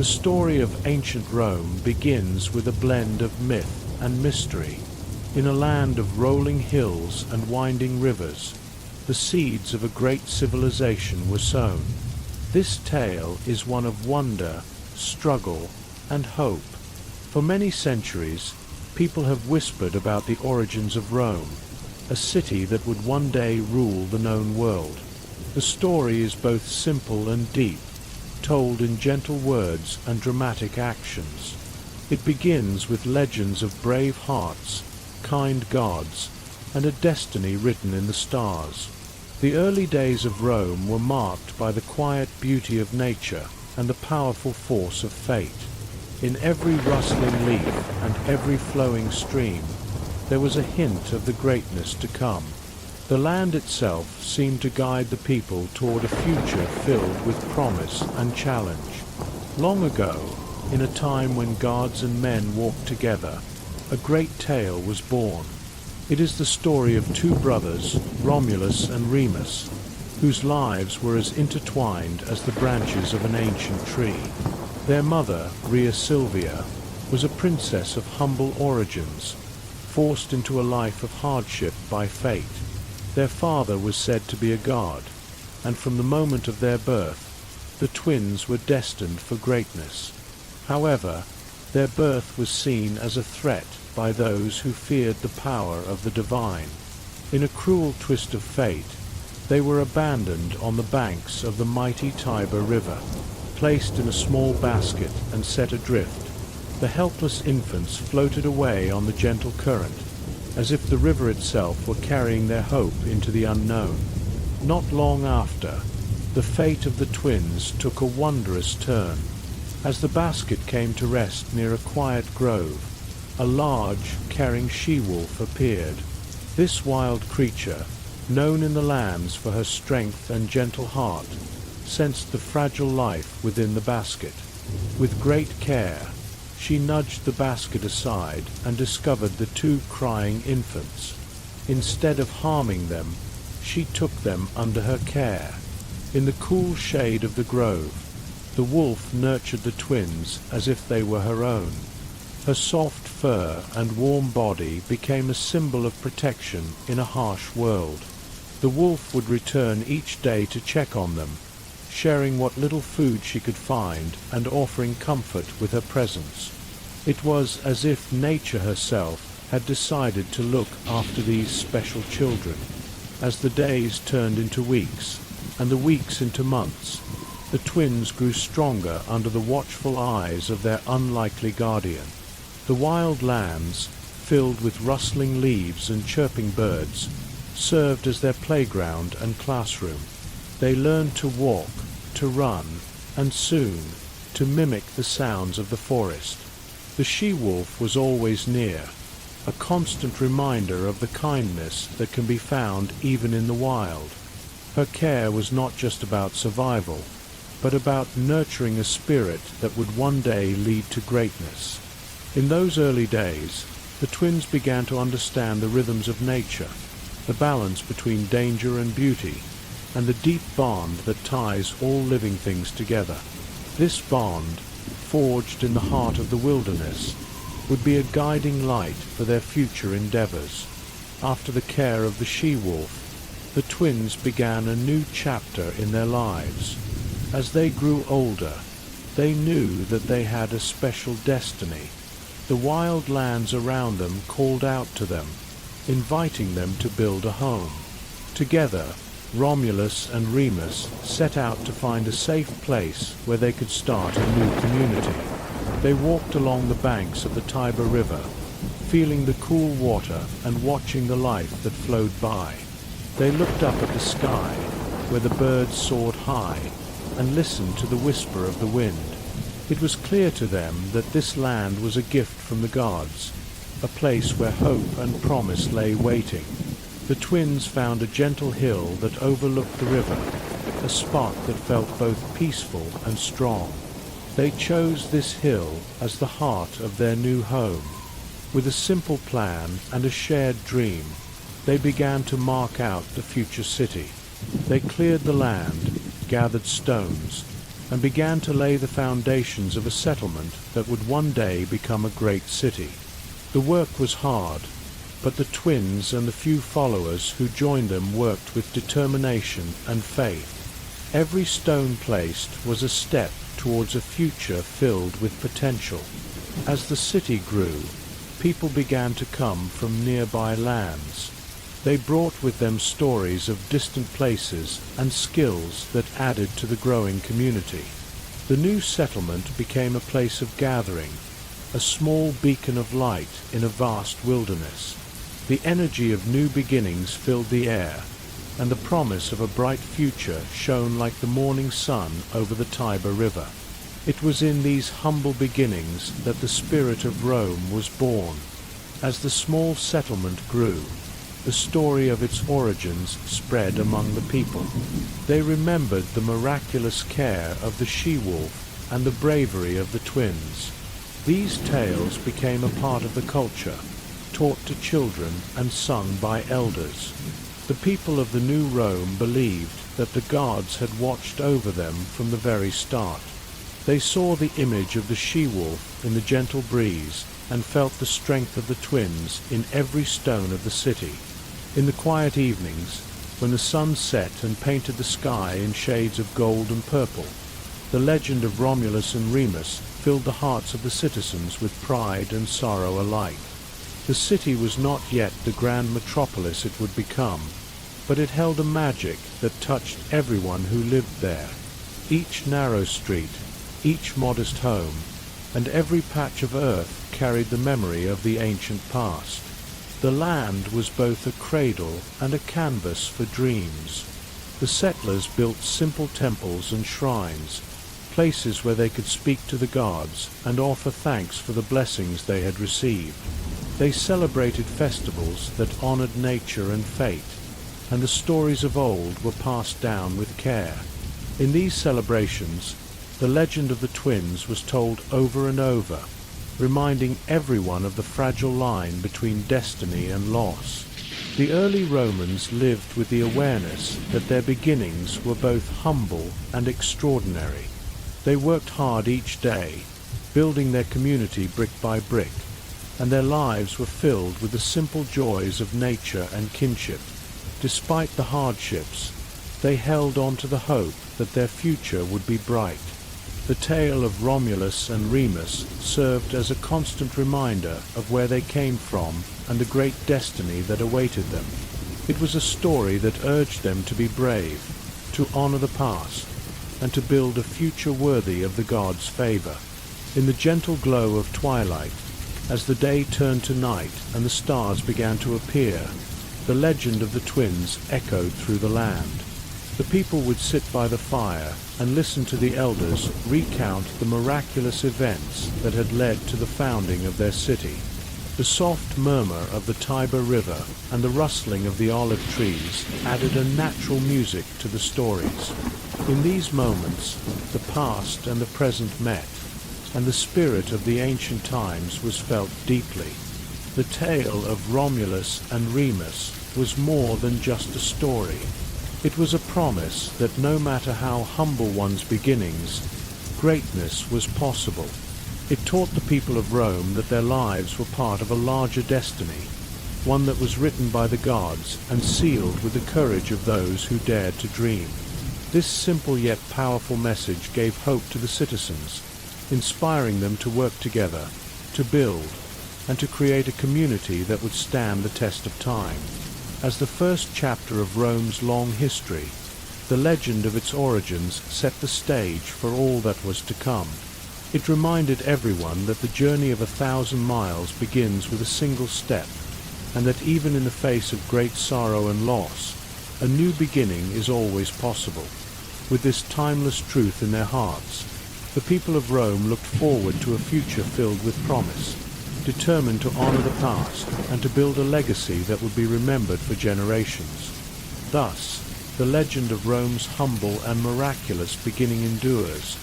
The story of ancient Rome begins with a blend of myth and mystery. In a land of rolling hills and winding rivers, the seeds of a great civilization were sown. This tale is one of wonder, struggle, and hope. For many centuries, people have whispered about the origins of Rome, a city that would one day rule the known world. The story is both simple and deep, told in gentle words and dramatic actions. It begins with legends of brave hearts, kind gods, and a destiny written in the stars. The early days of Rome were marked by the quiet beauty of nature and the powerful force of fate. In every rustling leaf and every flowing stream, there was a hint of the greatness to come. The land itself seemed to guide the people toward a future filled with promise and challenge. Long ago, in a time when gods and men walked together, a great tale was born. It is the story of two brothers, Romulus and Remus, whose lives were as intertwined as the branches of an ancient tree. Their mother, Rhea Silvia, was a princess of humble origins, forced into a life of hardship by fate. Their father was said to be a god, and from the moment of their birth, the twins were destined for greatness. However, their birth was seen as a threat by those who feared the power of the divine. In a cruel twist of fate, they were abandoned on the banks of the mighty Tiber River, placed in a small basket and set adrift. The helpless infants floated away on the gentle current, as if the river itself were carrying their hope into the unknown. Not long after, the fate of the twins took a wondrous turn. As the basket came to rest near a quiet grove, a large, caring she-wolf appeared. This wild creature, known in the lands for her strength and gentle heart, sensed the fragile life within the basket. With great care, she nudged the basket aside and discovered the two crying infants. Instead of harming them, she took them under her care. In the cool shade of the grove, the wolf nurtured the twins as if they were her own. Her soft fur and warm body became a symbol of protection in a harsh world. The wolf would return each day to check on them, sharing what little food she could find and offering comfort with her presence. It was as if nature herself had decided to look after these special children. As the days turned into weeks, and the weeks into months, the twins grew stronger under the watchful eyes of their unlikely guardian. The wild lands, filled with rustling leaves and chirping birds, served as their playground and classroom. They learned to walk, to run, and soon to mimic the sounds of the forest. The she-wolf was always near, a constant reminder of the kindness that can be found even in the wild. Her care was not just about survival, but about nurturing a spirit that would one day lead to greatness. In those early days, the twins began to understand the rhythms of nature, the balance between danger and beauty, and the deep bond that ties all living things together. This bond, forged in the heart of the wilderness, would be a guiding light for their future endeavors. After the care of the she-wolf, the twins began a new chapter in their lives. As they grew older, they knew that they had a special destiny. The wild lands around them called out to them, inviting them to build a home. Together, Romulus and Remus set out to find a safe place where they could start a new community. They walked along the banks of the Tiber River, feeling the cool water and watching the life that flowed by. They looked up at the sky, where the birds soared high, and listened to the whisper of the wind. It was clear to them that this land was a gift from the gods, a place where hope and promise lay waiting. The twins found a gentle hill that overlooked the river, a spot that felt both peaceful and strong. They chose this hill as the heart of their new home. With a simple plan and a shared dream, they began to mark out the future city. They cleared the land, gathered stones, and began to lay the foundations of a settlement that would one day become a great city. The work was hard, but the twins and the few followers who joined them worked with determination and faith. Every stone placed was a step towards a future filled with potential. As the city grew, people began to come from nearby lands. They brought with them stories of distant places and skills that added to the growing community. The new settlement became a place of gathering, a small beacon of light in a vast wilderness. The energy of new beginnings filled the air, and the promise of a bright future shone like the morning sun over the Tiber River. It was in these humble beginnings that the spirit of Rome was born. As the small settlement grew, the story of its origins spread among the people. They remembered the miraculous care of the she-wolf and the bravery of the twins. These tales became a part of the culture, taught to children and sung by elders. The people of the new Rome believed that the gods had watched over them from the very start. They saw the image of the she-wolf in the gentle breeze and felt the strength of the twins in every stone of the city. In the quiet evenings, when the sun set and painted the sky in shades of gold and purple, the legend of Romulus and Remus filled the hearts of the citizens with pride and sorrow alike. The city was not yet the grand metropolis it would become, but it held a magic that touched everyone who lived there. Each narrow street, each modest home, and every patch of earth carried the memory of the ancient past. The land was both a cradle and a canvas for dreams. The settlers built simple temples and shrines, places where they could speak to the gods and offer thanks for the blessings they had received. They celebrated festivals that honored nature and fate, and the stories of old were passed down with care. In these celebrations, the legend of the twins was told over and over, reminding everyone of the fragile line between destiny and loss. The early Romans lived with the awareness that their beginnings were both humble and extraordinary. They worked hard each day, building their community brick by brick, and their lives were filled with the simple joys of nature and kinship. Despite the hardships, they held on to the hope that their future would be bright. The tale of Romulus and Remus served as a constant reminder of where they came from and the great destiny that awaited them. It was a story that urged them to be brave, to honor the past, and to build a future worthy of the gods' favor. In the gentle glow of twilight, as the day turned to night and the stars began to appear, the legend of the twins echoed through the land. The people would sit by the fire and listen to the elders recount the miraculous events that had led to the founding of their city. The soft murmur of the Tiber River and the rustling of the olive trees added a natural music to the stories. In these moments, the past and the present met, and the spirit of the ancient times was felt deeply. The tale of Romulus and Remus was more than just a story. It was a promise that no matter how humble one's beginnings, greatness was possible. It taught the people of Rome that their lives were part of a larger destiny, one that was written by the gods and sealed with the courage of those who dared to dream. This simple yet powerful message gave hope to the citizens, inspiring them to work together, to build, and to create a community that would stand the test of time. As the first chapter of Rome's long history, the legend of its origins set the stage for all that was to come. It reminded everyone that the journey of 1,000 miles begins with a single step, and that even in the face of great sorrow and loss, a new beginning is always possible. With this timeless truth in their hearts, the people of Rome looked forward to a future filled with promise, determined to honor the past and to build a legacy that would be remembered for generations. Thus, the legend of Rome's humble and miraculous beginning endures,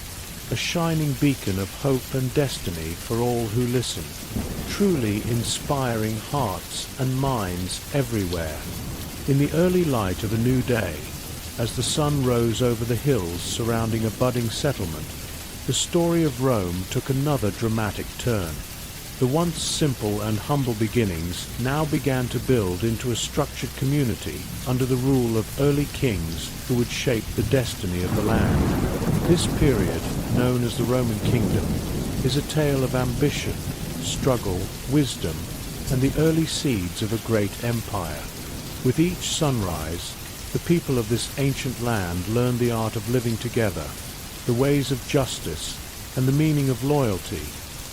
a shining beacon of hope and destiny for all who listen, truly inspiring hearts and minds everywhere. In the early light of a new day, as the sun rose over the hills surrounding a budding settlement, the story of Rome took another dramatic turn. The once simple and humble beginnings now began to build into a structured community under the rule of early kings who would shape the destiny of the land. This period, known as the Roman Kingdom, is a tale of ambition, struggle, wisdom, and the early seeds of a great empire. With each sunrise, the people of this ancient land learned the art of living together, the ways of justice, and the meaning of loyalty,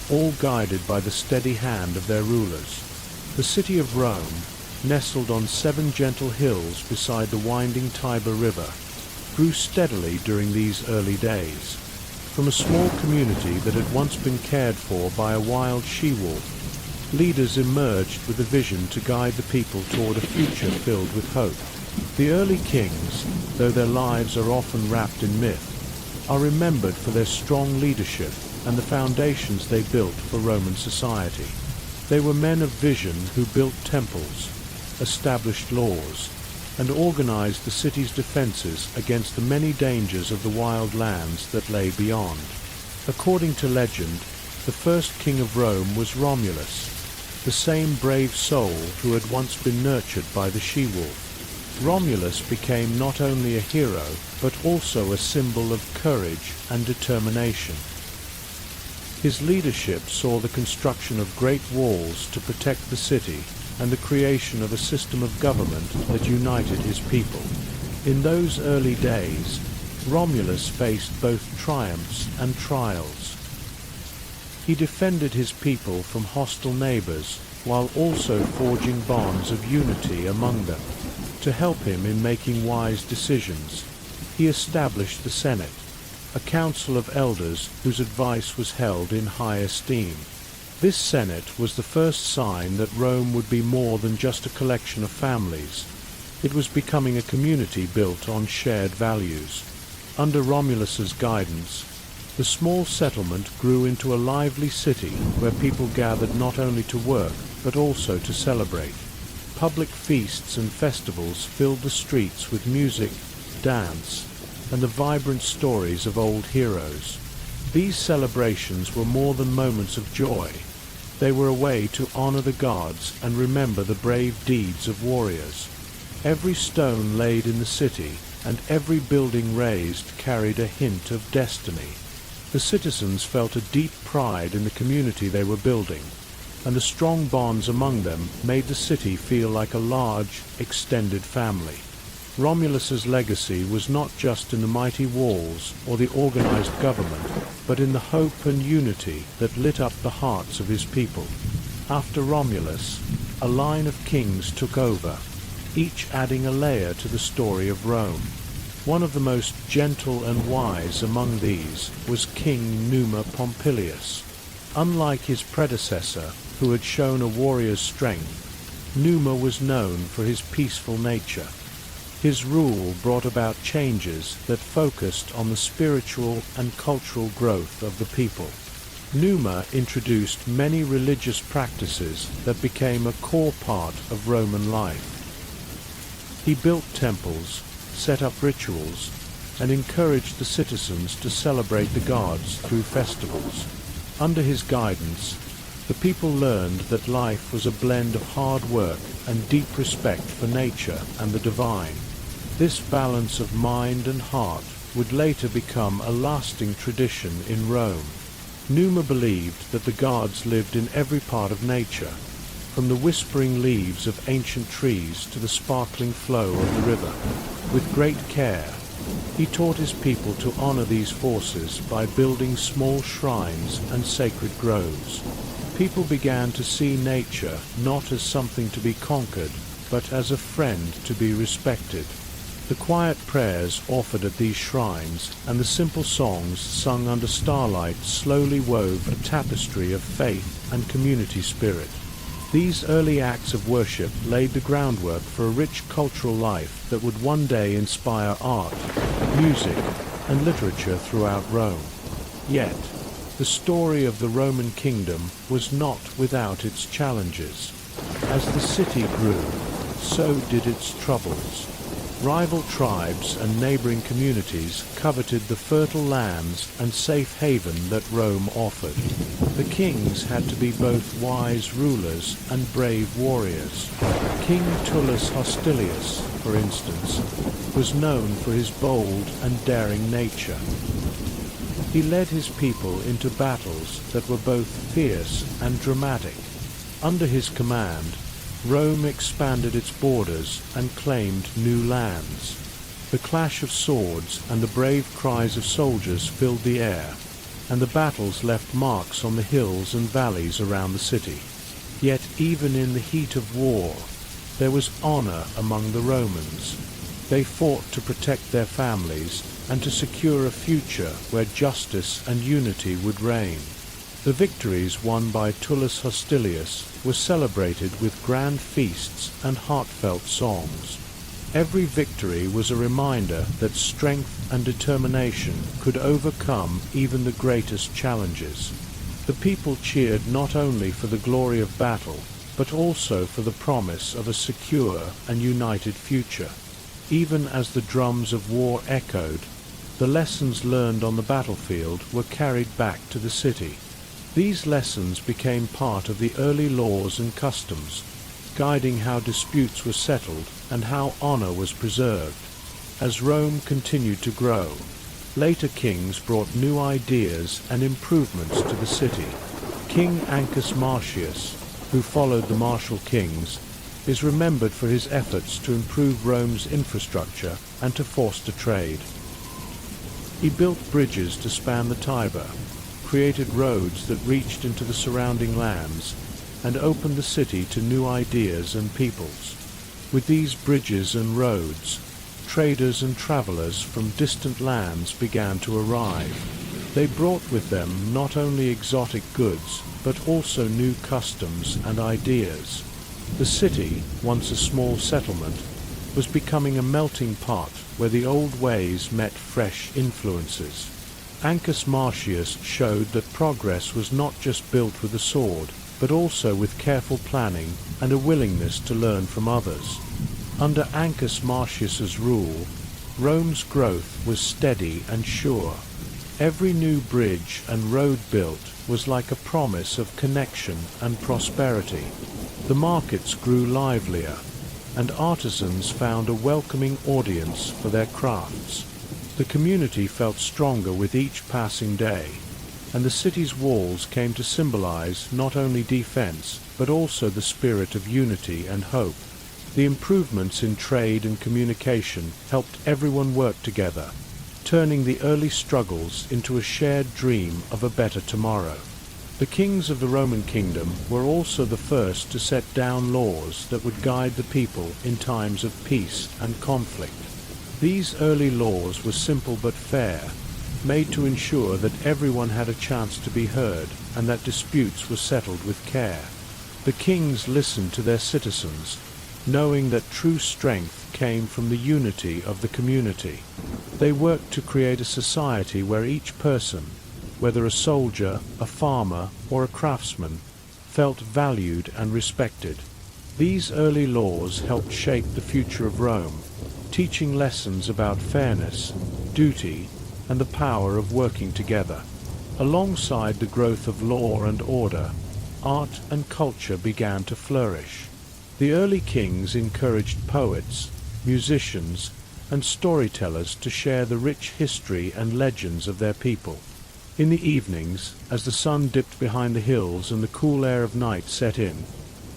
all guided by the steady hand of their rulers. The city of Rome, nestled on 7 gentle hills beside the winding Tiber River, grew steadily during these early days. From a small community that had once been cared for by a wild she-wolf, leaders emerged with a vision to guide the people toward a future filled with hope. The early kings, though their lives are often wrapped in myth, are remembered for their strong leadership and the foundations they built for Roman society. They were men of vision who built temples, established laws, and organized the city's defenses against the many dangers of the wild lands that lay beyond. According to legend, the first king of Rome was Romulus, the same brave soul who had once been nurtured by the she-wolf. Romulus became not only a hero, but also a symbol of courage and determination. His leadership saw the construction of great walls to protect the city and the creation of a system of government that united his people. In those early days, Romulus faced both triumphs and trials. He defended his people from hostile neighbors while also forging bonds of unity among them. To help him in making wise decisions, he established the Senate, a council of elders whose advice was held in high esteem. This Senate was the first sign that Rome would be more than just a collection of families. It was becoming a community built on shared values. Under Romulus's guidance, the small settlement grew into a lively city where people gathered not only to work, but also to celebrate. Public feasts and festivals filled the streets with music, dance, and the vibrant stories of old heroes. These celebrations were more than moments of joy. They were a way to honor the gods and remember the brave deeds of warriors. Every stone laid in the city and every building raised carried a hint of destiny. The citizens felt a deep pride in the community they were building, and the strong bonds among them made the city feel like a large, extended family. Romulus's legacy was not just in the mighty walls or the organized government, but in the hope and unity that lit up the hearts of his people. After Romulus, a line of kings took over, each adding a layer to the story of Rome. One of the most gentle and wise among these was King Numa Pompilius. Unlike his predecessor, who had shown a warrior's strength, Numa was known for his peaceful nature. His rule brought about changes that focused on the spiritual and cultural growth of the people. Numa introduced many religious practices that became a core part of Roman life. He built temples, set up rituals, and encouraged the citizens to celebrate the gods through festivals. Under his guidance, the people learned that life was a blend of hard work and deep respect for nature and the divine. This balance of mind and heart would later become a lasting tradition in Rome. Numa believed that the gods lived in every part of nature, from the whispering leaves of ancient trees to the sparkling flow of the river. With great care, he taught his people to honor these forces by building small shrines and sacred groves. People began to see nature not as something to be conquered, but as a friend to be respected. The quiet prayers offered at these shrines and the simple songs sung under starlight slowly wove a tapestry of faith and community spirit. These early acts of worship laid the groundwork for a rich cultural life that would one day inspire art, music, and literature throughout Rome. Yet, the story of the Roman kingdom was not without its challenges. As the city grew, so did its troubles. Rival tribes and neighboring communities coveted the fertile lands and safe haven that Rome offered. The kings had to be both wise rulers and brave warriors. King Tullus Hostilius, for instance, was known for his bold and daring nature. He led his people into battles that were both fierce and dramatic. Under his command, Rome expanded its borders and claimed new lands. The clash of swords and the brave cries of soldiers filled the air, and the battles left marks on the hills and valleys around the city. Yet even in the heat of war, there was honor among the Romans. They fought to protect their families and to secure a future where justice and unity would reign. The victories won by Tullus Hostilius were celebrated with grand feasts and heartfelt songs. Every victory was a reminder that strength and determination could overcome even the greatest challenges. The people cheered not only for the glory of battle, but also for the promise of a secure and united future. Even as the drums of war echoed, the lessons learned on the battlefield were carried back to the city. These lessons became part of the early laws and customs, guiding how disputes were settled and how honor was preserved. As Rome continued to grow, later kings brought new ideas and improvements to the city. King Ancus Marcius, who followed the martial kings, is remembered for his efforts to improve Rome's infrastructure and to foster trade. He built bridges to span the Tiber, created roads that reached into the surrounding lands, and opened the city to new ideas and peoples. With these bridges and roads, traders and travelers from distant lands began to arrive. They brought with them not only exotic goods, but also new customs and ideas. The city, once a small settlement, was becoming a melting pot where the old ways met fresh influences. Ancus Marcius showed that progress was not just built with a sword, but also with careful planning and a willingness to learn from others. Under Ancus Marcius's rule, Rome's growth was steady and sure. Every new bridge and road built was like a promise of connection and prosperity. The markets grew livelier, and artisans found a welcoming audience for their crafts. The community felt stronger with each passing day, and the city's walls came to symbolize not only defense, but also the spirit of unity and hope. The improvements in trade and communication helped everyone work together, turning the early struggles into a shared dream of a better tomorrow. The kings of the Roman kingdom were also the first to set down laws that would guide the people in times of peace and conflict. These early laws were simple but fair, made to ensure that everyone had a chance to be heard and that disputes were settled with care. The kings listened to their citizens, knowing that true strength came from the unity of the community. They worked to create a society where each person, whether a soldier, a farmer, or a craftsman, felt valued and respected. These early laws helped shape the future of Rome, teaching lessons about fairness, duty, and the power of working together. Alongside the growth of law and order, art and culture began to flourish. The early kings encouraged poets, musicians, and storytellers to share the rich history and legends of their people. In the evenings, as the sun dipped behind the hills and the cool air of night set in,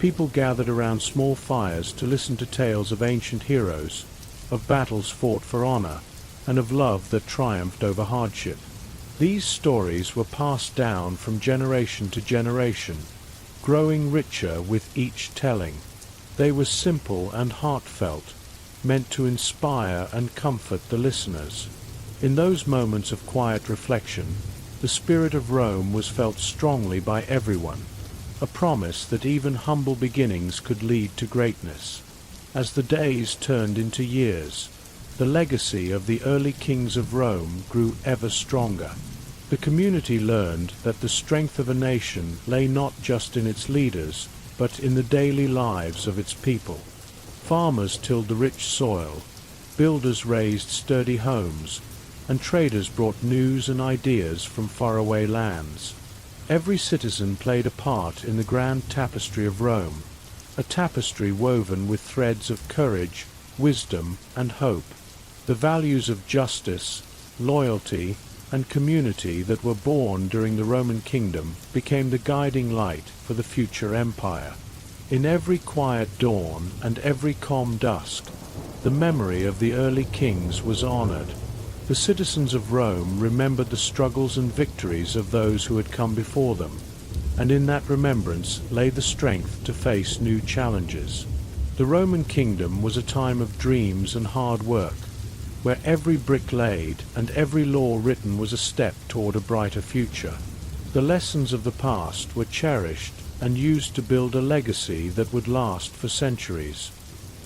people gathered around small fires to listen to tales of ancient heroes, of battles fought for honor, and of love that triumphed over hardship. These stories were passed down from generation to generation, growing richer with each telling. They were simple and heartfelt, meant to inspire and comfort the listeners. In those moments of quiet reflection, the spirit of Rome was felt strongly by everyone, a promise that even humble beginnings could lead to greatness. As the days turned into years, the legacy of the early kings of Rome grew ever stronger. The community learned that the strength of a nation lay not just in its leaders, but in the daily lives of its people. Farmers tilled the rich soil, builders raised sturdy homes, and traders brought news and ideas from faraway lands. Every citizen played a part in the grand tapestry of Rome, a tapestry woven with threads of courage, wisdom, and hope. The values of justice, loyalty, and community that were born during the Roman kingdom became the guiding light for the future empire. In every quiet dawn and every calm dusk, the memory of the early kings was honored. The citizens of Rome remembered the struggles and victories of those who had come before them, and in that remembrance lay the strength to face new challenges. The Roman kingdom was a time of dreams and hard work, where every brick laid and every law written was a step toward a brighter future. The lessons of the past were cherished and used to build a legacy that would last for centuries.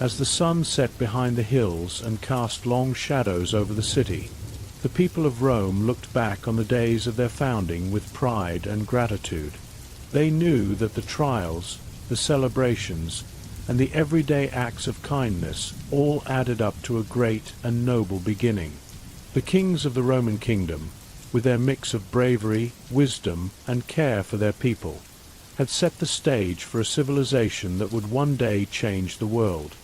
As the sun set behind the hills and cast long shadows over the city, the people of Rome looked back on the days of their founding with pride and gratitude. They knew that the trials, the celebrations, and the everyday acts of kindness all added up to a great and noble beginning. The kings of the Roman kingdom, with their mix of bravery, wisdom, and care for their people, had set the stage for a civilization that would one day change the world.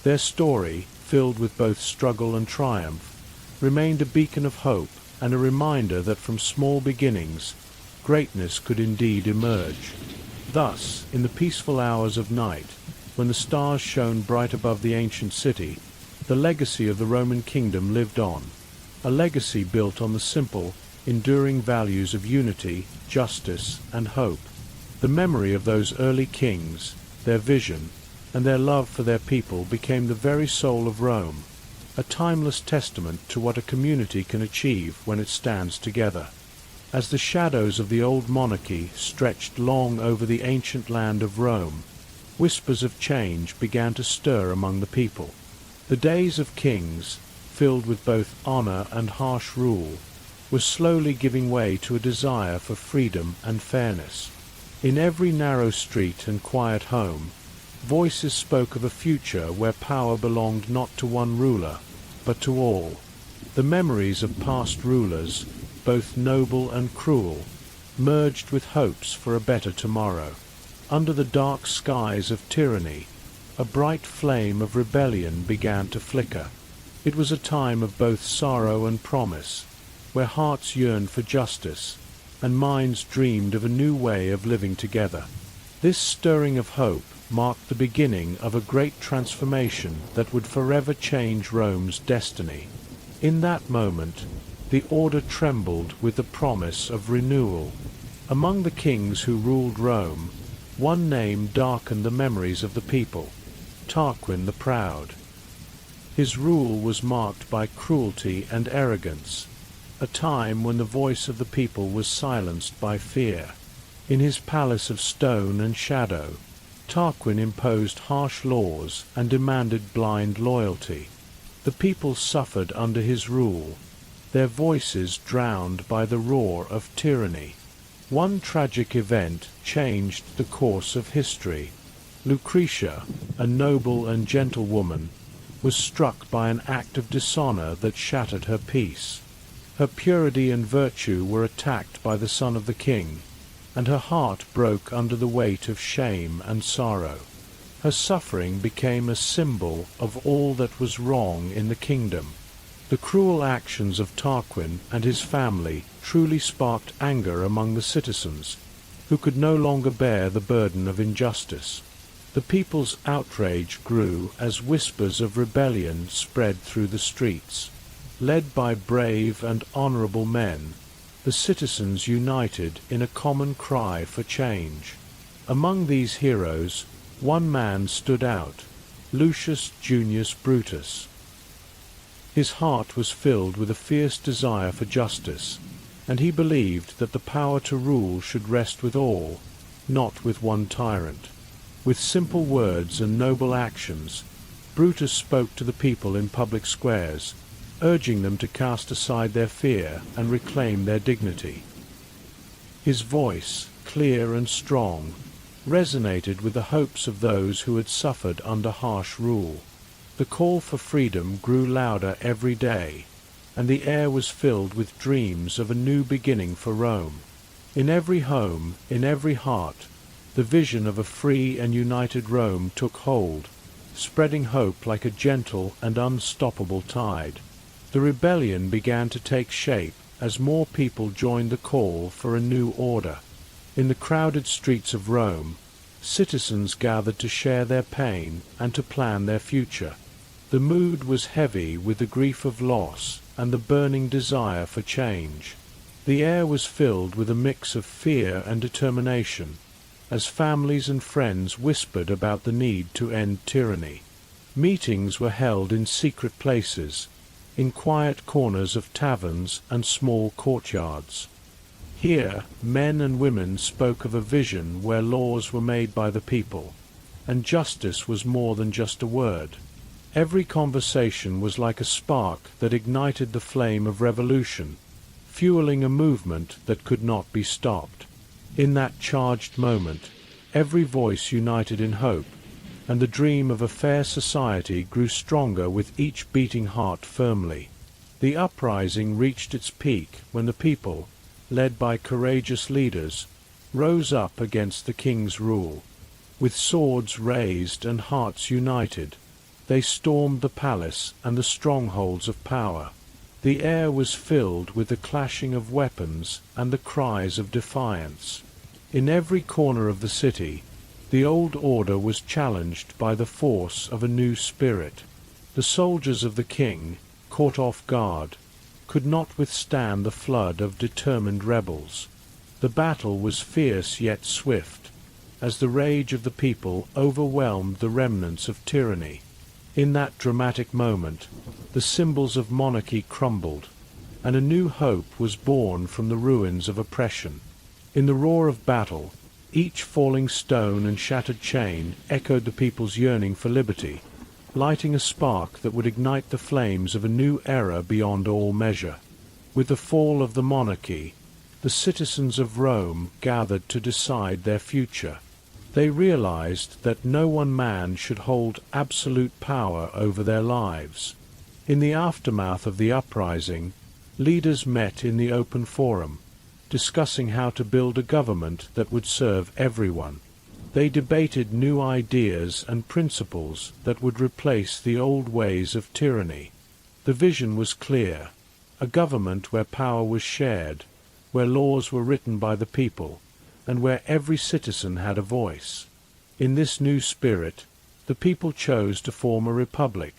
Their story, filled with both struggle and triumph, remained a beacon of hope and a reminder that from small beginnings, greatness could indeed emerge. Thus, in the peaceful hours of night, when the stars shone bright above the ancient city, the legacy of the Roman kingdom lived on, a legacy built on the simple, enduring values of unity, justice, and hope. The memory of those early kings, their vision, and their love for their people became the very soul of Rome, a timeless testament to what a community can achieve when it stands together. As the shadows of the old monarchy stretched long over the ancient land of Rome, whispers of change began to stir among the people. The days of kings, filled with both honor and harsh rule, were slowly giving way to a desire for freedom and fairness. In every narrow street and quiet home, voices spoke of a future where power belonged not to one ruler, but to all. The memories of past rulers, both noble and cruel, merged with hopes for a better tomorrow. Under the dark skies of tyranny, a bright flame of rebellion began to flicker. It was a time of both sorrow and promise, where hearts yearned for justice, and minds dreamed of a new way of living together. This stirring of hope marked the beginning of a great transformation that would forever change Rome's destiny. In that moment, the order trembled with the promise of renewal. Among the kings who ruled Rome, one name darkened the memories of the people: Tarquin the Proud. His rule was marked by cruelty and arrogance, a time when the voice of the people was silenced by fear. In his palace of stone and shadow, Tarquin imposed harsh laws and demanded blind loyalty. The people suffered under his rule, their voices drowned by the roar of tyranny. One tragic event changed the course of history. Lucretia, a noble and gentle woman, was struck by an act of dishonor that shattered her peace. Her purity and virtue were attacked by the son of the king, and her heart broke under the weight of shame and sorrow. Her suffering became a symbol of all that was wrong in the kingdom. The cruel actions of Tarquin and his family truly sparked anger among the citizens, who could no longer bear the burden of injustice. The people's outrage grew as whispers of rebellion spread through the streets. Led by brave and honorable men, the citizens united in a common cry for change. Among these heroes, one man stood out: Lucius Junius Brutus. His heart was filled with a fierce desire for justice, and he believed that the power to rule should rest with all, not with one tyrant. With simple words and noble actions, Brutus spoke to the people in public squares, urging them to cast aside their fear and reclaim their dignity. His voice, clear and strong, resonated with the hopes of those who had suffered under harsh rule. The call for freedom grew louder every day, and the air was filled with dreams of a new beginning for Rome. In every home, in every heart, the vision of a free and united Rome took hold, spreading hope like a gentle and unstoppable tide. The rebellion began to take shape as more people joined the call for a new order. In the crowded streets of Rome, citizens gathered to share their pain and to plan their future. The mood was heavy with the grief of loss and the burning desire for change. The air was filled with a mix of fear and determination, as families and friends whispered about the need to end tyranny. Meetings were held in secret places, in quiet corners of taverns and small courtyards. Here, men and women spoke of a vision where laws were made by the people, and justice was more than just a word. Every conversation was like a spark that ignited the flame of revolution, fueling a movement that could not be stopped. In that charged moment, every voice united in hope, and the dream of a fair society grew stronger with each beating heart firmly. The uprising reached its peak when the people, led by courageous leaders, rose up against the king's rule. With swords raised and hearts united, they stormed the palace and the strongholds of power. The air was filled with the clashing of weapons and the cries of defiance. In every corner of the city, the old order was challenged by the force of a new spirit. The soldiers of the king, caught off guard, could not withstand the flood of determined rebels. The battle was fierce yet swift, as the rage of the people overwhelmed the remnants of tyranny. In that dramatic moment, the symbols of monarchy crumbled, and a new hope was born from the ruins of oppression. In the roar of battle, each falling stone and shattered chain echoed the people's yearning for liberty, lighting a spark that would ignite the flames of a new era beyond all measure. With the fall of the monarchy, the citizens of Rome gathered to decide their future. They realized that no one man should hold absolute power over their lives. In the aftermath of the uprising, leaders met in the open forum, discussing how to build a government that would serve everyone. They debated new ideas and principles that would replace the old ways of tyranny. The vision was clear: a government where power was shared, where laws were written by the people, and where every citizen had a voice. In this new spirit, the people chose to form a republic,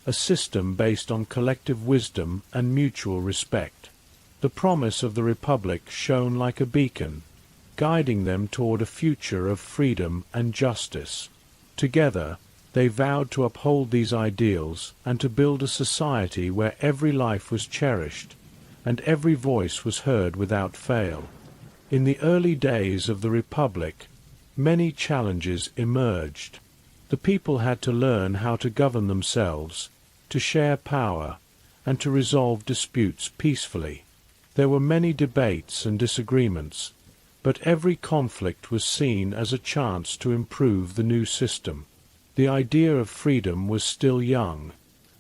a system based on collective wisdom and mutual respect. The promise of the republic shone like a beacon, guiding them toward a future of freedom and justice. Together, they vowed to uphold these ideals and to build a society where every life was cherished and every voice was heard without fail. In the early days of the Republic, many challenges emerged. The people had to learn how to govern themselves, to share power, and to resolve disputes peacefully. There were many debates and disagreements, but every conflict was seen as a chance to improve the new system. The idea of freedom was still young,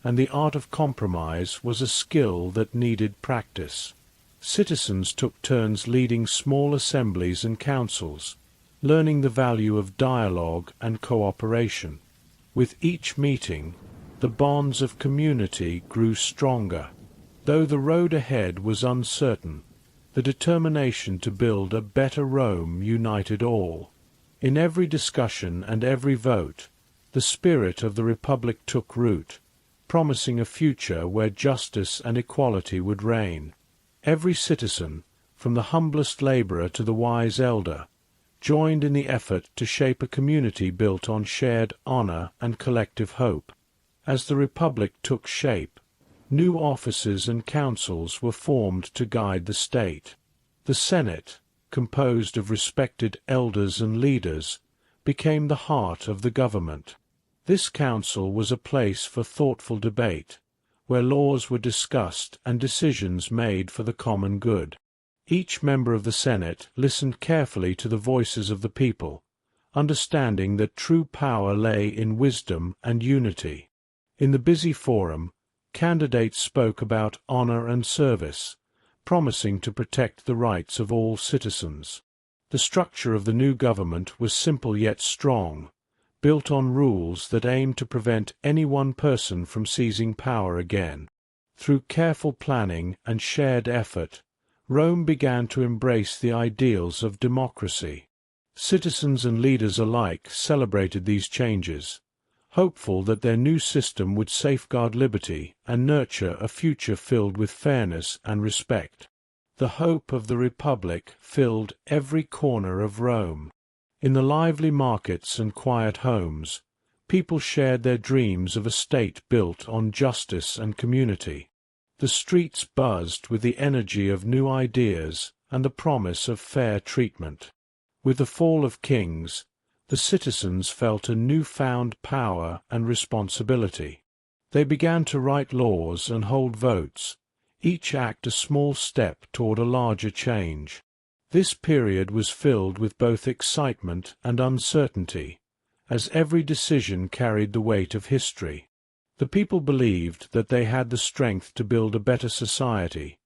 and the art of compromise was a skill that needed practice. Citizens took turns leading small assemblies and councils, learning the value of dialogue and cooperation. With each meeting, the bonds of community grew stronger. Though the road ahead was uncertain, the determination to build a better Rome united all. In every discussion and every vote, the spirit of the Republic took root, promising a future where justice and equality would reign. Every citizen, from the humblest laborer to the wise elder, joined in the effort to shape a community built on shared honor and collective hope. As the Republic took shape, new offices and councils were formed to guide the state. The Senate, composed of respected elders and leaders, became the heart of the government. This council was a place for thoughtful debate, where laws were discussed and decisions made for the common good. Each member of the Senate listened carefully to the voices of the people, understanding that true power lay in wisdom and unity. In the busy forum, candidates spoke about honor and service, promising to protect the rights of all citizens. The structure of the new government was simple yet strong, built on rules that aimed to prevent any one person from seizing power again. Through careful planning and shared effort, Rome began to embrace the ideals of democracy. Citizens and leaders alike celebrated these changes, hopeful that their new system would safeguard liberty and nurture a future filled with fairness and respect. The hope of the Republic filled every corner of Rome. In the lively markets and quiet homes, people shared their dreams of a state built on justice and community. The streets buzzed with the energy of new ideas and the promise of fair treatment. With the fall of kings, the citizens felt a newfound power and responsibility. They began to write laws and hold votes, each act a small step toward a larger change. This period was filled with both excitement and uncertainty, as every decision carried the weight of history. The people believed that they had the strength to build a better society,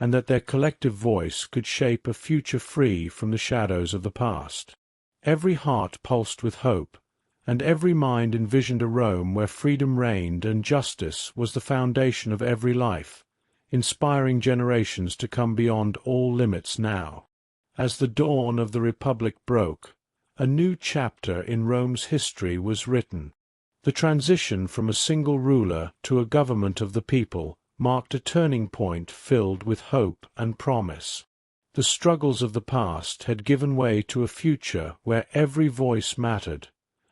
and that their collective voice could shape a future free from the shadows of the past. Every heart pulsed with hope, and every mind envisioned a Rome where freedom reigned and justice was the foundation of every life, inspiring generations to come beyond all limits now. As the dawn of the Republic broke, a new chapter in Rome's history was written. The transition from a single ruler to a government of the people marked a turning point filled with hope and promise. The struggles of the past had given way to a future where every voice mattered,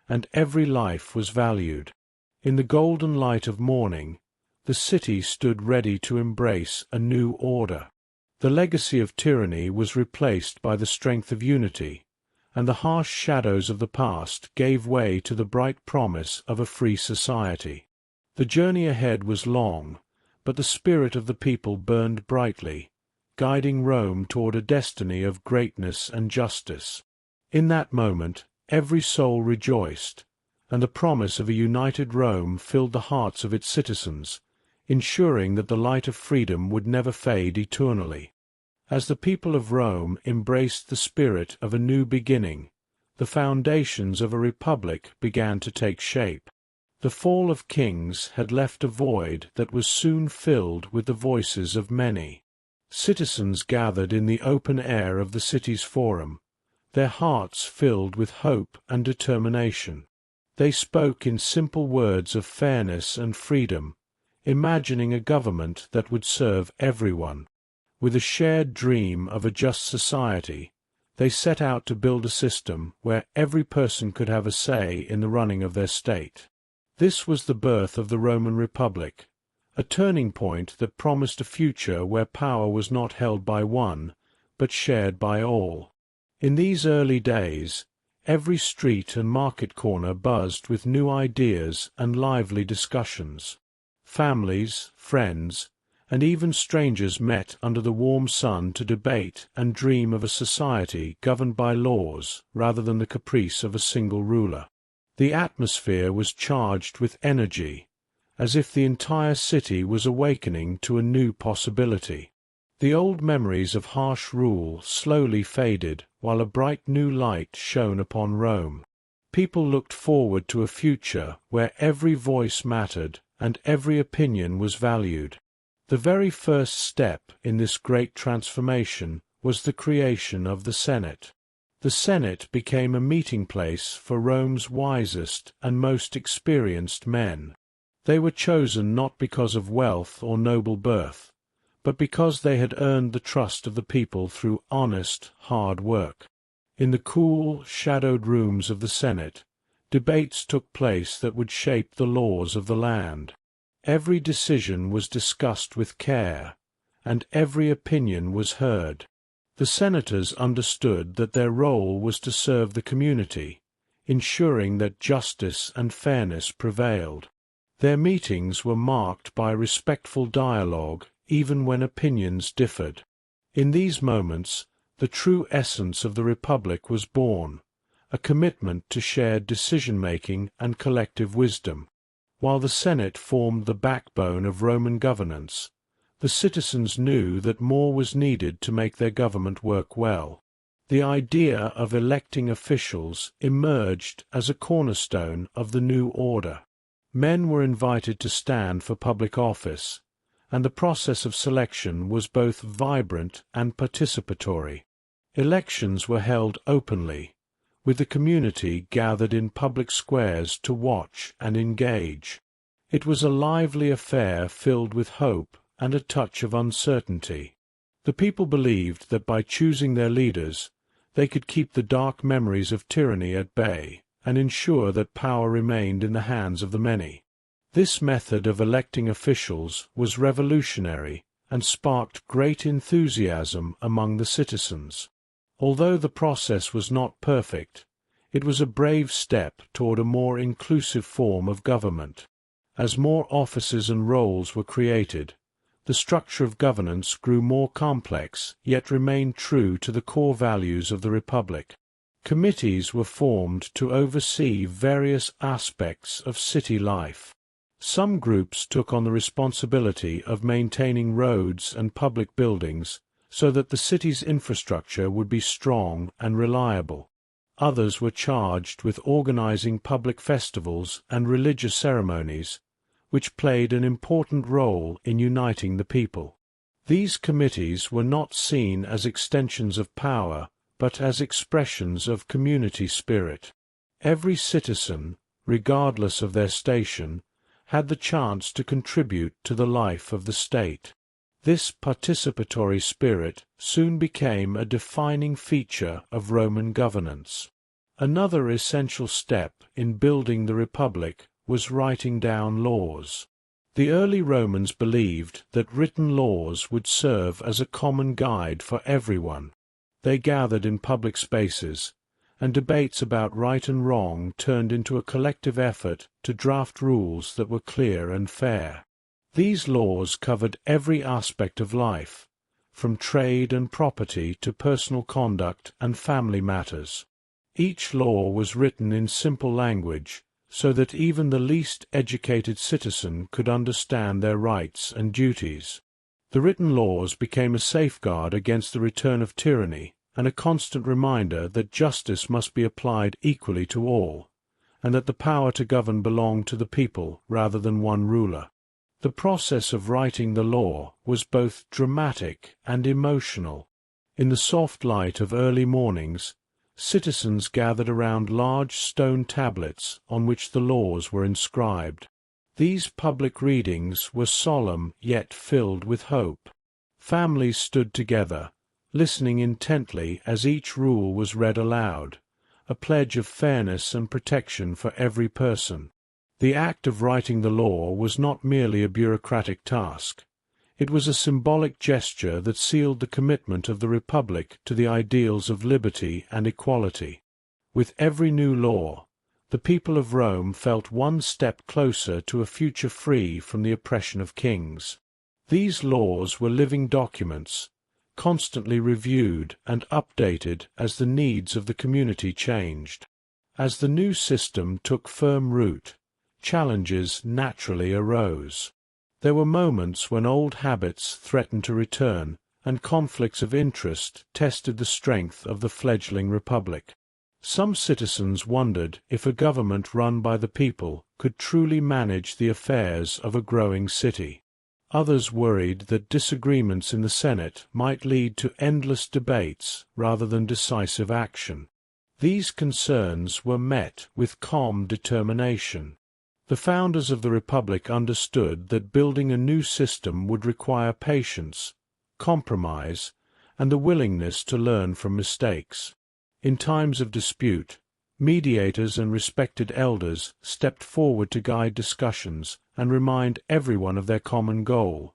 and every life was valued. In the golden light of morning, the city stood ready to embrace a new order. The legacy of tyranny was replaced by the strength of unity, and the harsh shadows of the past gave way to the bright promise of a free society. The journey ahead was long, but the spirit of the people burned brightly, guiding Rome toward a destiny of greatness and justice. In that moment, every soul rejoiced, and the promise of a united Rome filled the hearts of its citizens, ensuring that the light of freedom would never fade eternally. As the people of Rome embraced the spirit of a new beginning, the foundations of a republic began to take shape. The fall of kings had left a void that was soon filled with the voices of many. Citizens gathered in the open air of the city's forum, their hearts filled with hope and determination. They spoke in simple words of fairness and freedom, imagining a government that would serve everyone. With a shared dream of a just society, they set out to build a system where every person could have a say in the running of their state. This was the birth of the Roman Republic, a turning point that promised a future where power was not held by one, but shared by all. In these early days, every street and market corner buzzed with new ideas and lively discussions. Families, friends, and even strangers met under the warm sun to debate and dream of a society governed by laws rather than the caprice of a single ruler. The atmosphere was charged with energy, as if the entire city was awakening to a new possibility. The old memories of harsh rule slowly faded while a bright new light shone upon Rome. People looked forward to a future where every voice mattered and every opinion was valued. The very first step in this great transformation was the creation of the Senate. The Senate became a meeting place for Rome's wisest and most experienced men. They were chosen not because of wealth or noble birth, but because they had earned the trust of the people through honest, hard work. In the cool, shadowed rooms of the Senate, debates took place that would shape the laws of the land. Every decision was discussed with care, and every opinion was heard. The senators understood that their role was to serve the community, ensuring that justice and fairness prevailed. Their meetings were marked by respectful dialogue, even when opinions differed. In these moments, the true essence of the Republic was born, a commitment to shared decision-making and collective wisdom. While the Senate formed the backbone of Roman governance, the citizens knew that more was needed to make their government work well. The idea of electing officials emerged as a cornerstone of the new order. Men were invited to stand for public office, and the process of selection was both vibrant and participatory. Elections were held openly, with the community gathered in public squares to watch and engage. It was a lively affair filled with hope and a touch of uncertainty. The people believed that by choosing their leaders, they could keep the dark memories of tyranny at bay and ensure that power remained in the hands of the many. This method of electing officials was revolutionary and sparked great enthusiasm among the citizens. Although the process was not perfect, it was a brave step toward a more inclusive form of government. As more offices and roles were created, the structure of governance grew more complex, yet remained true to the core values of the Republic. Committees were formed to oversee various aspects of city life. Some groups took on the responsibility of maintaining roads and public buildings so that the city's infrastructure would be strong and reliable. Others were charged with organizing public festivals and religious ceremonies, which played an important role in uniting the people. These committees were not seen as extensions of power, but as expressions of community spirit. Every citizen, regardless of their station, had the chance to contribute to the life of the state. This participatory spirit soon became a defining feature of Roman governance. Another essential step in building the Republic was writing down laws. The early Romans believed that written laws would serve as a common guide for everyone. They gathered in public spaces, and debates about right and wrong turned into a collective effort to draft rules that were clear and fair. These laws covered every aspect of life, from trade and property to personal conduct and family matters. Each law was written in simple language, so that even the least educated citizen could understand their rights and duties. The written laws became a safeguard against the return of tyranny and a constant reminder that justice must be applied equally to all, and that the power to govern belonged to the people rather than one ruler. The process of writing the law was both dramatic and emotional. In the soft light of early mornings, citizens gathered around large stone tablets on which the laws were inscribed. These public readings were solemn yet filled with hope. Families stood together, listening intently as each rule was read aloud, a pledge of fairness and protection for every person. The act of writing the law was not merely a bureaucratic task. It was a symbolic gesture that sealed the commitment of the Republic to the ideals of liberty and equality. With every new law, the people of Rome felt one step closer to a future free from the oppression of kings. These laws were living documents, constantly reviewed and updated as the needs of the community changed. As the new system took firm root, challenges naturally arose. There were moments when old habits threatened to return, and conflicts of interest tested the strength of the fledgling republic. Some citizens wondered if a government run by the people could truly manage the affairs of a growing city. Others worried that disagreements in the Senate might lead to endless debates rather than decisive action. These concerns were met with calm determination. The founders of the Republic understood that building a new system would require patience, compromise, and the willingness to learn from mistakes. In times of dispute, mediators and respected elders stepped forward to guide discussions and remind everyone of their common goal,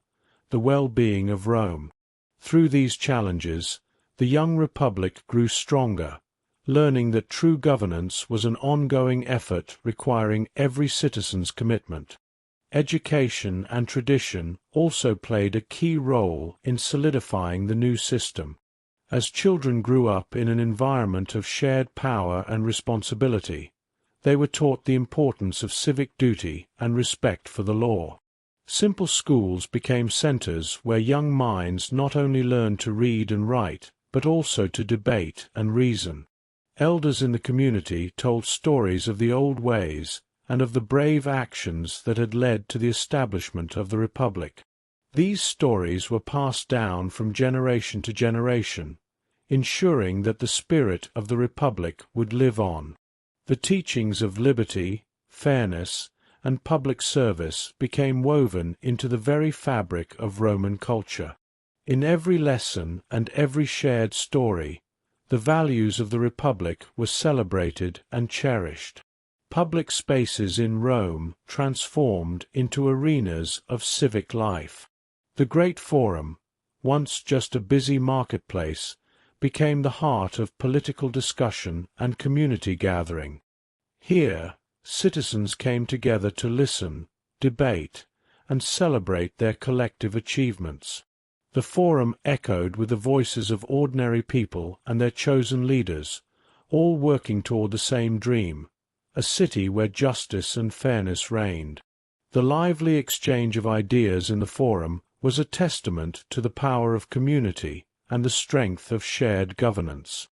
the well-being of Rome. Through these challenges, the young Republic grew stronger, learning that true governance was an ongoing effort requiring every citizen's commitment. Education and tradition also played a key role in solidifying the new system. As children grew up in an environment of shared power and responsibility, They were taught the importance of civic duty and respect for the law. Simple schools became centers where young minds not only learned to read and write, but also to debate and reason. Elders in the community told stories of the old ways and of the brave actions that had led to the establishment of the Republic. These stories were passed down from generation to generation, ensuring that the spirit of the Republic would live on. The teachings of liberty, fairness, and public service became woven into the very fabric of Roman culture. In every lesson and every shared story, the values of the Republic were celebrated and cherished. Public spaces in Rome transformed into arenas of civic life. The Great Forum, once just a busy marketplace, became the heart of political discussion and community gathering. Here, citizens came together to listen, debate, and celebrate their collective achievements. The Forum echoed with the voices of ordinary people and their chosen leaders, all working toward the same dream, a city where justice and fairness reigned. The lively exchange of ideas in the Forum was a testament to the power of community and the strength of shared governance.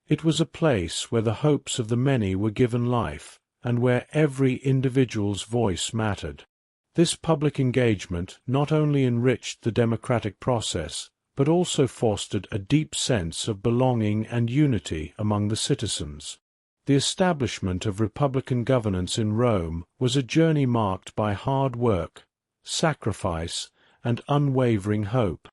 It was a place where the hopes of the many were given life, and where every individual's voice mattered. This public engagement not only enriched the democratic process, but also fostered a deep sense of belonging and unity among the citizens. The establishment of republican governance in Rome was a journey marked by hard work, sacrifice, and unwavering hope.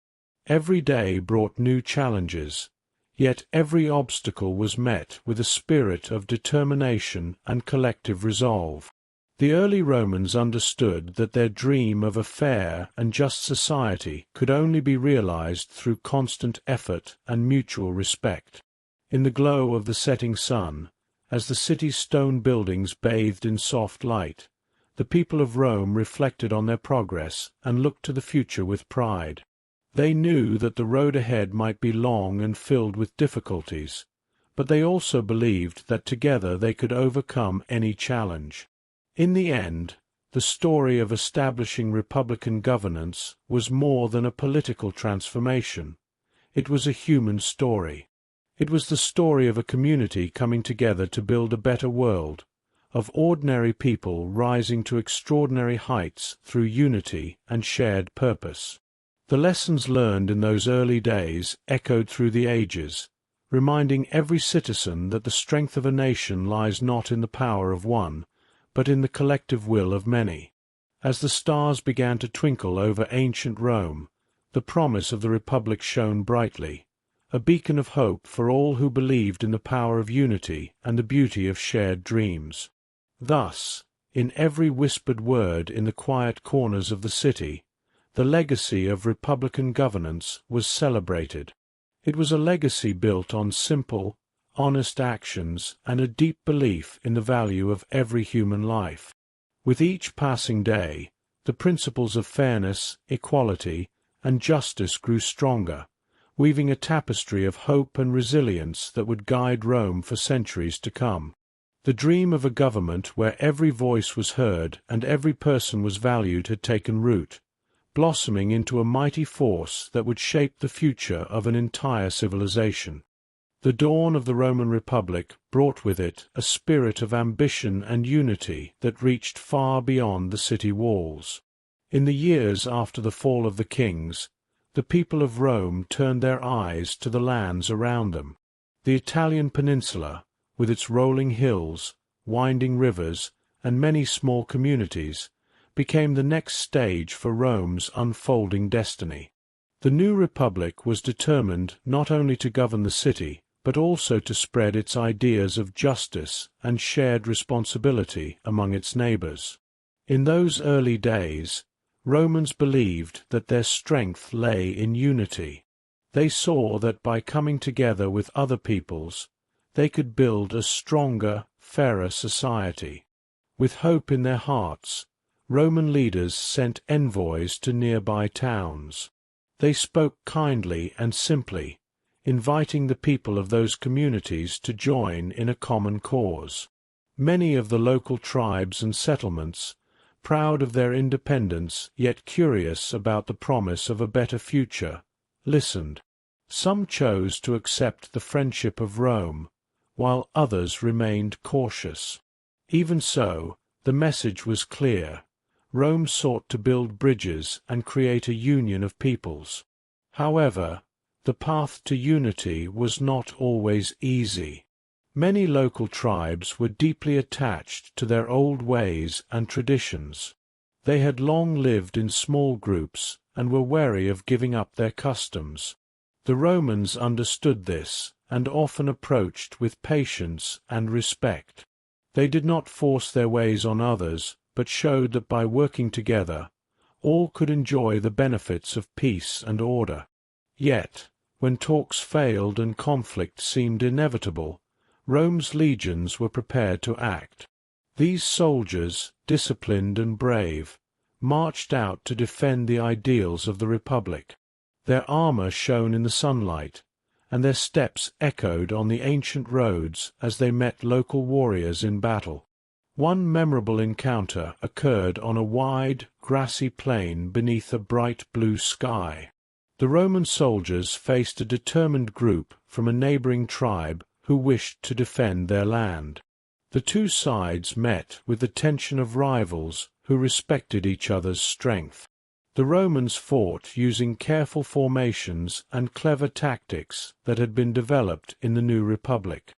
Every day brought new challenges, yet every obstacle was met with a spirit of determination and collective resolve. The early Romans understood that their dream of a fair and just society could only be realized through constant effort and mutual respect. In the glow of the setting sun, as the city's stone buildings bathed in soft light, the people of Rome reflected on their progress and looked to the future with pride. They knew that the road ahead might be long and filled with difficulties, but they also believed that together they could overcome any challenge. In the end, the story of establishing republican governance was more than a political transformation. It was a human story. It was the story of a community coming together to build a better world, of ordinary people rising to extraordinary heights through unity and shared purpose. The lessons learned in those early days echoed through the ages, reminding every citizen that the strength of a nation lies not in the power of one, but in the collective will of many. As the stars began to twinkle over ancient Rome, the promise of the Republic shone brightly, a beacon of hope for all who believed in the power of unity and the beauty of shared dreams. Thus, in every whispered word in the quiet corners of the city, the legacy of republican governance was celebrated. It was a legacy built on simple, honest actions and a deep belief in the value of every human life. With each passing day, the principles of fairness, equality, and justice grew stronger, weaving a tapestry of hope and resilience that would guide Rome for centuries to come. The dream of a government where every voice was heard and every person was valued had taken root, blossoming into a mighty force that would shape the future of an entire civilization. The dawn of the Roman Republic brought with it a spirit of ambition and unity that reached far beyond the city walls. In the years after the fall of the kings, the people of Rome turned their eyes to the lands around them. The Italian peninsula, with its rolling hills, winding rivers, and many small communities, became the next stage for Rome's unfolding destiny. The new republic was determined not only to govern the city, but also to spread its ideas of justice and shared responsibility among its neighbors. In those early days, Romans believed that their strength lay in unity. They saw that by coming together with other peoples, they could build a stronger, fairer society. With hope in their hearts, Roman leaders sent envoys to nearby towns. They spoke kindly and simply, inviting the people of those communities to join in a common cause. Many of the local tribes and settlements, proud of their independence yet curious about the promise of a better future, listened. Some chose to accept the friendship of Rome, while others remained cautious. Even so, the message was clear. Rome sought to build bridges and create a union of peoples. However, the path to unity was not always easy. Many local tribes were deeply attached to their old ways and traditions. They had long lived in small groups and were wary of giving up their customs. The Romans understood this and often approached with patience and respect. They did not force their ways on others, but showed that by working together, all could enjoy the benefits of peace and order. Yet, when talks failed and conflict seemed inevitable, Rome's legions were prepared to act. These soldiers, disciplined and brave, marched out to defend the ideals of the Republic. Their armor shone in the sunlight, and their steps echoed on the ancient roads as they met local warriors in battle. One memorable encounter occurred on a wide, grassy plain beneath a bright blue sky. The Roman soldiers faced a determined group from a neighboring tribe who wished to defend their land. The two sides met with the tension of rivals who respected each other's strength. The Romans fought using careful formations and clever tactics that had been developed in the new republic.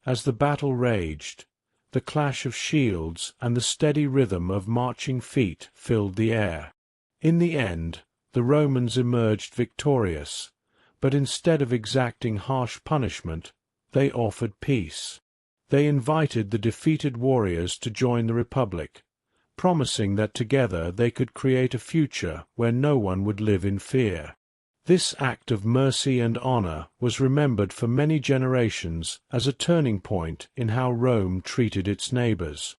As the battle raged, the clash of shields and the steady rhythm of marching feet filled the air. In the end, the Romans emerged victorious, but instead of exacting harsh punishment, they offered peace. They invited the defeated warriors to join the Republic, promising that together they could create a future where no one would live in fear. This act of mercy and honor was remembered for many generations as a turning point in how Rome treated its neighbors.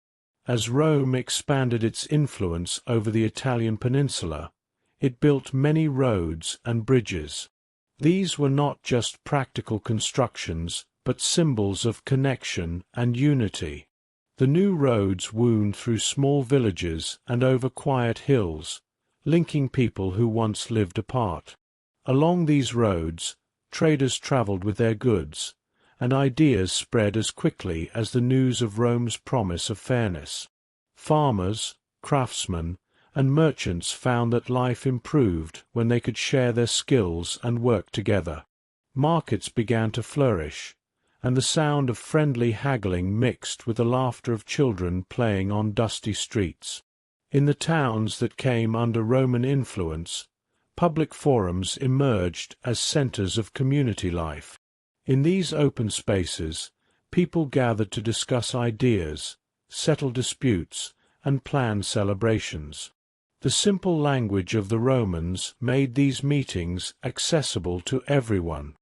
As Rome expanded its influence over the Italian peninsula, it built many roads and bridges. These were not just practical constructions, but symbols of connection and unity. The new roads wound through small villages and over quiet hills, linking people who once lived apart. Along these roads, traders traveled with their goods, and ideas spread as quickly as the news of Rome's promise of fairness. Farmers, craftsmen, and merchants found that life improved when they could share their skills and work together. Markets began to flourish, and the sound of friendly haggling mixed with the laughter of children playing on dusty streets. In the towns that came under Roman influence, public forums emerged as centers of community life. In these open spaces, people gathered to discuss ideas, settle disputes, and plan celebrations. The simple language of the Romans made these meetings accessible to everyone.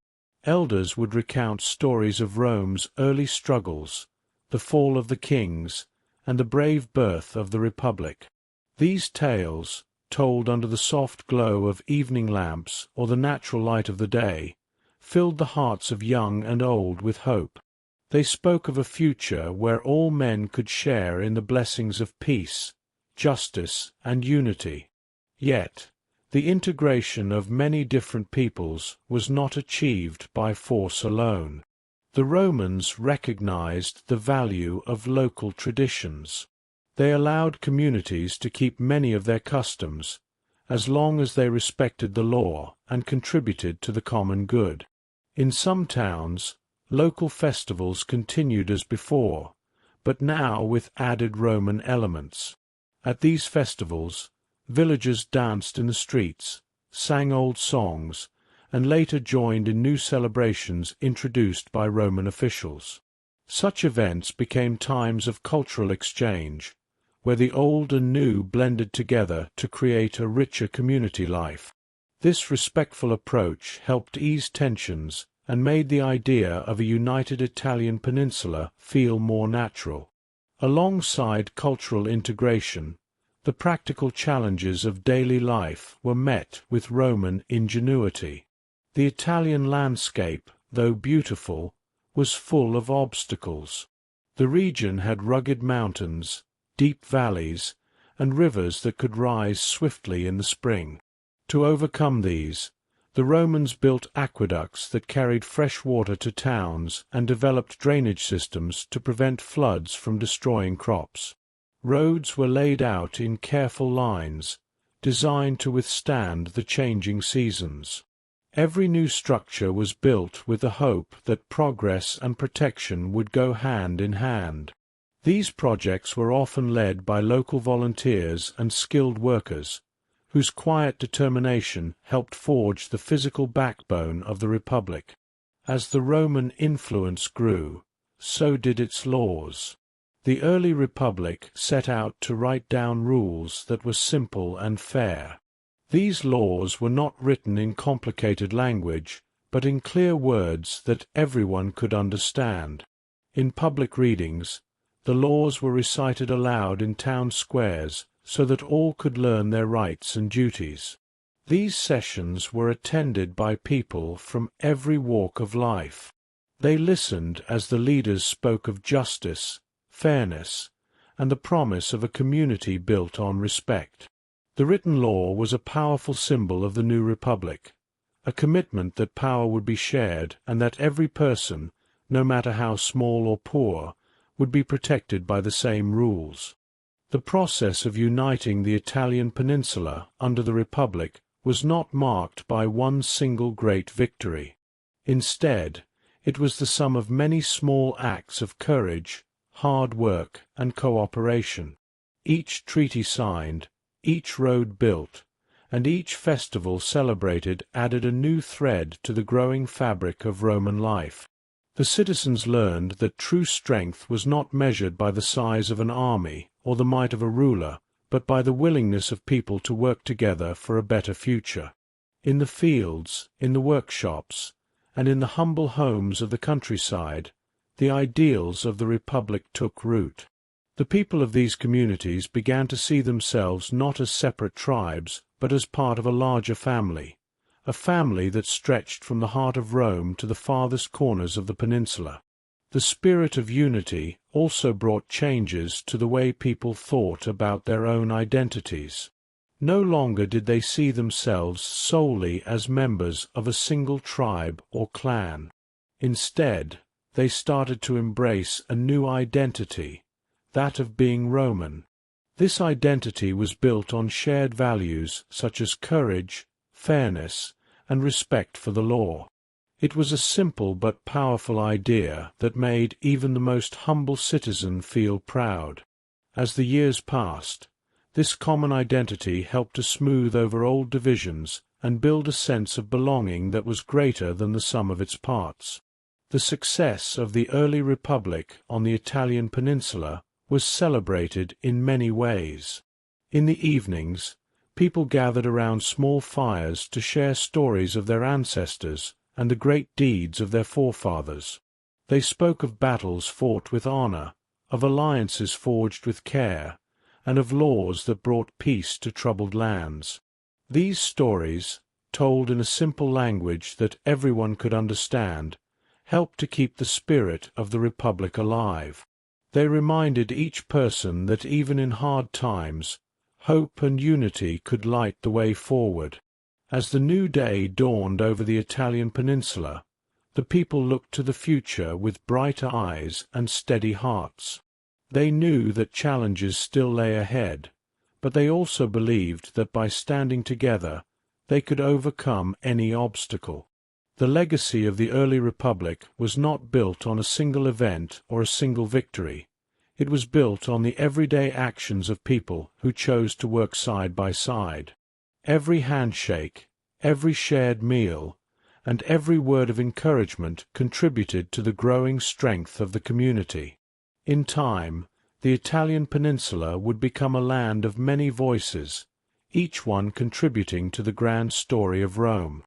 Elders would recount stories of Rome's early struggles, the fall of the kings, and the brave birth of the Republic. These tales, told under the soft glow of evening lamps or the natural light of the day, filled the hearts of young and old with hope. They spoke of a future where all men could share in the blessings of peace, justice, and unity. Yet, the integration of many different peoples was not achieved by force alone. The Romans recognized the value of local traditions. They allowed communities to keep many of their customs, as long as they respected the law and contributed to the common good. In some towns, local festivals continued as before, but now with added Roman elements. At these festivals, villagers danced in the streets, sang old songs, and later joined in new celebrations introduced by Roman officials. Such events became times of cultural exchange, where the old and new blended together to create a richer community life. This respectful approach helped ease tensions and made the idea of a united Italian peninsula feel more natural. Alongside cultural integration, the practical challenges of daily life were met with Roman ingenuity. The Italian landscape, though beautiful, was full of obstacles. The region had rugged mountains, deep valleys, and rivers that could rise swiftly in the spring. To overcome these, the Romans built aqueducts that carried fresh water to towns and developed drainage systems to prevent floods from destroying crops. Roads were laid out in careful lines, designed to withstand the changing seasons. Every new structure was built with the hope that progress and protection would go hand in hand. These projects were often led by local volunteers and skilled workers, whose quiet determination helped forge the physical backbone of the Republic. As the Roman influence grew, so did its laws. The early Republic set out to write down rules that were simple and fair. These laws were not written in complicated language, but in clear words that everyone could understand. In public readings, the laws were recited aloud in town squares so that all could learn their rights and duties. These sessions were attended by people from every walk of life. They listened as the leaders spoke of justice, fairness, and the promise of a community built on respect. The written law was a powerful symbol of the new republic, a commitment that power would be shared and that every person, no matter how small or poor, would be protected by the same rules. The process of uniting the Italian peninsula under the Republic was not marked by one single great victory. Instead, it was the sum of many small acts of courage, hard work, and cooperation. Each treaty signed, each road built, and each festival celebrated added a new thread to the growing fabric of Roman life. The citizens learned that true strength was not measured by the size of an army or the might of a ruler, but by the willingness of people to work together for a better future. In the fields, in the workshops, and in the humble homes of the countryside, the ideals of the Republic took root. The people of these communities began to see themselves not as separate tribes, but as part of a larger family, a family that stretched from the heart of Rome to the farthest corners of the peninsula. The spirit of unity also brought changes to the way people thought about their own identities. No longer did they see themselves solely as members of a single tribe or clan. Instead, they started to embrace a new identity, that of being Roman. This identity was built on shared values such as courage, fairness, and respect for the law. It was a simple but powerful idea that made even the most humble citizen feel proud. As the years passed, this common identity helped to smooth over old divisions and build a sense of belonging that was greater than the sum of its parts. The success of the early Republic on the Italian peninsula was celebrated in many ways. In the evenings, people gathered around small fires to share stories of their ancestors and the great deeds of their forefathers. They spoke of battles fought with honor, of alliances forged with care, and of laws that brought peace to troubled lands. These stories, told in a simple language that everyone could understand, helped to keep the spirit of the Republic alive. They reminded each person that even in hard times, hope and unity could light the way forward. As the new day dawned over the Italian peninsula, the people looked to the future with brighter eyes and steady hearts. They knew that challenges still lay ahead, but they also believed that by standing together, they could overcome any obstacle. The legacy of the early Republic was not built on a single event or a single victory. It was built on the everyday actions of people who chose to work side by side. Every handshake, every shared meal, and every word of encouragement contributed to the growing strength of the community. In time, the Italian peninsula would become a land of many voices, each one contributing to the grand story of Rome.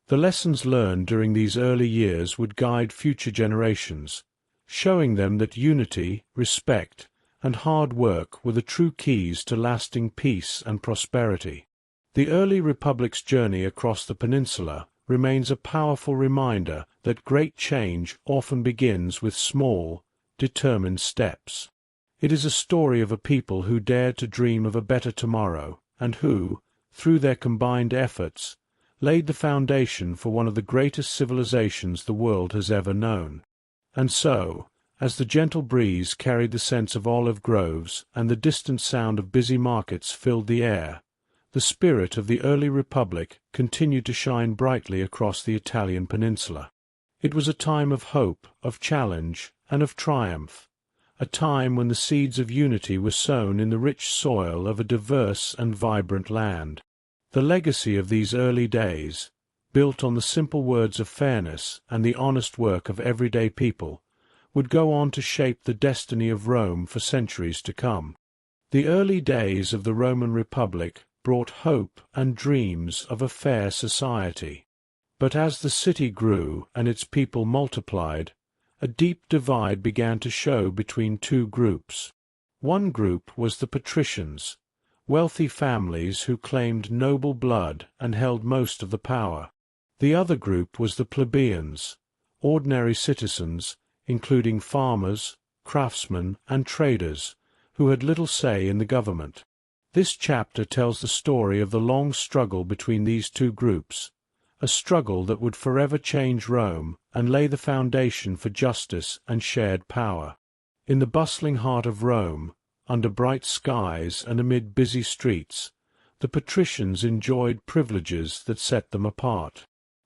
The lessons learned during these early years would guide future generations, showing them that unity, respect, and hard work were the true keys to lasting peace and prosperity. The early Republic's journey across the peninsula remains a powerful reminder that great change often begins with small, determined steps. It is a story of a people who dared to dream of a better tomorrow, and who, through their combined efforts, laid the foundation for one of the greatest civilizations the world has ever known. And so, as the gentle breeze carried the scents of olive groves and the distant sound of busy markets filled the air, the spirit of the early republic continued to shine brightly across the Italian peninsula. It was a time of hope, of challenge, and of triumph, a time when the seeds of unity were sown in the rich soil of a diverse and vibrant land. The legacy of these early days, built on the simple words of fairness and the honest work of everyday people, would go on to shape the destiny of Rome for centuries to come. The early days of the Roman Republic brought hope and dreams of a fair society. But as the city grew and its people multiplied, a deep divide began to show between two groups. One group was the patricians, wealthy families who claimed noble blood and held most of the power. The other group was the plebeians, ordinary citizens, including farmers, craftsmen, and traders, who had little say in the government. This chapter tells the story of the long struggle between these two groups, a struggle that would forever change Rome and lay the foundation for justice and shared power. In the bustling heart of Rome, under bright skies and amid busy streets, the patricians enjoyed privileges that set them apart.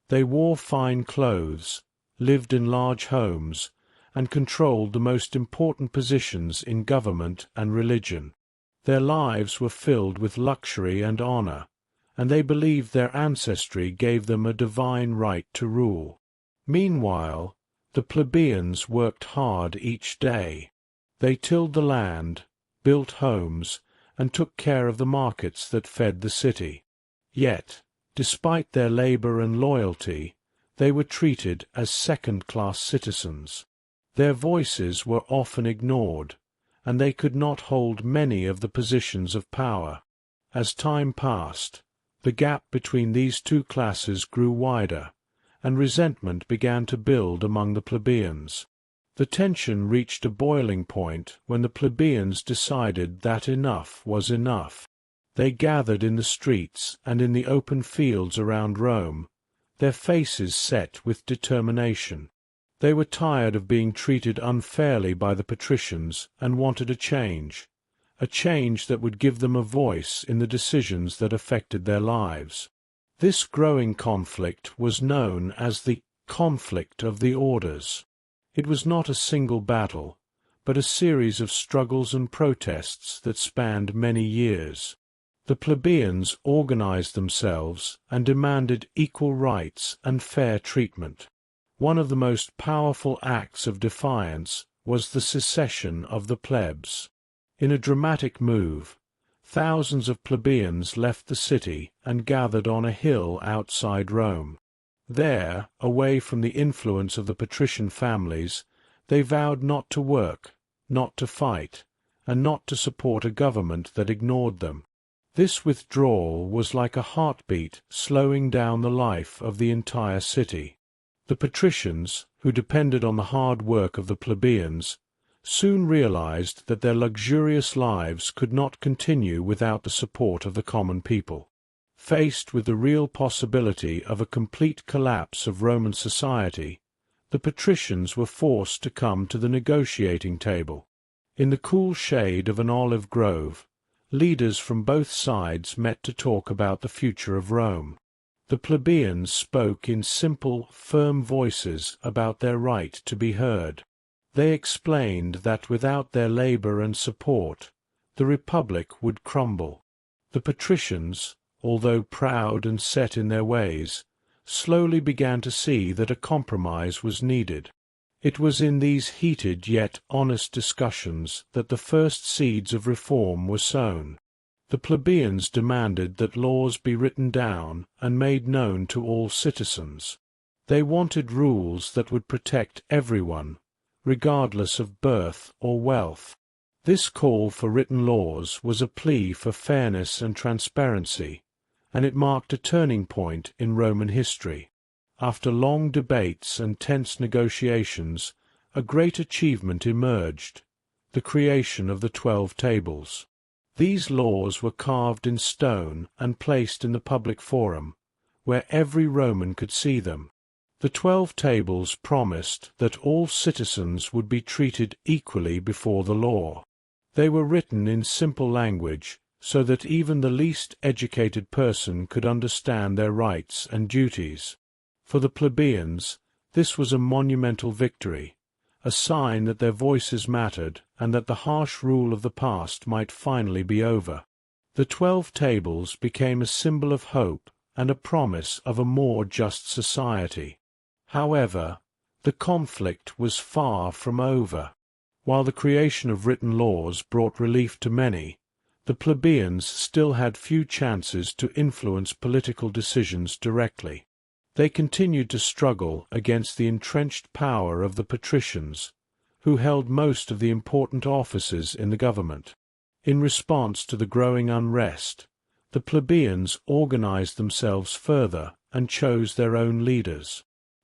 They wore fine clothes, lived in large homes, and controlled the most important positions in government and religion. Their lives were filled with luxury and honor, and they believed their ancestry gave them a divine right to rule. Meanwhile, the plebeians worked hard each day. They tilled the land, built homes, and took care of the markets that fed the city. Yet, despite their labor and loyalty, they were treated as second-class citizens. Their voices were often ignored, and they could not hold many of the positions of power. As time passed, the gap between these two classes grew wider, and resentment began to build among the plebeians. The tension reached a boiling point when the plebeians decided that enough was enough. They gathered in the streets and in the open fields around Rome, their faces set with determination. They were tired of being treated unfairly by the patricians and wanted a change that would give them a voice in the decisions that affected their lives. This growing conflict was known as the conflict of the orders. It was not a single battle, but a series of struggles and protests that spanned many years. The plebeians organized themselves and demanded equal rights and fair treatment. One of the most powerful acts of defiance was the secession of the plebs. In a dramatic move, thousands of plebeians left the city and gathered on a hill outside Rome. There, away from the influence of the patrician families, they vowed not to work, not to fight, and not to support a government that ignored them. This withdrawal was like a heartbeat slowing down the life of the entire city. The patricians, who depended on the hard work of the plebeians, soon realized that their luxurious lives could not continue without the support of the common people. Faced with the real possibility of a complete collapse of Roman society, the patricians were forced to come to the negotiating table. In the cool shade of an olive grove, leaders from both sides met to talk about the future of Rome. The plebeians spoke in simple, firm voices about their right to be heard. They explained that without their labor and support, the republic would crumble. The patricians, although proud and set in their ways, slowly began to see that a compromise was needed. It was in these heated yet honest discussions that the first seeds of reform were sown. The plebeians demanded that laws be written down and made known to all citizens. They wanted rules that would protect everyone, regardless of birth or wealth. This call for written laws was a plea for fairness and transparency, and it marked a turning point in Roman history. After long debates and tense negotiations, a great achievement emerged: the creation of the 12 Tables. These laws were carved in stone and placed in the public forum, where every Roman could see them. The 12 Tables promised that all citizens would be treated equally before the law. They were written in simple language, so that even the least educated person could understand their rights and duties. For the plebeians, this was a monumental victory, a sign that their voices mattered and that the harsh rule of the past might finally be over. The 12 Tables became a symbol of hope and a promise of a more just society. However, the conflict was far from over. While the creation of written laws brought relief to many, the plebeians still had few chances to influence political decisions directly. They continued to struggle against the entrenched power of the patricians, who held most of the important offices in the government. In response to the growing unrest, the plebeians organized themselves further and chose their own leaders.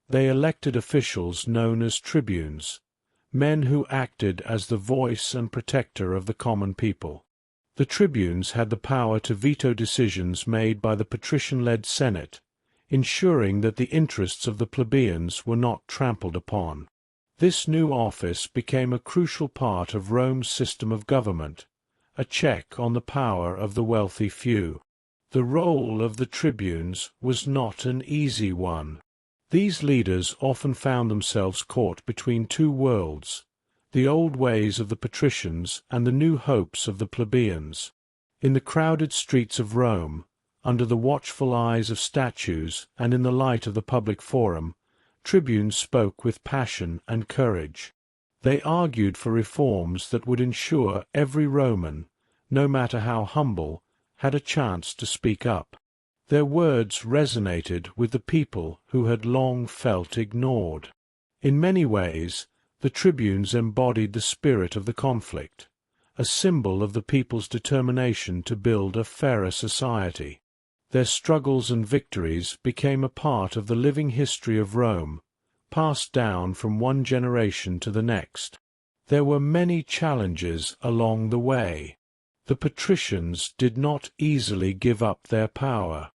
They elected officials known as tribunes, men who acted as the voice and protector of the common people. The tribunes had the power to veto decisions made by the patrician-led Senate, ensuring that the interests of the plebeians were not trampled upon. This new office became a crucial part of Rome's system of government, a check on the power of the wealthy few. The role of the tribunes was not an easy one. These leaders often found themselves caught between two worlds, the old ways of the patricians and the new hopes of the plebeians. In the crowded streets of Rome, under the watchful eyes of statues and in the light of the public forum, tribunes spoke with passion and courage. They argued for reforms that would ensure every Roman, no matter how humble, had a chance to speak up. Their words resonated with the people who had long felt ignored. In many ways, the tribunes embodied the spirit of the conflict, a symbol of the people's determination to build a fairer society. Their struggles and victories became a part of the living history of Rome, passed down from one generation to the next. There were many challenges along the way. The patricians did not easily give up their power.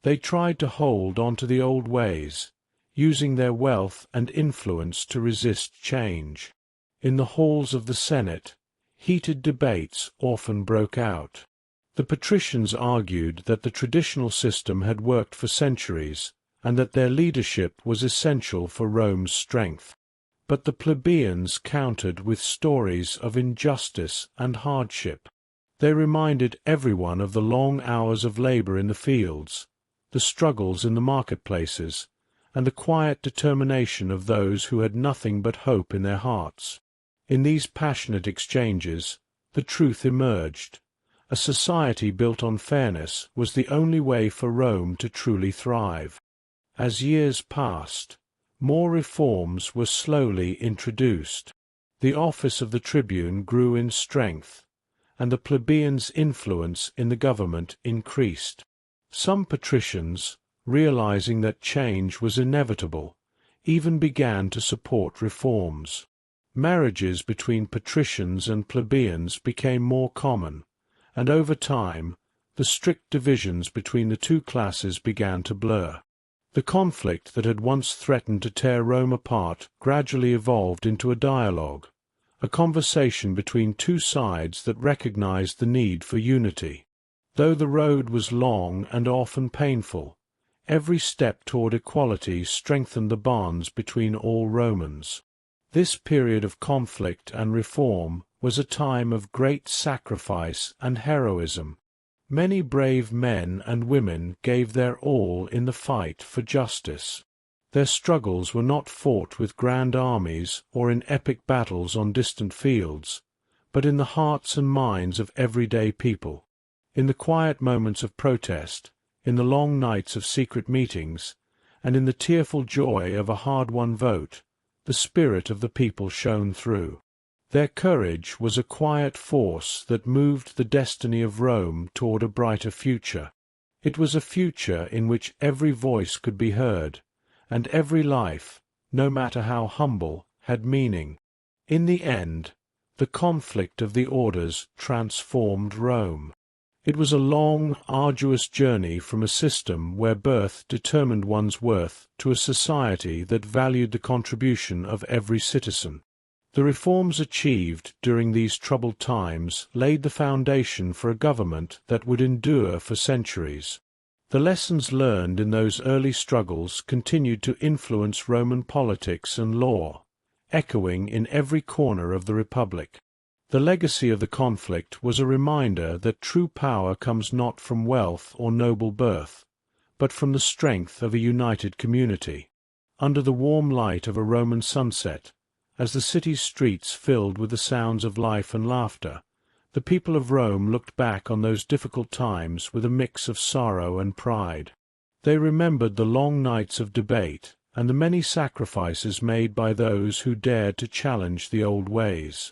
They tried to hold on to the old ways, using their wealth and influence to resist change. In the halls of the Senate, heated debates often broke out. The patricians argued that the traditional system had worked for centuries, and that their leadership was essential for Rome's strength. But the plebeians countered with stories of injustice and hardship. They reminded everyone of the long hours of labor in the fields, the struggles in the marketplaces, and the quiet determination of those who had nothing but hope in their hearts. In these passionate exchanges, the truth emerged. A society built on fairness was the only way for Rome to truly thrive. As years passed, more reforms were slowly introduced. The office of the tribune grew in strength, and the plebeians' influence in the government increased. Some patricians, realizing that change was inevitable, even began to support reforms. Marriages between patricians and plebeians became more common, and over time, the strict divisions between the two classes began to blur. The conflict that had once threatened to tear Rome apart gradually evolved into a dialogue, a conversation between two sides that recognized the need for unity. Though the road was long and often painful, every step toward equality strengthened the bonds between all Romans. This period of conflict and reform was a time of great sacrifice and heroism. Many brave men and women gave their all in the fight for justice. Their struggles were not fought with grand armies or in epic battles on distant fields, but in the hearts and minds of everyday people. In the quiet moments of protest, in the long nights of secret meetings, and in the tearful joy of a hard-won vote, the spirit of the people shone through. Their courage was a quiet force that moved the destiny of Rome toward a brighter future. It was a future in which every voice could be heard, and every life, no matter how humble, had meaning. In the end, the conflict of the orders transformed Rome. It was a long, arduous journey from a system where birth determined one's worth to a society that valued the contribution of every citizen. The reforms achieved during these troubled times laid the foundation for a government that would endure for centuries. The lessons learned in those early struggles continued to influence Roman politics and law, echoing in every corner of the Republic. The legacy of the conflict was a reminder that true power comes not from wealth or noble birth, but from the strength of a united community. Under the warm light of a Roman sunset, as the city's streets filled with the sounds of life and laughter, the people of Rome looked back on those difficult times with a mix of sorrow and pride. They remembered the long nights of debate and the many sacrifices made by those who dared to challenge the old ways.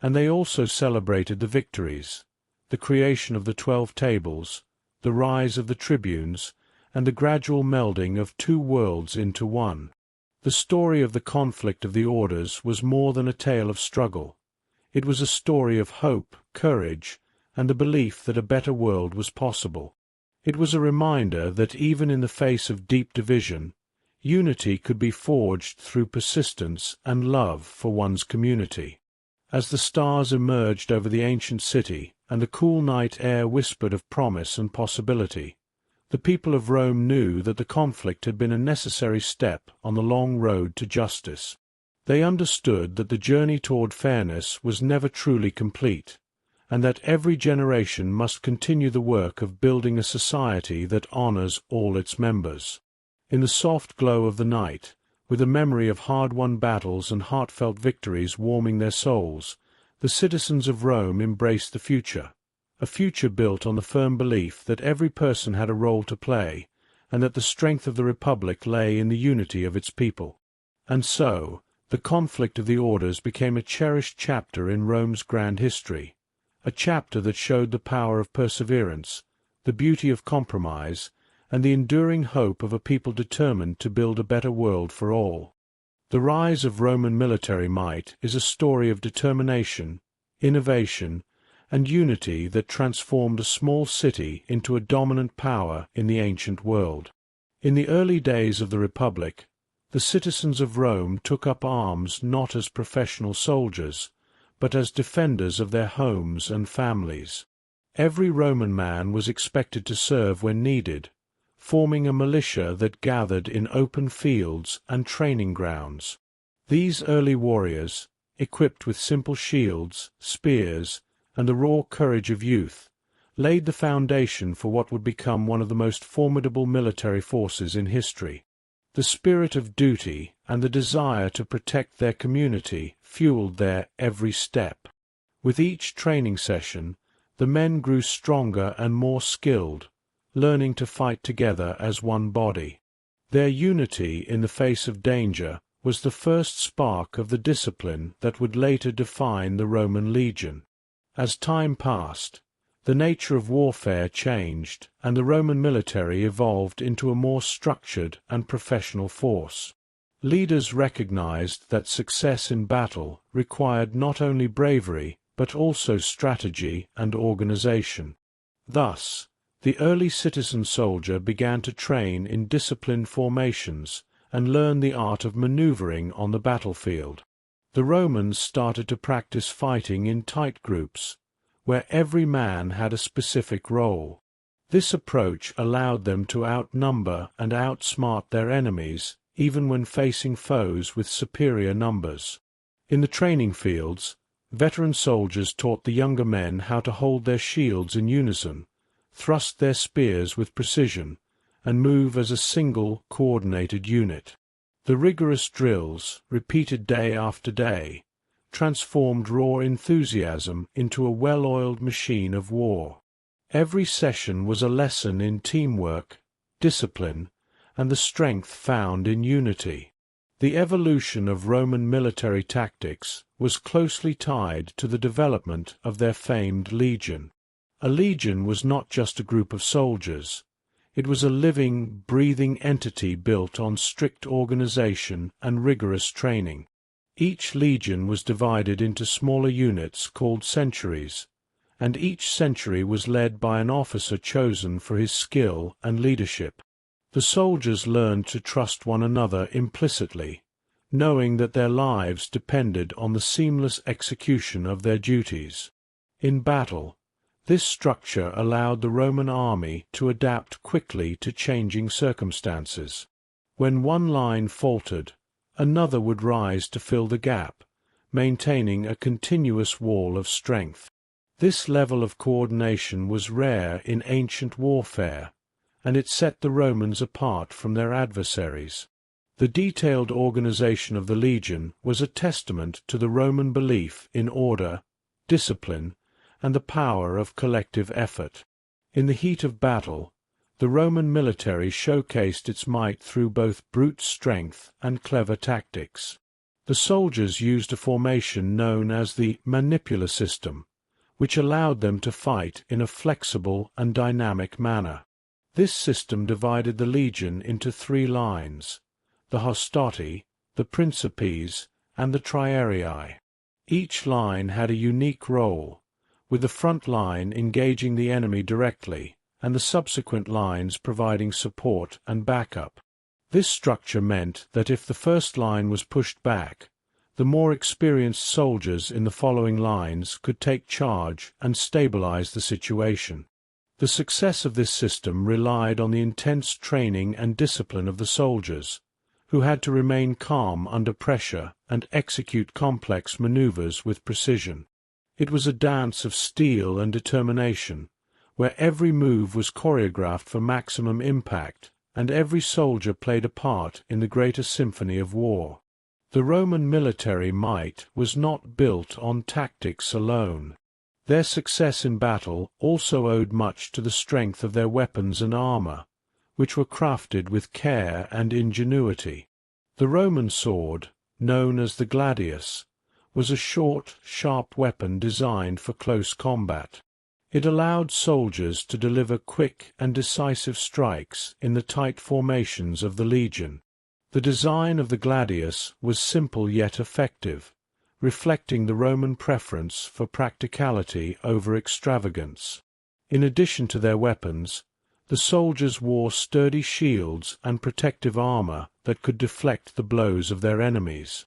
And they also celebrated the victories, the creation of the 12 tables, the rise of the tribunes, and the gradual melding of two worlds into one. The story of the conflict of the orders was more than a tale of struggle. It was a story of hope, courage, and the belief that a better world was possible. It was a reminder that even in the face of deep division, unity could be forged through persistence and love for one's community. As the stars emerged over the ancient city and the cool night air whispered of promise and possibility, the people of Rome knew that the conflict had been a necessary step on the long road to justice. They understood that the journey toward fairness was never truly complete, and that every generation must continue the work of building a society that honors all its members. In the soft glow of the night, with the memory of hard-won battles and heartfelt victories warming their souls, the citizens of Rome embraced the future, a future built on the firm belief that every person had a role to play, and that the strength of the Republic lay in the unity of its people. And so, the conflict of the orders became a cherished chapter in Rome's grand history, a chapter that showed the power of perseverance, the beauty of compromise, and the enduring hope of a people determined to build a better world for all. The rise of Roman military might is a story of determination, innovation, and unity that transformed a small city into a dominant power in the ancient world. In the early days of the Republic, the citizens of Rome took up arms not as professional soldiers, but as defenders of their homes and families. Every Roman man was expected to serve when needed, forming a militia that gathered in open fields and training grounds. These early warriors, equipped with simple shields, spears, and the raw courage of youth, laid the foundation for what would become one of the most formidable military forces in history. The spirit of duty and the desire to protect their community fueled their every step. With each training session, the men grew stronger and more skilled, learning to fight together as one body. Their unity in the face of danger was the first spark of the discipline that would later define the Roman legion. As time passed, the nature of warfare changed, and the Roman military evolved into a more structured and professional force. Leaders recognized that success in battle required not only bravery, but also strategy and organization. Thus, the early citizen soldier began to train in disciplined formations and learn the art of maneuvering on the battlefield. The Romans started to practice fighting in tight groups, where every man had a specific role. This approach allowed them to outnumber and outsmart their enemies, even when facing foes with superior numbers. In the training fields, veteran soldiers taught the younger men how to hold their shields in unison, thrust their spears with precision, and move as a single, coordinated unit. The rigorous drills, repeated day after day, transformed raw enthusiasm into a well-oiled machine of war. Every session was a lesson in teamwork, discipline, and the strength found in unity. The evolution of Roman military tactics was closely tied to the development of their famed legion. A legion was not just a group of soldiers. It was a living, breathing entity built on strict organization and rigorous training. Each legion was divided into smaller units called centuries, and each century was led by an officer chosen for his skill and leadership. The soldiers learned to trust one another implicitly, knowing that their lives depended on the seamless execution of their duties. In battle, this structure allowed the Roman army to adapt quickly to changing circumstances. When one line faltered, another would rise to fill the gap, maintaining a continuous wall of strength. This level of coordination was rare in ancient warfare, and it set the Romans apart from their adversaries. The detailed organization of the legion was a testament to the Roman belief in order, discipline, and the power of collective effort. In the heat of battle, the Roman military showcased its might through both brute strength and clever tactics. The soldiers used a formation known as the manipular system, which allowed them to fight in a flexible and dynamic manner. This system divided the legion into 3 lines: the hostati, the principes, and the triarii. Each line had a unique role, with the front line engaging the enemy directly, and the subsequent lines providing support and backup. This structure meant that if the first line was pushed back, the more experienced soldiers in the following lines could take charge and stabilize the situation. The success of this system relied on the intense training and discipline of the soldiers, who had to remain calm under pressure and execute complex maneuvers with precision. It was a dance of steel and determination, where every move was choreographed for maximum impact, and every soldier played a part in the greater symphony of war. The Roman military might was not built on tactics alone. Their success in battle also owed much to the strength of their weapons and armor, which were crafted with care and ingenuity. The Roman sword, known as the gladius, was a short, sharp weapon designed for close combat. It allowed soldiers to deliver quick and decisive strikes in the tight formations of the legion. The design of the gladius was simple yet effective, reflecting the Roman preference for practicality over extravagance. In addition to their weapons, the soldiers wore sturdy shields and protective armor that could deflect the blows of their enemies.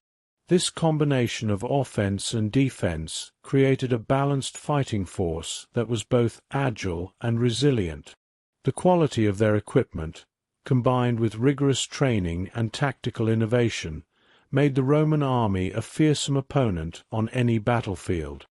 This combination of offense and defense created a balanced fighting force that was both agile and resilient. The quality of their equipment, combined with rigorous training and tactical innovation, made the Roman army a fearsome opponent on any battlefield.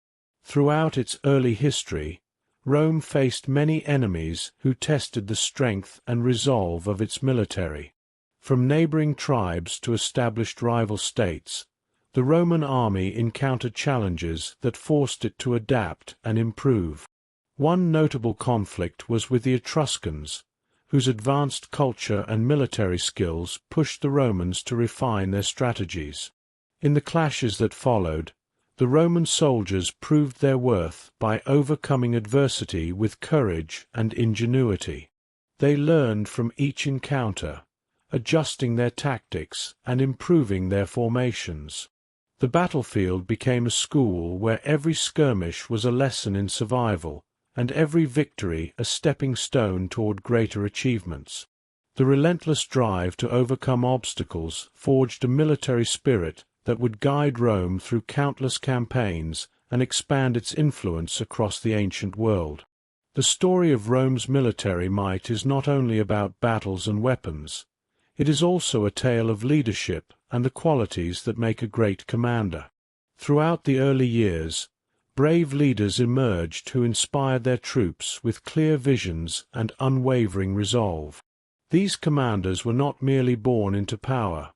Throughout its early history, Rome faced many enemies who tested the strength and resolve of its military. From neighboring tribes to established rival states, the Roman army encountered challenges that forced it to adapt and improve. One notable conflict was with the Etruscans, whose advanced culture and military skills pushed the Romans to refine their strategies. In the clashes that followed, the Roman soldiers proved their worth by overcoming adversity with courage and ingenuity. They learned from each encounter, adjusting their tactics and improving their formations. The battlefield became a school where every skirmish was a lesson in survival, and every victory a stepping stone toward greater achievements. The relentless drive to overcome obstacles forged a military spirit that would guide Rome through countless campaigns and expand its influence across the ancient world. The story of Rome's military might is not only about battles and weapons. It is also a tale of leadership and the qualities that make a great commander. Throughout the early years, brave leaders emerged who inspired their troops with clear visions and unwavering resolve. These commanders were not merely born into power.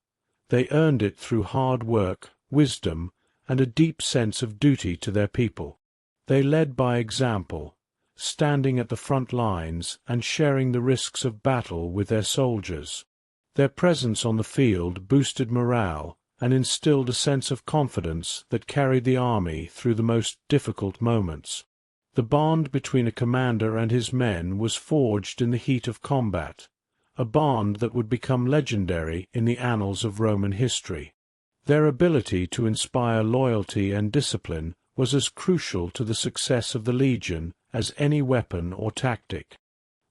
They earned it through hard work, wisdom, and a deep sense of duty to their people. They led by example, standing at the front lines and sharing the risks of battle with their soldiers. Their presence on the field boosted morale and instilled a sense of confidence that carried the army through the most difficult moments. The bond between a commander and his men was forged in the heat of combat, a bond that would become legendary in the annals of Roman history. Their ability to inspire loyalty and discipline was as crucial to the success of the legion as any weapon or tactic.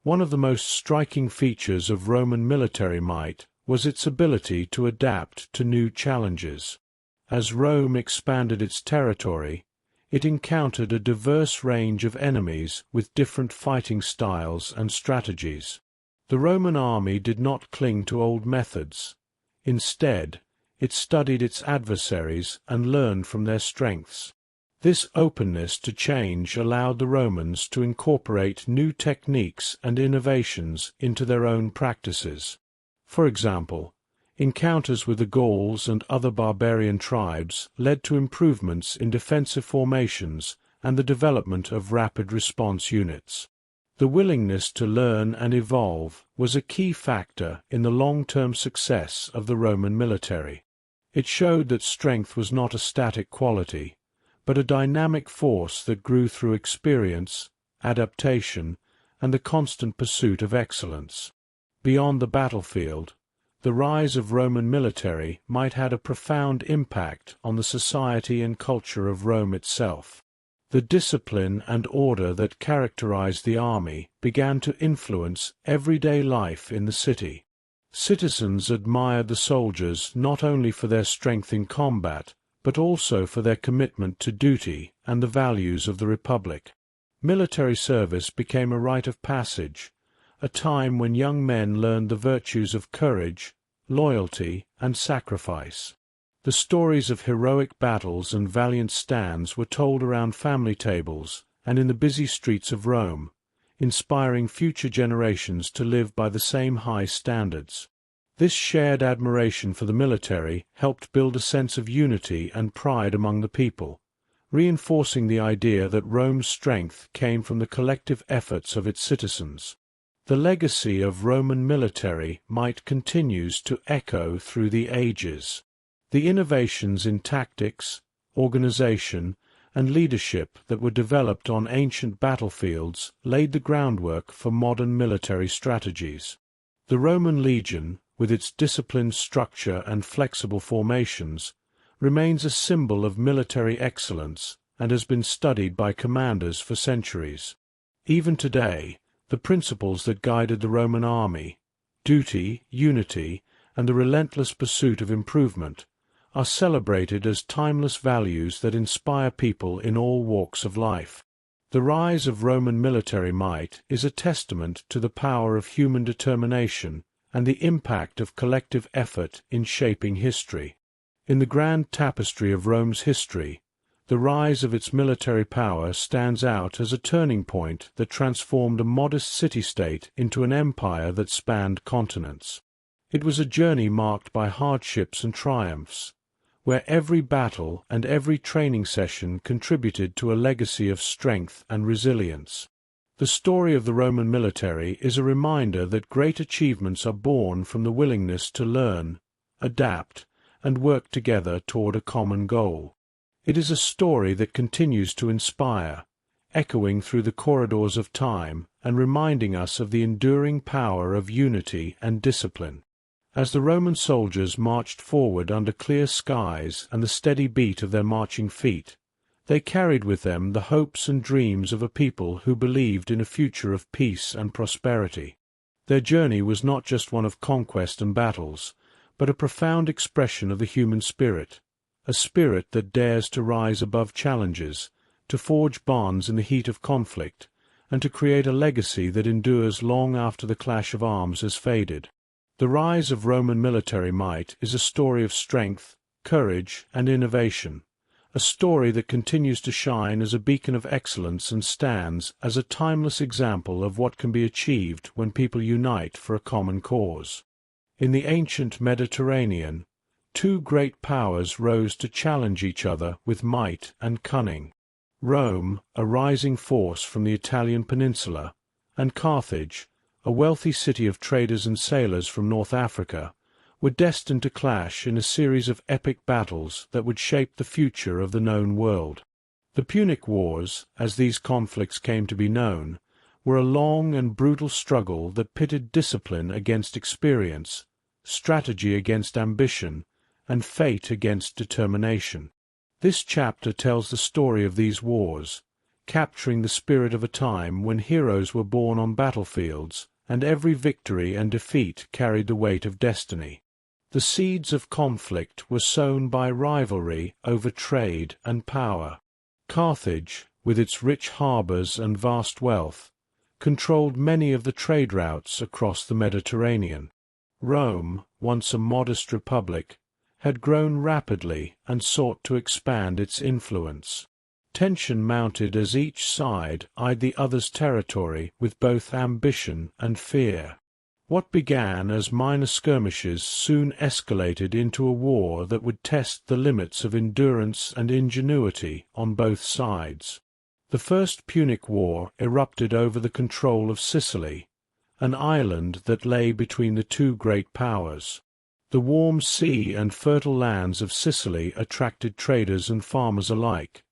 One of the most striking features of Roman military might was its ability to adapt to new challenges. As Rome expanded its territory, it encountered a diverse range of enemies with different fighting styles and strategies. The Roman army did not cling to old methods. Instead, it studied its adversaries and learned from their strengths. This openness to change allowed the Romans to incorporate new techniques and innovations into their own practices. For example, encounters with the Gauls and other barbarian tribes led to improvements in defensive formations and the development of rapid response units. The willingness to learn and evolve was a key factor in the long-term success of the Roman military. It showed that strength was not a static quality, but a dynamic force that grew through experience, adaptation, and the constant pursuit of excellence. Beyond the battlefield, the rise of Roman military might have had a profound impact on the society and culture of Rome itself. The discipline and order that characterized the army began to influence everyday life in the city. Citizens admired the soldiers not only for their strength in combat, but also for their commitment to duty and the values of the Republic. Military service became a rite of passage, a time when young men learned the virtues of courage, loyalty, and sacrifice. The stories of heroic battles and valiant stands were told around family tables and in the busy streets of Rome, inspiring future generations to live by the same high standards. This shared admiration for the military helped build a sense of unity and pride among the people, reinforcing the idea that Rome's strength came from the collective efforts of its citizens. The legacy of Roman military might continues to echo through the ages. The innovations in tactics, organization, and leadership that were developed on ancient battlefields laid the groundwork for modern military strategies. The Roman legion, with its disciplined structure and flexible formations, remains a symbol of military excellence and has been studied by commanders for centuries. Even today, the principles that guided the Roman army, duty, unity, and the relentless pursuit of improvement, are celebrated as timeless values that inspire people in all walks of life. The rise of Roman military might is a testament to the power of human determination and the impact of collective effort in shaping history. In the grand tapestry of Rome's history, the rise of its military power stands out as a turning point that transformed a modest city-state into an empire that spanned continents. It was a journey marked by hardships and triumphs, where every battle and every training session contributed to a legacy of strength and resilience. The story of the Roman military is a reminder that great achievements are born from the willingness to learn, adapt, and work together toward a common goal. It is a story that continues to inspire, echoing through the corridors of time and reminding us of the enduring power of unity and discipline. As the Roman soldiers marched forward under clear skies and the steady beat of their marching feet, they carried with them the hopes and dreams of a people who believed in a future of peace and prosperity. Their journey was not just one of conquest and battles, but a profound expression of the human spirit, a spirit that dares to rise above challenges, to forge bonds in the heat of conflict, and to create a legacy that endures long after the clash of arms has faded. The rise of Roman military might is a story of strength, courage, and innovation, a story that continues to shine as a beacon of excellence and stands as a timeless example of what can be achieved when people unite for a common cause. In the ancient Mediterranean, two great powers rose to challenge each other with might and cunning. Rome, a rising force from the Italian peninsula, and Carthage, a wealthy city of traders and sailors from North Africa, were destined to clash in a series of epic battles that would shape the future of the known world. The Punic Wars, as these conflicts came to be known, were a long and brutal struggle that pitted discipline against experience, strategy against ambition, and fate against determination. This chapter tells the story of these wars, capturing the spirit of a time when heroes were born on battlefields, and every victory and defeat carried the weight of destiny. The seeds of conflict were sown by rivalry over trade and power. Carthage, with its rich harbors and vast wealth, controlled many of the trade routes across the Mediterranean. Rome, once a modest republic, had grown rapidly and sought to expand its influence. Tension mounted as each side eyed the other's territory with both ambition and fear. What began as minor skirmishes soon escalated into a war that would test the limits of endurance and ingenuity on both sides. The First Punic War erupted over the control of Sicily, an island that lay between the two great powers. The warm sea and fertile lands of Sicily attracted traders and farmers alike,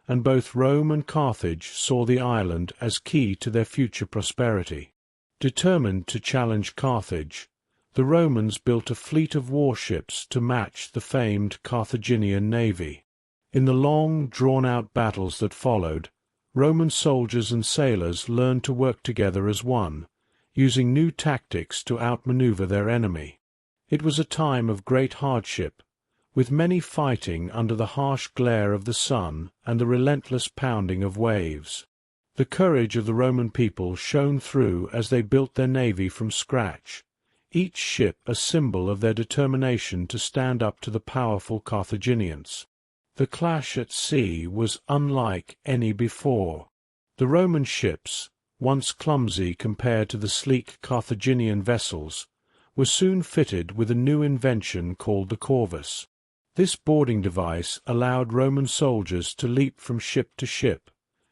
and both Rome and Carthage saw the island as key to their future prosperity. Determined to challenge Carthage, the Romans built a fleet of warships to match the famed Carthaginian navy. In the long, drawn-out battles that followed, Roman soldiers and sailors learned to work together as one, using new tactics to outmaneuver their enemy. It was a time of great hardship, with many fighting under the harsh glare of the sun and the relentless pounding of waves. The courage of the Roman people shone through as they built their navy from scratch, each ship a symbol of their determination to stand up to the powerful Carthaginians. The clash at sea was unlike any before. The Roman ships, once clumsy compared to the sleek Carthaginian vessels, were soon fitted with a new invention called the corvus. This boarding device allowed Roman soldiers to leap from ship to ship,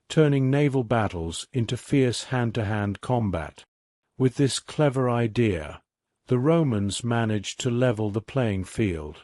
turning naval battles into fierce hand-to-hand combat. With this clever idea, the Romans managed to level the playing field.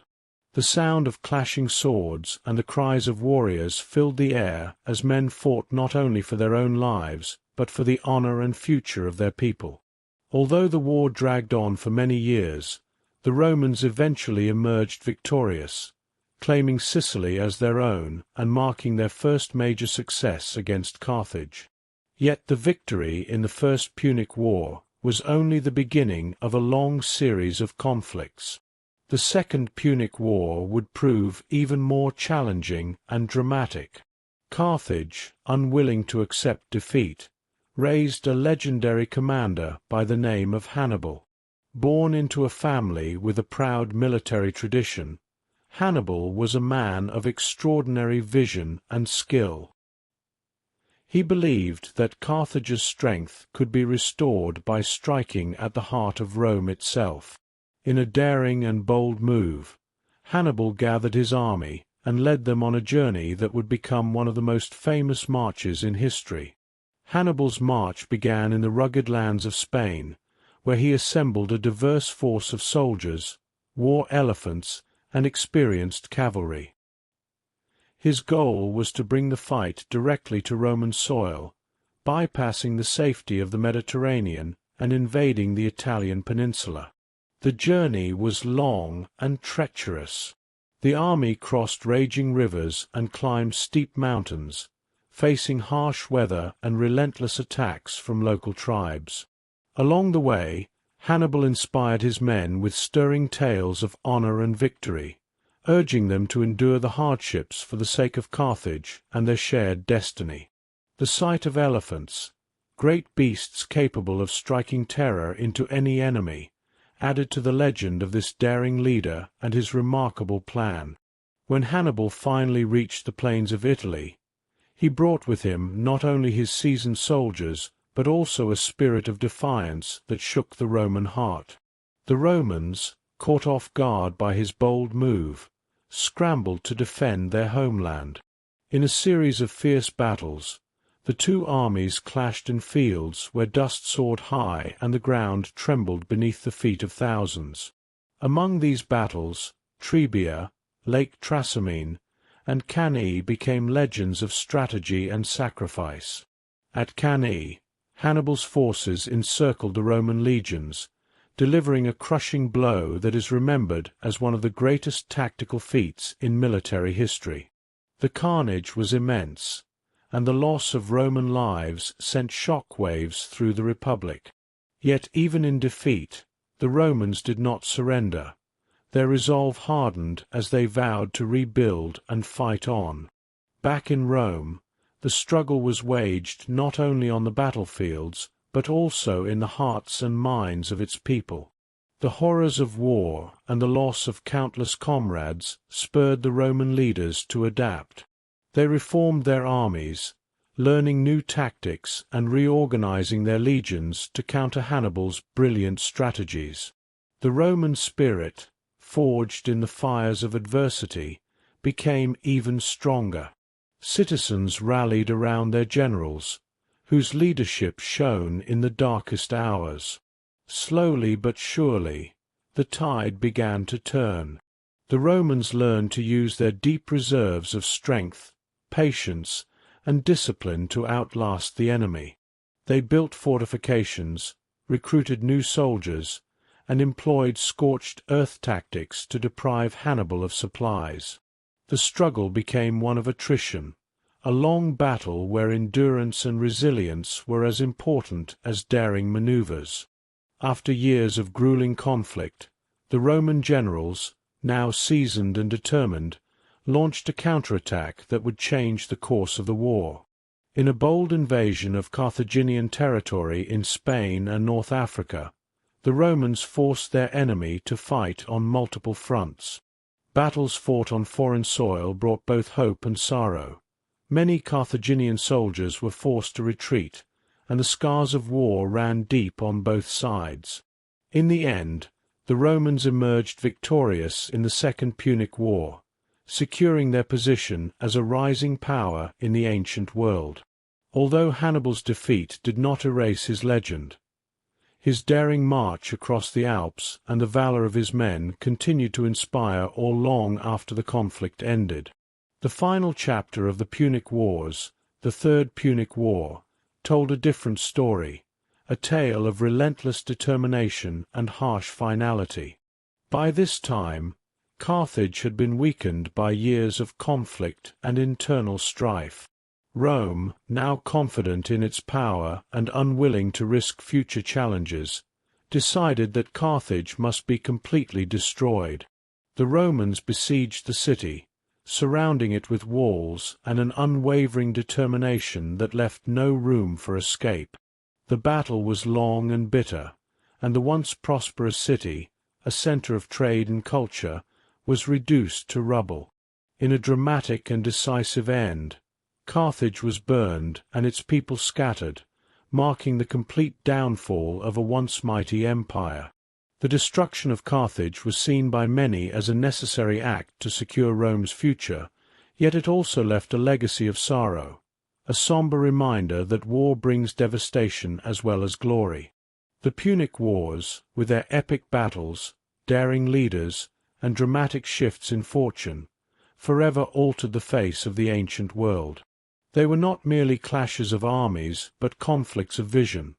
The sound of clashing swords and the cries of warriors filled the air as men fought not only for their own lives, but for the honor and future of their people. Although the war dragged on for many years, the Romans eventually emerged victorious, claiming Sicily as their own and marking their first major success against Carthage. Yet the victory in the First Punic War was only the beginning of a long series of conflicts. The Second Punic War would prove even more challenging and dramatic. Carthage, unwilling to accept defeat, raised a legendary commander by the name of Hannibal. Born into a family with a proud military tradition, Hannibal was a man of extraordinary vision and skill. He believed that Carthage's strength could be restored by striking at the heart of Rome itself. In a daring and bold move, Hannibal gathered his army and led them on a journey that would become one of the most famous marches in history. Hannibal's march began in the rugged lands of Spain, where he assembled a diverse force of soldiers, war elephants, and experienced cavalry. His goal was to bring the fight directly to Roman soil, bypassing the safety of the Mediterranean and invading the Italian peninsula. The journey was long and treacherous. The army crossed raging rivers and climbed steep mountains, facing harsh weather and relentless attacks from local tribes. Along the way, Hannibal inspired his men with stirring tales of honor and victory, urging them to endure the hardships for the sake of Carthage and their shared destiny. The sight of elephants, great beasts capable of striking terror into any enemy, added to the legend of this daring leader and his remarkable plan. When Hannibal finally reached the plains of Italy, he brought with him not only his seasoned soldiers, but also a spirit of defiance that shook the Roman heart. The Romans, caught off guard by his bold move, scrambled to defend their homeland. In a series of fierce battles, the two armies clashed in fields where dust soared high and the ground trembled beneath the feet of thousands. Among these battles, Trebia, Lake Trasimene, and Cannae became legends of strategy and sacrifice. At Cannae, Hannibal's forces encircled the Roman legions, delivering a crushing blow that is remembered as one of the greatest tactical feats in military history. The carnage was immense, and the loss of Roman lives sent shock waves through the Republic. Yet even in defeat, the Romans did not surrender. Their resolve hardened as they vowed to rebuild and fight on. Back in Rome, the struggle was waged not only on the battlefields, but also in the hearts and minds of its people. The horrors of war and the loss of countless comrades spurred the Roman leaders to adapt. They reformed their armies, learning new tactics and reorganizing their legions to counter Hannibal's brilliant strategies. The Roman spirit, forged in the fires of adversity, became even stronger. Citizens rallied around their generals, whose leadership shone in the darkest hours. Slowly but surely, the tide began to turn. The Romans learned to use their deep reserves of strength, patience, and discipline to outlast the enemy. They built fortifications, recruited new soldiers, and employed scorched earth tactics to deprive Hannibal of supplies. The struggle became one of attrition, a long battle where endurance and resilience were as important as daring maneuvers. After years of grueling conflict, the Roman generals, now seasoned and determined, launched a counterattack that would change the course of the war. In a bold invasion of Carthaginian territory in Spain and North Africa, the Romans forced their enemy to fight on multiple fronts. Battles fought on foreign soil brought both hope and sorrow. Many Carthaginian soldiers were forced to retreat, and the scars of war ran deep on both sides. In the end, the Romans emerged victorious in the Second Punic War, securing their position as a rising power in the ancient world. Although Hannibal's defeat did not erase his legend, his daring march across the Alps and the valor of his men continued to inspire all long after the conflict ended. The final chapter of the Punic Wars, the Third Punic War, told a different story, a tale of relentless determination and harsh finality. By this time, Carthage had been weakened by years of conflict and internal strife. Rome, now confident in its power and unwilling to risk future challenges, decided that Carthage must be completely destroyed. The Romans besieged the city, surrounding it with walls and an unwavering determination that left no room for escape. The battle was long and bitter, and the once prosperous city, a center of trade and culture, was reduced to rubble. In a dramatic and decisive end, Carthage was burned and its people scattered, marking the complete downfall of a once mighty empire. The destruction of Carthage was seen by many as a necessary act to secure Rome's future, yet it also left a legacy of sorrow, a somber reminder that war brings devastation as well as glory. The Punic Wars, with their epic battles, daring leaders, and dramatic shifts in fortune, forever altered the face of the ancient world. They were not merely clashes of armies, but conflicts of vision.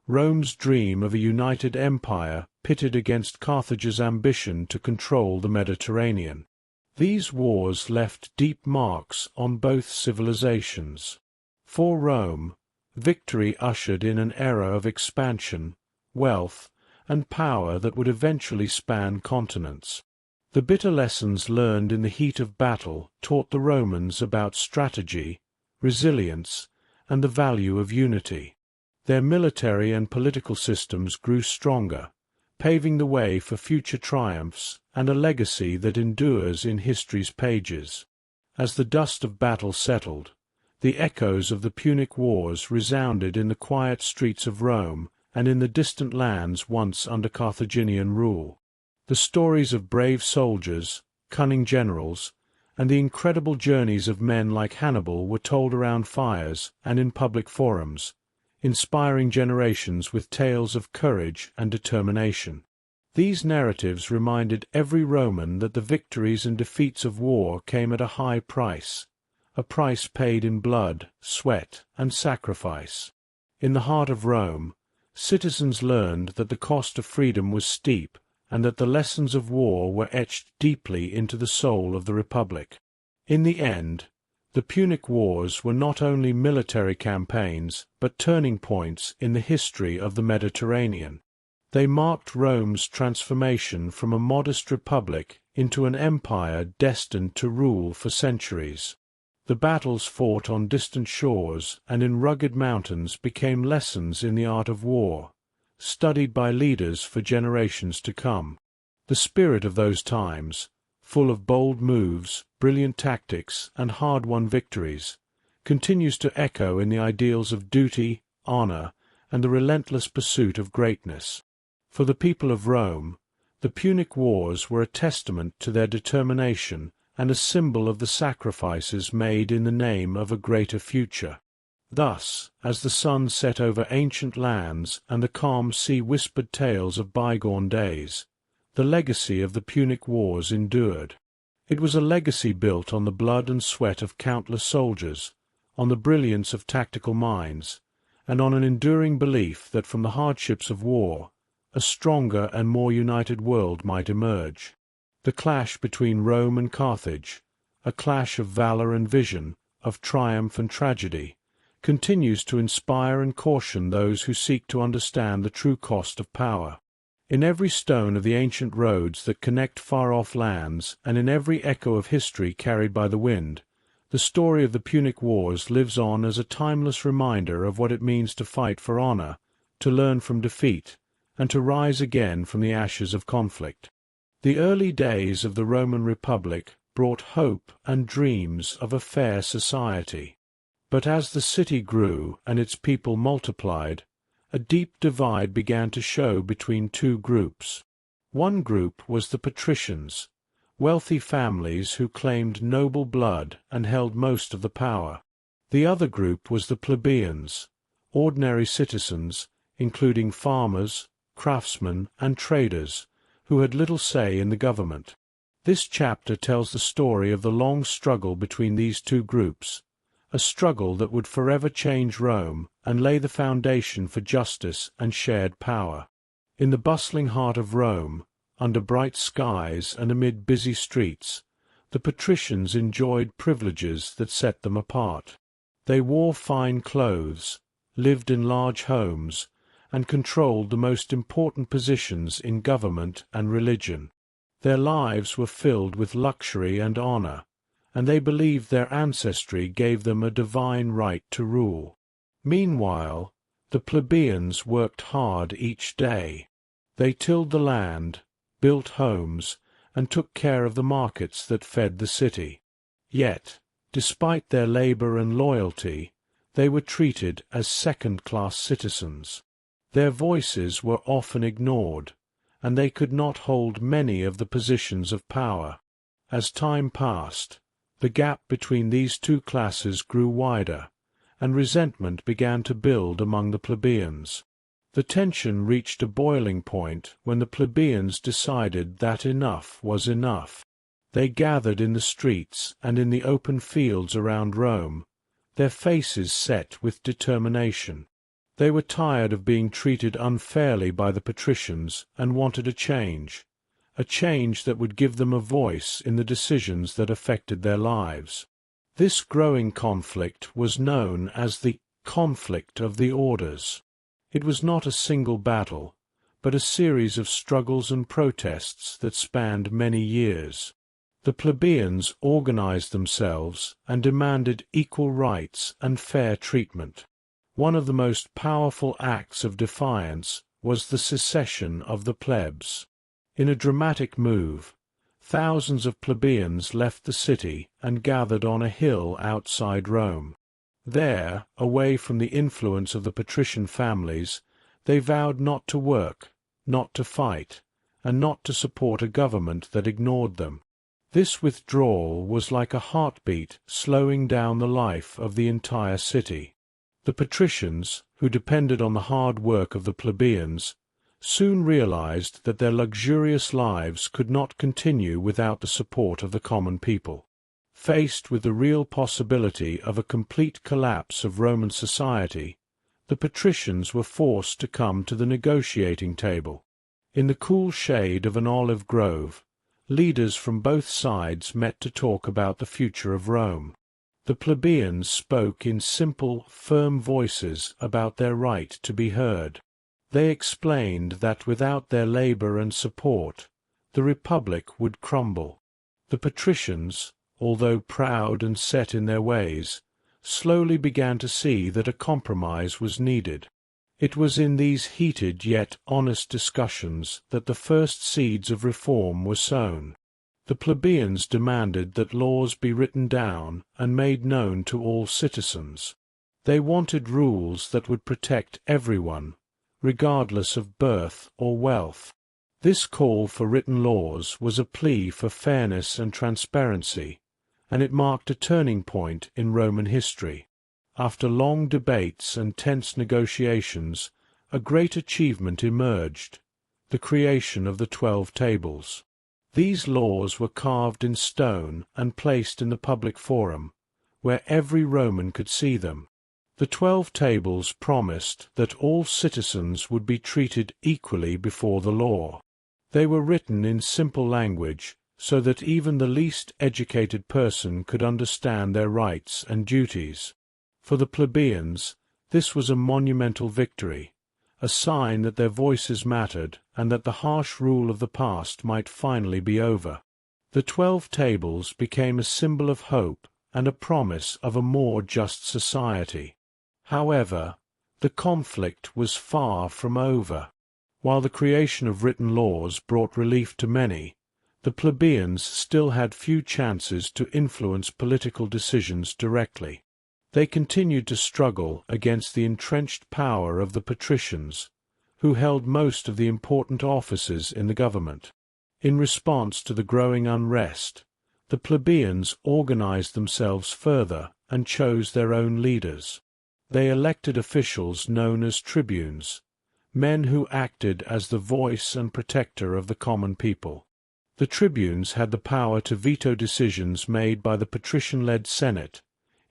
Rome's dream of a united empire pitted against Carthage's ambition to control the Mediterranean. These wars left deep marks on both civilizations. For Rome, victory ushered in an era of expansion, wealth, and power that would eventually span continents. The bitter lessons learned in the heat of battle taught the Romans about strategy, resilience, and the value of unity. Their military and political systems grew stronger, paving the way for future triumphs and a legacy that endures in history's pages. As the dust of battle settled, the echoes of the Punic Wars resounded in the quiet streets of Rome and in the distant lands once under Carthaginian rule. The stories of brave soldiers, cunning generals, and the incredible journeys of men like Hannibal were told around fires and in public forums, inspiring generations with tales of courage and determination. These narratives reminded every Roman that the victories and defeats of war came at a high price, a price paid in blood, sweat, and sacrifice. In the heart of Rome, citizens learned that the cost of freedom was steep, and that the lessons of war were etched deeply into the soul of the Republic. In the end, the Punic Wars were not only military campaigns, but turning points in the history of the Mediterranean. They marked Rome's transformation from a modest republic into an empire destined to rule for centuries. The battles fought on distant shores and in rugged mountains became lessons in the art of war, studied by leaders for generations to come. The spirit of those times, full of bold moves, brilliant tactics, and hard-won victories, continues to echo in the ideals of duty, honor, and the relentless pursuit of greatness. For the people of Rome, the Punic Wars were a testament to their determination and a symbol of the sacrifices made in the name of a greater future. Thus, as the sun set over ancient lands and the calm sea whispered tales of bygone days, the legacy of the Punic Wars endured. It was a legacy built on the blood and sweat of countless soldiers, on the brilliance of tactical minds, and on an enduring belief that from the hardships of war, a stronger and more united world might emerge. The clash between Rome and Carthage, a clash of valor and vision, of triumph and tragedy, continues to inspire and caution those who seek to understand the true cost of power. In every stone of the ancient roads that connect far-off lands, and in every echo of history carried by the wind, the story of the Punic Wars lives on as a timeless reminder of what it means to fight for honor, to learn from defeat, and to rise again from the ashes of conflict. The early days of the Roman Republic brought hope and dreams of a fair society. But as the city grew and its people multiplied, a deep divide began to show between two groups. One group was the patricians, wealthy families who claimed noble blood and held most of the power. The other group was the plebeians, ordinary citizens, including farmers, craftsmen, and traders, who had little say in the government. This chapter tells the story of the long struggle between these two groups, a struggle that would forever change Rome and lay the foundation for justice and shared power. In the bustling heart of Rome, under bright skies and amid busy streets, the patricians enjoyed privileges that set them apart. They wore fine clothes, lived in large homes, and controlled the most important positions in government and religion. Their lives were filled with luxury and honor, and they believed their ancestry gave them a divine right to rule. Meanwhile, the plebeians worked hard each day. They tilled the land, built homes, and took care of the markets that fed the city. Yet, despite their labor and loyalty, they were treated as second-class citizens. Their voices were often ignored, and they could not hold many of the positions of power. As time passed, the gap between these two classes grew wider, and resentment began to build among the plebeians. The tension reached a boiling point when the plebeians decided that enough was enough. They gathered in the streets and in the open fields around Rome, their faces set with determination. They were tired of being treated unfairly by the patricians and wanted a change that would give them a voice in the decisions that affected their lives. This growing conflict was known as the conflict of the orders. It was not a single battle, but a series of struggles and protests that spanned many years. The plebeians organized themselves and demanded equal rights and fair treatment. One of the most powerful acts of defiance was the secession of the plebs. In a dramatic move, thousands of plebeians left the city and gathered on a hill outside Rome. There, away from the influence of the patrician families, they vowed not to work, not to fight, and not to support a government that ignored them. This withdrawal was like a heartbeat slowing down the life of the entire city. The patricians, who depended on the hard work of the plebeians, soon realized that their luxurious lives could not continue without the support of the common people. Faced with the real possibility of a complete collapse of Roman society, The patricians were forced to come to the negotiating table. In the cool shade of an olive grove, leaders from both sides met to talk about the future of Rome. The plebeians spoke in simple, firm voices about their right to be heard. They explained that without their labor and support, the republic would crumble. The patricians, although proud and set in their ways, slowly began to see that a compromise was needed. It was in these heated yet honest discussions that the first seeds of reform were sown. The plebeians demanded that laws be written down and made known to all citizens. They wanted rules that would protect everyone, regardless of birth or wealth. This call for written laws was a plea for fairness and transparency, and it marked a turning point in Roman history. After long debates and tense negotiations, a great achievement emerged: the creation of the 12 Tables. These laws were carved in stone and placed in the public forum, where every Roman could see them. The 12 Tables promised that all citizens would be treated equally before the law. They were written in simple language, so that even the least educated person could understand their rights and duties. For the plebeians, this was a monumental victory, a sign that their voices mattered and that the harsh rule of the past might finally be over. The 12 Tables became a symbol of hope and a promise of a more just society. However, the conflict was far from over. While the creation of written laws brought relief to many, the plebeians still had few chances to influence political decisions directly. They continued to struggle against the entrenched power of the patricians, who held most of the important offices in the government. In response to the growing unrest, the plebeians organized themselves further and chose their own leaders. They elected officials known as tribunes, men who acted as the voice and protector of the common people. The tribunes had the power to veto decisions made by the patrician-led Senate,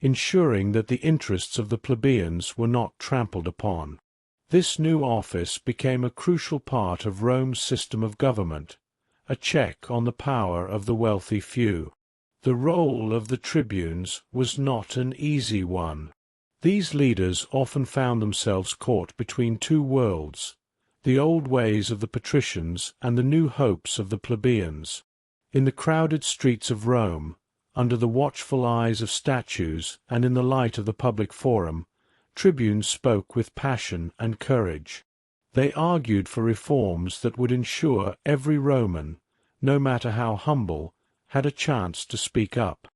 ensuring that the interests of the plebeians were not trampled upon. This new office became a crucial part of Rome's system of government, a check on the power of the wealthy few. The role of the tribunes was not an easy one. These leaders often found themselves caught between two worlds, the old ways of the patricians and the new hopes of the plebeians. In the crowded streets of Rome, under the watchful eyes of statues and in the light of the public forum, tribunes spoke with passion and courage. They argued for reforms that would ensure every Roman, no matter how humble, had a chance to speak up.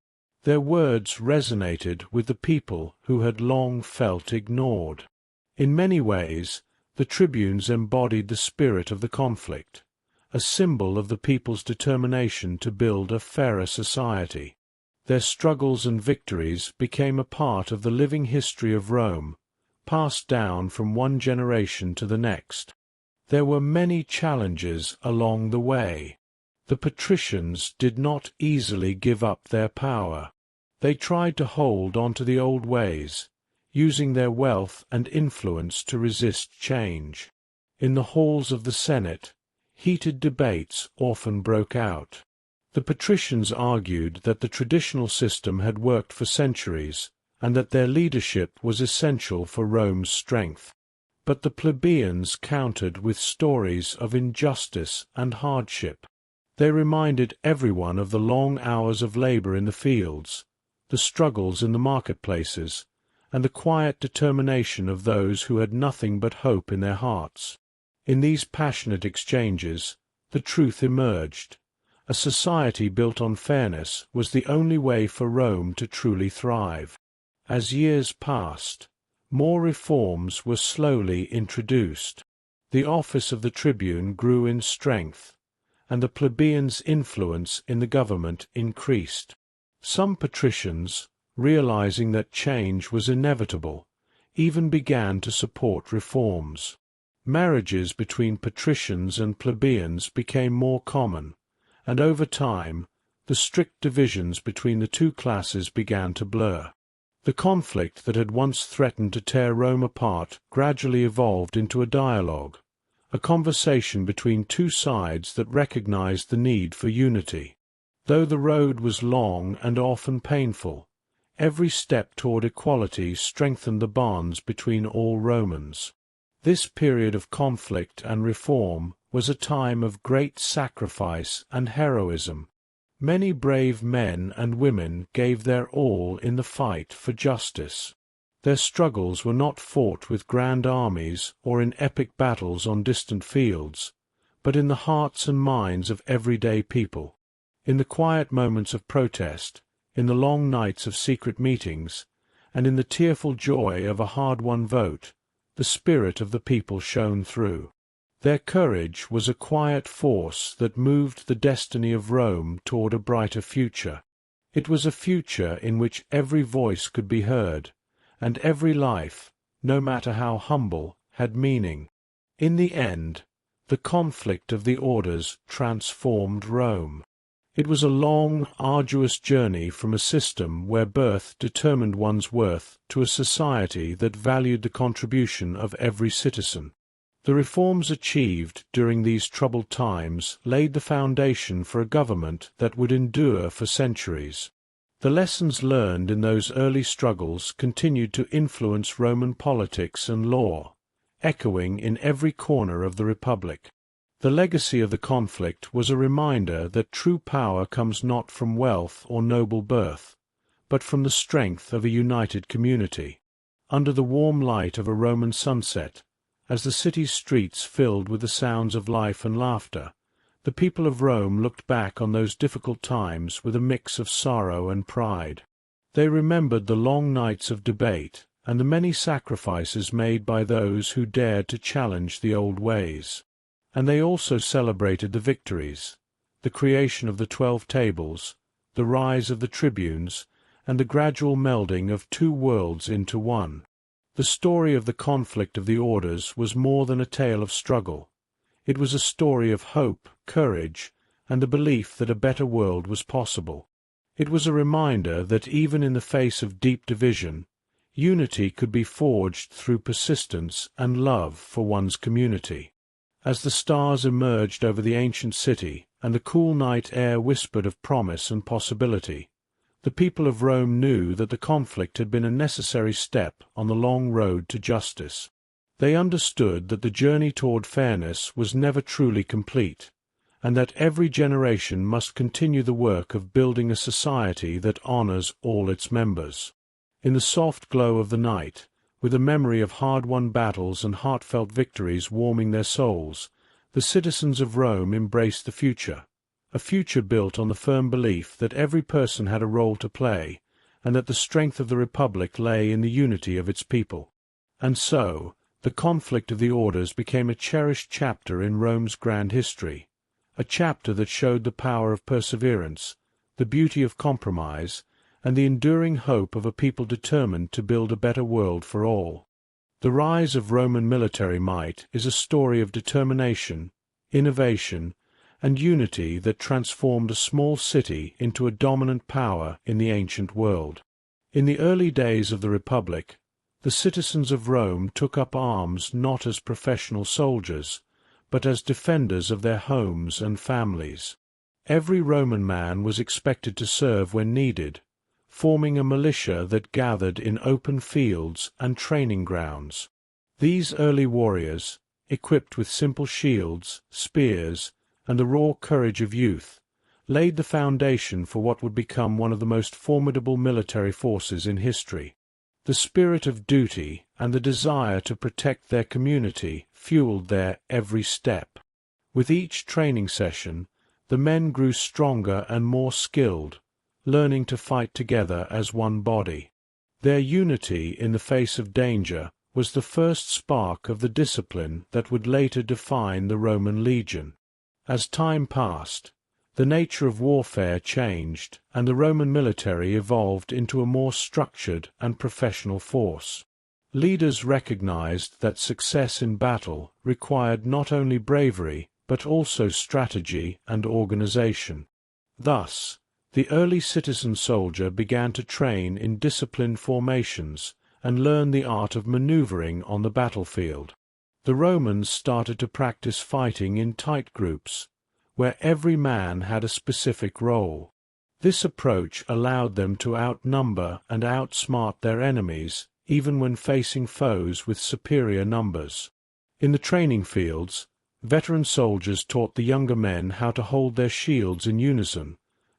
Their words resonated with the people who had long felt ignored. In many ways, the tribunes embodied the spirit of the conflict, a symbol of the people's determination to build a fairer society. Their struggles and victories became a part of the living history of Rome, passed down from one generation to the next. There were many challenges along the way. The patricians did not easily give up their power. They tried to hold on to the old ways, using their wealth and influence to resist change. In the halls of the Senate, heated debates often broke out. The patricians argued that the traditional system had worked for centuries, and that their leadership was essential for Rome's strength. But the plebeians countered with stories of injustice and hardship. They reminded everyone of the long hours of labor in the fields, the struggles in the marketplaces, and the quiet determination of those who had nothing but hope in their hearts. In these passionate exchanges, the truth emerged. A society built on fairness was the only way for Rome to truly thrive. As years passed, more reforms were slowly introduced. The office of the tribune grew in strength, and the plebeians' influence in the government increased. Some patricians, realizing that change was inevitable, even began to support reforms. Marriages between patricians and plebeians became more common, and over time, the strict divisions between the two classes began to blur. The conflict that had once threatened to tear Rome apart gradually evolved into a dialogue, a conversation between two sides that recognized the need for unity. Though the road was long and often painful, every step toward equality strengthened the bonds between all Romans. This period of conflict and reform was a time of great sacrifice and heroism. Many brave men and women gave their all in the fight for justice. Their struggles were not fought with grand armies or in epic battles on distant fields, but in the hearts and minds of everyday people. In the quiet moments of protest, in the long nights of secret meetings, and in the tearful joy of a hard-won vote, the spirit of the people shone through. Their courage was a quiet force that moved the destiny of Rome toward a brighter future. It was a future in which every voice could be heard, and every life, no matter how humble, had meaning. In the end, the conflict of the orders transformed Rome. It was a long, arduous journey from a system where birth determined one's worth to a society that valued the contribution of every citizen. The reforms achieved during these troubled times laid the foundation for a government that would endure for centuries. The lessons learned in those early struggles continued to influence Roman politics and law, echoing in every corner of the Republic. The legacy of the conflict was a reminder that true power comes not from wealth or noble birth, but from the strength of a united community. Under the warm light of a Roman sunset, as the city's streets filled with the sounds of life and laughter, the people of Rome looked back on those difficult times with a mix of sorrow and pride. They remembered the long nights of debate and the many sacrifices made by those who dared to challenge the old ways. And they also celebrated the victories, the creation of the 12 tables, the rise of the tribunes, and the gradual melding of two worlds into one. The story of the conflict of the orders was more than a tale of struggle. It was a story of hope, courage, and the belief that a better world was possible. It was a reminder that even in the face of deep division, unity could be forged through persistence and love for one's community. As the stars emerged over the ancient city and the cool night air whispered of promise and possibility, the people of Rome knew that the conflict had been a necessary step on the long road to justice. They understood that the journey toward fairness was never truly complete, and that every generation must continue the work of building a society that honors all its members. In the soft glow of the night, with the memory of hard-won battles and heartfelt victories warming their souls, the citizens of Rome embraced the future, a future built on the firm belief that every person had a role to play, and that the strength of the Republic lay in the unity of its people. And so, the conflict of the orders became a cherished chapter in Rome's grand history, a chapter that showed the power of perseverance, the beauty of compromise, and the enduring hope of a people determined to build a better world for all. The rise of Roman military might is a story of determination, innovation, and unity that transformed a small city into a dominant power in the ancient world. In the early days of the Republic, the citizens of Rome took up arms not as professional soldiers, but as defenders of their homes and families. Every Roman man was expected to serve when needed, forming a militia that gathered in open fields and training grounds. These early warriors, equipped with simple shields, spears, and the raw courage of youth, laid the foundation for what would become one of the most formidable military forces in history. The spirit of duty and the desire to protect their community fueled their every step. With each training session, the men grew stronger and more skilled, learning to fight together as one body. Their unity in the face of danger was the first spark of the discipline that would later define the Roman legion. As time passed, the nature of warfare changed, and the Roman military evolved into a more structured and professional force. Leaders recognized that success in battle required not only bravery, but also strategy and organization. Thus, The early citizen soldier began to train in disciplined formations and learn the art of maneuvering on the battlefield. The Romans started to practice fighting in tight groups, where every man had a specific role. This approach allowed them to outnumber and outsmart their enemies, even when facing foes with superior numbers. In the training fields, veteran soldiers taught the younger men how to hold their shields in unison,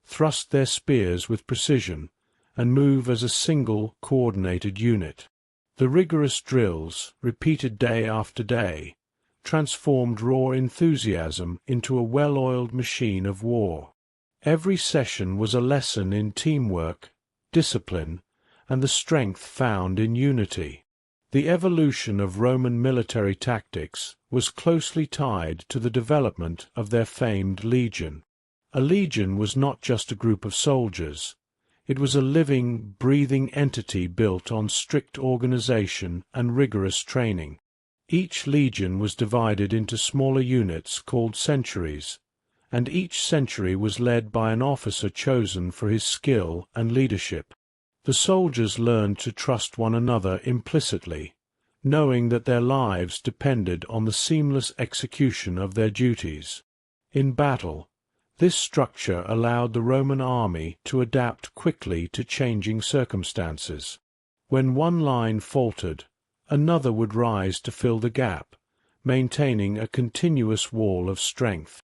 thrust their spears with precision, and move as a single, coordinated unit. The rigorous drills, repeated day after day, transformed raw enthusiasm into a well-oiled machine of war. Every session was a lesson in teamwork, discipline, and the strength found in unity. The evolution of Roman military tactics was closely tied to the development of their famed legion. A legion was not just a group of soldiers. It was a living, breathing entity built on strict organization and rigorous training. Each legion was divided into smaller units called centuries, and each century was led by an officer chosen for his skill and leadership. The soldiers learned to trust one another implicitly, knowing that their lives depended on the seamless execution of their duties. In battle, this structure allowed the Roman army to adapt quickly to changing circumstances. When one line faltered, another would rise to fill the gap, maintaining a continuous wall of strength.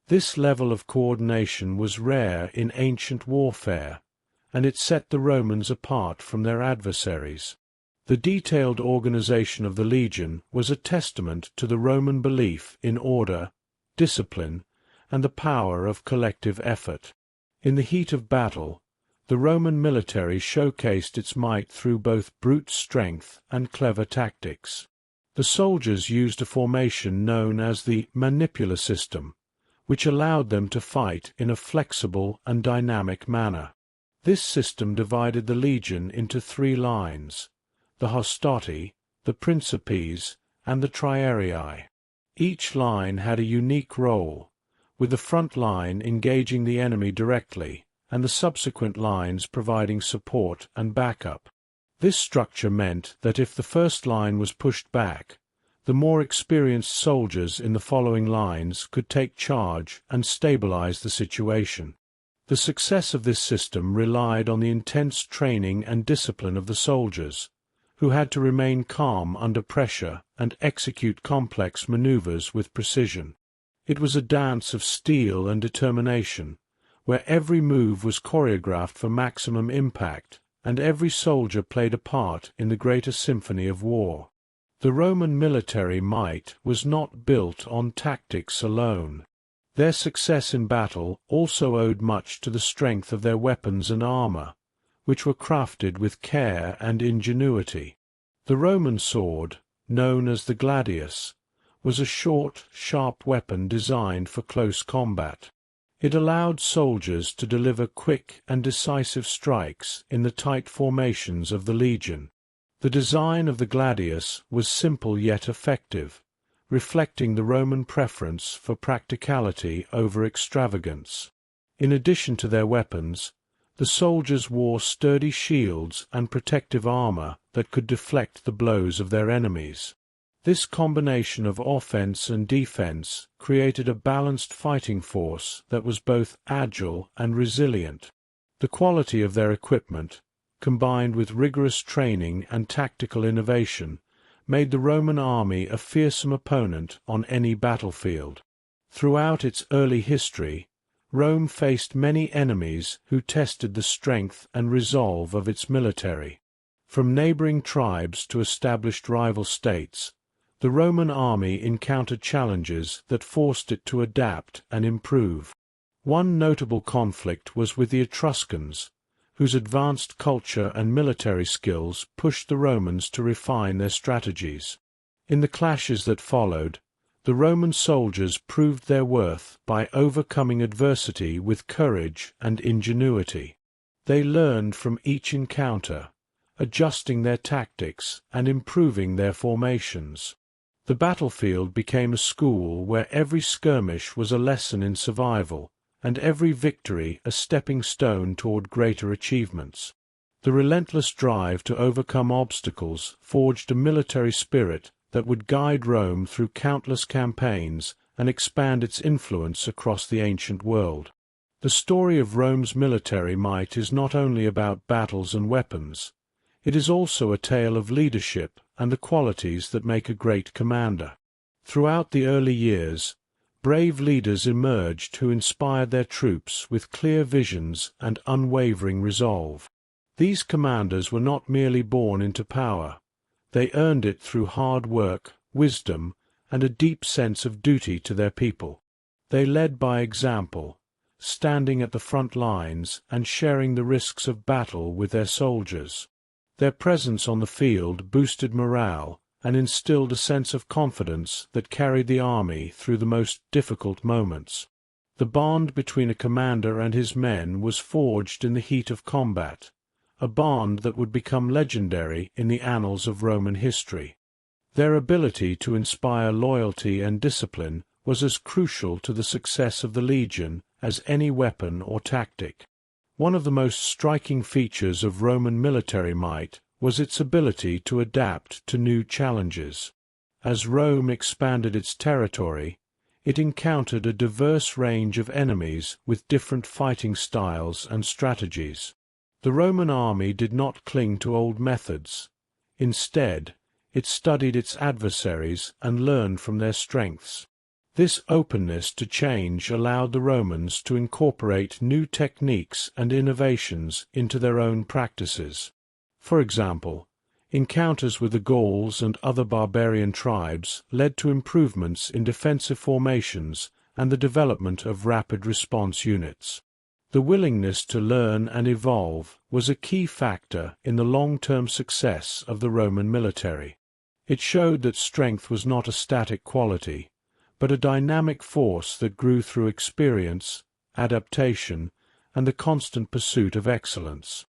This level of coordination was rare in ancient warfare, and it set the Romans apart from their adversaries. The detailed organization of the legion was a testament to the Roman belief in order, discipline, and the power of collective effort. In the heat of battle, the Roman military showcased its might through both brute strength and clever tactics. The soldiers used a formation known as the manipular system, which allowed them to fight in a flexible and dynamic manner. This system divided the legion into 3 lines: the hostati, the principes, and the triarii. Each line had a unique role, with the front line engaging the enemy directly, and the subsequent lines providing support and backup. This structure meant that if the first line was pushed back, the more experienced soldiers in the following lines could take charge and stabilize the situation. The success of this system relied on the intense training and discipline of the soldiers, who had to remain calm under pressure and execute complex maneuvers with precision. It was a dance of steel and determination, where every move was choreographed for maximum impact, and every soldier played a part in the greater symphony of war. The Roman military might was not built on tactics alone. Their success in battle also owed much to the strength of their weapons and armor, which were crafted with care and ingenuity. The Roman sword, known as the gladius, was a short, sharp weapon designed for close combat. It allowed soldiers to deliver quick and decisive strikes in the tight formations of the legion. The design of the gladius was simple yet effective, reflecting the Roman preference for practicality over extravagance. In addition to their weapons, the soldiers wore sturdy shields and protective armor that could deflect the blows of their enemies. This combination of offense and defense created a balanced fighting force that was both agile and resilient. The quality of their equipment, combined with rigorous training and tactical innovation, made the Roman army a fearsome opponent on any battlefield. Throughout its early history, Rome faced many enemies who tested the strength and resolve of its military. From neighboring tribes to established rival states, the Roman army encountered challenges that forced it to adapt and improve. One notable conflict was with the Etruscans, whose advanced culture and military skills pushed the Romans to refine their strategies. In the clashes that followed, the Roman soldiers proved their worth by overcoming adversity with courage and ingenuity. They learned from each encounter, adjusting their tactics and improving their formations. The battlefield became a school where every skirmish was a lesson in survival and every victory a stepping stone toward greater achievements. The relentless drive to overcome obstacles forged a military spirit that would guide Rome through countless campaigns and expand its influence across the ancient world. The story of Rome's military might is not only about battles and weapons. It is also a tale of leadership and the qualities that make a great commander. Throughout the early years, brave leaders emerged who inspired their troops with clear visions and unwavering resolve. These commanders were not merely born into power. They earned it through hard work, wisdom, and a deep sense of duty to their people. They led by example, standing at the front lines and sharing the risks of battle with their soldiers. Their presence on the field boosted morale and instilled a sense of confidence that carried the army through the most difficult moments. The bond between a commander and his men was forged in the heat of combat, a bond that would become legendary in the annals of Roman history. Their ability to inspire loyalty and discipline was as crucial to the success of the legion as any weapon or tactic. One of the most striking features of Roman military might was its ability to adapt to new challenges. As Rome expanded its territory, it encountered a diverse range of enemies with different fighting styles and strategies. The Roman army did not cling to old methods. Instead, it studied its adversaries and learned from their strengths. This openness to change allowed the Romans to incorporate new techniques and innovations into their own practices. For example, encounters with the Gauls and other barbarian tribes led to improvements in defensive formations and the development of rapid response units. The willingness to learn and evolve was a key factor in the long-term success of the Roman military. It showed that strength was not a static quality, but a dynamic force that grew through experience, adaptation, and the constant pursuit of excellence.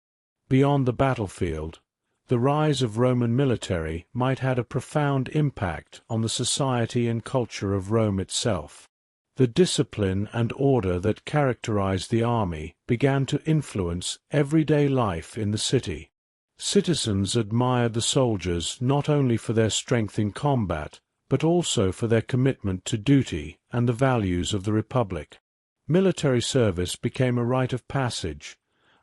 Beyond the battlefield, the rise of Roman military might have had a profound impact on the society and culture of Rome itself. The discipline and order that characterized the army began to influence everyday life in the city. Citizens admired the soldiers not only for their strength in combat, but also for their commitment to duty and the values of the Republic. Military service became a rite of passage,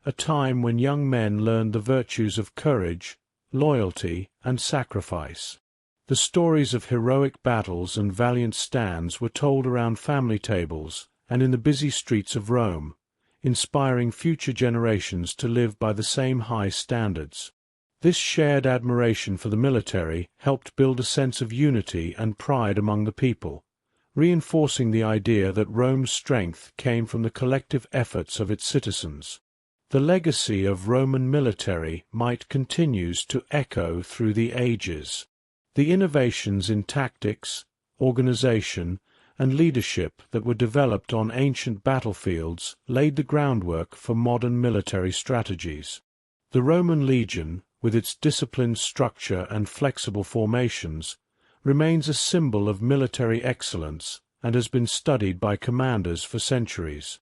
a time when young men learned the virtues of courage, loyalty, and sacrifice. The stories of heroic battles and valiant stands were told around family tables and in the busy streets of Rome, inspiring future generations to live by the same high standards. This shared admiration for the military helped build a sense of unity and pride among the people, reinforcing the idea that Rome's strength came from the collective efforts of its citizens. The legacy of Roman military might continues to echo through the ages. The innovations in tactics, organization, and leadership that were developed on ancient battlefields laid the groundwork for modern military strategies. The Roman legion, with its disciplined structure and flexible formations, remains a symbol of military excellence and has been studied by commanders for centuries.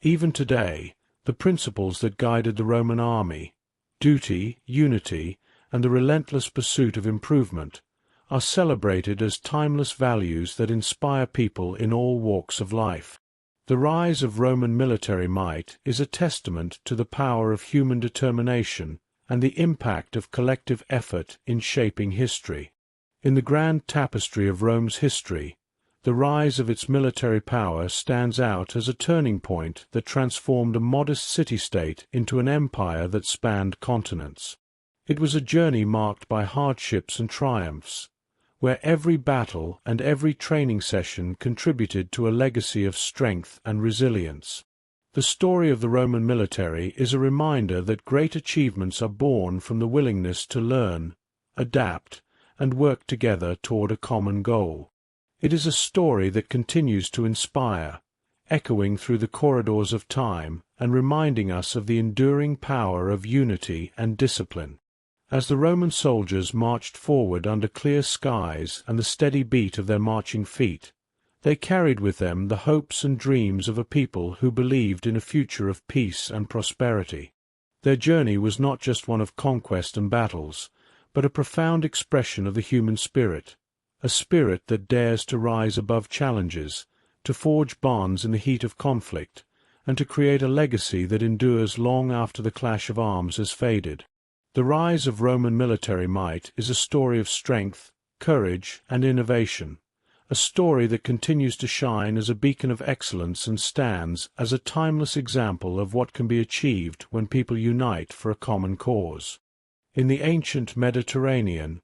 Even today, the principles that guided the Roman army, duty, unity, and the relentless pursuit of improvement, are celebrated as timeless values that inspire people in all walks of life. The rise of Roman military might is a testament to the power of human determination and the impact of collective effort in shaping history. In the grand tapestry of Rome's history, the rise of its military power stands out as a turning point that transformed a modest city-state into an empire that spanned continents. It was a journey marked by hardships and triumphs, where every battle and every training session contributed to a legacy of strength and resilience. The story of the Roman military is a reminder that great achievements are born from the willingness to learn, adapt, and work together toward a common goal. It is a story that continues to inspire, echoing through the corridors of time and reminding us of the enduring power of unity and discipline. As the Roman soldiers marched forward under clear skies and the steady beat of their marching feet, They carried with them the hopes and dreams of a people who believed in a future of peace and prosperity. Their journey was not just one of conquest and battles, but a profound expression of the human spirit, a spirit that dares to rise above challenges, to forge bonds in the heat of conflict, and to create a legacy that endures long after the clash of arms has faded. The rise of Roman military might is a story of strength, courage, and innovation, a story that continues to shine as a beacon of excellence and stands as a timeless example of what can be achieved when people unite for a common cause. In the ancient Mediterranean,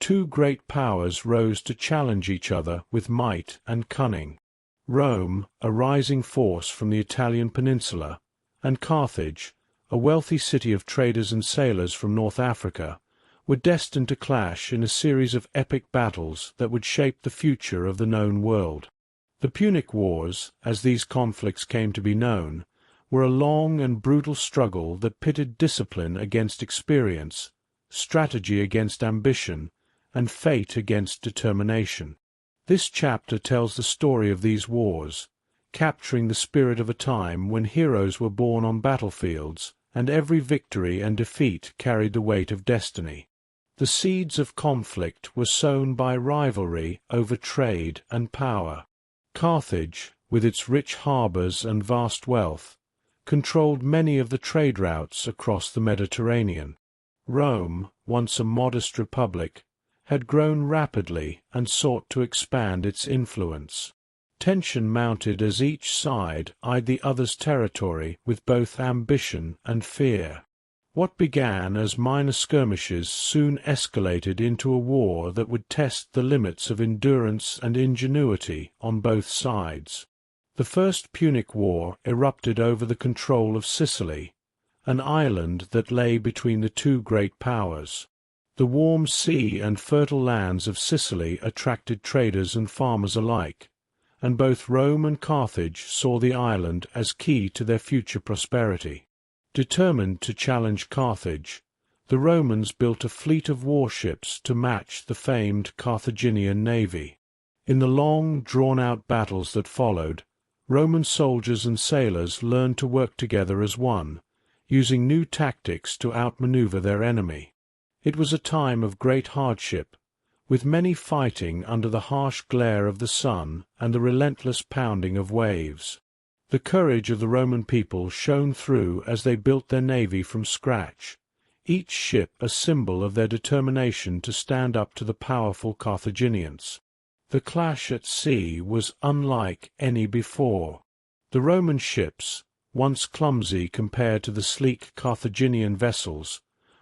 two great powers rose to challenge each other with might and cunning. Rome, a rising force from the Italian peninsula, and Carthage, a wealthy city of traders and sailors from North Africa, were destined to clash in a series of epic battles that would shape the future of the known world. The Punic Wars, as these conflicts came to be known, were a long and brutal struggle that pitted discipline against experience, strategy against ambition, and fate against determination. This chapter tells the story of these wars, capturing the spirit of a time when heroes were born on battlefields, and every victory and defeat carried the weight of destiny. The seeds of conflict were sown by rivalry over trade and power. Carthage, with its rich harbors and vast wealth, controlled many of the trade routes across the Mediterranean. Rome, once a modest republic, had grown rapidly and sought to expand its influence. Tension mounted as each side eyed the other's territory with both ambition and fear. What began as minor skirmishes soon escalated into a war that would test the limits of endurance and ingenuity on both sides. The First Punic War erupted over the control of Sicily, an island that lay between the two great powers. The warm sea and fertile lands of Sicily attracted traders and farmers alike, and both Rome and Carthage saw the island as key to their future prosperity. Determined to challenge Carthage, the Romans built a fleet of warships to match the famed Carthaginian navy. In the long, drawn-out battles that followed, Roman soldiers and sailors learned to work together as one, using new tactics to outmaneuver their enemy. It was a time of great hardship, with many fighting under the harsh glare of the sun and the relentless pounding of waves. The courage of the Roman people shone through as they built their navy from scratch, each ship a symbol of their determination to stand up to the powerful Carthaginians. The clash at sea was unlike any before. The Roman ships, once clumsy compared to the sleek Carthaginian vessels,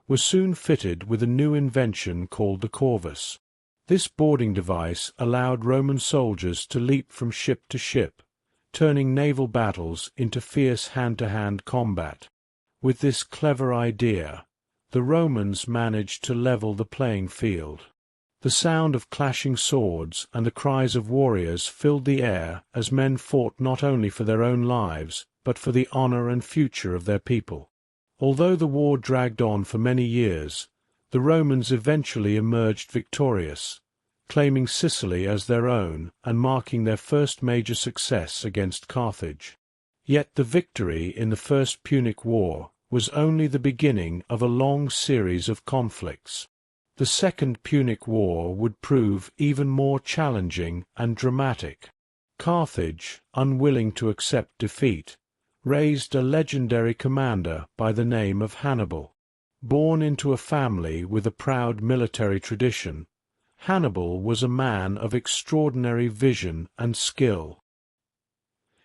were soon fitted with a new invention called the corvus. This boarding device allowed Roman soldiers to leap from ship to ship, turning naval battles into fierce hand-to-hand combat. With this clever idea, the Romans managed to level the playing field. The sound of clashing swords and the cries of warriors filled the air as men fought not only for their own lives, but for the honor and future of their people. Although the war dragged on for many years, the Romans eventually emerged victorious, claiming Sicily as their own and marking their first major success against Carthage. Yet the victory in the First Punic War was only the beginning of a long series of conflicts. The Second Punic War would prove even more challenging and dramatic. Carthage, unwilling to accept defeat, raised a legendary commander by the name of Hannibal. Born into a family with a proud military tradition, Hannibal was a man of extraordinary vision and skill.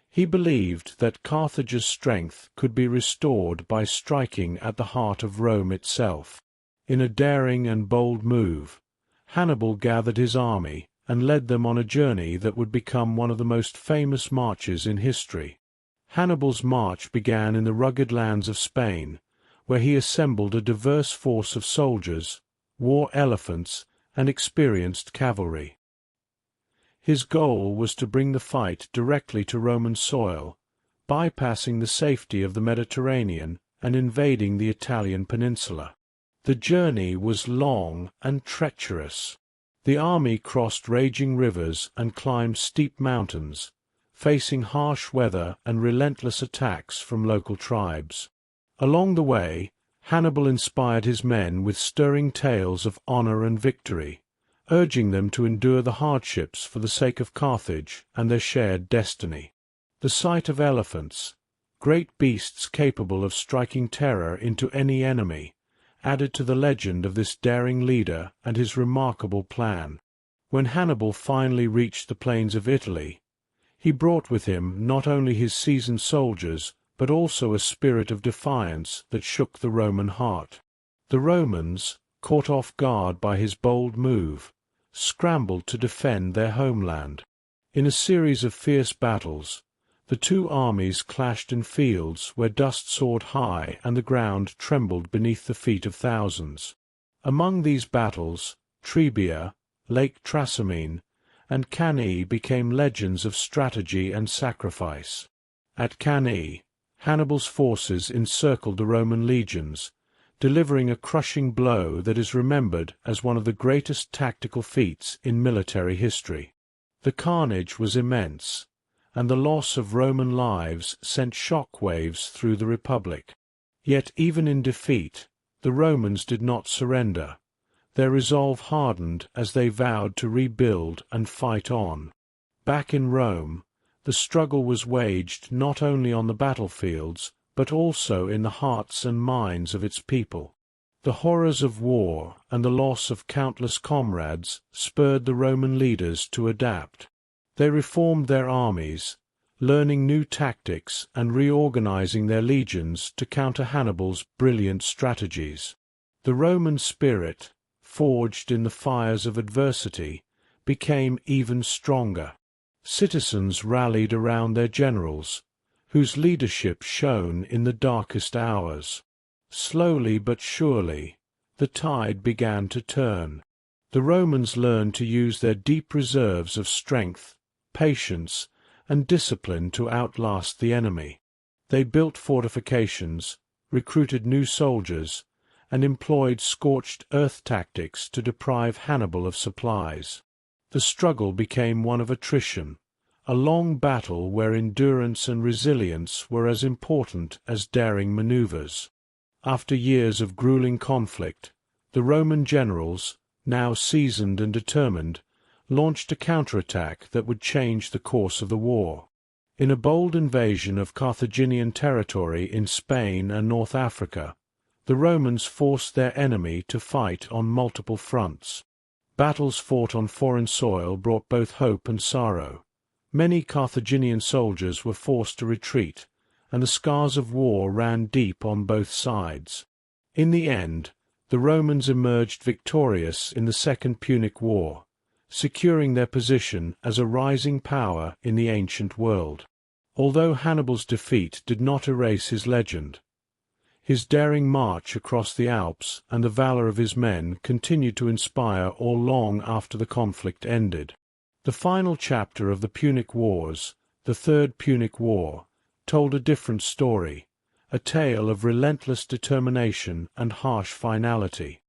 He believed that Carthage's strength could be restored by striking at the heart of Rome itself. In a daring and bold move, Hannibal gathered his army and led them on a journey that would become one of the most famous marches in history. Hannibal's march began in the rugged lands of Spain, where he assembled a diverse force of soldiers, war elephants, and experienced cavalry. His goal was to bring the fight directly to Roman soil, bypassing the safety of the Mediterranean and invading the Italian peninsula. The journey was long and treacherous. The army crossed raging rivers and climbed steep mountains, facing harsh weather and relentless attacks from local tribes. Along the way, Hannibal inspired his men with stirring tales of honor and victory, urging them to endure the hardships for the sake of Carthage and their shared destiny. The sight of elephants, great beasts capable of striking terror into any enemy, added to the legend of this daring leader and his remarkable plan. When Hannibal finally reached the plains of Italy, he brought with him not only his seasoned soldiers, but also a spirit of defiance that shook the Roman heart. The Romans, caught off guard by his bold move, scrambled to defend their homeland. In a series of fierce battles, the two armies clashed in fields where dust soared high and the ground trembled beneath the feet of thousands. Among these battles, Trebia, Lake Trasimene, and Cannae became legends of strategy and sacrifice. At Cannae, Hannibal's forces encircled the Roman legions, delivering a crushing blow that is remembered as one of the greatest tactical feats in military history. The carnage was immense, and the loss of Roman lives sent shock waves through the Republic. Yet even in defeat, the Romans did not surrender. Their resolve hardened as they vowed to rebuild and fight on. Back in Rome, the struggle was waged not only on the battlefields, but also in the hearts and minds of its people. The horrors of war and the loss of countless comrades spurred the Roman leaders to adapt. They reformed their armies, learning new tactics and reorganizing their legions to counter Hannibal's brilliant strategies. The Roman spirit, forged in the fires of adversity, became even stronger. Citizens rallied around their generals, whose leadership shone in the darkest hours. Slowly but surely, the tide began to turn. The Romans learned to use their deep reserves of strength, patience, and discipline to outlast the enemy. They built fortifications, recruited new soldiers, and employed scorched earth tactics to deprive Hannibal of supplies. The struggle became one of attrition, a long battle where endurance and resilience were as important as daring maneuvers. After years of grueling conflict, the Roman generals, now seasoned and determined, launched a counterattack that would change the course of the war. In a bold invasion of Carthaginian territory in Spain and North Africa, the Romans forced their enemy to fight on multiple fronts. Battles fought on foreign soil brought both hope and sorrow. Many Carthaginian soldiers were forced to retreat, and the scars of war ran deep on both sides. In the end, the Romans emerged victorious in the Second Punic War, securing their position as a rising power in the ancient world. Although Hannibal's defeat did not erase his legend, his daring march across the Alps and the valor of his men continued to inspire all long after the conflict ended. The final chapter of the Punic Wars, the Third Punic War, told a different story, a tale of relentless determination and harsh finality.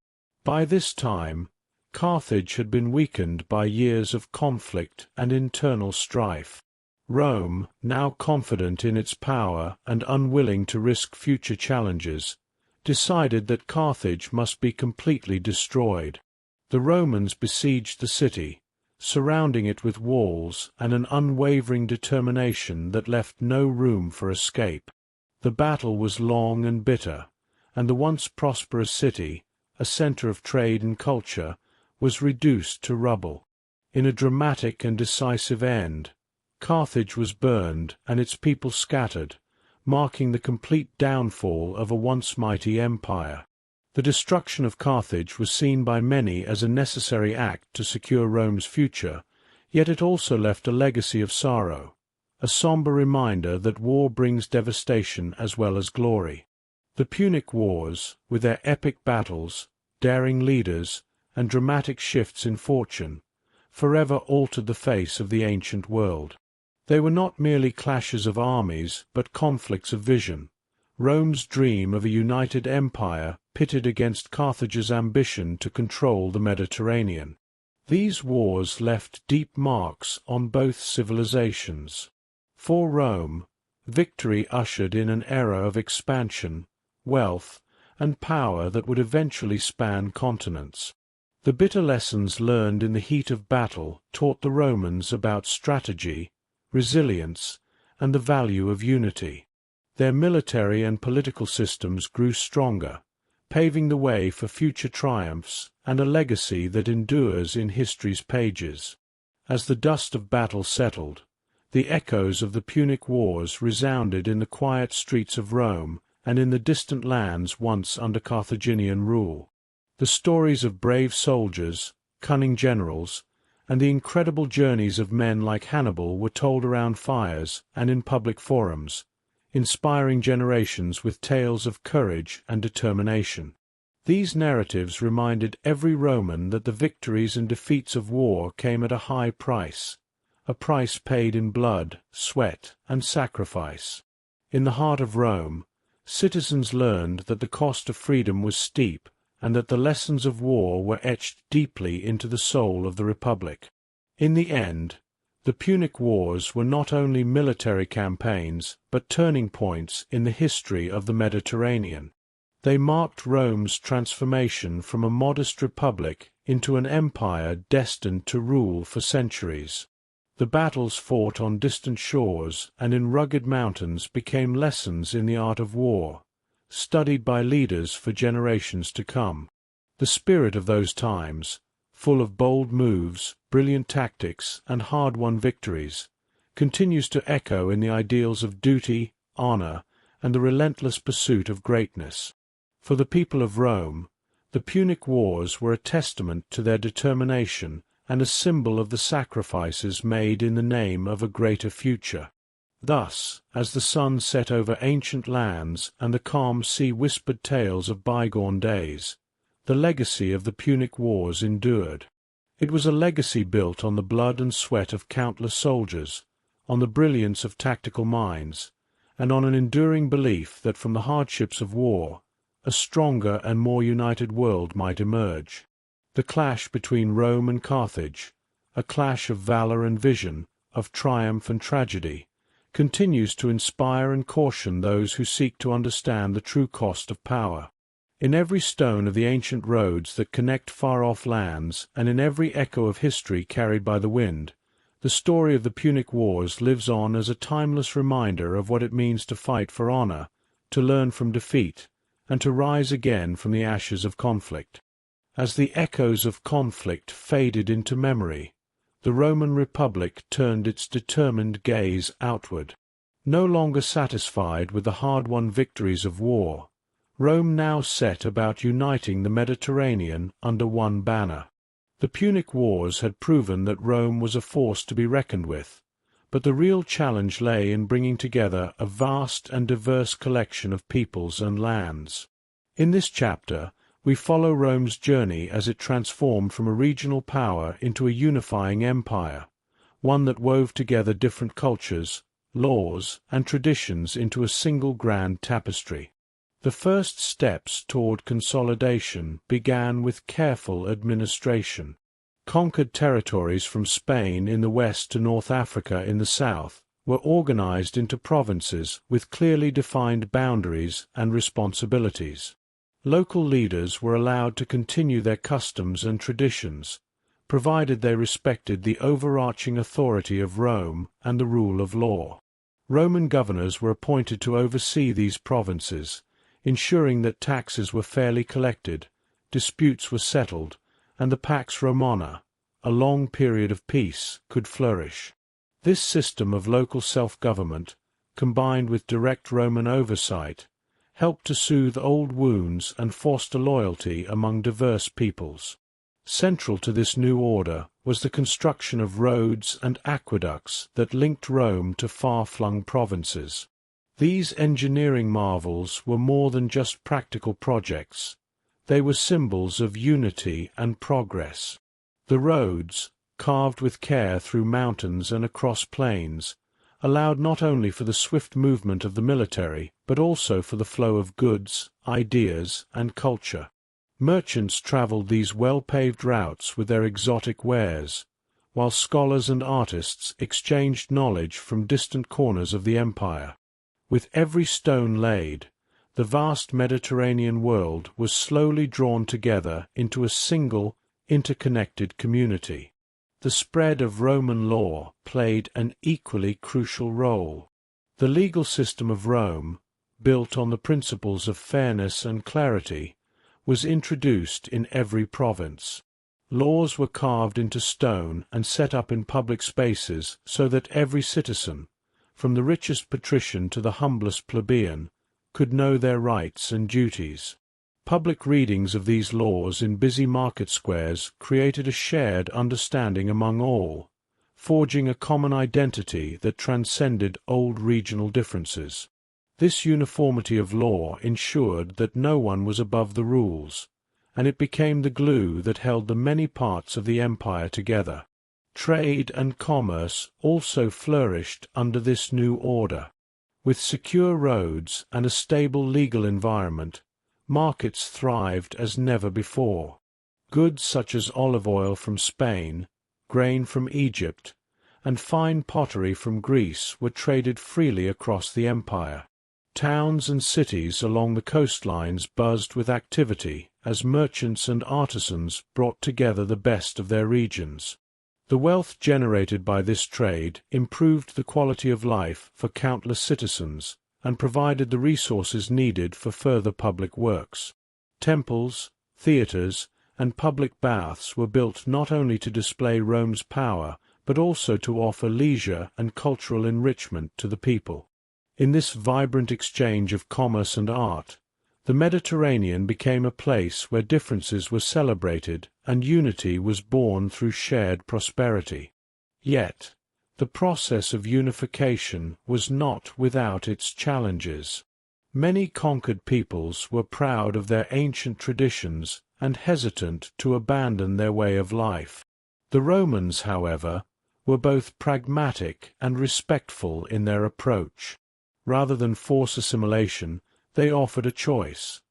By this time, Carthage had been weakened by years of conflict and internal strife. Rome, now confident in its power and unwilling to risk future challenges, decided that Carthage must be completely destroyed. The Romans besieged the city, surrounding it with walls and an unwavering determination that left no room for escape. The battle was long and bitter, and the once prosperous city, a center of trade and culture, was reduced to rubble. In a dramatic and decisive end, Carthage was burned and its people scattered, marking the complete downfall of a once mighty empire. The destruction of Carthage was seen by many as a necessary act to secure Rome's future, yet it also left a legacy of sorrow, a somber reminder that war brings devastation as well as glory. The Punic Wars, with their epic battles, daring leaders, and dramatic shifts in fortune, forever altered the face of the ancient world. They were not merely clashes of armies, but conflicts of vision. Rome's dream of a united empire pitted against Carthage's ambition to control the Mediterranean. These wars left deep marks on both civilizations. For Rome, victory ushered in an era of expansion, wealth, and power that would eventually span continents. The bitter lessons learned in the heat of battle taught the Romans about strategy, resilience, and the value of unity. Their military and political systems grew stronger, paving the way for future triumphs and a legacy that endures in history's pages. As the dust of battle settled, the echoes of the Punic Wars resounded in the quiet streets of Rome and in the distant lands once under Carthaginian rule. The stories of brave soldiers, cunning generals, and the incredible journeys of men like Hannibal were told around fires and in public forums, inspiring generations with tales of courage and determination. These narratives reminded every Roman that the victories and defeats of war came at a high price, a price paid in blood, sweat, and sacrifice. In the heart of Rome, citizens learned that the cost of freedom was steep and that the lessons of war were etched deeply into the soul of the Republic. In the end, the Punic Wars were not only military campaigns, but turning points in the history of the Mediterranean. They marked Rome's transformation from a modest republic into an empire destined to rule for centuries. The battles fought on distant shores and in rugged mountains became lessons in the art of war, studied by leaders for generations to come. The spirit of those times, full of bold moves, brilliant tactics, and hard-won victories, continues to echo in the ideals of duty, honor, and the relentless pursuit of greatness. For the people of Rome, the Punic Wars were a testament to their determination and a symbol of the sacrifices made in the name of a greater future. Thus, as the sun set over ancient lands and the calm sea whispered tales of bygone days, the legacy of the Punic Wars endured. It was a legacy built on the blood and sweat of countless soldiers, on the brilliance of tactical minds, and on an enduring belief that from the hardships of war, a stronger and more united world might emerge. The clash between Rome and Carthage, a clash of valor and vision, of triumph and tragedy, continues to inspire and caution those who seek to understand the true cost of power. In every stone of the ancient roads that connect far-off lands, and in every echo of history carried by the wind, the story of the Punic Wars lives on as a timeless reminder of what it means to fight for honor, to learn from defeat, and to rise again from the ashes of conflict. As the echoes of conflict faded into memory, the Roman Republic turned its determined gaze outward. No longer satisfied with the hard-won victories of war, Rome now set about uniting the Mediterranean under one banner. The Punic Wars had proven that Rome was a force to be reckoned with, but the real challenge lay in bringing together a vast and diverse collection of peoples and lands. In this chapter, we follow Rome's journey as it transformed from a regional power into a unifying empire, one that wove together different cultures, laws, and traditions into a single grand tapestry. The first steps toward consolidation began with careful administration. Conquered territories from Spain in the west to North Africa in the south were organized into provinces with clearly defined boundaries and responsibilities. Local leaders were allowed to continue their customs and traditions, provided they respected the overarching authority of Rome and the rule of law. Roman governors were appointed to oversee these provinces, ensuring that taxes were fairly collected, disputes were settled, and the Pax Romana, a long period of peace, could flourish. This system of local self-government, combined with direct Roman oversight, helped to soothe old wounds and foster loyalty among diverse peoples. Central to this new order was the construction of roads and aqueducts that linked Rome to far-flung provinces. These engineering marvels were more than just practical projects. They were symbols of unity and progress. The roads, carved with care through mountains and across plains, allowed not only for the swift movement of the military, but also for the flow of goods, ideas, and culture. Merchants traveled these well-paved routes with their exotic wares, while scholars and artists exchanged knowledge from distant corners of the empire. With every stone laid, the vast Mediterranean world was slowly drawn together into a single, interconnected community. The spread of Roman law played an equally crucial role. The legal system of Rome, built on the principles of fairness and clarity, was introduced in every province. Laws were carved into stone and set up in public spaces so that every citizen, from the richest patrician to the humblest plebeian, could know their rights and duties. Public readings of these laws in busy market squares created a shared understanding among all, forging a common identity that transcended old regional differences. This uniformity of law ensured that no one was above the rules, and it became the glue that held the many parts of the empire together. Trade and commerce also flourished under this new order. With secure roads and a stable legal environment, markets thrived as never before. Goods such as olive oil from Spain, grain from Egypt, and fine pottery from Greece were traded freely across the empire. Towns and cities along the coastlines buzzed with activity as merchants and artisans brought together the best of their regions. The wealth generated by this trade improved the quality of life for countless citizens and provided the resources needed for further public works. Temples, theatres, and public baths were built not only to display Rome's power, but also to offer leisure and cultural enrichment to the people. In this vibrant exchange of commerce and art, the Mediterranean became a place where differences were celebrated and unity was born through shared prosperity. Yet, the process of unification was not without its challenges. Many conquered peoples were proud of their ancient traditions and hesitant to abandon their way of life. The Romans, however, were both pragmatic and respectful in their approach. Rather than force assimilation, they offered a choice: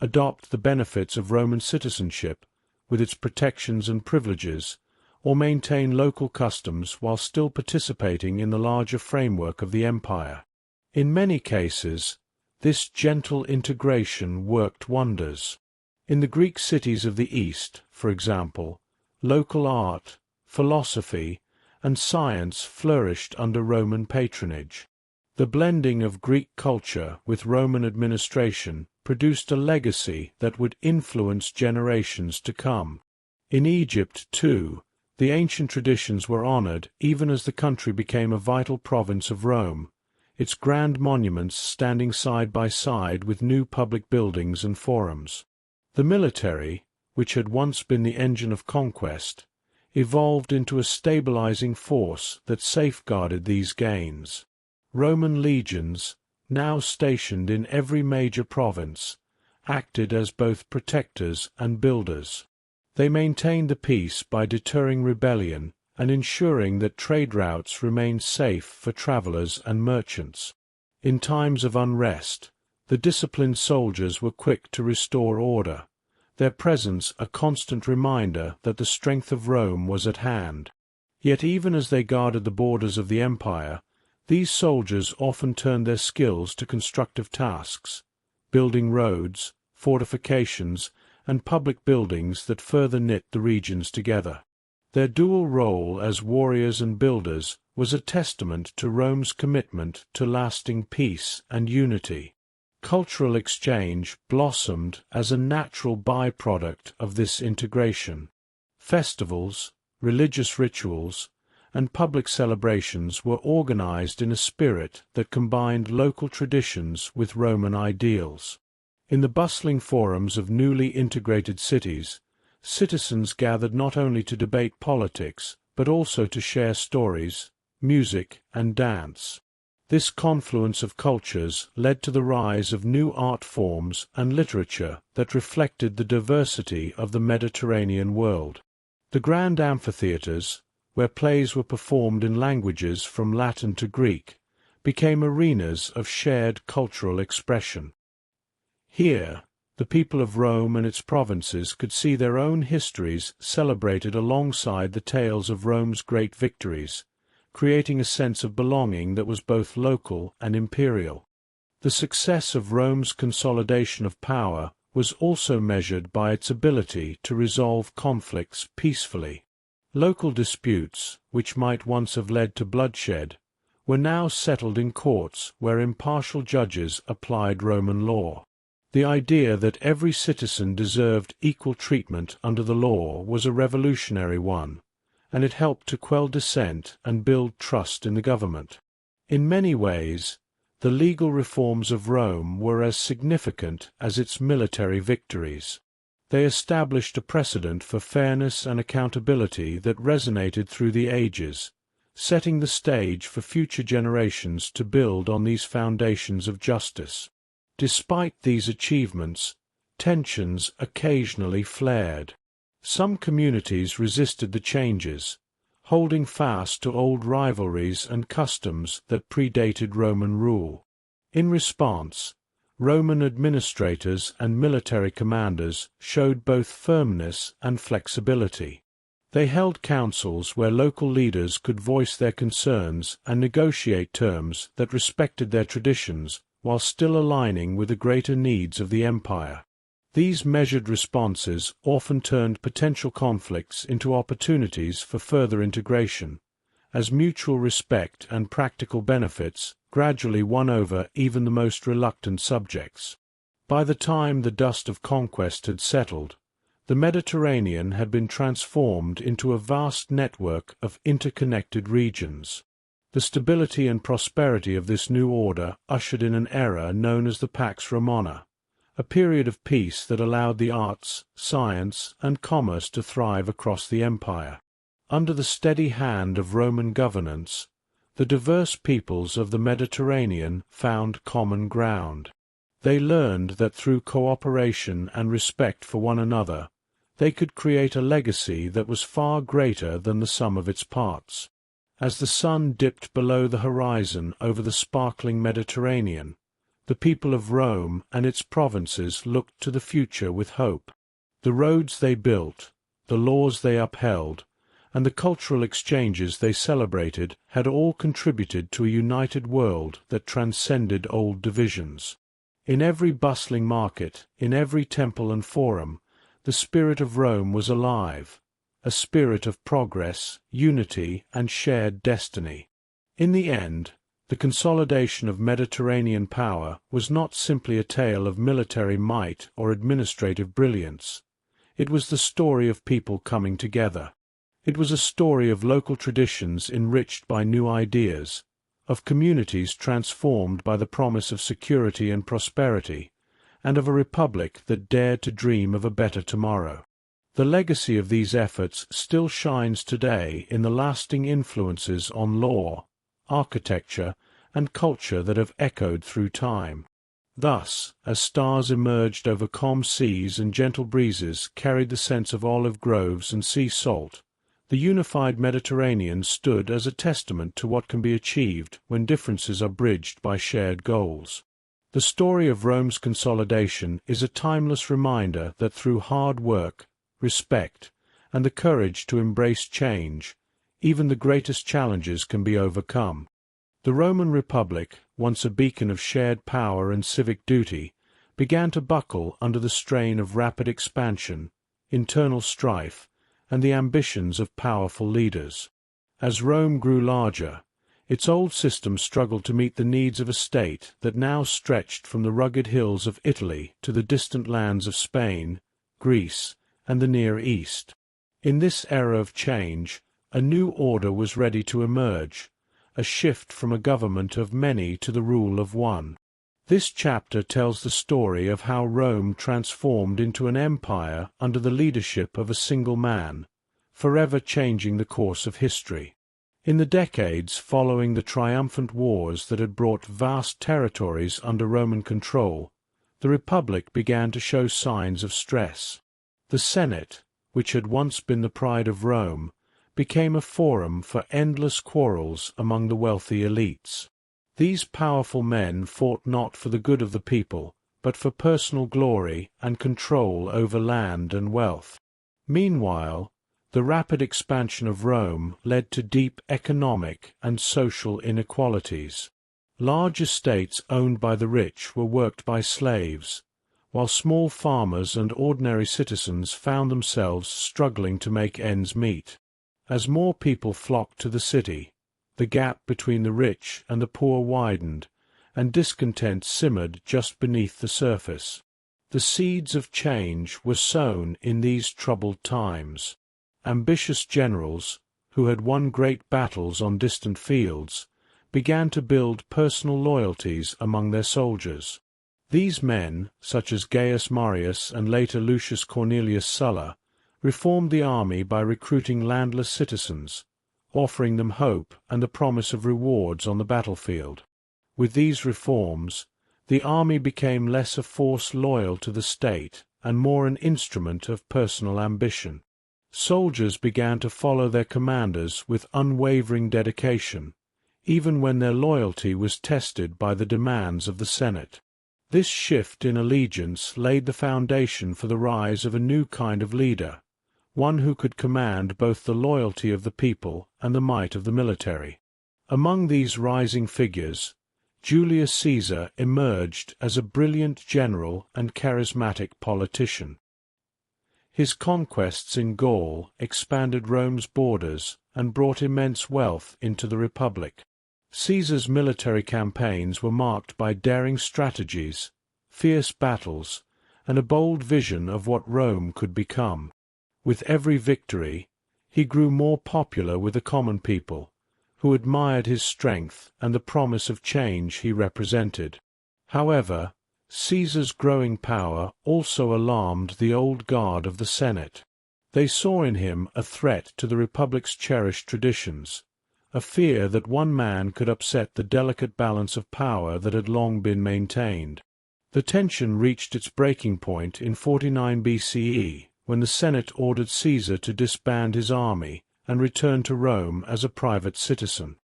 adopt the benefits of Roman citizenship, with its protections and privileges, or maintain local customs while still participating in the larger framework of the empire. In many cases, this gentle integration worked wonders. In the Greek cities of the East, for example, local art, philosophy, and science flourished under Roman patronage. The blending of Greek culture with Roman administration produced a legacy that would influence generations to come. In Egypt, too, the ancient traditions were honored even as the country became a vital province of Rome, its grand monuments standing side by side with new public buildings and forums. The military, which had once been the engine of conquest, evolved into a stabilizing force that safeguarded these gains. Roman legions, now stationed in every major province, acted as both protectors and builders. They maintained the peace by deterring rebellion and ensuring that trade routes remained safe for travelers and merchants. In times of unrest, the disciplined soldiers were quick to restore order, their presence a constant reminder that the strength of Rome was at hand. Yet even as they guarded the borders of the empire, these soldiers often turned their skills to constructive tasks, building roads, fortifications, and public buildings that further knit the regions together. Their dual role as warriors and builders was a testament to Rome's commitment to lasting peace and unity. Cultural exchange blossomed as a natural byproduct of this integration. Festivals, religious rituals, and public celebrations were organized in a spirit that combined local traditions with Roman ideals. In the bustling forums of newly integrated cities, citizens gathered not only to debate politics, but also to share stories, music, and dance. This confluence of cultures led to the rise of new art forms and literature that reflected the diversity of the Mediterranean world. The grand amphitheatres, where plays were performed in languages from Latin to Greek, became arenas of shared cultural expression. Here, The people of Rome and its provinces could see their own histories celebrated alongside the tales of Rome's great victories, creating a sense of belonging that was both local and imperial. The success of Rome's consolidation of power was also measured by its ability to resolve conflicts peacefully. Local disputes, which might once have led to bloodshed, were now settled in courts where impartial judges applied Roman law. The idea that every citizen deserved equal treatment under the law was a revolutionary one, and it helped to quell dissent and build trust in the government. In many ways, the legal reforms of Rome were as significant as its military victories. They established a precedent for fairness and accountability that resonated through the ages, setting the stage for future generations to build on these foundations of justice. Despite these achievements, tensions occasionally flared. Some communities resisted the changes, holding fast to old rivalries and customs that predated Roman rule. In response, Roman administrators and military commanders showed both firmness and flexibility. They held councils where local leaders could voice their concerns and negotiate terms that respected their traditions while still aligning with the greater needs of the empire. These measured responses often turned potential conflicts into opportunities for further integration, as mutual respect and practical benefits gradually won over even the most reluctant subjects. By the time the dust of conquest had settled, the Mediterranean had been transformed into a vast network of interconnected regions. The stability and prosperity of this new order ushered in an era known as the Pax Romana, a period of peace that allowed the arts, science, and commerce to thrive across the empire. Under the steady hand of Roman governance, the diverse peoples of the Mediterranean found common ground. They learned that through cooperation and respect for one another, they could create a legacy that was far greater than the sum of its parts. As the sun dipped below the horizon over the sparkling Mediterranean, the people of Rome and its provinces looked to the future with hope. The roads they built, the laws they upheld, and the cultural exchanges they celebrated had all contributed to a united world that transcended old divisions. In every bustling market, in every temple and forum, the spirit of Rome was alive, a spirit of progress, unity, and shared destiny. In the end, the consolidation of Mediterranean power was not simply a tale of military might or administrative brilliance. It was the story of people coming together. It was a story of local traditions enriched by new ideas, of communities transformed by the promise of security and prosperity, and of a republic that dared to dream of a better tomorrow. The legacy of these efforts still shines today in the lasting influences on law, architecture, and culture that have echoed through time. Thus, as stars emerged over calm seas and gentle breezes carried the sense of olive groves and sea salt, the unified Mediterranean stood as a testament to what can be achieved when differences are bridged by shared goals. The story of Rome's consolidation is a timeless reminder that through hard work, respect, and the courage to embrace change, even the greatest challenges can be overcome. The Roman Republic, once a beacon of shared power and civic duty, began to buckle under the strain of rapid expansion, internal strife, and the ambitions of powerful leaders. As Rome grew larger, its old system struggled to meet the needs of a state that now stretched from the rugged hills of Italy to the distant lands of Spain, Greece, and the Near East. In this era of change, a new order was ready to emerge, a shift from a government of many to the rule of one. This chapter tells the story of how Rome transformed into an empire under the leadership of a single man, forever changing the course of history. In the decades following the triumphant wars that had brought vast territories under Roman control, the Republic began to show signs of stress. The Senate, which had once been the pride of Rome, became a forum for endless quarrels among the wealthy elites. These powerful men fought not for the good of the people, but for personal glory and control over land and wealth. Meanwhile, the rapid expansion of Rome led to deep economic and social inequalities. Large estates owned by the rich were worked by slaves, while small farmers and ordinary citizens found themselves struggling to make ends meet. As more people flocked to the city, the gap between the rich and the poor widened, and discontent simmered just beneath the surface. The seeds of change were sown in these troubled times. Ambitious generals, who had won great battles on distant fields, began to build personal loyalties among their soldiers. These men, such as Gaius Marius and later Lucius Cornelius Sulla, reformed the army by recruiting landless citizens, offering them hope and the promise of rewards on the battlefield. With these reforms, the army became less a force loyal to the state and more an instrument of personal ambition. Soldiers began to follow their commanders with unwavering dedication, even when their loyalty was tested by the demands of the Senate. This shift in allegiance laid the foundation for the rise of a new kind of leader, one who could command both the loyalty of the people and the might of the military. Among these rising figures, Julius Caesar emerged as a brilliant general and charismatic politician. His conquests in Gaul expanded Rome's borders and brought immense wealth into the Republic. Caesar's military campaigns were marked by daring strategies, fierce battles, and a bold vision of what Rome could become. With every victory, he grew more popular with the common people, who admired his strength and the promise of change he represented. However, Caesar's growing power also alarmed the old guard of the Senate. They saw in him a threat to the Republic's cherished traditions, a fear that one man could upset the delicate balance of power that had long been maintained. The tension reached its breaking point in 49 BCE, when the Senate ordered Caesar to disband his army and return to Rome as a private citizen.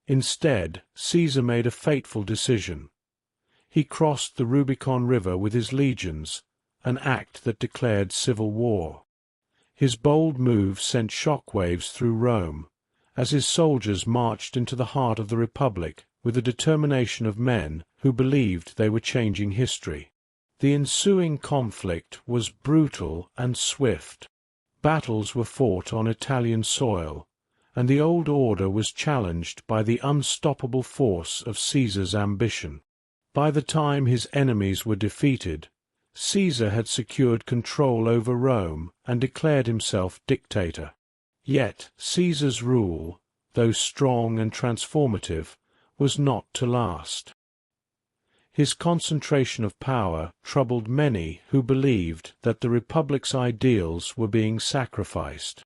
Instead, Caesar made a fateful decision. He crossed the Rubicon River with his legions, an act that declared civil war. His bold move sent shockwaves through Rome, as his soldiers marched into the heart of the Republic with the determination of men who believed they were changing history. The ensuing conflict was brutal and swift. Battles were fought on Italian soil, and the old order was challenged by the unstoppable force of Caesar's ambition. By the time his enemies were defeated, Caesar had secured control over Rome and declared himself dictator. Yet Caesar's rule, though strong and transformative, was not to last. His concentration of power troubled many who believed that the Republic's ideals were being sacrificed.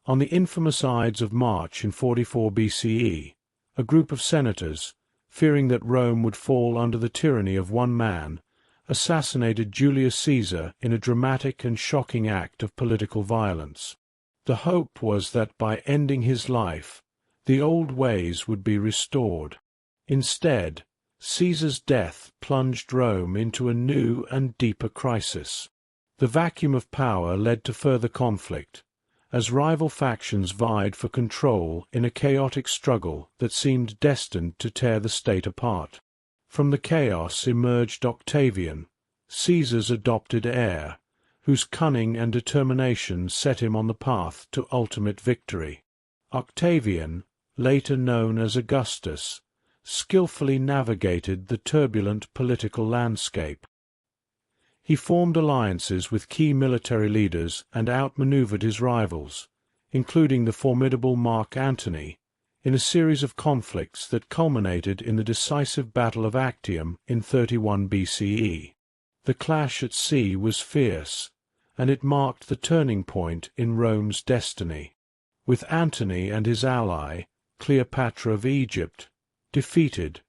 On the infamous Ides of March in 44 BCE, a group of senators, fearing that Rome would fall under the tyranny of one man, assassinated Julius Caesar in a dramatic and shocking act of political violence. The hope was that by ending his life, the old ways would be restored. Instead, Caesar's death plunged Rome into a new and deeper crisis. The vacuum of power led to further conflict, as rival factions vied for control in a chaotic struggle that seemed destined to tear the state apart. From the chaos emerged Octavian, Caesar's adopted heir, whose cunning and determination set him on the path to ultimate victory. Octavian, later known as Augustus, skillfully navigated the turbulent political landscape. He formed alliances with key military leaders and outmaneuvered his rivals, including the formidable Mark Antony, in a series of conflicts that culminated in the decisive Battle of Actium in 31 BCE. The clash at sea was fierce, and it marked the turning point in Rome's destiny. With Antony and his ally, Cleopatra of Egypt, defeated,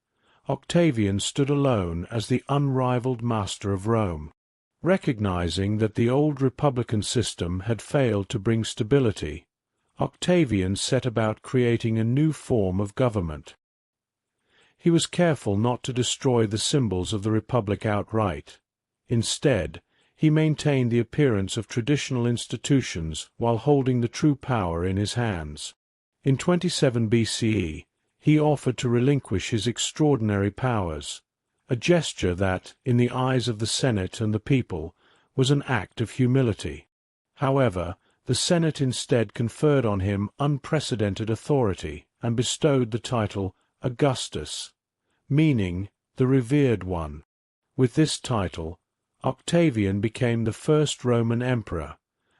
Octavian stood alone as the unrivaled master of Rome. Recognizing that the old republican system had failed to bring stability, Octavian set about creating a new form of government. He was careful not to destroy the symbols of the Republic outright. Instead, he maintained the appearance of traditional institutions while holding the true power in his hands. In 27 BCE, he offered to relinquish his extraordinary powers, a gesture that, in the eyes of the Senate and the people, was an act of humility. However, the Senate instead conferred on him unprecedented authority and bestowed the title Augustus, meaning the revered one. With this title, Octavian became the first Roman emperor,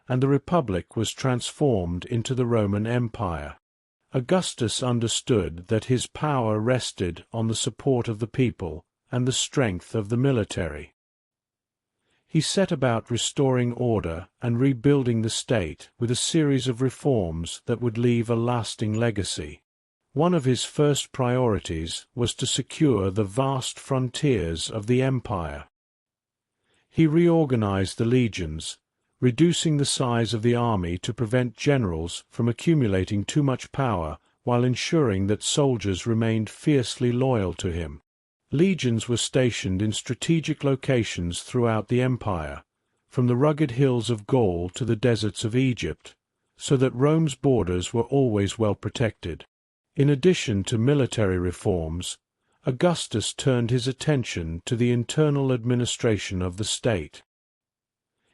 and the Republic was transformed into the Roman Empire. Augustus understood that his power rested on the support of the people and the strength of the military. He set about restoring order and rebuilding the state with a series of reforms that would leave a lasting legacy. One of his first priorities was to secure the vast frontiers of the empire. He reorganized the legions, reducing the size of the army to prevent generals from accumulating too much power while ensuring that soldiers remained fiercely loyal to him. Legions were stationed in strategic locations throughout the empire, from the rugged hills of Gaul to the deserts of Egypt, so that Rome's borders were always well protected. In addition to military reforms, Augustus turned his attention to the internal administration of the state.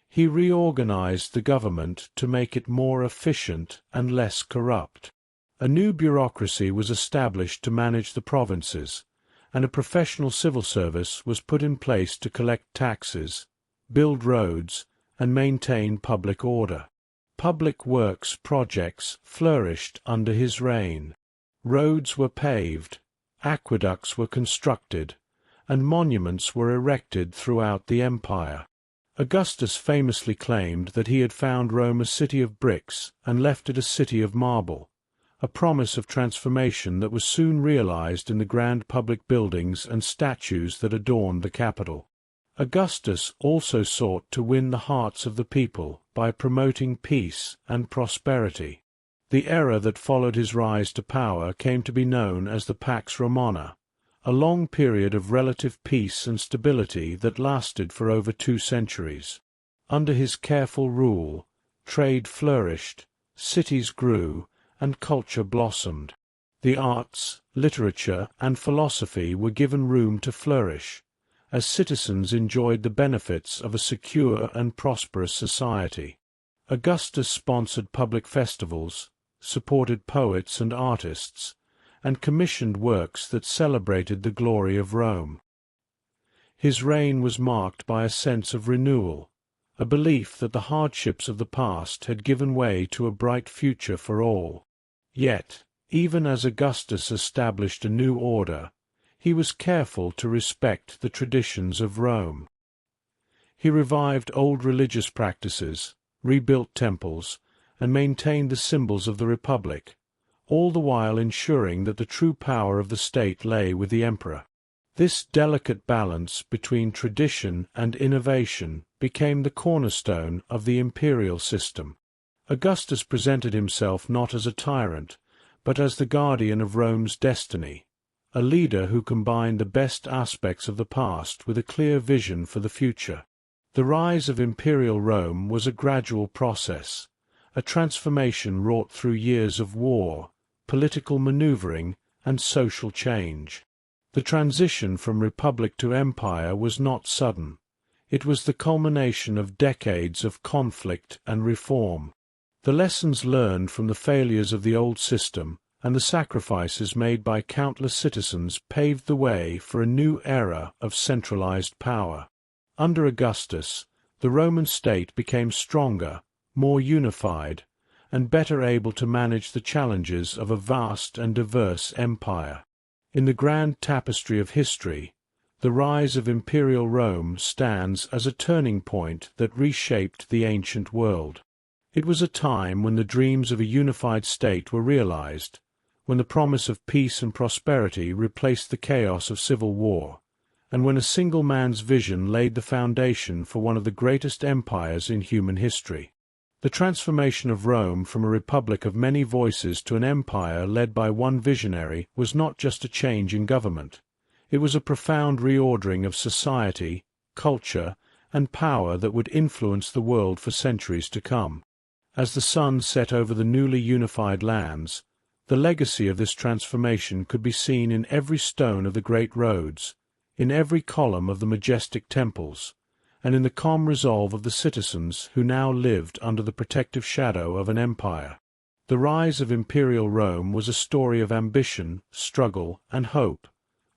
He reorganized the government to make it more efficient and less corrupt. A new bureaucracy was established to manage the provinces, and a professional civil service was put in place to collect taxes, build roads, and maintain public order. Public works projects flourished under his reign. Roads were paved, aqueducts were constructed, and monuments were erected throughout the empire. Augustus famously claimed that he had found Rome a city of bricks and left it a city of marble, a promise of transformation that was soon realized in the grand public buildings and statues that adorned the capital. Augustus also sought to win the hearts of the people by promoting peace and prosperity. The era that followed his rise to power came to be known as the Pax Romana, a long period of relative peace and stability that lasted for over 2 centuries. Under his careful rule, trade flourished, cities grew, and culture blossomed. The arts, literature, and philosophy were given room to flourish, as citizens enjoyed the benefits of a secure and prosperous society. Augustus sponsored public festivals, supported poets and artists, and commissioned works that celebrated the glory of Rome. His reign was marked by a sense of renewal, a belief that the hardships of the past had given way to a bright future for all. Yet, even as Augustus established a new order, he was careful to respect the traditions of Rome. He revived old religious practices, rebuilt temples, and maintained the symbols of the Republic, all the while ensuring that the true power of the state lay with the emperor. This delicate balance between tradition and innovation became the cornerstone of the imperial system. Augustus presented himself not as a tyrant, but as the guardian of Rome's destiny, a leader who combined the best aspects of the past with a clear vision for the future. The rise of imperial Rome was a gradual process, a transformation wrought through years of war, political maneuvering, and social change. The transition from republic to empire was not sudden. It was the culmination of decades of conflict and reform. The lessons learned from the failures of the old system and the sacrifices made by countless citizens paved the way for a new era of centralized power. Under Augustus, the Roman state became stronger, more unified, and better able to manage the challenges of a vast and diverse empire. In the grand tapestry of history, the rise of imperial Rome stands as a turning point that reshaped the ancient world. It was a time when the dreams of a unified state were realized, when the promise of peace and prosperity replaced the chaos of civil war, and when a single man's vision laid the foundation for one of the greatest empires in human history. The transformation of Rome from a republic of many voices to an empire led by one visionary was not just a change in government. It was a profound reordering of society, culture, and power that would influence the world for centuries to come. As the sun set over the newly unified lands, the legacy of this transformation could be seen in every stone of the great roads, in every column of the majestic temples, and in the calm resolve of the citizens who now lived under the protective shadow of an empire. The rise of imperial Rome was a story of ambition, struggle, and hope,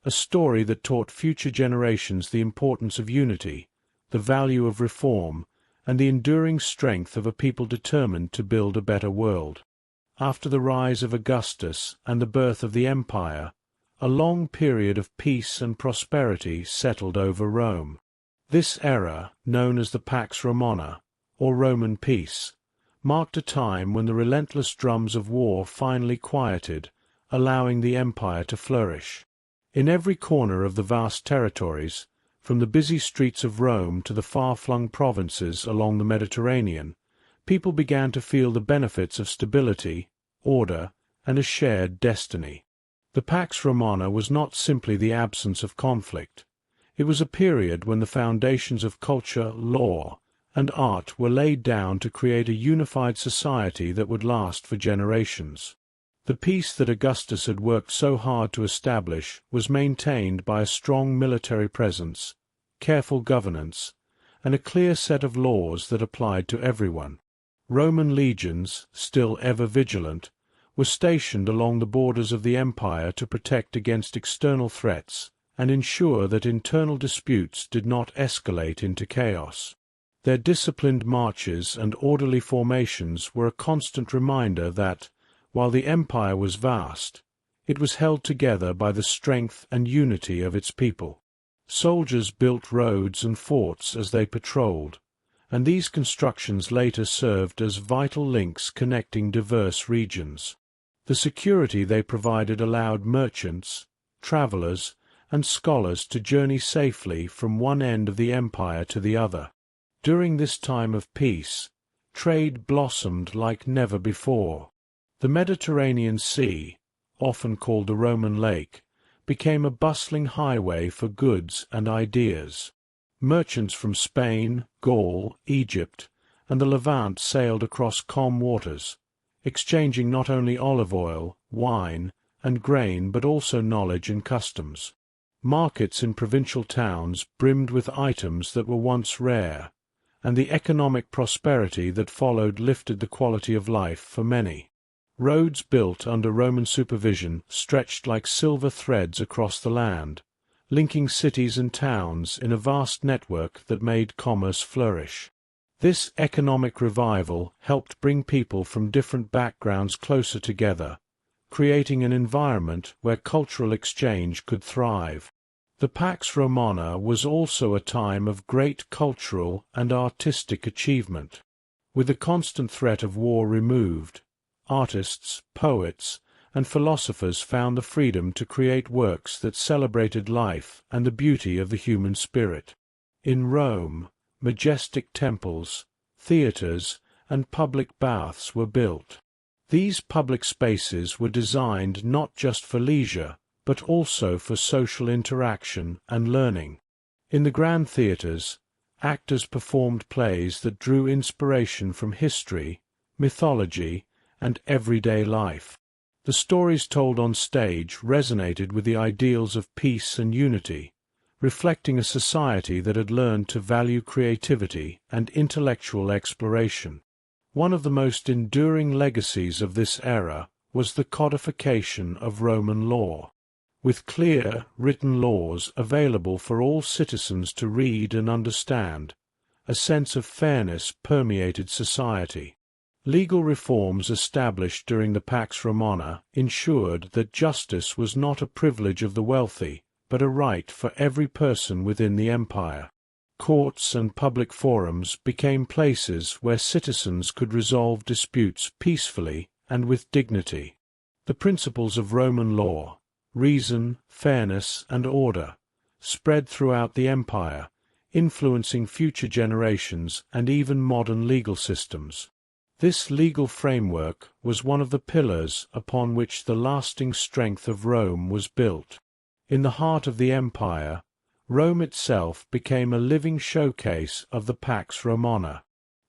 a story that taught future generations the importance of unity, the value of reform, and the enduring strength of a people determined to build a better world. After the rise of Augustus and the birth of the empire, a long period of peace and prosperity settled over Rome. This era, known as the Pax Romana, or Roman peace, marked a time when the relentless drums of war finally quieted, allowing the empire to flourish. In every corner of the vast territories, from the busy streets of Rome to the far-flung provinces along the Mediterranean, people began to feel the benefits of stability, order, and a shared destiny. The Pax Romana was not simply the absence of conflict. It was a period when the foundations of culture, law, and art were laid down to create a unified society that would last for generations. The peace that Augustus had worked so hard to establish was maintained by a strong military presence, careful governance, and a clear set of laws that applied to everyone. Roman legions, still ever vigilant, were stationed along the borders of the empire to protect against external threats and ensure that internal disputes did not escalate into chaos. Their disciplined marches and orderly formations were a constant reminder that, while the empire was vast, it was held together by the strength and unity of its people. Soldiers built roads and forts as they patrolled, and these constructions later served as vital links connecting diverse regions. The security they provided allowed merchants, travelers, and scholars to journey safely from one end of the empire to the other. During this time of peace, trade blossomed like never before. The Mediterranean Sea, often called the Roman Lake, became a bustling highway for goods and ideas. Merchants from Spain, Gaul, Egypt, and the Levant sailed across calm waters, exchanging not only olive oil, wine, and grain but also knowledge and customs. Markets in provincial towns brimmed with items that were once rare, and the economic prosperity that followed lifted the quality of life for many. Roads built under Roman supervision stretched like silver threads across the land, linking cities and towns in a vast network that made commerce flourish. This economic revival helped bring people from different backgrounds closer together, creating an environment where cultural exchange could thrive. The Pax Romana was also a time of great cultural and artistic achievement. With the constant threat of war removed, artists, poets, and philosophers found the freedom to create works that celebrated life and the beauty of the human spirit. In Rome, majestic temples, theatres, and public baths were built. These public spaces were designed not just for leisure, but also for social interaction and learning. In the grand theatres, actors performed plays that drew inspiration from history, mythology, and everyday life. The stories told on stage resonated with the ideals of peace and unity, reflecting a society that had learned to value creativity and intellectual exploration. One of the most enduring legacies of this era was the codification of Roman law. With clear, written laws available for all citizens to read and understand, a sense of fairness permeated society. Legal reforms established during the Pax Romana ensured that justice was not a privilege of the wealthy, but a right for every person within the empire. Courts and public forums became places where citizens could resolve disputes peacefully and with dignity. The principles of Roman law, reason, fairness, and order, spread throughout the empire, influencing future generations and even modern legal systems. This legal framework was one of the pillars upon which the lasting strength of Rome was built. In the heart of the empire, Rome itself became a living showcase of the Pax Romana.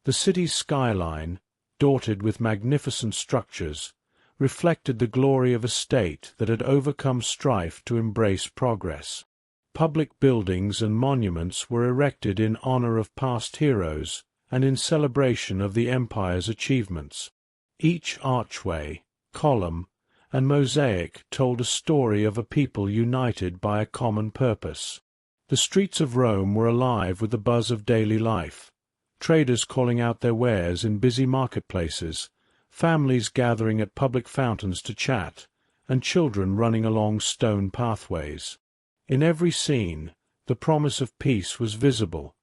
The city's skyline, dotted with magnificent structures, reflected the glory of a state that had overcome strife to embrace progress. Public buildings and monuments were erected in honor of past heroes and in celebration of the empire's achievements. Each archway, column, and mosaic told a story of a people united by a common purpose. The streets of Rome were alive with the buzz of daily life, traders calling out their wares in busy marketplaces, families gathering at public fountains to chat, and children running along stone pathways. In every scene, the promise of peace was visible,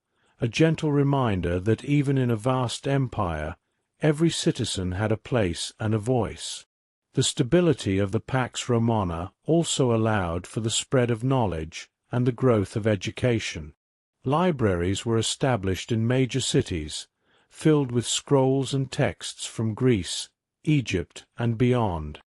a gentle reminder that even in a vast empire, every citizen had a place and a voice. The stability of the Pax Romana also allowed for the spread of knowledge and the growth of education. Libraries were established in major cities, filled with scrolls and texts from Greece, Egypt, and beyond.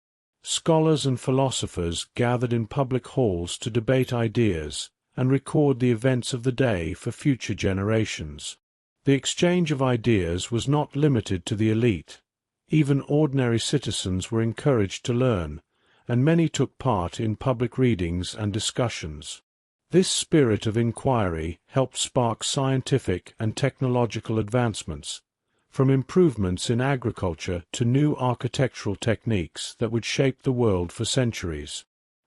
Scholars and philosophers gathered in public halls to debate ideas and record the events of the day for future generations. The exchange of ideas was not limited to the elite. Even ordinary citizens were encouraged to learn, and many took part in public readings and discussions. This spirit of inquiry helped spark scientific and technological advancements, from improvements in agriculture to new architectural techniques that would shape the world for centuries.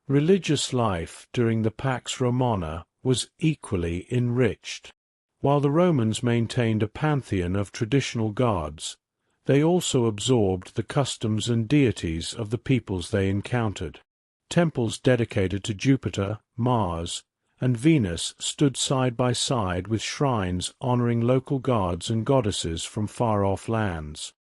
Religious life during the Pax Romana was equally enriched. While the Romans maintained a pantheon of traditional gods, they also absorbed the customs and deities of the peoples they encountered. Temples dedicated to Jupiter, Mars, and Venus stood side by side with shrines honoring local gods and goddesses from far-off lands.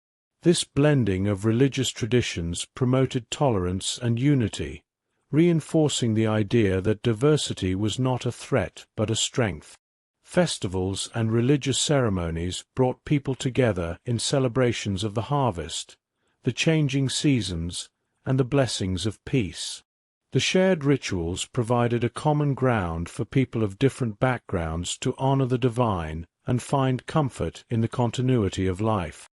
This blending of religious traditions promoted tolerance and unity, reinforcing the idea that diversity was not a threat but a strength. Festivals and religious ceremonies brought people together in celebrations of the harvest, the changing seasons, and the blessings of peace. The shared rituals provided a common ground for people of different backgrounds to honor the divine and find comfort in the continuity of life.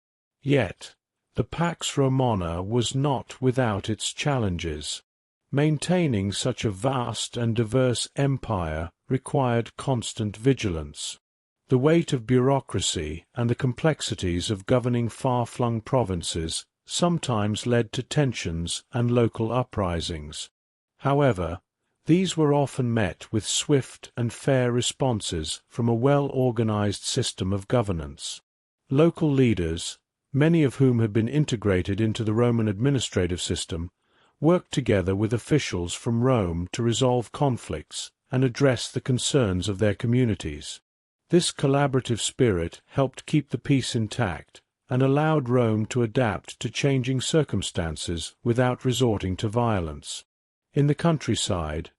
Yet, the Pax Romana was not without its challenges. Maintaining such a vast and diverse empire required constant vigilance. The weight of bureaucracy and the complexities of governing far-flung provinces sometimes led to tensions and local uprisings. However, these were often met with swift and fair responses from a well-organized system of governance. Local leaders, many of whom had been integrated into the Roman administrative system, worked together with officials from Rome to resolve conflicts and address the concerns of their communities. This collaborative spirit helped keep the peace intact and allowed Rome to adapt to changing circumstances without resorting to violence. In the countryside,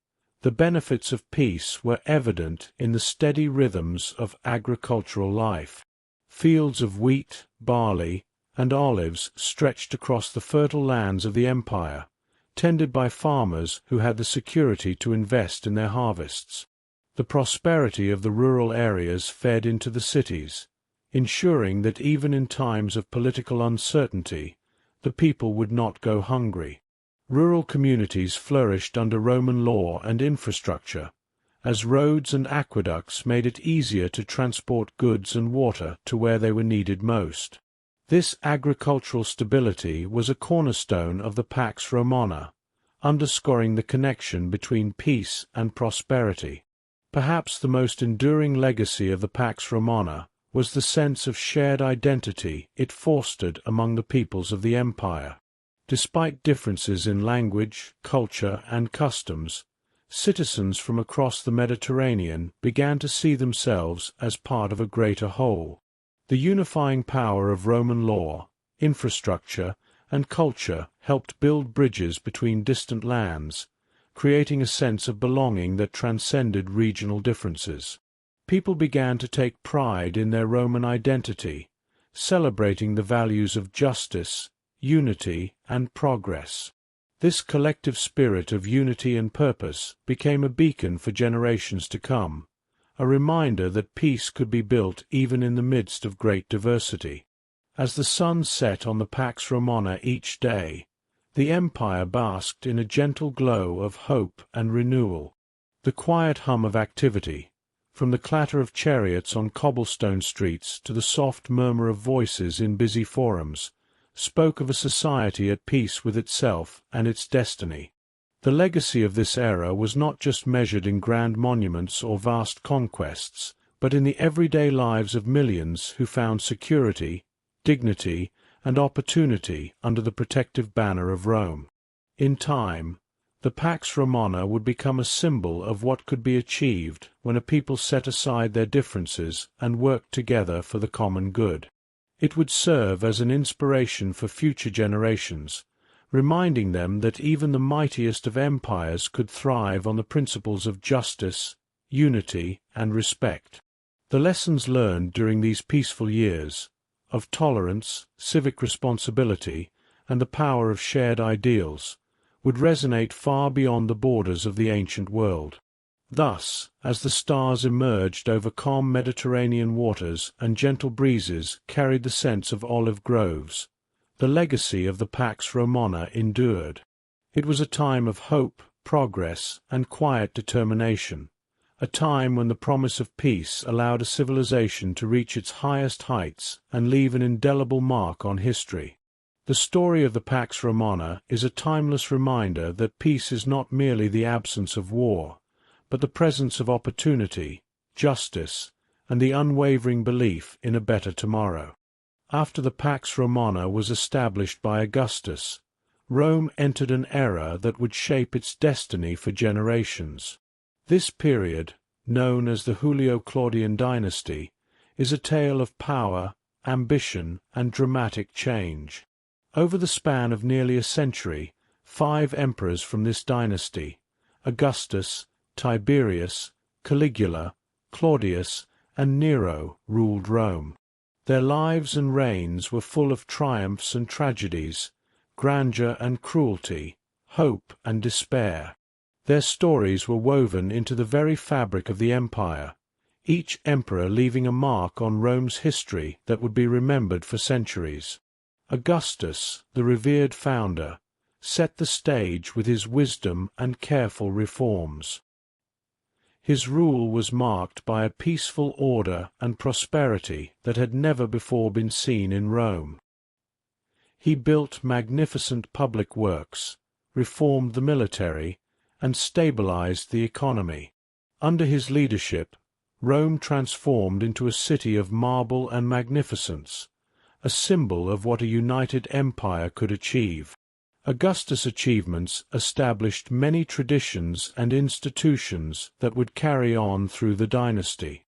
the benefits of peace were evident in the steady rhythms of agricultural life. Fields of wheat, barley, and olives stretched across the fertile lands of the empire, tended by farmers who had the security to invest in their harvests. The prosperity of the rural areas fed into the cities, ensuring that even in times of political uncertainty, the people would not go hungry. Rural communities flourished under Roman law and infrastructure, as roads and aqueducts made it easier to transport goods and water to where they were needed most. This agricultural stability was a cornerstone of the Pax Romana, underscoring the connection between peace and prosperity. Perhaps the most enduring legacy of the Pax Romana was the sense of shared identity it fostered among the peoples of the empire. Despite differences in language, culture, and customs, citizens from across the Mediterranean began to see themselves as part of a greater whole. The unifying power of Roman law, infrastructure, and culture helped build bridges between distant lands, creating a sense of belonging that transcended regional differences. People began to take pride in their Roman identity, celebrating the values of justice, unity, and progress. This collective spirit of unity and purpose became a beacon for generations to come, a reminder that peace could be built even in the midst of great diversity. As the sun set on the Pax Romana each day, the empire basked in a gentle glow of hope and renewal. The quiet hum of activity, from the clatter of chariots on cobblestone streets to the soft murmur of voices in busy forums, spoke of a society at peace with itself and its destiny. The legacy of this era was not just measured in grand monuments or vast conquests, but in the everyday lives of millions who found security, dignity, and opportunity under the protective banner of Rome. In time, the Pax Romana would become a symbol of what could be achieved when a people set aside their differences and worked together for the common good. It would serve as an inspiration for future generations, reminding them that even the mightiest of empires could thrive on the principles of justice, unity, and respect. The lessons learned during these peaceful years, of tolerance, civic responsibility, and the power of shared ideals, would resonate far beyond the borders of the ancient world. Thus, as the stars emerged over calm Mediterranean waters and gentle breezes carried the scents of olive groves, the legacy of the Pax Romana endured. It was a time of hope, progress, and quiet determination, a time when the promise of peace allowed a civilization to reach its highest heights and leave an indelible mark on history. The story of the Pax Romana is a timeless reminder that peace is not merely the absence of war, but the presence of opportunity, justice, and the unwavering belief in a better tomorrow. After the Pax Romana was established by Augustus, Rome entered an era that would shape its destiny for generations. This period, known as the Julio-Claudian dynasty, is a tale of power, ambition, and dramatic change. Over the span of nearly a century, 5 emperors from this dynasty, Augustus, Tiberius, Caligula, Claudius, and Nero, ruled Rome. Their lives and reigns were full of triumphs and tragedies, grandeur and cruelty, hope and despair. Their stories were woven into the very fabric of the empire, each emperor leaving a mark on Rome's history that would be remembered for centuries. Augustus, the revered founder, set the stage with his wisdom and careful reforms. His rule was marked by a peaceful order and prosperity that had never before been seen in Rome. He built magnificent public works, reformed the military, and stabilized the economy. Under his leadership, Rome transformed into a city of marble and magnificence, a symbol of what a united empire could achieve. Augustus' achievements established many traditions and institutions that would carry on through the dynasty.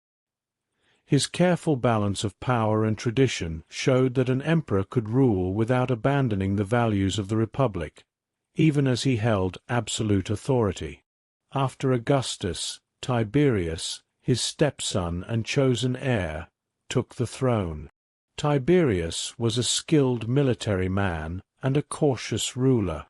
His careful balance of power and tradition showed that an emperor could rule without abandoning the values of the Republic, even as he held absolute authority. After Augustus, Tiberius, his stepson and chosen heir, took the throne. Tiberius was a skilled military man and a cautious ruler.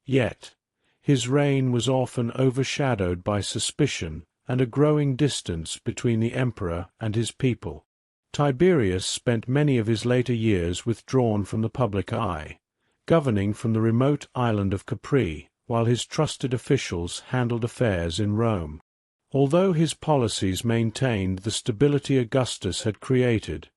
Yet, his reign was often overshadowed by suspicion and a growing distance between the emperor and his people. Tiberius spent many of his later years withdrawn from the public eye, governing from the remote island of Capri, while his trusted officials handled affairs in Rome. Although his policies maintained the stability Augustus had created,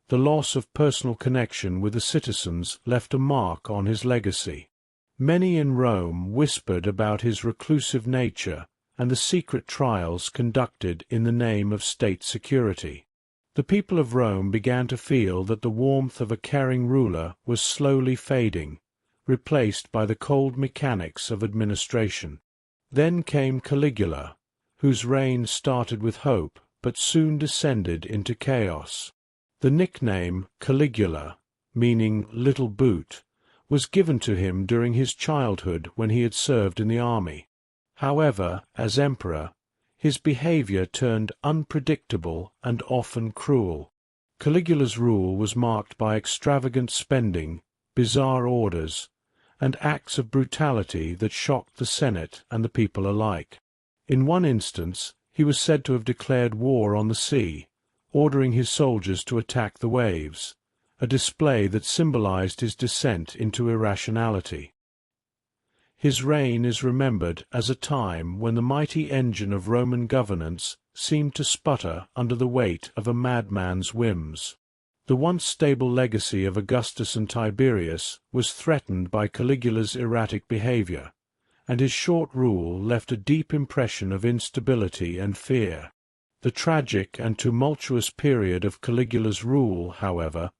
the loss of personal connection with the citizens left a mark on his legacy. Many in Rome whispered about his reclusive nature and the secret trials conducted in the name of state security. The people of Rome began to feel that the warmth of a caring ruler was slowly fading, replaced by the cold mechanics of administration. Then came Caligula, whose reign started with hope but soon descended into chaos. The nickname Caligula, meaning little boot, was given to him during his childhood when he had served in the army. However, as emperor, his behavior turned unpredictable and often cruel. Caligula's rule was marked by extravagant spending, bizarre orders, and acts of brutality that shocked the Senate and the people alike. In one instance, He was said to have declared war on the sea, ordering his soldiers to attack the waves, a display that symbolized his descent into irrationality. His reign is remembered as a time when the mighty engine of Roman governance seemed to sputter under the weight of a madman's whims. The once stable legacy of Augustus and Tiberius was threatened by Caligula's erratic behavior, and his short rule left a deep impression of instability and fear. The tragic and tumultuous period of Caligula's rule, however,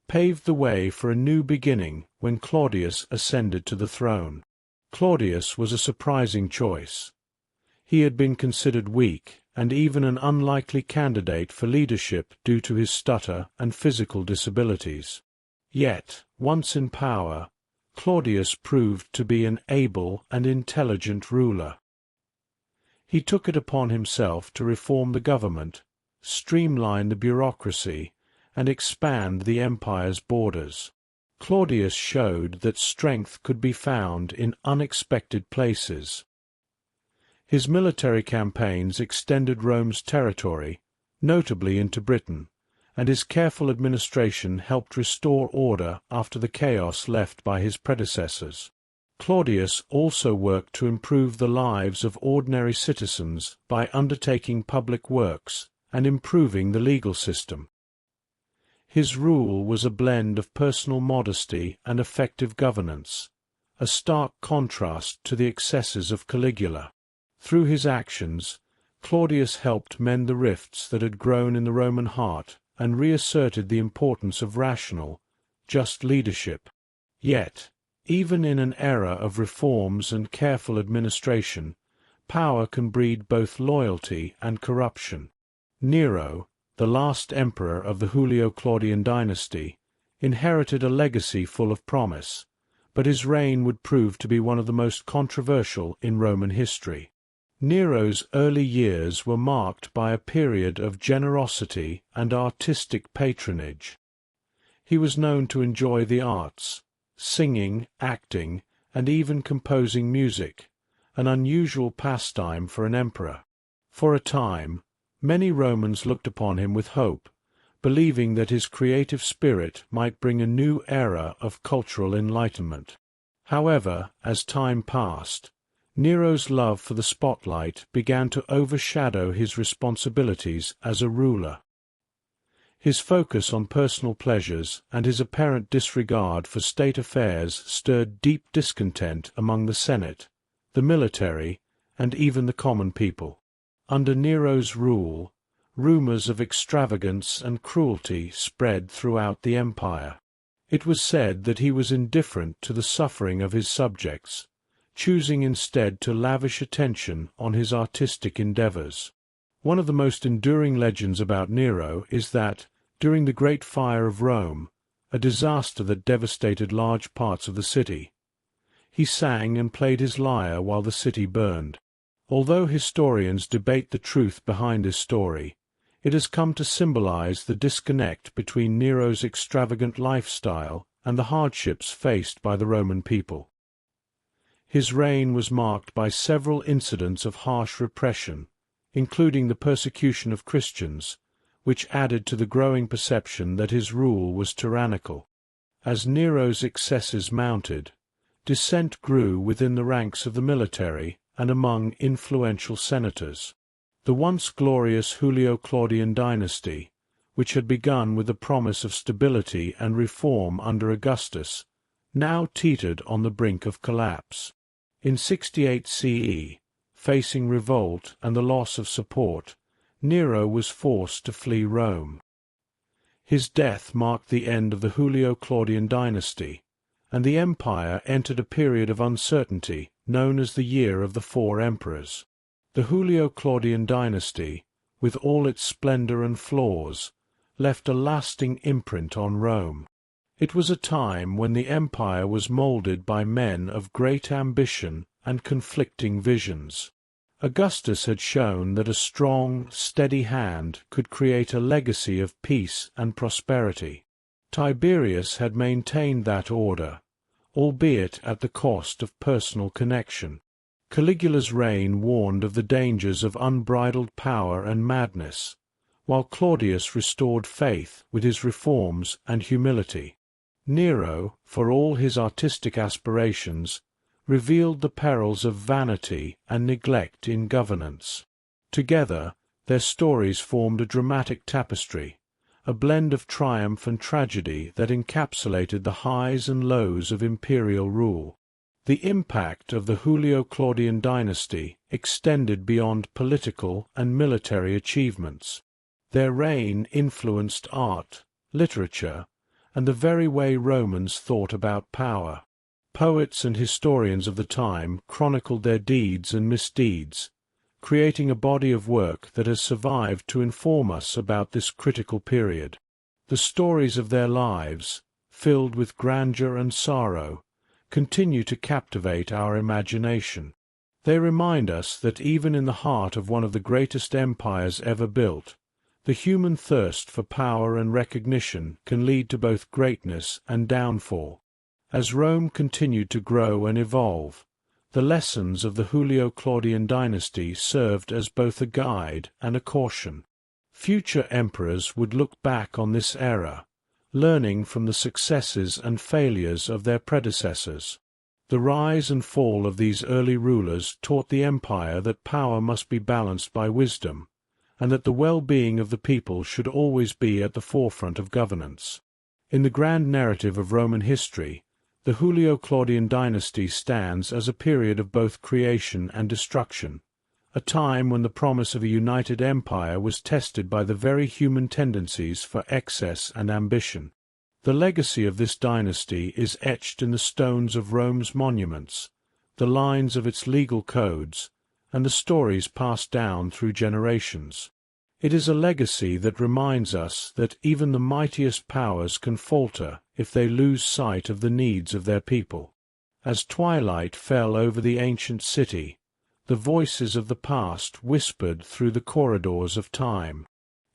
paved the way for a new beginning when Claudius ascended to the throne. Claudius was a surprising choice. He had been considered weak and even an unlikely candidate for leadership due to his stutter and physical disabilities. Yet, once in power, Claudius proved to be an able and intelligent ruler. He took it upon himself to reform the government, streamline the bureaucracy, and expand the empire's borders. Claudius showed that strength could be found in unexpected places. His military campaigns extended Rome's territory, notably into Britain, and his careful administration helped restore order after the chaos left by his predecessors. Claudius also worked to improve the lives of ordinary citizens by undertaking public works and improving the legal system. His rule was a blend of personal modesty and effective governance, a stark contrast to the excesses of Caligula. Through his actions, Claudius helped mend the rifts that had grown in the Roman heart and reasserted the importance of rational, just leadership. Yet, even in an era of reforms and careful administration, power can breed both loyalty and corruption. Nero, the last emperor of the Julio-Claudian dynasty, inherited a legacy full of promise, but his reign would prove to be one of the most controversial in Roman history. Nero's early years were marked by a period of generosity and artistic patronage. He was known to enjoy the arts, singing, acting, and even composing music, an unusual pastime for an emperor. For a time, many Romans looked upon him with hope, believing that his creative spirit might bring a new era of cultural enlightenment. However, as time passed, Nero's love for the spotlight began to overshadow his responsibilities as a ruler. His focus on personal pleasures and his apparent disregard for state affairs stirred deep discontent among the Senate, the military, and even the common people. Under Nero's rule, rumors of extravagance and cruelty spread throughout the empire. It was said that he was indifferent to the suffering of his subjects, choosing instead to lavish attention on his artistic endeavors. One of the most enduring legends about Nero is that, during the Great Fire of Rome, a disaster that devastated large parts of the city, he sang and played his lyre while the city burned. Although historians debate the truth behind his story, it has come to symbolize the disconnect between Nero's extravagant lifestyle and the hardships faced by the Roman people. His reign was marked by several incidents of harsh repression, including the persecution of Christians, which added to the growing perception that his rule was tyrannical. As Nero's excesses mounted, dissent grew within the ranks of the military and among influential senators. The once glorious Julio-Claudian dynasty, which had begun with the promise of stability and reform under Augustus, now teetered on the brink of collapse. In 68 CE, facing revolt and the loss of support, Nero was forced to flee Rome. His death marked the end of the Julio-Claudian dynasty, and the empire entered a period of uncertainty known as the Year of the Four Emperors. The Julio-Claudian dynasty, with all its splendor and flaws, left a lasting imprint on Rome. It was a time when the empire was molded by men of great ambition and conflicting visions. Augustus had shown that a strong, steady hand could create a legacy of peace and prosperity. Tiberius had maintained that order, albeit at the cost of personal connection. Caligula's reign warned of the dangers of unbridled power and madness, while Claudius restored faith with his reforms and humility. Nero, for all his artistic aspirations, revealed the perils of vanity and neglect in governance. Together, their stories formed a dramatic tapestry, a blend of triumph and tragedy that encapsulated the highs and lows of imperial rule. The impact of the Julio-Claudian dynasty extended beyond political and military achievements. Their reign influenced art, literature, and the very way Romans thought about power. Poets and historians of the time chronicled their deeds and misdeeds, creating a body of work that has survived to inform us about this critical period. The stories of their lives, filled with grandeur and sorrow, continue to captivate our imagination. They remind us that even in the heart of one of the greatest empires ever built, the human thirst for power and recognition can lead to both greatness and downfall. As Rome continued to grow and evolve, the lessons of the Julio-Claudian dynasty served as both a guide and a caution. Future emperors would look back on this era, learning from the successes and failures of their predecessors. The rise and fall of these early rulers taught the empire that power must be balanced by wisdom, and that the well-being of the people should always be at the forefront of governance. In the grand narrative of Roman history, the Julio-Claudian dynasty stands as a period of both creation and destruction, a time when the promise of a united empire was tested by the very human tendencies for excess and ambition. The legacy of this dynasty is etched in the stones of Rome's monuments, the lines of its legal codes, and the stories passed down through generations. It is a legacy that reminds us that even the mightiest powers can falter if they lose sight of the needs of their people. As twilight fell over the ancient city, the voices of the past whispered through the corridors of time.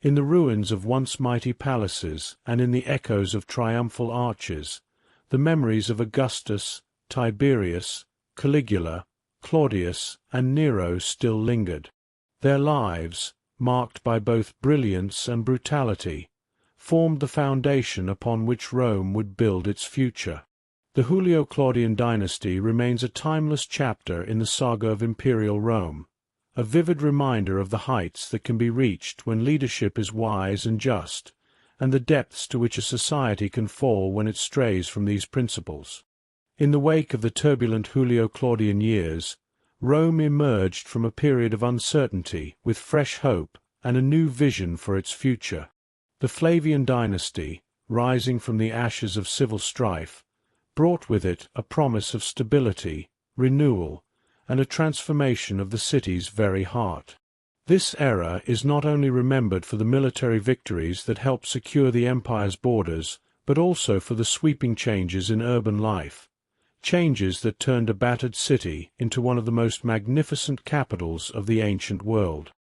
In the ruins of once mighty palaces and in the echoes of triumphal arches, the memories of Augustus, Tiberius, Caligula, Claudius, and Nero still lingered. Their lives, marked by both brilliance and brutality, formed the foundation upon which Rome would build its future. The Julio-Claudian dynasty remains a timeless chapter in the saga of imperial Rome, a vivid reminder of the heights that can be reached when leadership is wise and just, and the depths to which a society can fall when it strays from these principles. In the wake of the turbulent Julio-Claudian years, Rome emerged from a period of uncertainty with fresh hope and a new vision for its future. The Flavian dynasty, rising from the ashes of civil strife, brought with it a promise of stability, renewal, and a transformation of the city's very heart. This era is not only remembered for the military victories that helped secure the empire's borders, but also for the sweeping changes in urban life, changes that turned a battered city into one of the most magnificent capitals of the ancient world.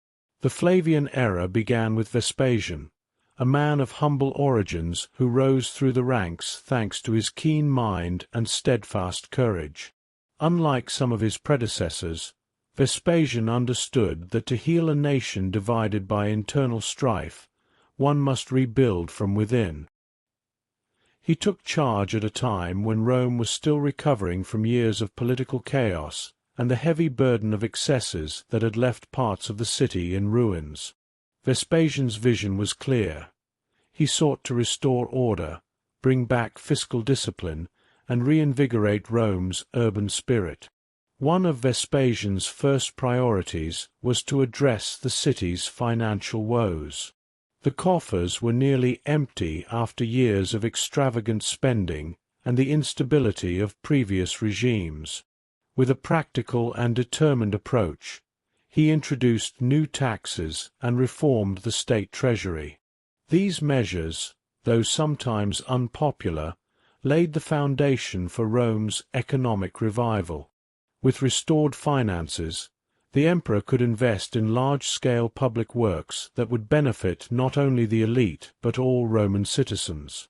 The Flavian era began with Vespasian, a man of humble origins who rose through the ranks thanks to his keen mind and steadfast courage. Unlike some of his predecessors, Vespasian understood that to heal a nation divided by internal strife, one must rebuild from within. He took charge at a time when Rome was still recovering from years of political chaos and the heavy burden of excesses that had left parts of the city in ruins. Vespasian's vision was clear. He sought to restore order, bring back fiscal discipline, and reinvigorate Rome's urban spirit. One of Vespasian's first priorities was to address the city's financial woes. The coffers were nearly empty after years of extravagant spending and the instability of previous regimes. With a practical and determined approach, he introduced new taxes and reformed the state treasury. These measures, though sometimes unpopular, laid the foundation for Rome's economic revival. With restored finances, the emperor could invest in large-scale public works that would benefit not only the elite but all Roman citizens.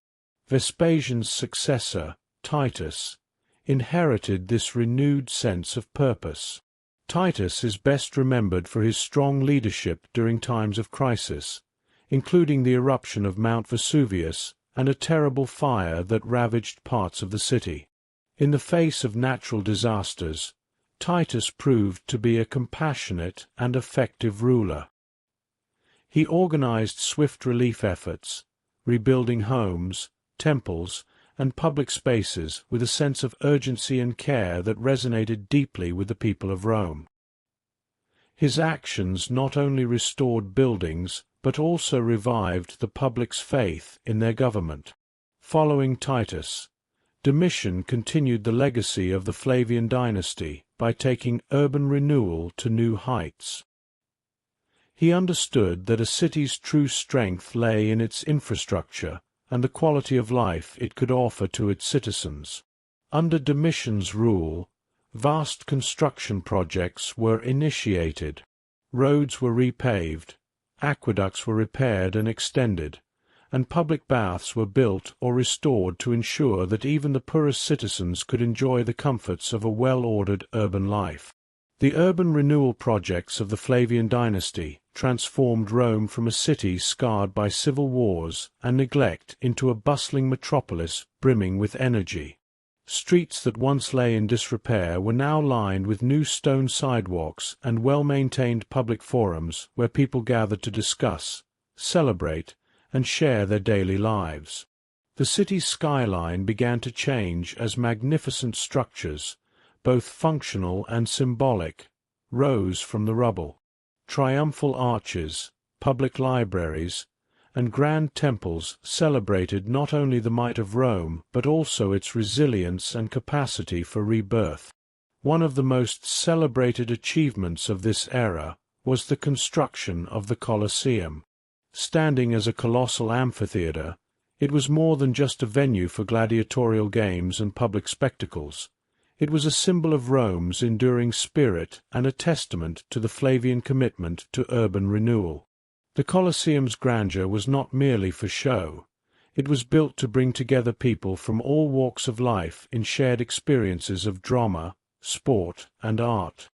Vespasian's successor, Titus, inherited this renewed sense of purpose. Titus is best remembered for his strong leadership during times of crisis, including the eruption of Mount Vesuvius and a terrible fire that ravaged parts of the city. In the face of natural disasters, Titus proved to be a compassionate and effective ruler. He organized swift relief efforts, rebuilding homes, temples, and public spaces with a sense of urgency and care that resonated deeply with the people of Rome. His actions not only restored buildings but also revived the public's faith in their government. Following Titus, Domitian continued the legacy of the Flavian dynasty by taking urban renewal to new heights. He understood that a city's true strength lay in its infrastructure and the quality of life it could offer to its citizens. Under Domitian's rule, vast construction projects were initiated. Roads were repaved, aqueducts were repaired and extended, and public baths were built or restored to ensure that even the poorest citizens could enjoy the comforts of a well-ordered urban life. The urban renewal projects of the Flavian dynasty transformed Rome from a city scarred by civil wars and neglect into a bustling metropolis brimming with energy. Streets that once lay in disrepair were now lined with new stone sidewalks and well-maintained public forums where people gathered to discuss, celebrate, and share their daily lives. The city's skyline began to change as magnificent structures, both functional and symbolic, rose from the rubble. Triumphal arches, public libraries, and grand temples celebrated not only the might of Rome but also its resilience and capacity for rebirth. One of the most celebrated achievements of this era was the construction of the Colosseum. Standing as a colossal amphitheatre, it was more than just a venue for gladiatorial games and public spectacles. It was a symbol of Rome's enduring spirit and a testament to the Flavian commitment to urban renewal. The Colosseum's grandeur was not merely for show. It was built to bring together people from all walks of life in shared experiences of drama, sport, and art.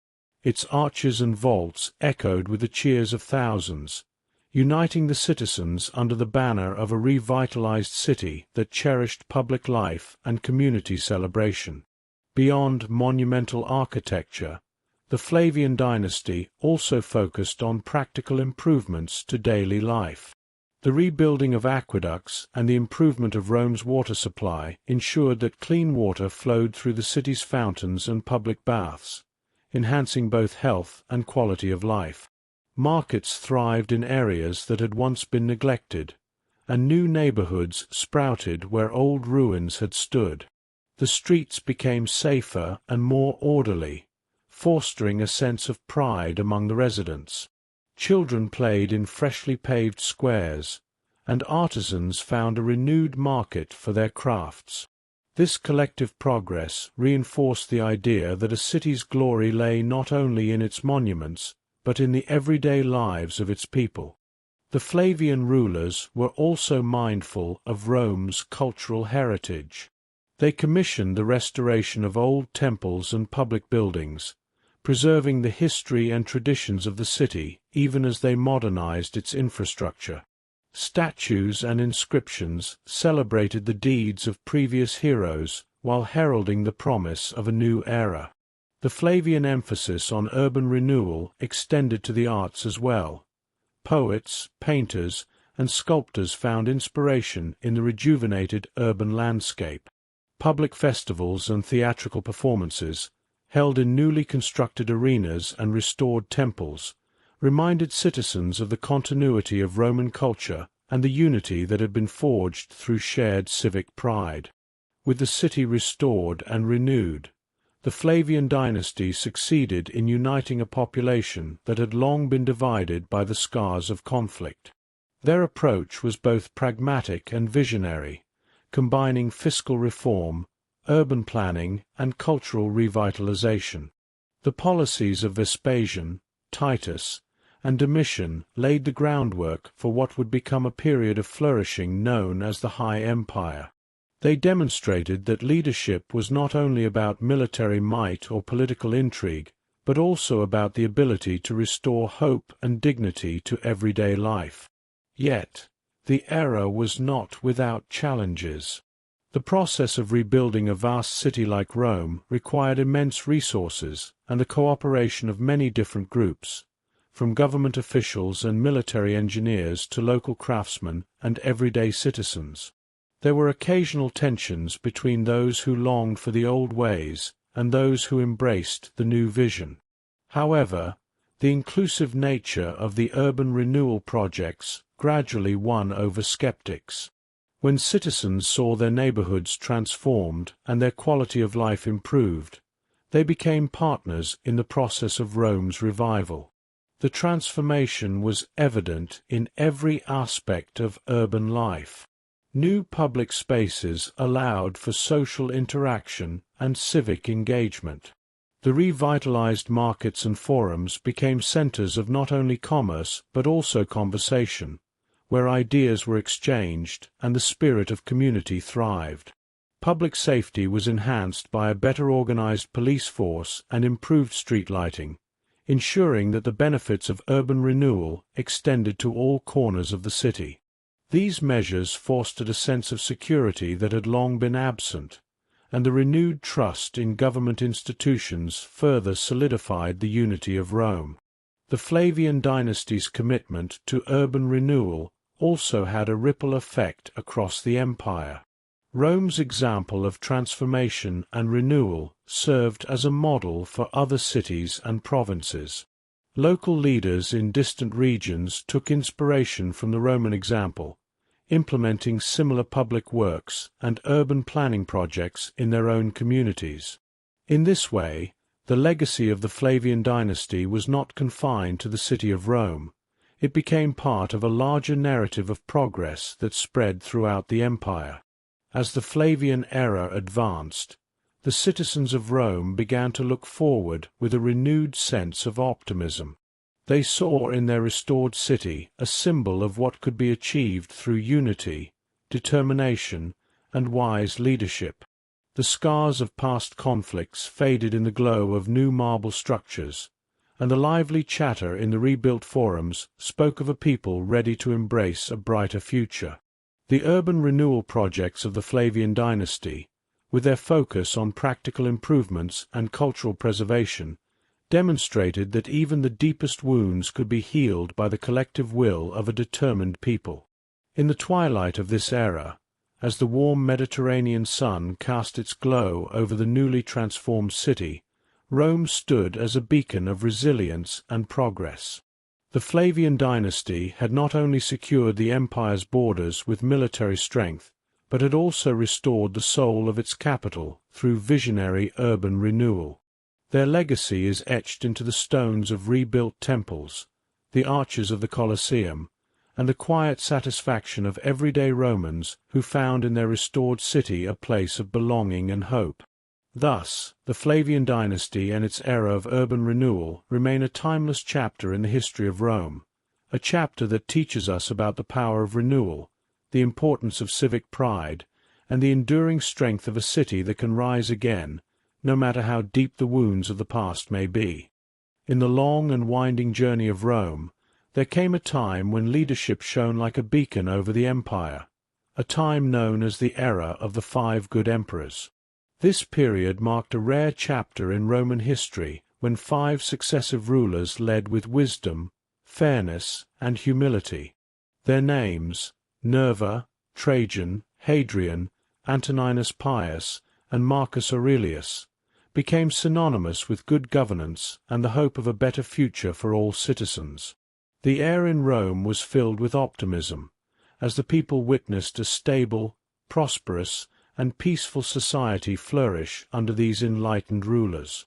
Its arches and vaults echoed with the cheers of thousands, uniting the citizens under the banner of a revitalized city that cherished public life and community celebration. Beyond monumental architecture, the Flavian dynasty also focused on practical improvements to daily life. The rebuilding of aqueducts and the improvement of Rome's water supply ensured that clean water flowed through the city's fountains and public baths, enhancing both health and quality of life. Markets thrived in areas that had once been neglected, and new neighborhoods sprouted where old ruins had stood. The streets became safer and more orderly, fostering a sense of pride among the residents. Children played in freshly paved squares, and artisans found a renewed market for their crafts. This collective progress reinforced the idea that a city's glory lay not only in its monuments, but in the everyday lives of its people. The Flavian rulers were also mindful of Rome's cultural heritage. They commissioned the restoration of old temples and public buildings, preserving the history and traditions of the city even as they modernized its infrastructure. Statues and inscriptions celebrated the deeds of previous heroes while heralding the promise of a new era. The Flavian emphasis on urban renewal extended to the arts as well. Poets, painters, and sculptors found inspiration in the rejuvenated urban landscape. Public festivals and theatrical performances, held in newly constructed arenas and restored temples, reminded citizens of the continuity of Roman culture and the unity that had been forged through shared civic pride. With the city restored and renewed, the Flavian dynasty succeeded in uniting a population that had long been divided by the scars of conflict. Their approach was both pragmatic and visionary, combining fiscal reform, urban planning, and cultural revitalization. The policies of Vespasian, Titus, and Domitian laid the groundwork for what would become a period of flourishing known as the High Empire. They demonstrated that leadership was not only about military might or political intrigue, but also about the ability to restore hope and dignity to everyday life. Yet, the era was not without challenges. The process of rebuilding a vast city like Rome required immense resources and the cooperation of many different groups, from government officials and military engineers to local craftsmen and everyday citizens. There were occasional tensions between those who longed for the old ways and those who embraced the new vision. However, the inclusive nature of the urban renewal projects gradually won over skeptics. When citizens saw their neighborhoods transformed and their quality of life improved, they became partners in the process of Rome's revival. The transformation was evident in every aspect of urban life. New public spaces allowed for social interaction and civic engagement. The revitalized markets and forums became centers of not only commerce but also conversation, where ideas were exchanged and the spirit of community thrived. Public safety was enhanced by a better organized police force and improved street lighting, ensuring that the benefits of urban renewal extended to all corners of the city. These measures fostered a sense of security that had long been absent, and the renewed trust in government institutions further solidified the unity of Rome. The Flavian dynasty's commitment to urban renewal also had a ripple effect across the empire. Rome's example of transformation and renewal served as a model for other cities and provinces. Local leaders in distant regions took inspiration from the Roman example, implementing similar public works and urban planning projects in their own communities. In this way, the legacy of the Flavian dynasty was not confined to the city of Rome. It became part of a larger narrative of progress that spread throughout the empire. As the Flavian era advanced, the citizens of Rome began to look forward with a renewed sense of optimism. They saw in their restored city a symbol of what could be achieved through unity, determination, and wise leadership. The scars of past conflicts faded in the glow of new marble structures, and the lively chatter in the rebuilt forums spoke of a people ready to embrace a brighter future. The urban renewal projects of the Flavian dynasty, with their focus on practical improvements and cultural preservation, demonstrated that even the deepest wounds could be healed by the collective will of a determined people. In the twilight of this era, as the warm Mediterranean sun cast its glow over the newly transformed city, Rome stood as a beacon of resilience and progress. The Flavian dynasty had not only secured the empire's borders with military strength, but had also restored the soul of its capital through visionary urban renewal. Their legacy is etched into the stones of rebuilt temples, the arches of the Colosseum, and the quiet satisfaction of everyday Romans who found in their restored city a place of belonging and hope. Thus, the Flavian dynasty and its era of urban renewal remain a timeless chapter in the history of Rome, a chapter that teaches us about the power of renewal, the importance of civic pride, and the enduring strength of a city that can rise again, no matter how deep the wounds of the past may be. In the long and winding journey of Rome, there came a time when leadership shone like a beacon over the empire, a time known as the era of the 5 good emperors. This period marked a rare chapter in Roman history when 5 successive rulers led with wisdom, fairness, and humility. Their names, Nerva, Trajan, Hadrian, Antoninus Pius, and Marcus Aurelius, became synonymous with good governance and the hope of a better future for all citizens. The air in Rome was filled with optimism, as the people witnessed a stable, prosperous, and peaceful society flourish under these enlightened rulers.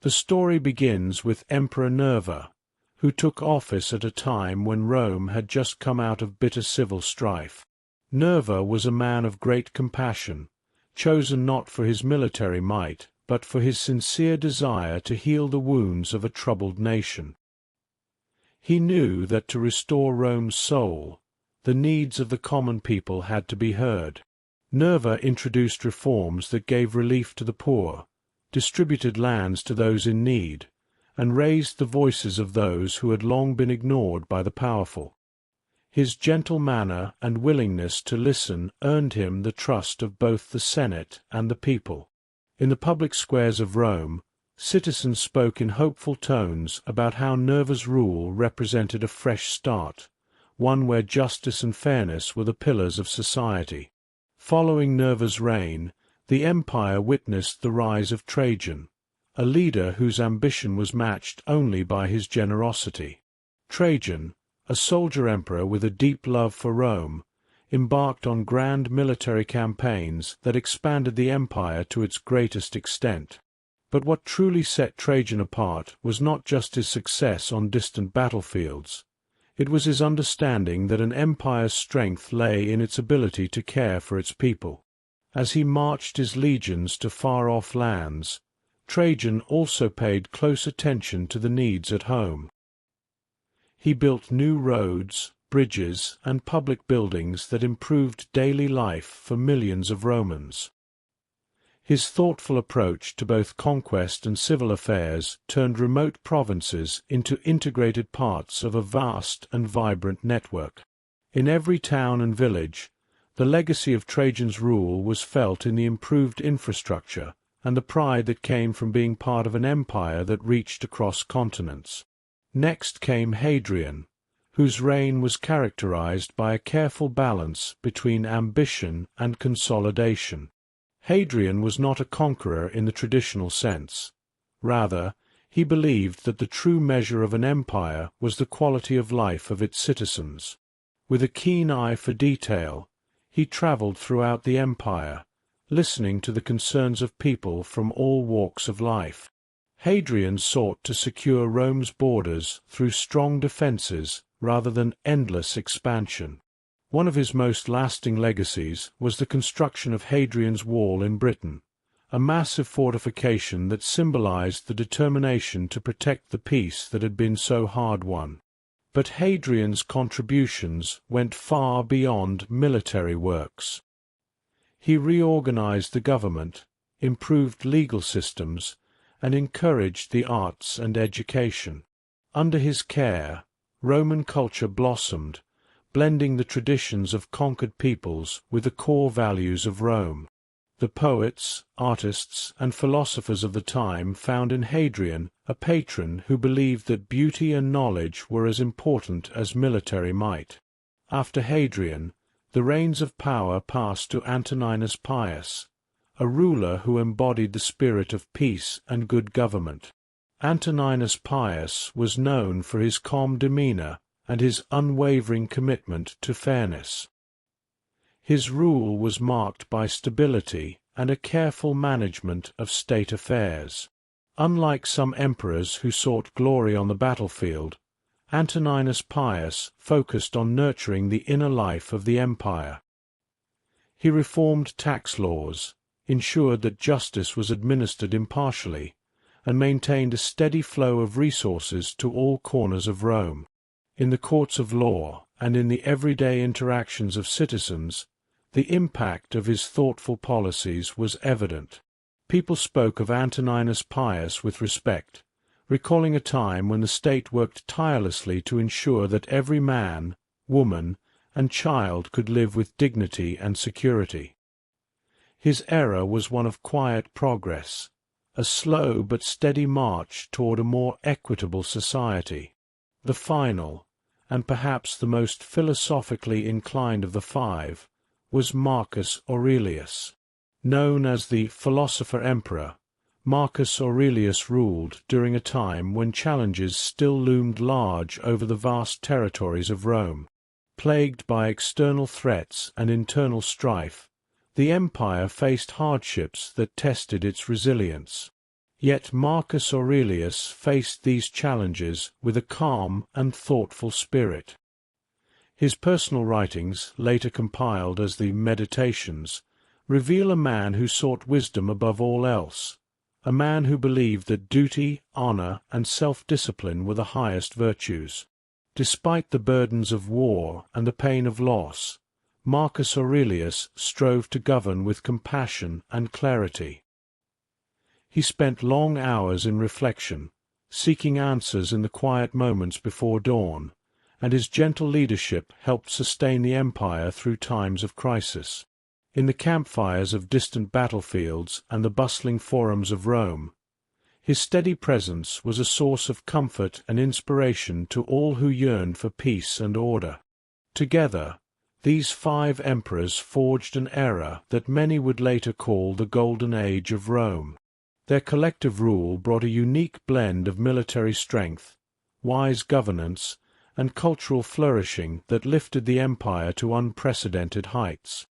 The story begins with Emperor Nerva, who took office at a time when Rome had just come out of bitter civil strife. Nerva was a man of great compassion, chosen not for his military might, but for his sincere desire to heal the wounds of a troubled nation. He knew that to restore Rome's soul, the needs of the common people had to be heard. Nerva introduced reforms that gave relief to the poor, distributed lands to those in need, and raised the voices of those who had long been ignored by the powerful. His gentle manner and willingness to listen earned him the trust of both the Senate and the people. In the public squares of Rome, citizens spoke in hopeful tones about how Nerva's rule represented a fresh start, one where justice and fairness were the pillars of society. Following Nerva's reign, the empire witnessed the rise of Trajan, a leader whose ambition was matched only by his generosity. Trajan, a soldier emperor with a deep love for Rome, embarked on grand military campaigns that expanded the empire to its greatest extent. But what truly set Trajan apart was not just his success on distant battlefields. It was his understanding that an empire's strength lay in its ability to care for its people. As he marched his legions to far-off lands, Trajan also paid close attention to the needs at home. He built new roads, bridges, and public buildings that improved daily life for millions of Romans. His thoughtful approach to both conquest and civil affairs turned remote provinces into integrated parts of a vast and vibrant network. In every town and village, the legacy of Trajan's rule was felt in the improved infrastructure and the pride that came from being part of an empire that reached across continents. Next came Hadrian, whose reign was characterized by a careful balance between ambition and consolidation. Hadrian was not a conqueror in the traditional sense. Rather, he believed that the true measure of an empire was the quality of life of its citizens. With a keen eye for detail, he traveled throughout the empire, listening to the concerns of people from all walks of life. Hadrian sought to secure Rome's borders through strong defenses rather than endless expansion. One of his most lasting legacies was the construction of Hadrian's Wall in Britain, a massive fortification that symbolized the determination to protect the peace that had been so hard won. But Hadrian's contributions went far beyond military works. He reorganized the government, improved legal systems, and encouraged the arts and education. Under his care, Roman culture blossomed, blending the traditions of conquered peoples with the core values of Rome. The poets, artists, and philosophers of the time found in Hadrian a patron who believed that beauty and knowledge were as important as military might. After Hadrian, the reins of power passed to Antoninus Pius, a ruler who embodied the spirit of peace and good government. Antoninus Pius was known for his calm demeanor and his unwavering commitment to fairness. His rule was marked by stability and a careful management of state affairs. Unlike some emperors who sought glory on the battlefield, Antoninus Pius focused on nurturing the inner life of the empire. He reformed tax laws, ensured that justice was administered impartially, and maintained a steady flow of resources to all corners of Rome. In the courts of law and in the everyday interactions of citizens, the impact of his thoughtful policies was evident. People spoke of Antoninus Pius with respect, recalling a time when the state worked tirelessly to ensure that every man, woman, and child could live with dignity and security. His era was one of quiet progress, a slow but steady march toward a more equitable society. The final, and perhaps the most philosophically inclined of the five, was Marcus Aurelius. Known as the philosopher-emperor, Marcus Aurelius ruled during a time when challenges still loomed large over the vast territories of Rome. Plagued by external threats and internal strife, the empire faced hardships that tested its resilience. Yet Marcus Aurelius faced these challenges with a calm and thoughtful spirit. His personal writings, later compiled as the Meditations, reveal a man who sought wisdom above all else, a man who believed that duty, honor, and self-discipline were the highest virtues. Despite the burdens of war and the pain of loss, Marcus Aurelius strove to govern with compassion and clarity. He spent long hours in reflection, seeking answers in the quiet moments before dawn, and his gentle leadership helped sustain the empire through times of crisis. In the campfires of distant battlefields and the bustling forums of Rome, his steady presence was a source of comfort and inspiration to all who yearned for peace and order. Together, these 5 emperors forged an era that many would later call the Golden Age of Rome. Their collective rule brought a unique blend of military strength, wise governance, and cultural flourishing that lifted the empire to unprecedented heights.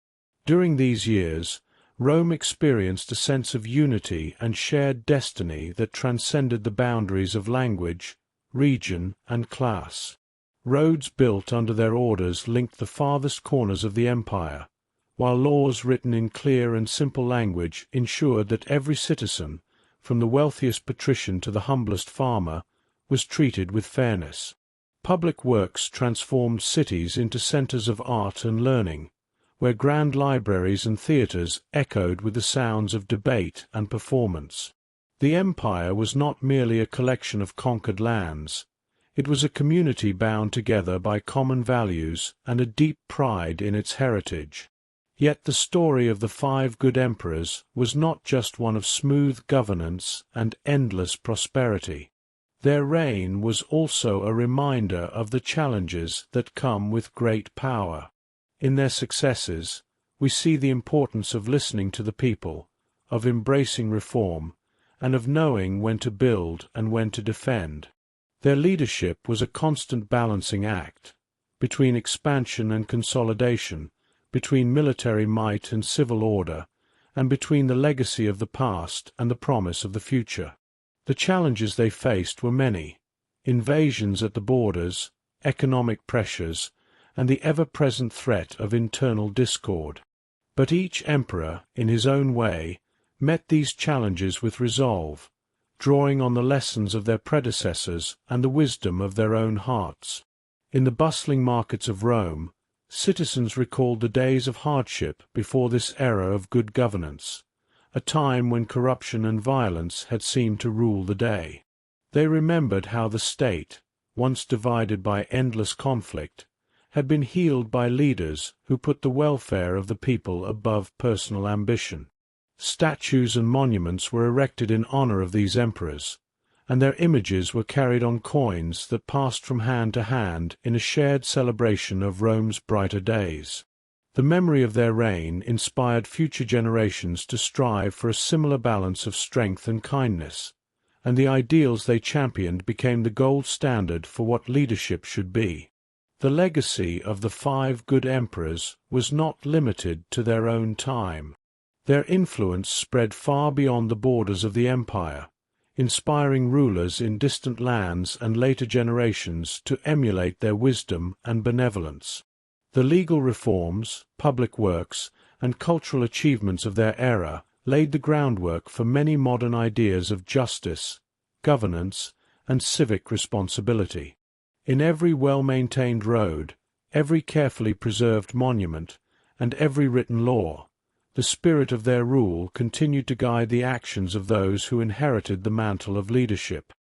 During these years, Rome experienced a sense of unity and shared destiny that transcended the boundaries of language, region, and class. Roads built under their orders linked the farthest corners of the empire, while laws written in clear and simple language ensured that every citizen, from the wealthiest patrician to the humblest farmer, was treated with fairness. Public works transformed cities into centers of art and learning, where grand libraries and theaters echoed with the sounds of debate and performance. The empire was not merely a collection of conquered lands. It was a community bound together by common values and a deep pride in its heritage. Yet the story of the 5 good emperors was not just one of smooth governance and endless prosperity. Their reign was also a reminder of the challenges that come with great power. In their successes, we see the importance of listening to the people, of embracing reform, and of knowing when to build and when to defend. Their leadership was a constant balancing act, between expansion and consolidation, between military might and civil order, and between the legacy of the past and the promise of the future. The challenges they faced were many: invasions at the borders, economic pressures, and the ever-present threat of internal discord. But each emperor, in his own way, met these challenges with resolve, drawing on the lessons of their predecessors and the wisdom of their own hearts. In the bustling markets of Rome, citizens recalled the days of hardship before this era of good governance, a time when corruption and violence had seemed to rule the day. They remembered how the state, once divided by endless conflict, had been healed by leaders who put the welfare of the people above personal ambition. Statues and monuments were erected in honor of these emperors, and their images were carried on coins that passed from hand to hand in a shared celebration of Rome's brighter days. The memory of their reign inspired future generations to strive for a similar balance of strength and kindness, and the ideals they championed became the gold standard for what leadership should be. The legacy of the 5 good emperors was not limited to their own time. Their influence spread far beyond the borders of the empire, inspiring rulers in distant lands and later generations to emulate their wisdom and benevolence. The legal reforms, public works, and cultural achievements of their era laid the groundwork for many modern ideas of justice, governance, and civic responsibility. In every well-maintained road, every carefully preserved monument, and every written law, the spirit of their rule continued to guide the actions of those who inherited the mantle of leadership.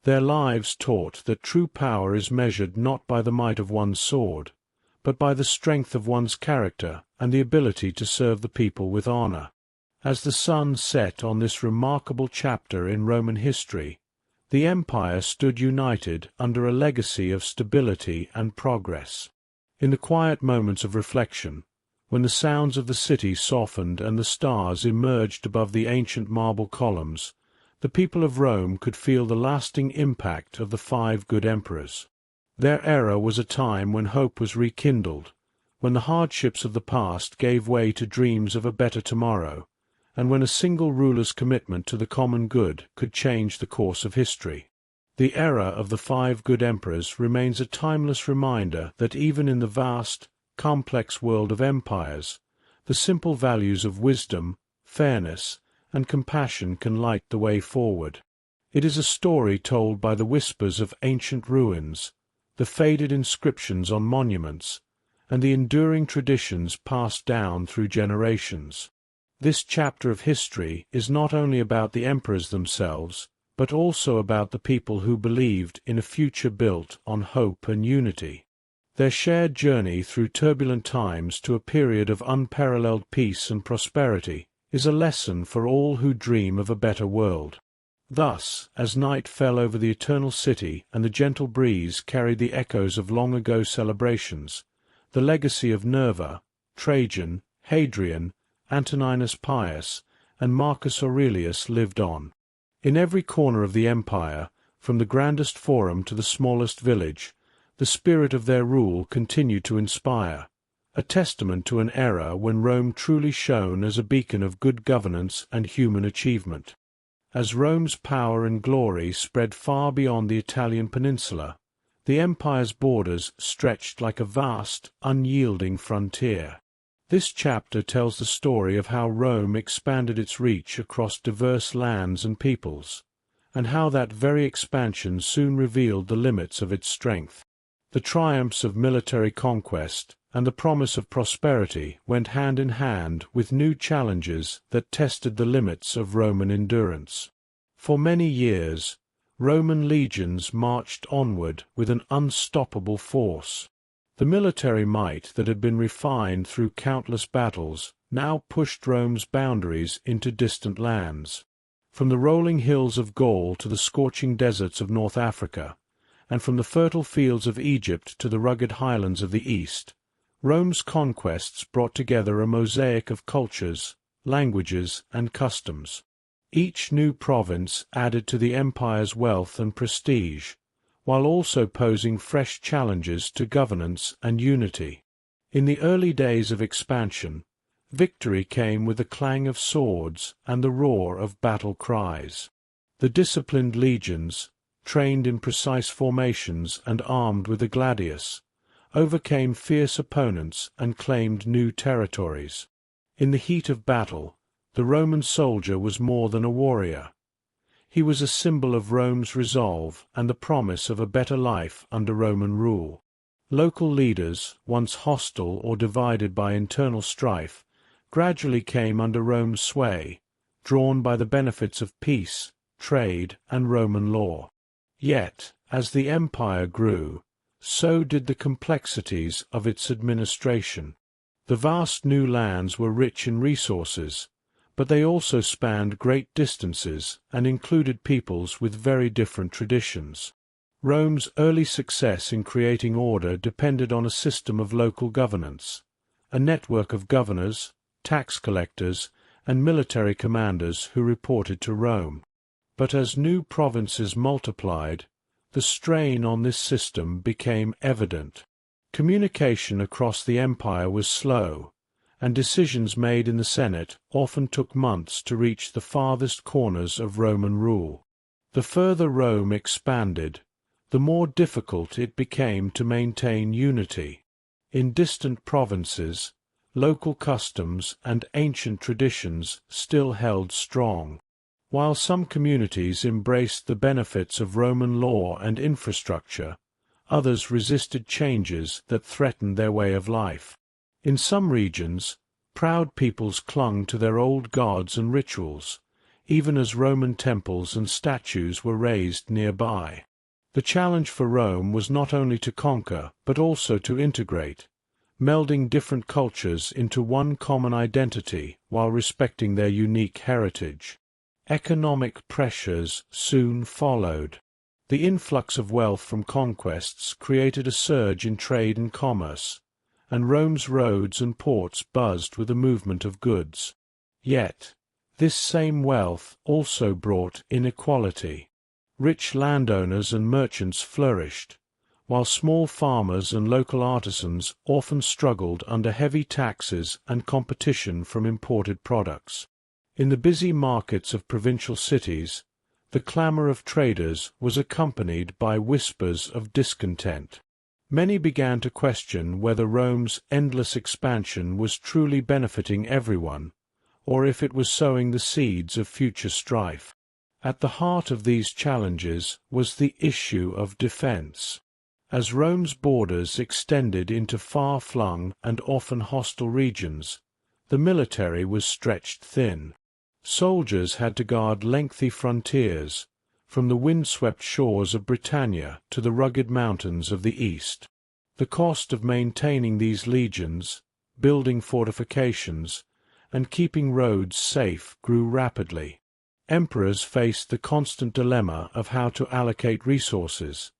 Their lives taught that true power is measured not by the might of one's sword, but by the strength of one's character and the ability to serve the people with honor. As the sun set on this remarkable chapter in Roman history, the empire stood united under a legacy of stability and progress. In the quiet moments of reflection, when the sounds of the city softened and the stars emerged above the ancient marble columns, the people of Rome could feel the lasting impact of the 5 good emperors. Their era was a time when hope was rekindled, when the hardships of the past gave way to dreams of a better tomorrow, and when a single ruler's commitment to the common good could change the course of history. The era of the 5 good emperors remains a timeless reminder that even in the vast, complex world of empires, the simple values of wisdom, fairness, and compassion can light the way forward. It is a story told by the whispers of ancient ruins, the faded inscriptions on monuments, and the enduring traditions passed down through generations. This chapter of history is not only about the emperors themselves, but also about the people who believed in a future built on hope and unity. Their shared journey through turbulent times to a period of unparalleled peace and prosperity is a lesson for all who dream of a better world. Thus, as night fell over the eternal city and the gentle breeze carried the echoes of long-ago celebrations, the legacy of Nerva, Trajan, Hadrian, Antoninus Pius, and Marcus Aurelius lived on. In every corner of the empire, from the grandest forum to the smallest village, the spirit of their rule continued to inspire, a testament to an era when Rome truly shone as a beacon of good governance and human achievement. As Rome's power and glory spread far beyond the Italian peninsula, the empire's borders stretched like a vast, unyielding frontier. This chapter tells the story of how Rome expanded its reach across diverse lands and peoples, and how that very expansion soon revealed the limits of its strength. The triumphs of military conquest and the promise of prosperity went hand in hand with new challenges that tested the limits of Roman endurance. For many years, Roman legions marched onward with an unstoppable force. The military might that had been refined through countless battles now pushed Rome's boundaries into distant lands. From the rolling hills of Gaul to the scorching deserts of North Africa, and from the fertile fields of Egypt to the rugged highlands of the East, Rome's conquests brought together a mosaic of cultures, languages, and customs. Each new province added to the empire's wealth and prestige, while also posing fresh challenges to governance and unity. In the early days of expansion, victory came with the clang of swords and the roar of battle cries. The disciplined legions, trained in precise formations and armed with a gladius, overcame fierce opponents and claimed new territories. In the heat of battle, the Roman soldier was more than a warrior. He was a symbol of Rome's resolve and the promise of a better life under Roman rule. Local leaders, once hostile or divided by internal strife, gradually came under Rome's sway, drawn by the benefits of peace, trade, and Roman law. Yet, as the empire grew, so did the complexities of its administration. The vast new lands were rich in resources, but they also spanned great distances and included peoples with very different traditions. Rome's early success in creating order depended on a system of local governance, a network of governors, tax collectors, and military commanders who reported to Rome. But as new provinces multiplied, the strain on this system became evident. Communication across the empire was slow, and decisions made in the Senate often took months to reach the farthest corners of Roman rule. The further Rome expanded, the more difficult it became to maintain unity. In distant provinces, local customs and ancient traditions still held strong. While some communities embraced the benefits of Roman law and infrastructure, others resisted changes that threatened their way of life. In some regions, proud peoples clung to their old gods and rituals, even as Roman temples and statues were raised nearby. The challenge for Rome was not only to conquer, but also to integrate, melding different cultures into one common identity while respecting their unique heritage. Economic pressures soon followed. The influx of wealth from conquests created a surge in trade and commerce, and Rome's roads and ports buzzed with the movement of goods. Yet, this same wealth also brought inequality. Rich landowners and merchants flourished, while small farmers and local artisans often struggled under heavy taxes and competition from imported products. In the busy markets of provincial cities, the clamor of traders was accompanied by whispers of discontent. Many began to question whether Rome's endless expansion was truly benefiting everyone, or if it was sowing the seeds of future strife. At the heart of these challenges was the issue of defense. As Rome's borders extended into far-flung and often hostile regions, the military was stretched thin. Soldiers had to guard lengthy frontiers, from the wind-swept shores of Britannia to the rugged mountains of the east. The cost of maintaining these legions, building fortifications, and keeping roads safe grew rapidly. Emperors faced the constant dilemma of how to allocate resources,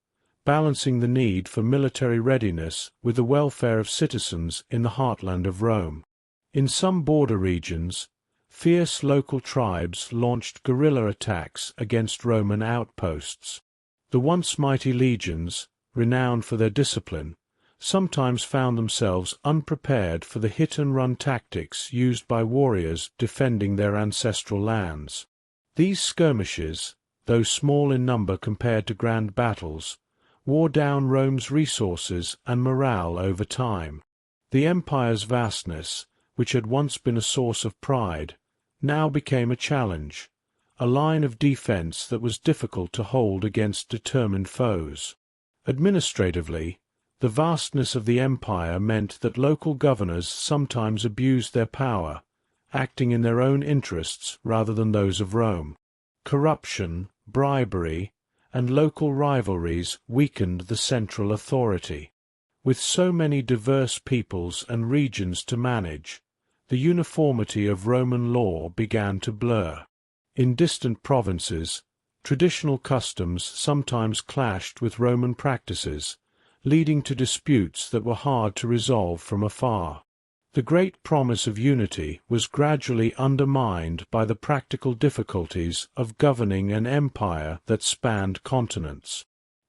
balancing the need for military readiness with the welfare of citizens in the heartland of Rome. In some border regions, fierce local tribes launched guerrilla attacks against Roman outposts. The once mighty legions, renowned for their discipline, sometimes found themselves unprepared for the hit-and-run tactics used by warriors defending their ancestral lands. These skirmishes, though small in number compared to grand battles, wore down Rome's resources and morale over time. The empire's vastness, which had once been a source of pride, now became a challenge, a line of defense that was difficult to hold against determined foes. Administratively, the vastness of the empire meant that local governors sometimes abused their power, acting in their own interests rather than those of Rome. Corruption, bribery, and local rivalries weakened the central authority. With so many diverse peoples and regions to manage, the uniformity of Roman law began to blur. In distant provinces, traditional customs sometimes clashed with Roman practices, leading to disputes that were hard to resolve from afar. The great promise of unity was gradually undermined by the practical difficulties of governing an empire that spanned continents.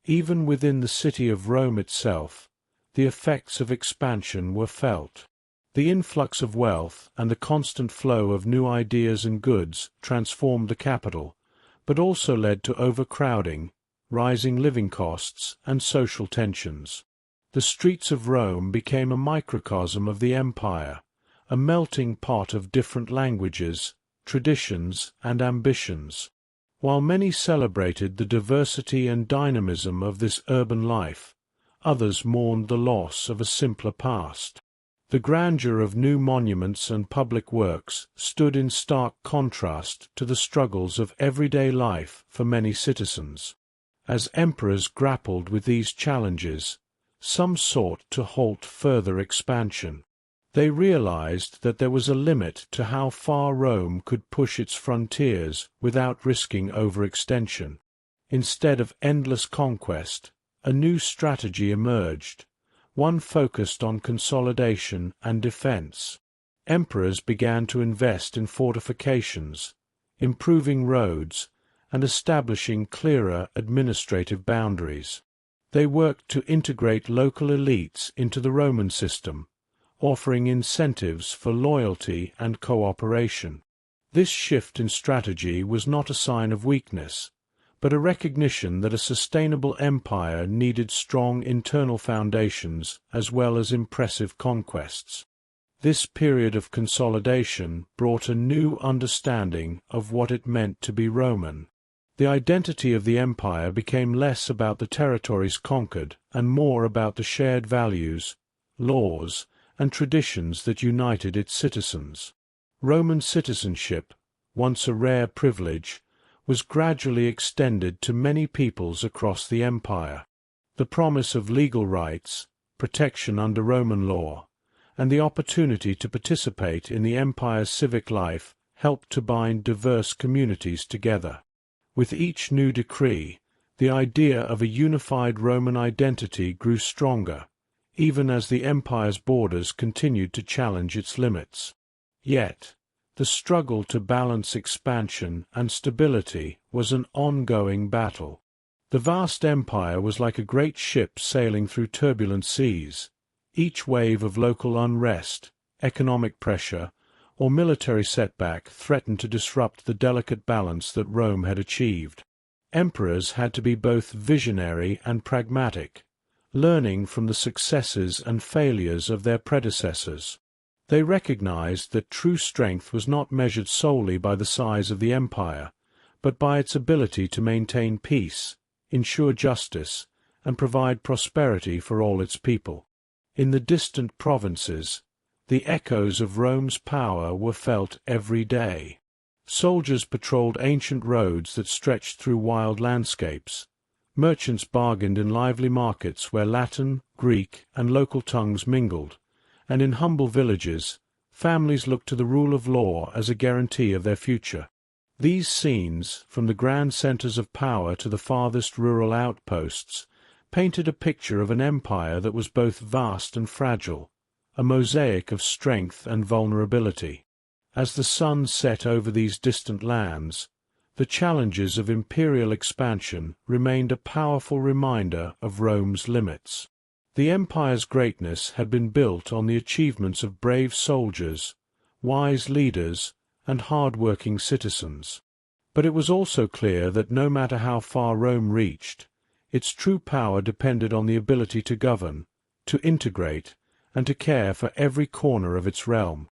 Even within the city of Rome itself, the effects of expansion were felt. The influx of wealth and the constant flow of new ideas and goods transformed the capital, but also led to overcrowding, rising living costs, and social tensions. The streets of Rome became a microcosm of the empire, a melting pot of different languages, traditions, and ambitions. While many celebrated the diversity and dynamism of this urban life, others mourned the loss of a simpler past. The grandeur of new monuments and public works stood in stark contrast to the struggles of everyday life for many citizens. As emperors grappled with these challenges, some sought to halt further expansion. They realized that there was a limit to how far Rome could push its frontiers without risking overextension. Instead of endless conquest, a new strategy emerged, one focused on consolidation and defense. Emperors began to invest in fortifications, improving roads, and establishing clearer administrative boundaries. They worked to integrate local elites into the Roman system, offering incentives for loyalty and cooperation. This shift in strategy was not a sign of weakness, but a recognition that a sustainable empire needed strong internal foundations as well as impressive conquests. This period of consolidation brought a new understanding of what it meant to be Roman. The identity of the empire became less about the territories conquered and more about the shared values, laws, and traditions that united its citizens. Roman citizenship, once a rare privilege, was gradually extended to many peoples across the empire. The promise of legal rights, protection under Roman law, and the opportunity to participate in the empire's civic life helped to bind diverse communities together. With each new decree, the idea of a unified Roman identity grew stronger, even as the empire's borders continued to challenge its limits. Yet, the struggle to balance expansion and stability was an ongoing battle. The vast empire was like a great ship sailing through turbulent seas. Each wave of local unrest, economic pressure, or military setback threatened to disrupt the delicate balance that Rome had achieved. Emperors had to be both visionary and pragmatic, learning from the successes and failures of their predecessors. They recognized that true strength was not measured solely by the size of the empire, but by its ability to maintain peace, ensure justice, and provide prosperity for all its people. In the distant provinces, the echoes of Rome's power were felt every day. Soldiers patrolled ancient roads that stretched through wild landscapes. Merchants bargained in lively markets where Latin, Greek, and local tongues mingled, and in humble villages, families looked to the rule of law as a guarantee of their future. These scenes, from the grand centers of power to the farthest rural outposts, painted a picture of an empire that was both vast and fragile, a mosaic of strength and vulnerability. As the sun set over these distant lands, the challenges of imperial expansion remained a powerful reminder of Rome's limits. The empire's greatness had been built on the achievements of brave soldiers, wise leaders, and hard-working citizens. But it was also clear that no matter how far Rome reached, its true power depended on the ability to govern, to integrate, and to care for every corner of its realm.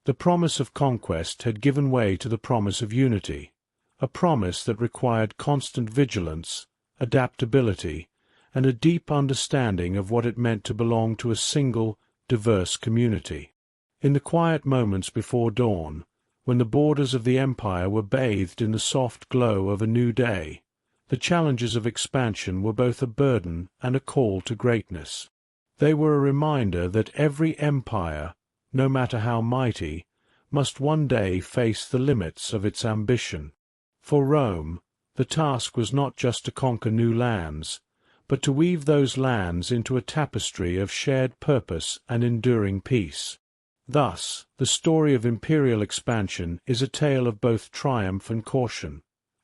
The promise of conquest had given way to the promise of unity, a promise that required constant vigilance, adaptability, and a deep understanding of what it meant to belong to a single, diverse community. In the quiet moments before dawn, when the borders of the empire were bathed in the soft glow of a new day, the challenges of expansion were both a burden and a call to greatness. They were a reminder that every empire, no matter how mighty, must one day face the limits of its ambition. For Rome, the task was not just to conquer new lands, but to weave those lands into a tapestry of shared purpose and enduring peace. Thus, the story of imperial expansion is a tale of both triumph and caution,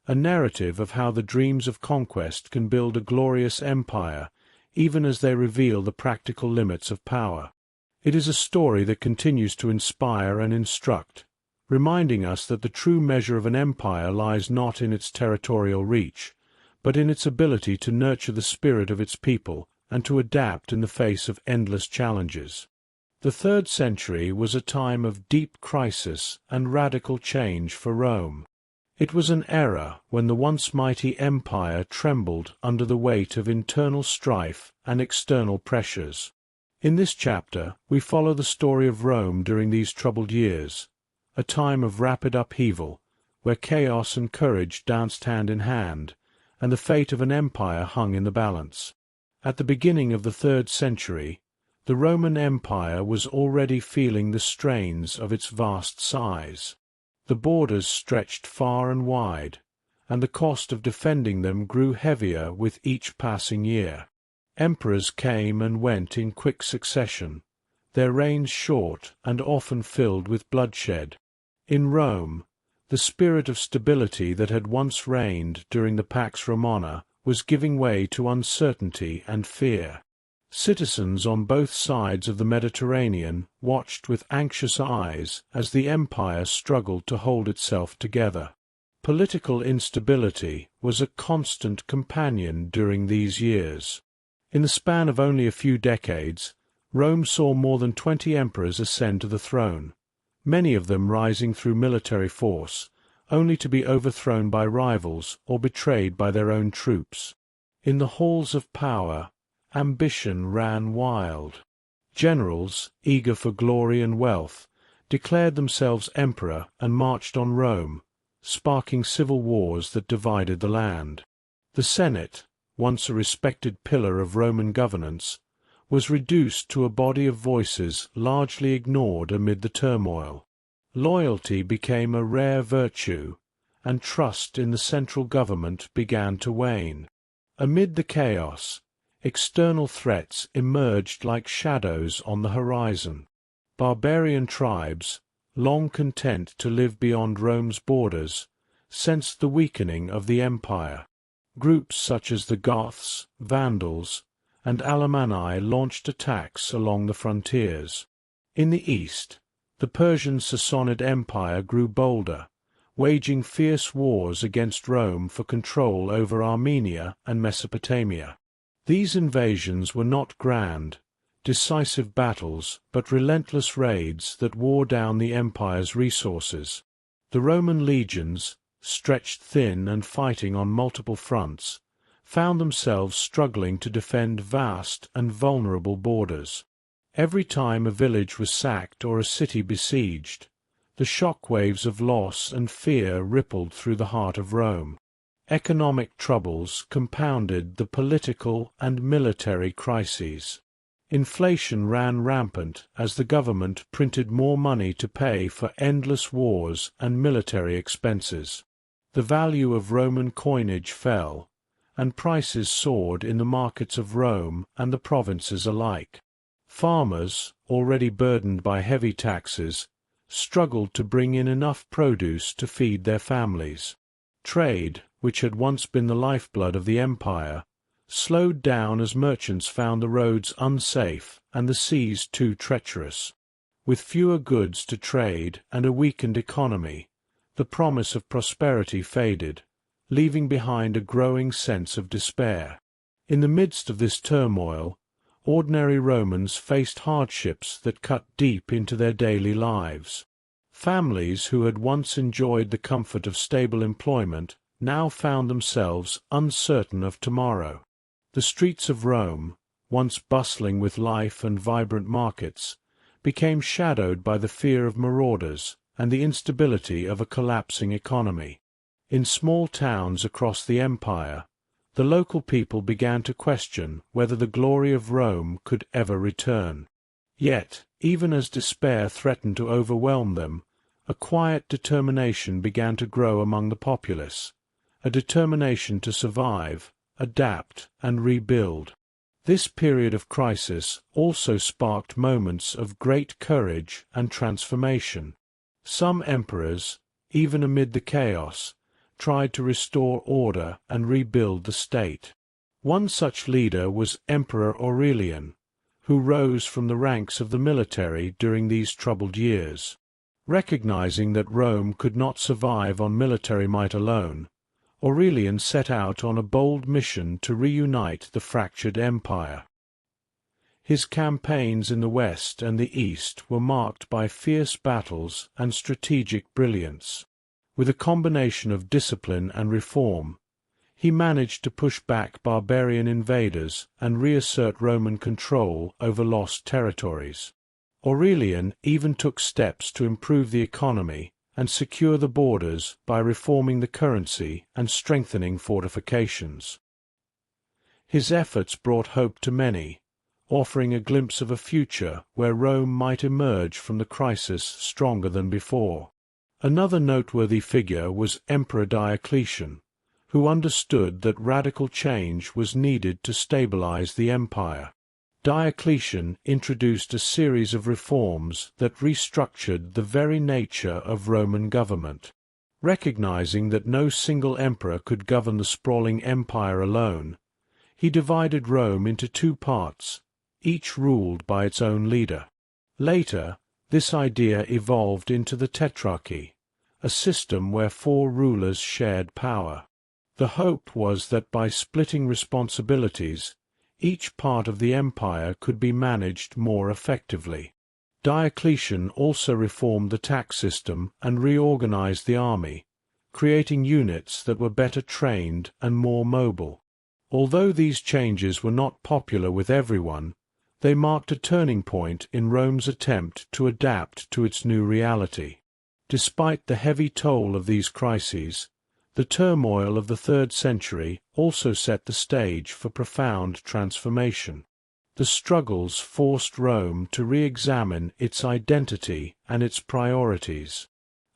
a narrative of how the dreams of conquest can build a glorious empire, even as they reveal the practical limits of power. It is a story that continues to inspire and instruct, reminding us that the true measure of an empire lies not in its territorial reach, but in its ability to nurture the spirit of its people and to adapt in the face of endless challenges. The 3rd century was a time of deep crisis and radical change for Rome. It was an era when the once mighty empire trembled under the weight of internal strife and external pressures. In this chapter, we follow the story of Rome during these troubled years, a time of rapid upheaval, where chaos and courage danced hand in hand, and the fate of an empire hung in the balance. At the beginning of the 3rd century, the Roman Empire was already feeling the strains of its vast size. The borders stretched far and wide, and the cost of defending them grew heavier with each passing year. Emperors came and went in quick succession, their reigns short and often filled with bloodshed. In Rome, the spirit of stability that had once reigned during the Pax Romana was giving way to uncertainty and fear. Citizens on both sides of the Mediterranean watched with anxious eyes as the empire struggled to hold itself together. Political instability was a constant companion during these years. In the span of only a few decades, Rome saw more than 20 emperors ascend to the throne, many of them rising through military force, only to be overthrown by rivals or betrayed by their own troops. In the halls of power, ambition ran wild. Generals, eager for glory and wealth, declared themselves emperor and marched on Rome, sparking civil wars that divided the land. The Senate, once a respected pillar of Roman governance, was reduced to a body of voices largely ignored amid the turmoil. Loyalty became a rare virtue, and trust in the central government began to wane. Amid the chaos, external threats emerged like shadows on the horizon. Barbarian tribes, long content to live beyond Rome's borders, sensed the weakening of the empire. Groups such as the Goths, Vandals, and Alemanni launched attacks along the frontiers. In the east, the Persian Sassanid Empire grew bolder, waging fierce wars against Rome for control over Armenia and Mesopotamia. These invasions were not grand, decisive battles, but relentless raids that wore down the empire's resources. The Roman legions, stretched thin and fighting on multiple fronts, found themselves struggling to defend vast and vulnerable borders. Every time a village was sacked or a city besieged, The shockwaves of loss and fear rippled through the heart of Rome. Economic troubles compounded the political and military crises. Inflation ran rampant as the government printed more money to pay for endless wars and military expenses. The value of Roman coinage fell, and prices soared in the markets of Rome and the provinces alike. Farmers, already burdened by heavy taxes, struggled to bring in enough produce to feed their families. Trade, which had once been the lifeblood of the empire, slowed down as merchants found the roads unsafe and the seas too treacherous. With fewer goods to trade and a weakened economy, the promise of prosperity faded, leaving behind a growing sense of despair. In the midst of this turmoil, ordinary Romans faced hardships that cut deep into their daily lives. Families who had once enjoyed the comfort of stable employment now found themselves uncertain of tomorrow. The streets of Rome, once bustling with life and vibrant markets, became shadowed by the fear of marauders and the instability of a collapsing economy. In small towns across the empire, the local people began to question whether the glory of Rome could ever return. Yet, even as despair threatened to overwhelm them, a quiet determination began to grow among the populace, a determination to survive, adapt, and rebuild. This period of crisis also sparked moments of great courage and transformation. Some emperors, even amid the chaos, tried to restore order and rebuild the state. One such leader was Emperor Aurelian, who rose from the ranks of the military during these troubled years. Recognizing that Rome could not survive on military might alone, Aurelian set out on a bold mission to reunite the fractured empire. His campaigns in the west and the east were marked by fierce battles and strategic brilliance. With a combination of discipline and reform, he managed to push back barbarian invaders and reassert Roman control over lost territories. Aurelian even took steps to improve the economy and secure the borders by reforming the currency and strengthening fortifications. His efforts brought hope to many, offering a glimpse of a future where Rome might emerge from the crisis stronger than before. Another noteworthy figure was Emperor Diocletian, who understood that radical change was needed to stabilize the empire. Diocletian introduced a series of reforms that restructured the very nature of Roman government. Recognizing that no single emperor could govern the sprawling empire alone, he divided Rome into two parts, each ruled by its own leader. Later, this idea evolved into the Tetrarchy, a system where 4 rulers shared power. The hope was that by splitting responsibilities, each part of the empire could be managed more effectively. Diocletian also reformed the tax system and reorganized the army, creating units that were better trained and more mobile. Although these changes were not popular with everyone, they marked a turning point in Rome's attempt to adapt to its new reality. Despite the heavy toll of these crises, the turmoil of the 3rd century also set the stage for profound transformation. The struggles forced Rome to re-examine its identity and its priorities.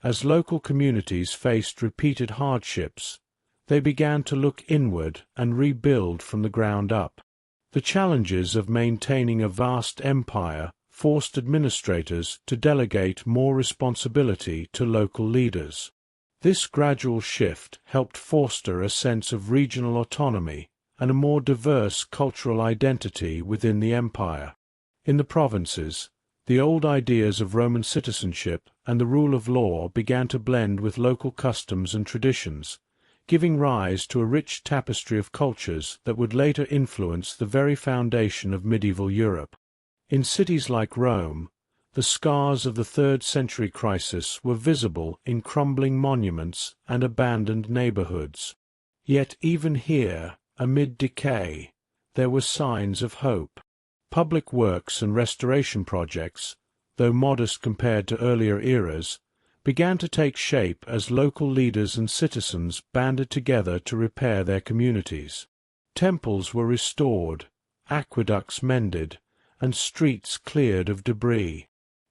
As local communities faced repeated hardships, they began to look inward and rebuild from the ground up. The challenges of maintaining a vast empire forced administrators to delegate more responsibility to local leaders. This gradual shift helped foster a sense of regional autonomy and a more diverse cultural identity within the empire. In the provinces, the old ideas of Roman citizenship and the rule of law began to blend with local customs and traditions, giving rise to a rich tapestry of cultures that would later influence the very foundation of medieval Europe. In cities like Rome, the scars of the 3rd century crisis were visible in crumbling monuments and abandoned neighborhoods. Yet even here, amid decay, there were signs of hope. Public works and restoration projects, though modest compared to earlier eras, began to take shape as local leaders and citizens banded together to repair their communities. Temples were restored, aqueducts mended, and streets cleared of debris.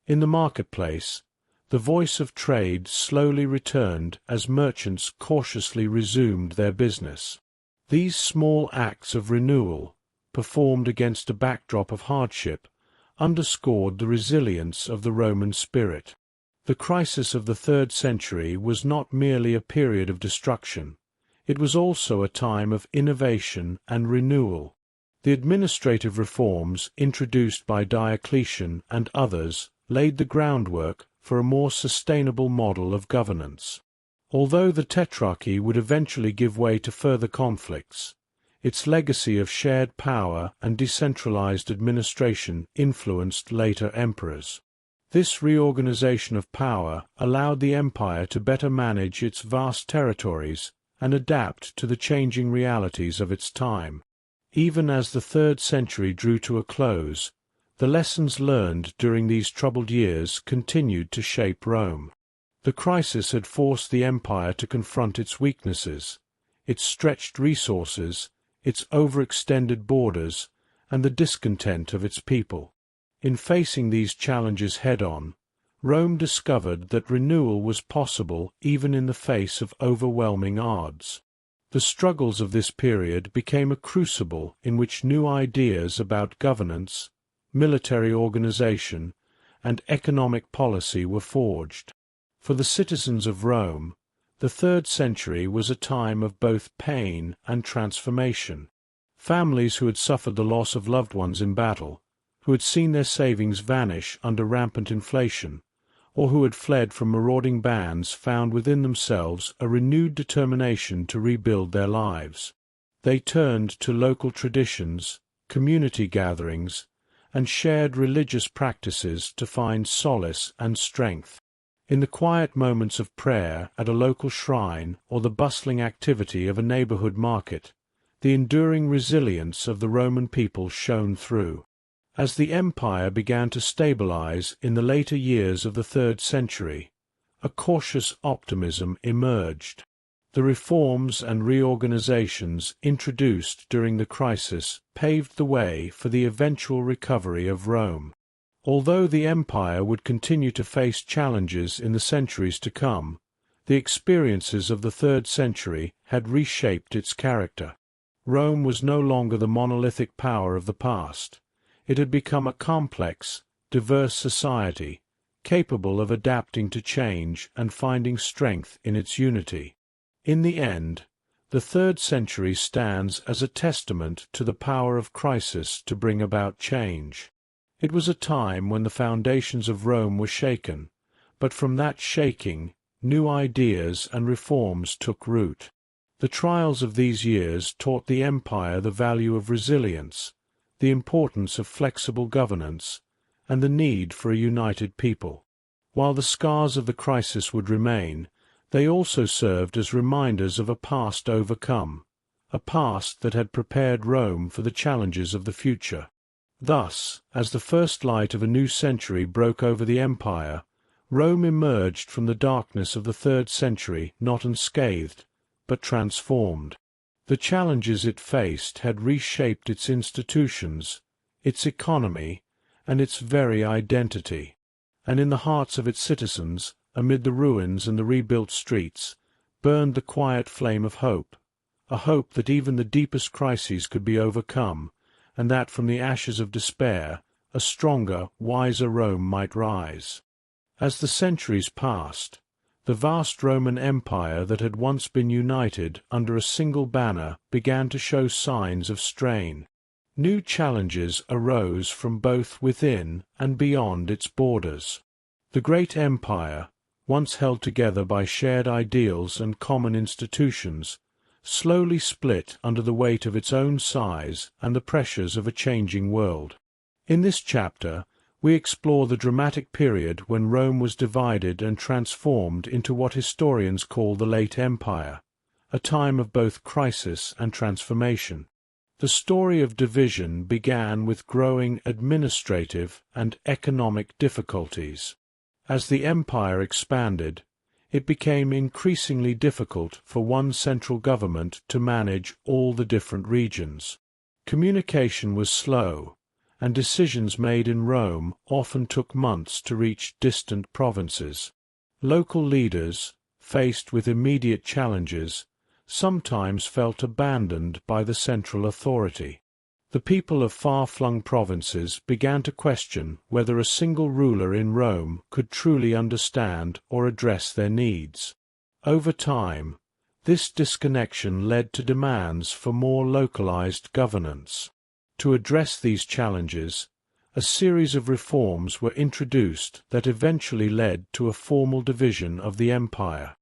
In the marketplace, the voice of trade slowly returned as merchants cautiously resumed their business. These small acts of renewal, performed against a backdrop of hardship, underscored the resilience of the Roman spirit. The crisis of the 3rd century was not merely a period of destruction, it was also a time of innovation and renewal. The administrative reforms introduced by Diocletian and others laid the groundwork for a more sustainable model of governance. Although the Tetrarchy would eventually give way to further conflicts, its legacy of shared power and decentralized administration influenced later emperors. This reorganization of power allowed the empire to better manage its vast territories and adapt to the changing realities of its time. Even as the 3rd century drew to a close, the lessons learned during these troubled years continued to shape Rome. The crisis had forced the empire to confront its weaknesses, its stretched resources, its overextended borders, and the discontent of its people. In facing these challenges head-on, Rome discovered that renewal was possible even in the face of overwhelming odds. The struggles of this period became a crucible in which new ideas about governance, military organization, and economic policy were forged. For the citizens of Rome, the 3rd century was a time of both pain and transformation. Families who had suffered the loss of loved ones in battle, who had seen their savings vanish under rampant inflation, or who had fled from marauding bands found within themselves a renewed determination to rebuild their lives. They turned to local traditions, community gatherings, and shared religious practices to find solace and strength. In the quiet moments of prayer at a local shrine or the bustling activity of a neighborhood market, the enduring resilience of the Roman people shone through. As the empire began to stabilize in the later years of the 3rd century, a cautious optimism emerged. The reforms and reorganizations introduced during the crisis paved the way for the eventual recovery of Rome. Although the empire would continue to face challenges in the centuries to come, the experiences of the 3rd century had reshaped its character. Rome was no longer the monolithic power of the past. It had become a complex, diverse society, capable of adapting to change and finding strength in its unity. In the end, the 3rd century stands as a testament to the power of crisis to bring about change. It was a time when the foundations of Rome were shaken, but from that shaking, new ideas and reforms took root. The trials of these years taught the empire the value of resilience, the importance of flexible governance, and the need for a united people. While the scars of the crisis would remain, they also served as reminders of a past overcome, a past that had prepared Rome for the challenges of the future. Thus, as the first light of a new century broke over the empire, Rome emerged from the darkness of the 3rd century not unscathed, but transformed. The challenges it faced had reshaped its institutions, its economy, and its very identity. And in the hearts of its citizens, amid the ruins and the rebuilt streets, burned the quiet flame of hope, a hope that even the deepest crises could be overcome, and that from the ashes of despair a stronger, wiser Rome might rise. As the centuries passed, the vast Roman Empire that had once been united under a single banner began to show signs of strain. New challenges arose from both within and beyond its borders. The great empire, once held together by shared ideals and common institutions, slowly split under the weight of its own size and the pressures of a changing world. In this chapter, we explore the dramatic period when Rome was divided and transformed into what historians call the Late Empire, a time of both crisis and transformation. The story of division began with growing administrative and economic difficulties. As the empire expanded, it became increasingly difficult for one central government to manage all the different regions. Communication was slow, and decisions made in Rome often took months to reach distant provinces. Local leaders, faced with immediate challenges, sometimes felt abandoned by the central authority. The people of far-flung provinces began to question whether a single ruler in Rome could truly understand or address their needs. Over time, this disconnection led to demands for more localized governance. To address these challenges, a series of reforms were introduced that eventually led to a formal division of the empire.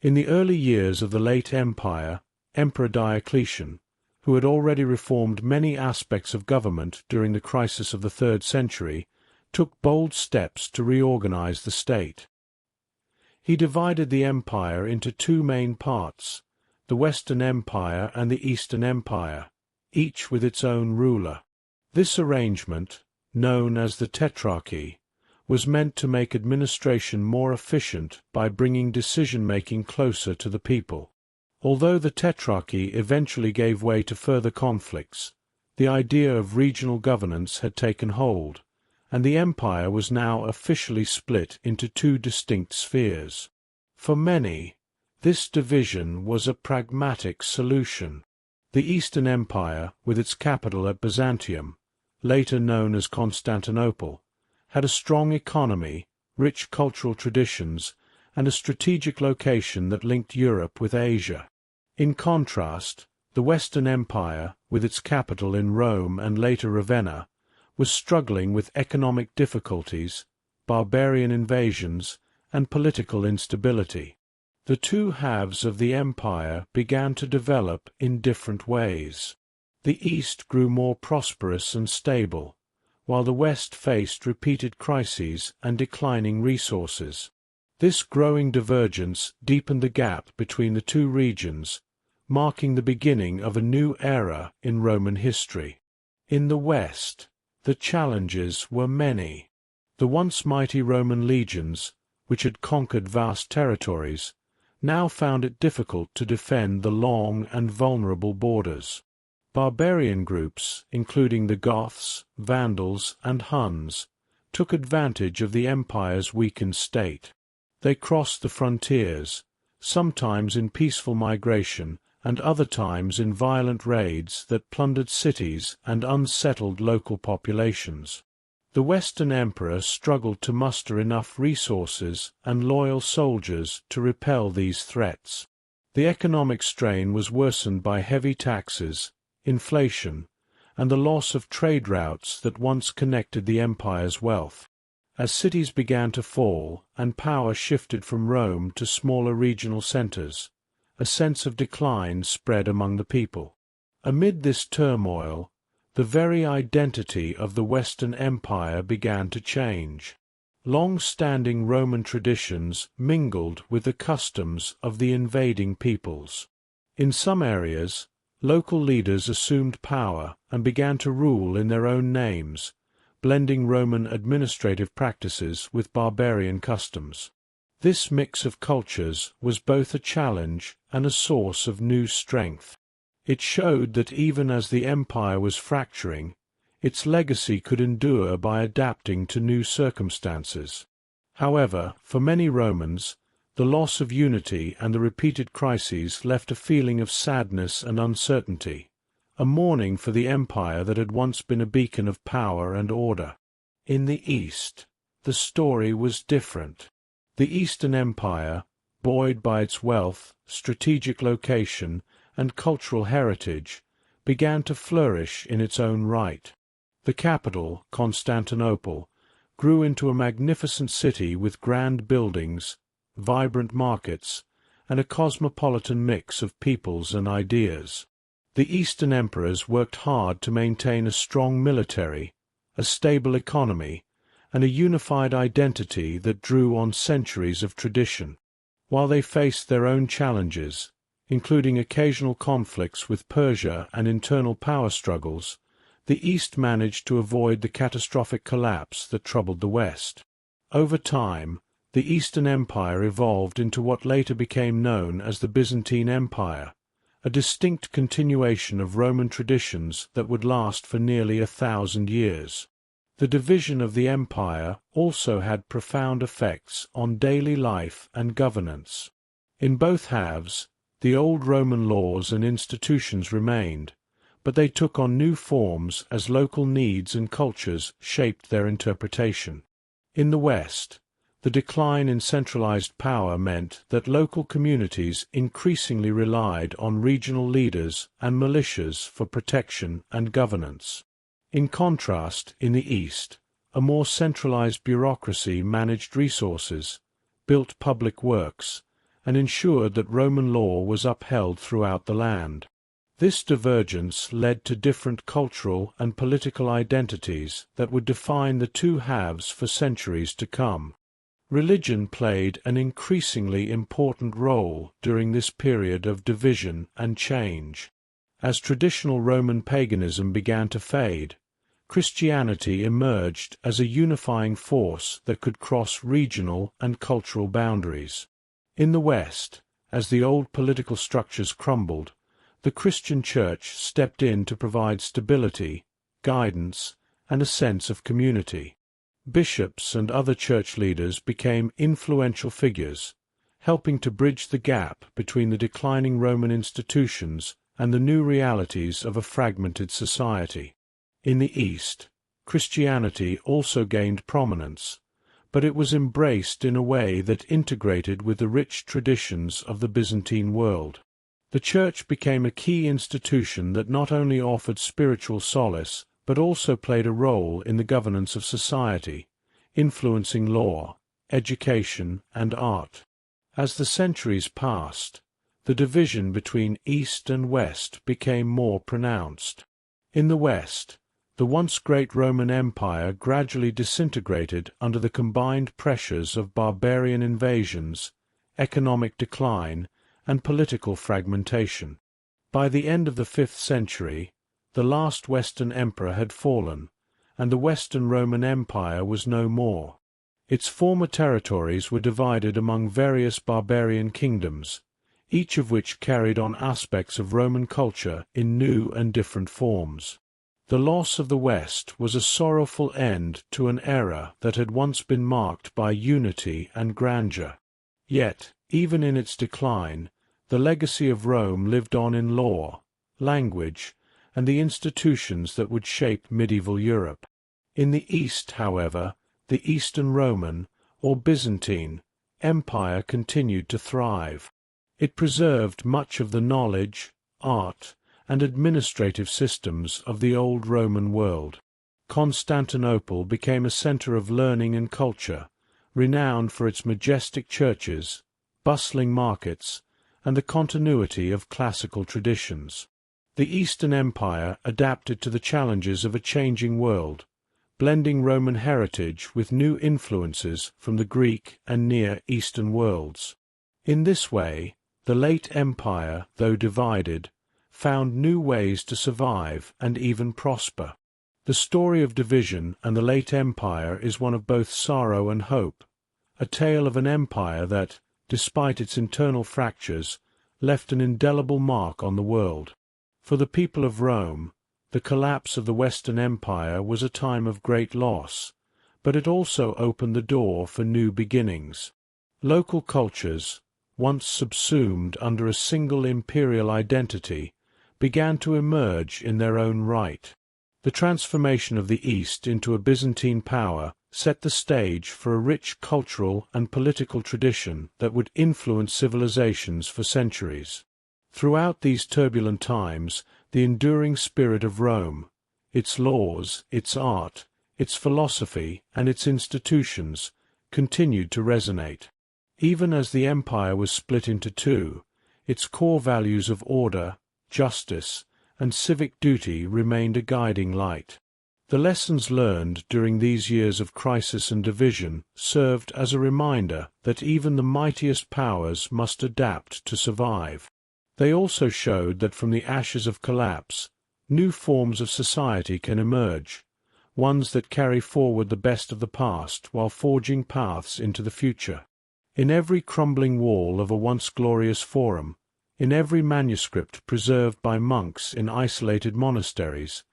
In the early years of the late empire, Emperor Diocletian, who had already reformed many aspects of government during the crisis of the 3rd century, took bold steps to reorganize the state. He divided the empire into two main parts, the Western Empire and the Eastern Empire, each with its own ruler. This arrangement, known as the Tetrarchy, was meant to make administration more efficient by bringing decision-making closer to the people. Although the Tetrarchy eventually gave way to further conflicts, the idea of regional governance had taken hold, and the empire was now officially split into two distinct spheres. For many, this division was a pragmatic solution. The Eastern Empire, with its capital at Byzantium, later known as Constantinople, had a strong economy, rich cultural traditions, and a strategic location that linked Europe with Asia. In contrast, the Western Empire, with its capital in Rome and later Ravenna, was struggling with economic difficulties, barbarian invasions, and political instability. The two halves of the empire began to develop in different ways. The East grew more prosperous and stable, while the West faced repeated crises and declining resources. This growing divergence deepened the gap between the two regions, marking the beginning of a new era in Roman history. In the West, the challenges were many. The once mighty Roman legions, which had conquered vast territories, now found it difficult to defend the long and vulnerable borders. Barbarian groups, including the Goths, Vandals, and Huns, took advantage of the empire's weakened state. They crossed the frontiers, sometimes in peaceful migration and other times in violent raids that plundered cities and unsettled local populations. The Western Emperor struggled to muster enough resources and loyal soldiers to repel these threats. The economic strain was worsened by heavy taxes, inflation, and the loss of trade routes that once connected the empire's wealth. As cities began to fall and power shifted from Rome to smaller regional centers, a sense of decline spread among the people. Amid this turmoil, the very identity of the Western Empire began to change. Long-standing Roman traditions mingled with the customs of the invading peoples. In some areas, local leaders assumed power and began to rule in their own names, blending Roman administrative practices with barbarian customs. This mix of cultures was both a challenge and a source of new strength. It showed that even as the empire was fracturing, its legacy could endure by adapting to new circumstances. However, for many Romans, the loss of unity and the repeated crises left a feeling of sadness and uncertainty, a mourning for the empire that had once been a beacon of power and order. In the East, the story was different. The Eastern Empire, buoyed by its wealth, strategic location, and cultural heritage, began to flourish in its own right. The capital, Constantinople, grew into a magnificent city with grand buildings, vibrant markets, and a cosmopolitan mix of peoples and ideas. The Eastern emperors worked hard to maintain a strong military, a stable economy, and a unified identity that drew on centuries of tradition. While they faced their own challenges, including occasional conflicts with Persia and internal power struggles, the East managed to avoid the catastrophic collapse that troubled the West. Over time, the Eastern Empire evolved into what later became known as the Byzantine Empire, a distinct continuation of Roman traditions that would last for nearly 1,000 years. The division of the empire also had profound effects on daily life and governance. In both halves, the old Roman laws and institutions remained, but they took on new forms as local needs and cultures shaped their interpretation. In the West, the decline in centralized power meant that local communities increasingly relied on regional leaders and militias for protection and governance. In contrast, in the East, a more centralized bureaucracy managed resources, built public works, and ensured that Roman law was upheld throughout the land. This divergence led to different cultural and political identities that would define the two halves for centuries to come. Religion played an increasingly important role during this period of division and change. As traditional Roman paganism began to fade, Christianity emerged as a unifying force that could cross regional and cultural boundaries. In the West, as the old political structures crumbled, the Christian Church stepped in to provide stability, guidance, and a sense of community. Bishops and other church leaders became influential figures, helping to bridge the gap between the declining Roman institutions and the new realities of a fragmented society. In the East, Christianity also gained prominence, but it was embraced in a way that integrated with the rich traditions of the Byzantine world. The Church became a key institution that not only offered spiritual solace, but also played a role in the governance of society, influencing law, education, and art. As the centuries passed, the division between East and West became more pronounced. In the West, the once great Roman Empire gradually disintegrated under the combined pressures of barbarian invasions, economic decline, and political fragmentation. By the end of the 5th century, the last Western emperor had fallen, and the Western Roman Empire was no more. Its former territories were divided among various barbarian kingdoms, each of which carried on aspects of Roman culture in new and different forms. The loss of the West was a sorrowful end to an era that had once been marked by unity and grandeur. Yet, even in its decline, the legacy of Rome lived on in law, language, and the institutions that would shape medieval Europe. In the East, however, the Eastern Roman, or Byzantine, Empire continued to thrive. It preserved much of the knowledge, art, and administrative systems of the old Roman world. Constantinople became a center of learning and culture, renowned for its majestic churches, bustling markets, and the continuity of classical traditions. The Eastern Empire adapted to the challenges of a changing world, blending Roman heritage with new influences from the Greek and Near Eastern worlds. In this way, the late empire, though divided, found new ways to survive and even prosper. The story of division and the late empire is one of both sorrow and hope, a tale of an empire that, despite its internal fractures, left an indelible mark on the world. For the people of Rome, the collapse of the Western Empire was a time of great loss, but it also opened the door for new beginnings. Local cultures, once subsumed under a single imperial identity, began to emerge in their own right. The transformation of the East into a Byzantine power set the stage for a rich cultural and political tradition that would influence civilizations for centuries. Throughout these turbulent times, the enduring spirit of Rome, its laws, its art, its philosophy, and its institutions, continued to resonate. Even as the empire was split into two, its core values of order, justice, and civic duty remained a guiding light. The lessons learned during these years of crisis and division served as a reminder that even the mightiest powers must adapt to survive. They also showed that from the ashes of collapse, new forms of society can emerge, ones that carry forward the best of the past while forging paths into the future. In every crumbling wall of a once glorious forum, in every manuscript preserved by monks in isolated monasteries,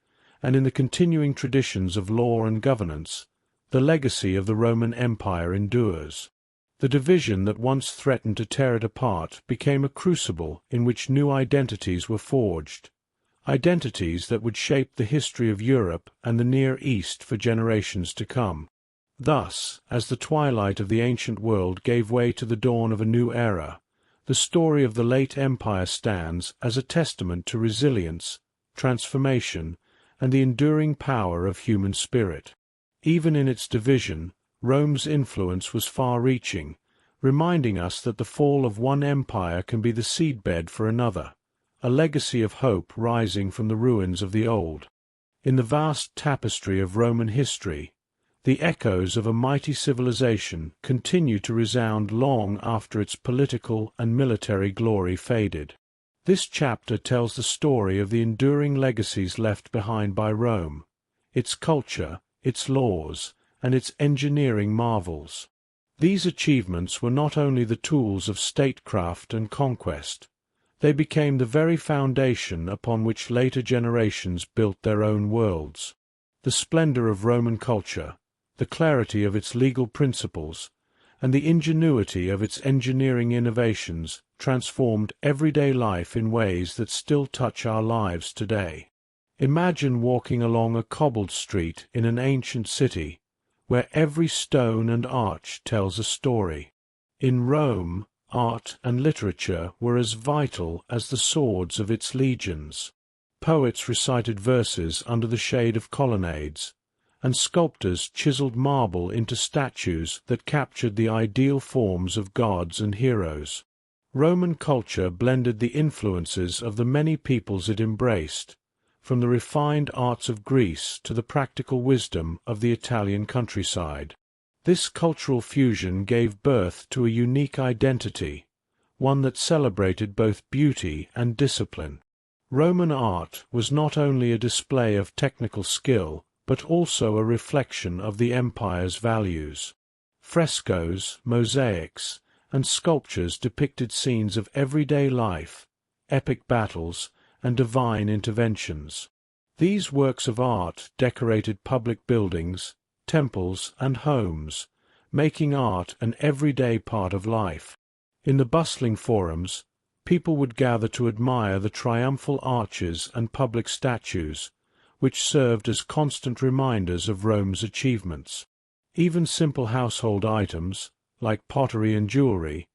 and in the continuing traditions of law and governance, the legacy of the Roman Empire endures. The division that once threatened to tear it apart became a crucible in which new identities were forged, identities that would shape the history of Europe and the Near East for generations to come. Thus, as the twilight of the ancient world gave way to the dawn of a new era, the story of the late empire stands as a testament to resilience, transformation, and the enduring power of human spirit. Even in its division, Rome's influence was far-reaching, reminding us that the fall of one empire can be the seedbed for another, a legacy of hope rising from the ruins of the old. In the vast tapestry of Roman history, the echoes of a mighty civilization continue to resound long after its political and military glory faded. This chapter tells the story of the enduring legacies left behind by Rome, its culture, its laws, and its engineering marvels. These achievements were not only the tools of statecraft and conquest, they became the very foundation upon which later generations built their own worlds. The splendor of Roman culture, the clarity of its legal principles, and the ingenuity of its engineering innovations transformed everyday life in ways that still touch our lives today. Imagine walking along a cobbled street in an ancient city, where every stone and arch tells a story. In Rome, art and literature were as vital as the swords of its legions. Poets recited verses under the shade of colonnades, and sculptors chiseled marble into statues that captured the ideal forms of gods and heroes. Roman culture blended the influences of the many peoples it embraced, from the refined arts of Greece to the practical wisdom of the Italian countryside. This cultural fusion gave birth to a unique identity, one that celebrated both beauty and discipline. Roman art was not only a display of technical skill, but also a reflection of the empire's values. Frescoes, mosaics, and sculptures depicted scenes of everyday life, epic battles, and divine interventions. These works of art decorated public buildings, temples, and homes, making art an everyday part of life. In the bustling forums, people would gather to admire the triumphal arches and public statues, which served as constant reminders of Rome's achievements. Even simple household items, like pottery and jewelry,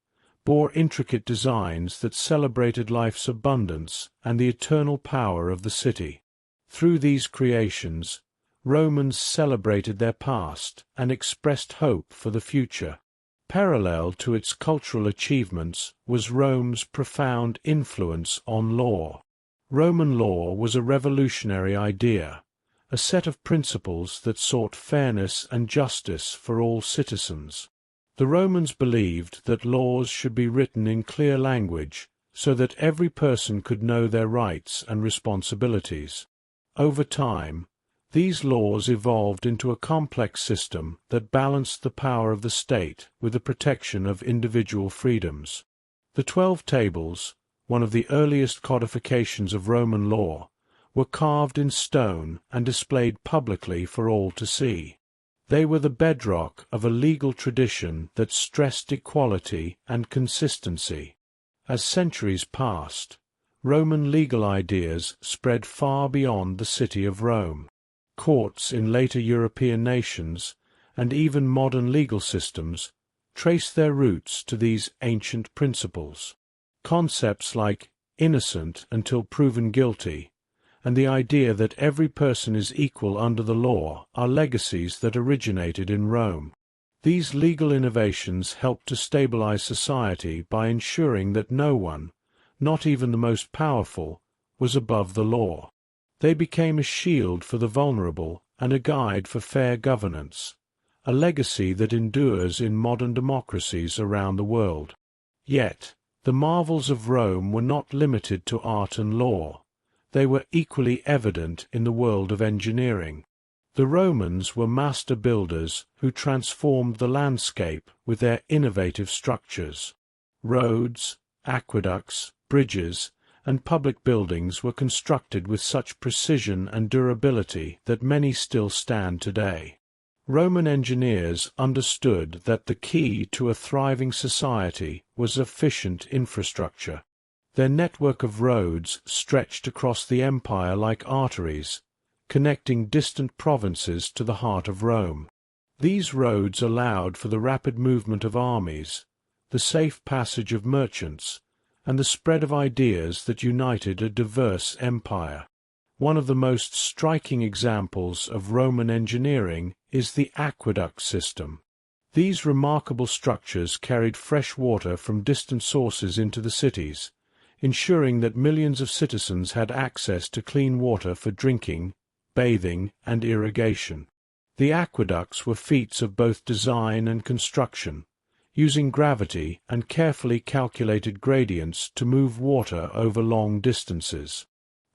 bore intricate designs that celebrated life's abundance and the eternal power of the city. Through these creations, Romans celebrated their past and expressed hope for the future. Parallel to its cultural achievements was Rome's profound influence on law. Roman law was a revolutionary idea, a set of principles that sought fairness and justice for all citizens. The Romans believed that laws should be written in clear language so that every person could know their rights and responsibilities. Over time, these laws evolved into a complex system that balanced the power of the state with the protection of individual freedoms. The 12 Tables, one of the earliest codifications of Roman law, were carved in stone and displayed publicly for all to see. They were the bedrock of a legal tradition that stressed equality and consistency. As centuries passed, Roman legal ideas spread far beyond the city of Rome. Courts in later European nations, and even modern legal systems, trace their roots to these ancient principles. Concepts like innocent until proven guilty, and the idea that every person is equal under the law are legacies that originated in Rome. These legal innovations helped to stabilize society by ensuring that no one, not even the most powerful, was above the law. They became a shield for the vulnerable and a guide for fair governance, a legacy that endures in modern democracies around the world. Yet, the marvels of Rome were not limited to art and law. They were equally evident in the world of engineering. The Romans were master builders who transformed the landscape with their innovative structures. Roads, aqueducts, bridges, and public buildings were constructed with such precision and durability that many still stand today. Roman engineers understood that the key to a thriving society was efficient infrastructure. Their network of roads stretched across the empire like arteries, connecting distant provinces to the heart of Rome. These roads allowed for the rapid movement of armies, the safe passage of merchants, and the spread of ideas that united a diverse empire. One of the most striking examples of Roman engineering is the aqueduct system. These remarkable structures carried fresh water from distant sources into the cities, ensuring that millions of citizens had access to clean water for drinking, bathing, and irrigation. The aqueducts were feats of both design and construction, using gravity and carefully calculated gradients to move water over long distances.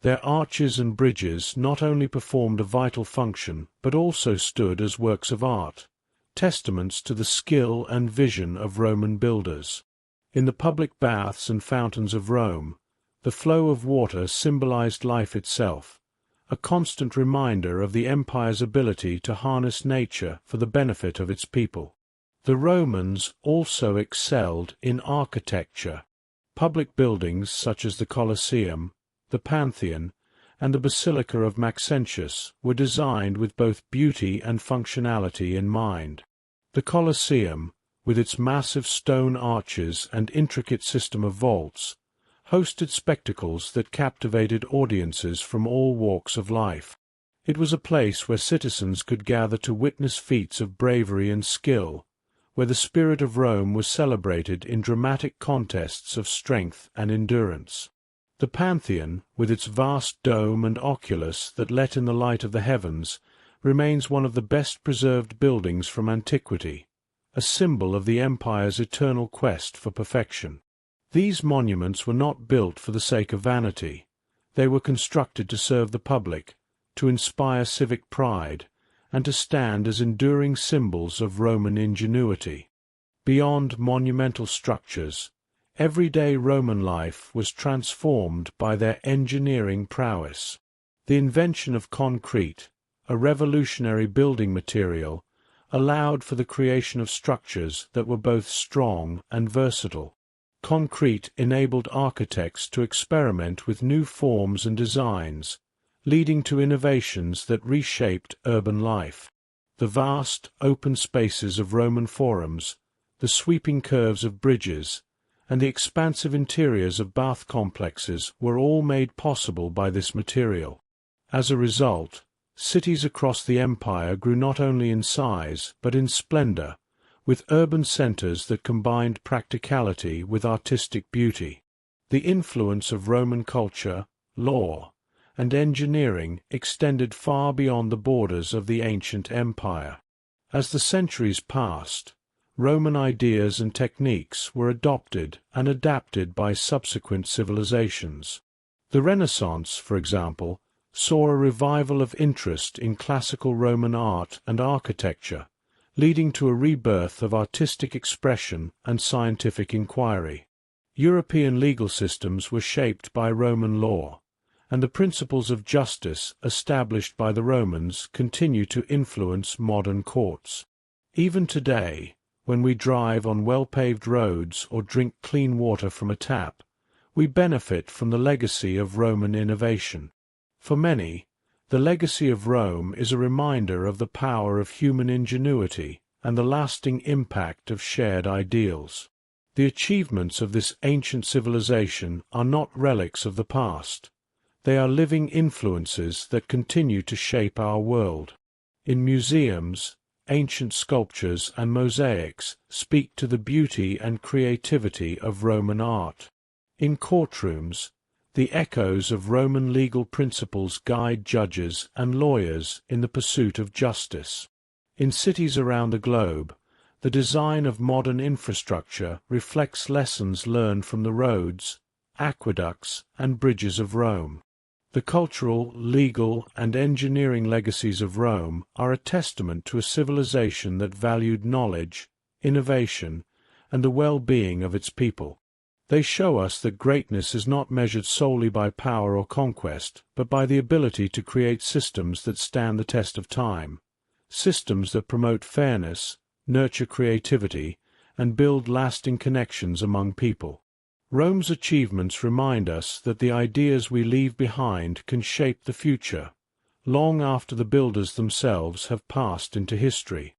Their arches and bridges not only performed a vital function but also stood as works of art, testaments to the skill and vision of Roman builders. In the public baths and fountains of Rome, the flow of water symbolized life itself, a constant reminder of the empire's ability to harness nature for the benefit of its people. The Romans also excelled in architecture. Public buildings such as the Colosseum, the Pantheon, and the Basilica of Maxentius were designed with both beauty and functionality in mind. The Colosseum, with its massive stone arches and intricate system of vaults, hosted spectacles that captivated audiences from all walks of life. It was a place where citizens could gather to witness feats of bravery and skill, where the spirit of Rome was celebrated in dramatic contests of strength and endurance. The Pantheon, with its vast dome and oculus that let in the light of the heavens, remains one of the best preserved buildings from antiquity, a symbol of the empire's eternal quest for perfection. These monuments were not built for the sake of vanity. They were constructed to serve the public, to inspire civic pride, and to stand as enduring symbols of Roman ingenuity. Beyond monumental structures, everyday Roman life was transformed by their engineering prowess. The invention of concrete, a revolutionary building material, allowed for the creation of structures that were both strong and versatile. Concrete enabled architects to experiment with new forms and designs, leading to innovations that reshaped urban life. The vast, open spaces of Roman forums, the sweeping curves of bridges, and the expansive interiors of bath complexes were all made possible by this material. As a result, cities across the empire grew not only in size but in splendor, with urban centers that combined practicality with artistic beauty. The influence of Roman culture, law, and engineering extended far beyond the borders of the ancient empire. As the centuries passed, Roman ideas and techniques were adopted and adapted by subsequent civilizations. The Renaissance, for example, saw a revival of interest in classical Roman art and architecture, leading to a rebirth of artistic expression and scientific inquiry. European legal systems were shaped by Roman law, and the principles of justice established by the Romans continue to influence modern courts. Even today, when we drive on well-paved roads or drink clean water from a tap, we benefit from the legacy of Roman innovation. For many, the legacy of Rome is a reminder of the power of human ingenuity and the lasting impact of shared ideals. The achievements of this ancient civilization are not relics of the past. They are living influences that continue to shape our world. In museums, ancient sculptures and mosaics speak to the beauty and creativity of Roman art. In courtrooms, the echoes of Roman legal principles guide judges and lawyers in the pursuit of justice. In cities around the globe, the design of modern infrastructure reflects lessons learned from the roads, aqueducts, and bridges of Rome. The cultural, legal, and engineering legacies of Rome are a testament to a civilization that valued knowledge, innovation, and the well-being of its people. They show us that greatness is not measured solely by power or conquest, but by the ability to create systems that stand the test of time, systems that promote fairness, nurture creativity, and build lasting connections among people. Rome's achievements remind us that the ideas we leave behind can shape the future, long after the builders themselves have passed into history.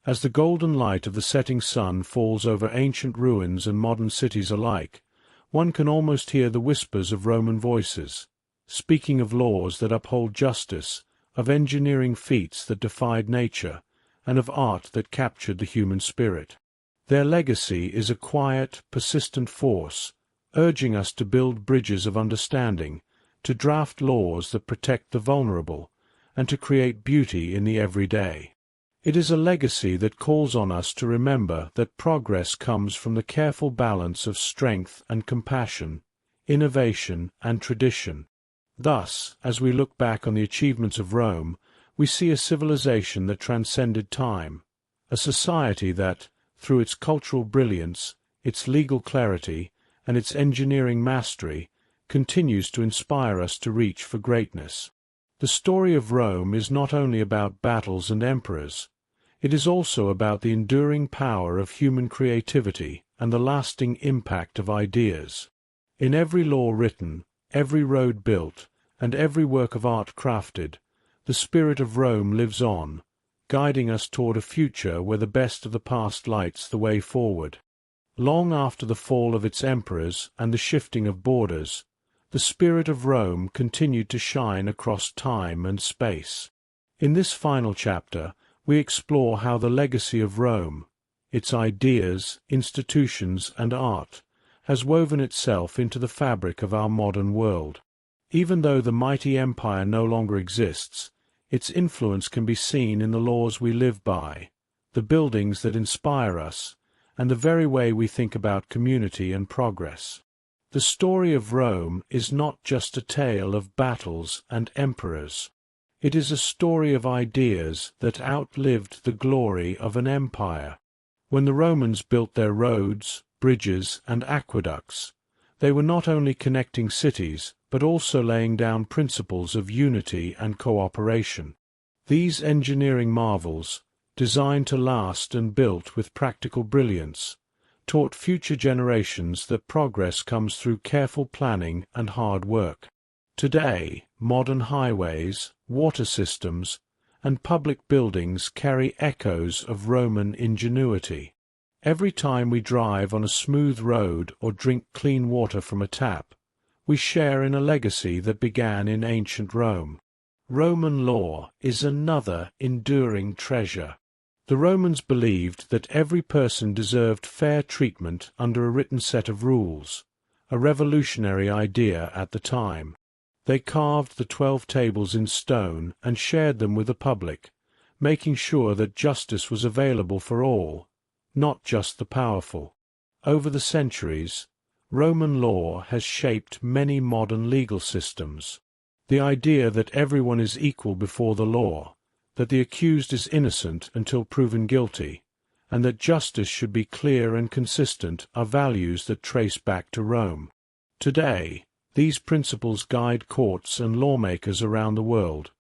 As the golden light of the setting sun falls over ancient ruins and modern cities alike, one can almost hear the whispers of Roman voices, speaking of laws that uphold justice, of engineering feats that defied nature, and of art that captured the human spirit. Their legacy is a quiet, persistent force, urging us to build bridges of understanding, to draft laws that protect the vulnerable, and to create beauty in the everyday. It is a legacy that calls on us to remember that progress comes from the careful balance of strength and compassion, innovation and tradition. Thus, as we look back on the achievements of Rome, we see a civilization that transcended time, a society that, through its cultural brilliance, its legal clarity, and its engineering mastery, continues to inspire us to reach for greatness. The story of Rome is not only about battles and emperors. It is also about the enduring power of human creativity and the lasting impact of ideas. In every law written, every road built, and every work of art crafted, the spirit of Rome lives on, guiding us toward a future where the best of the past lights the way forward. Long after the fall of its emperors and the shifting of borders, the spirit of Rome continued to shine across time and space. In this final chapter, we explore how the legacy of Rome, its ideas, institutions, and art, has woven itself into the fabric of our modern world. Even though the mighty empire no longer exists, its influence can be seen in the laws we live by, the buildings that inspire us, and the very way we think about community and progress. The story of Rome is not just a tale of battles and emperors. It is a story of ideas that outlived the glory of an empire. When the Romans built their roads, bridges, and aqueducts, they were not only connecting cities, but also laying down principles of unity and cooperation. These engineering marvels, designed to last and built with practical brilliance, taught future generations that progress comes through careful planning and hard work. Today, modern highways, water systems, and public buildings carry echoes of Roman ingenuity. Every time we drive on a smooth road or drink clean water from a tap, we share in a legacy that began in ancient Rome. Roman law is another enduring treasure. The Romans believed that every person deserved fair treatment under a written set of rules, a revolutionary idea at the time. They carved the 12 tables in stone and shared them with the public, making sure that justice was available for all, not just the powerful. Over the centuries, Roman law has shaped many modern legal systems. The idea that everyone is equal before the law, that the accused is innocent until proven guilty, and that justice should be clear and consistent are values that trace back to Rome. Today, these principles guide courts and lawmakers around the world,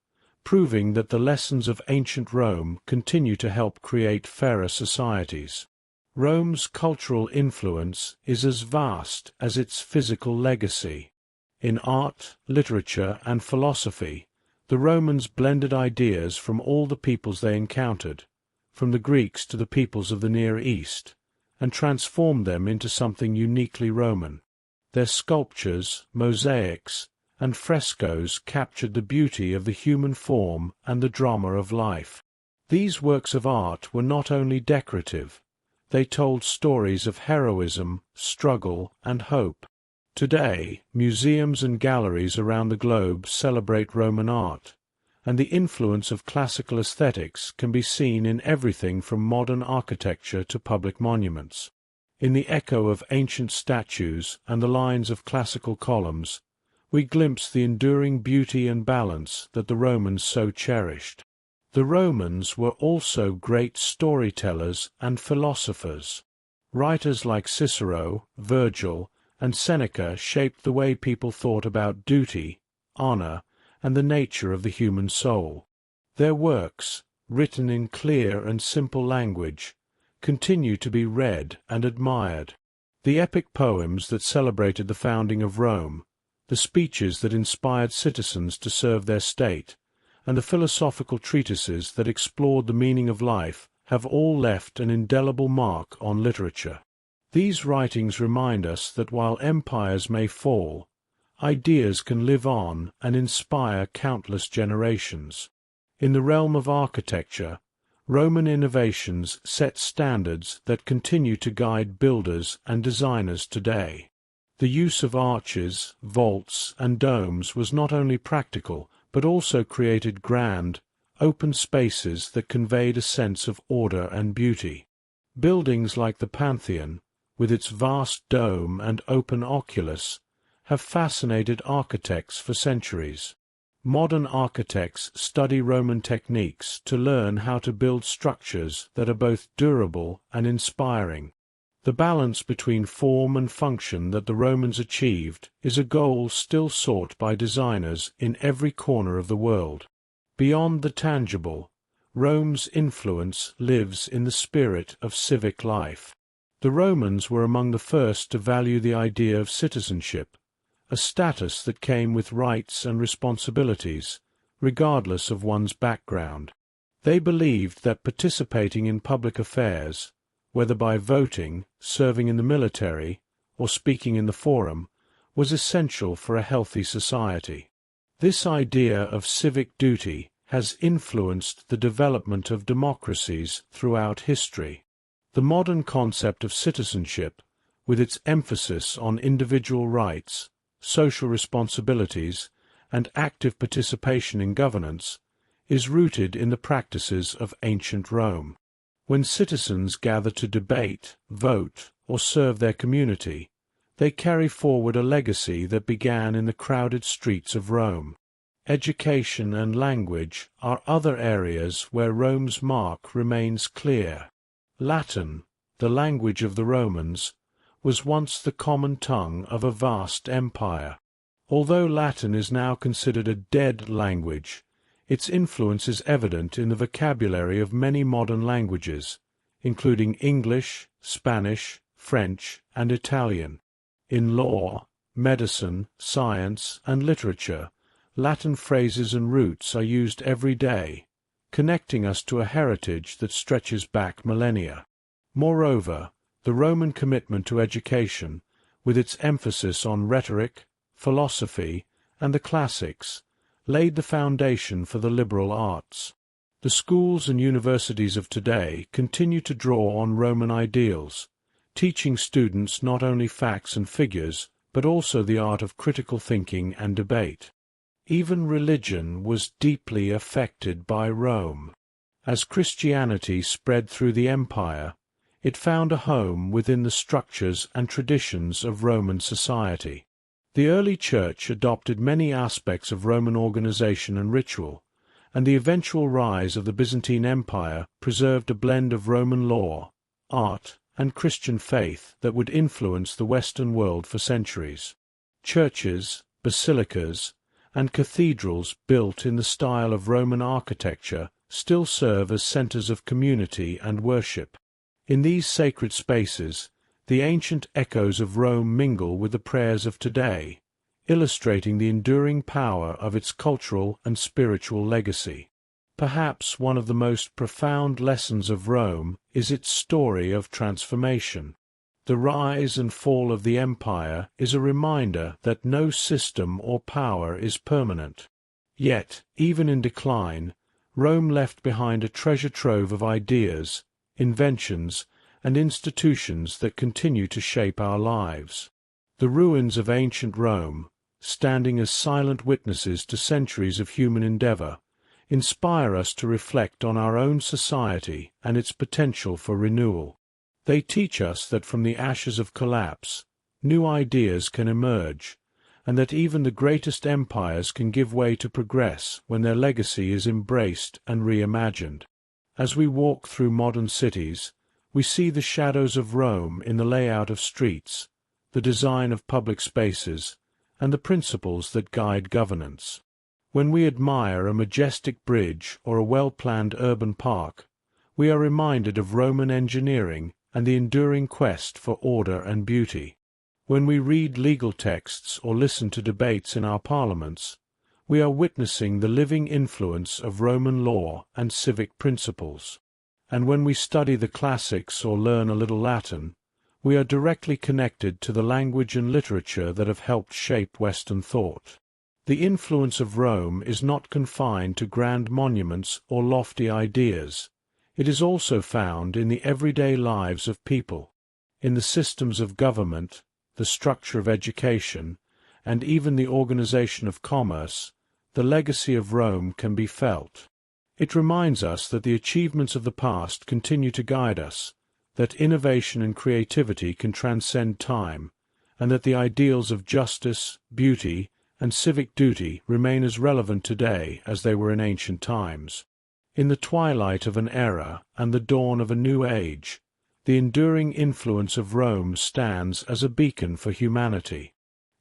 proving that the lessons of ancient Rome continue to help create fairer societies. Rome's cultural influence is as vast as its physical legacy. In art, literature, and philosophy, the Romans blended ideas from all the peoples they encountered, from the Greeks to the peoples of the Near East, and transformed them into something uniquely Roman. Their sculptures, mosaics, and frescoes captured the beauty of the human form and the drama of life. These works of art were not only decorative, they told stories of heroism, struggle, and hope. Today, museums and galleries around the globe celebrate Roman art, and the influence of classical aesthetics can be seen in everything from modern architecture to public monuments. In the echo of ancient statues and the lines of classical columns, we glimpse the enduring beauty and balance that the Romans so cherished. The Romans were also great storytellers and philosophers. Writers like Cicero, Virgil, and Seneca shaped the way people thought about duty, honor, and the nature of the human soul. Their works, written in clear and simple language, continue to be read and admired. The epic poems that celebrated the founding of Rome, the speeches that inspired citizens to serve their state, and the philosophical treatises that explored the meaning of life have all left an indelible mark on literature. These writings remind us that while empires may fall, ideas can live on and inspire countless generations. In the realm of architecture, Roman innovations set standards that continue to guide builders and designers today. The use of arches, vaults, and domes was not only practical, but also created grand, open spaces that conveyed a sense of order and beauty. Buildings like the Pantheon, with its vast dome and open oculus, have fascinated architects for centuries. Modern architects study Roman techniques to learn how to build structures that are both durable and inspiring. The balance between form and function that the Romans achieved is a goal still sought by designers in every corner of the world. Beyond the tangible, Rome's influence lives in the spirit of civic life. The Romans were among the first to value the idea of citizenship, a status that came with rights and responsibilities, regardless of one's background. They believed that participating in public affairs, whether by voting, serving in the military, or speaking in the forum, was essential for a healthy society. This idea of civic duty has influenced the development of democracies throughout history. The modern concept of citizenship, with its emphasis on individual rights, social responsibilities, and active participation in governance, is rooted in the practices of ancient Rome. When citizens gather to debate, vote, or serve their community, they carry forward a legacy that began in the crowded streets of Rome. Education and language are other areas where Rome's mark remains clear. Latin, the language of the Romans, was once the common tongue of a vast empire. Although Latin is now considered a dead language, its influence is evident in the vocabulary of many modern languages, including English, Spanish, French, and Italian. In law, medicine, science, and literature, Latin phrases and roots are used every day, connecting us to a heritage that stretches back millennia. Moreover, the Roman commitment to education, with its emphasis on rhetoric, philosophy, and the classics, laid the foundation for the liberal arts. The schools and universities of today continue to draw on Roman ideals, teaching students not only facts and figures, but also the art of critical thinking and debate. Even religion was deeply affected by Rome. As Christianity spread through the empire, it found a home within the structures and traditions of Roman society. The early Church adopted many aspects of Roman organization and ritual, and the eventual rise of the Byzantine Empire preserved a blend of Roman law, art, and Christian faith that would influence the Western world for centuries. Churches, basilicas, and cathedrals built in the style of Roman architecture still serve as centers of community and worship. In these sacred spaces, the ancient echoes of Rome mingle with the prayers of today, illustrating the enduring power of its cultural and spiritual legacy. Perhaps one of the most profound lessons of Rome is its story of transformation. The rise and fall of the empire is a reminder that no system or power is permanent. Yet, even in decline, Rome left behind a treasure trove of ideas, inventions, and institutions that continue to shape our lives. The ruins of ancient Rome, standing as silent witnesses to centuries of human endeavor, inspire us to reflect on our own society and its potential for renewal. They teach us that from the ashes of collapse, new ideas can emerge, and that even the greatest empires can give way to progress when their legacy is embraced and reimagined. As we walk through modern cities, we see the shadows of Rome in the layout of streets, the design of public spaces, and the principles that guide governance. When we admire a majestic bridge or a well-planned urban park, we are reminded of Roman engineering and the enduring quest for order and beauty. When we read legal texts or listen to debates in our parliaments, we are witnessing the living influence of Roman law and civic principles. And when we study the classics or learn a little Latin, we are directly connected to the language and literature that have helped shape Western thought. The influence of Rome is not confined to grand monuments or lofty ideas. It is also found in the everyday lives of people, in the systems of government, the structure of education, and even the organization of commerce. The legacy of Rome can be felt. It reminds us that the achievements of the past continue to guide us, that innovation and creativity can transcend time, and that the ideals of justice, beauty, and civic duty remain as relevant today as they were in ancient times. In the twilight of an era and the dawn of a new age, the enduring influence of Rome stands as a beacon for humanity.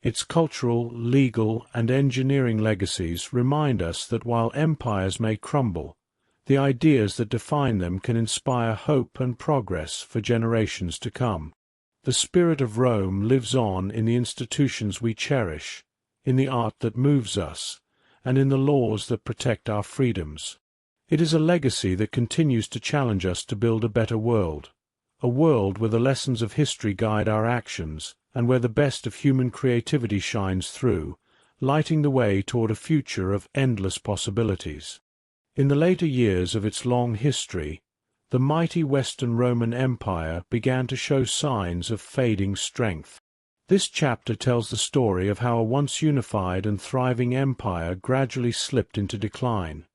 Its cultural, legal, and engineering legacies remind us that while empires may crumble, the ideas that define them can inspire hope and progress for generations to come. The spirit of Rome lives on in the institutions we cherish, in the art that moves us, and in the laws that protect our freedoms. It is a legacy that continues to challenge us to build a better world, a world where the lessons of history guide our actions, and where the best of human creativity shines through, lighting the way toward a future of endless possibilities. In the later years of its long history, the mighty Western Roman Empire began to show signs of fading strength. This chapter tells the story of how a once unified and thriving empire gradually slipped into decline,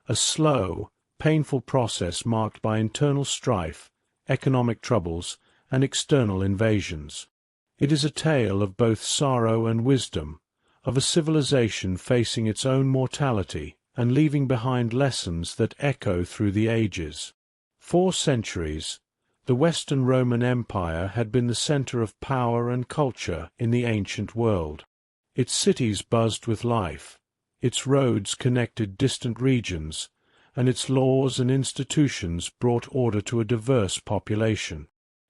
a slow, painful process marked by internal strife, economic troubles, and external invasions. It is a tale of both sorrow and wisdom, of a civilization facing its own mortality and leaving behind lessons that echo through the ages. For centuries, the Western Roman Empire had been the center of power and culture in the ancient world. Its cities buzzed with life, its roads connected distant regions, and its laws and institutions brought order to a diverse population.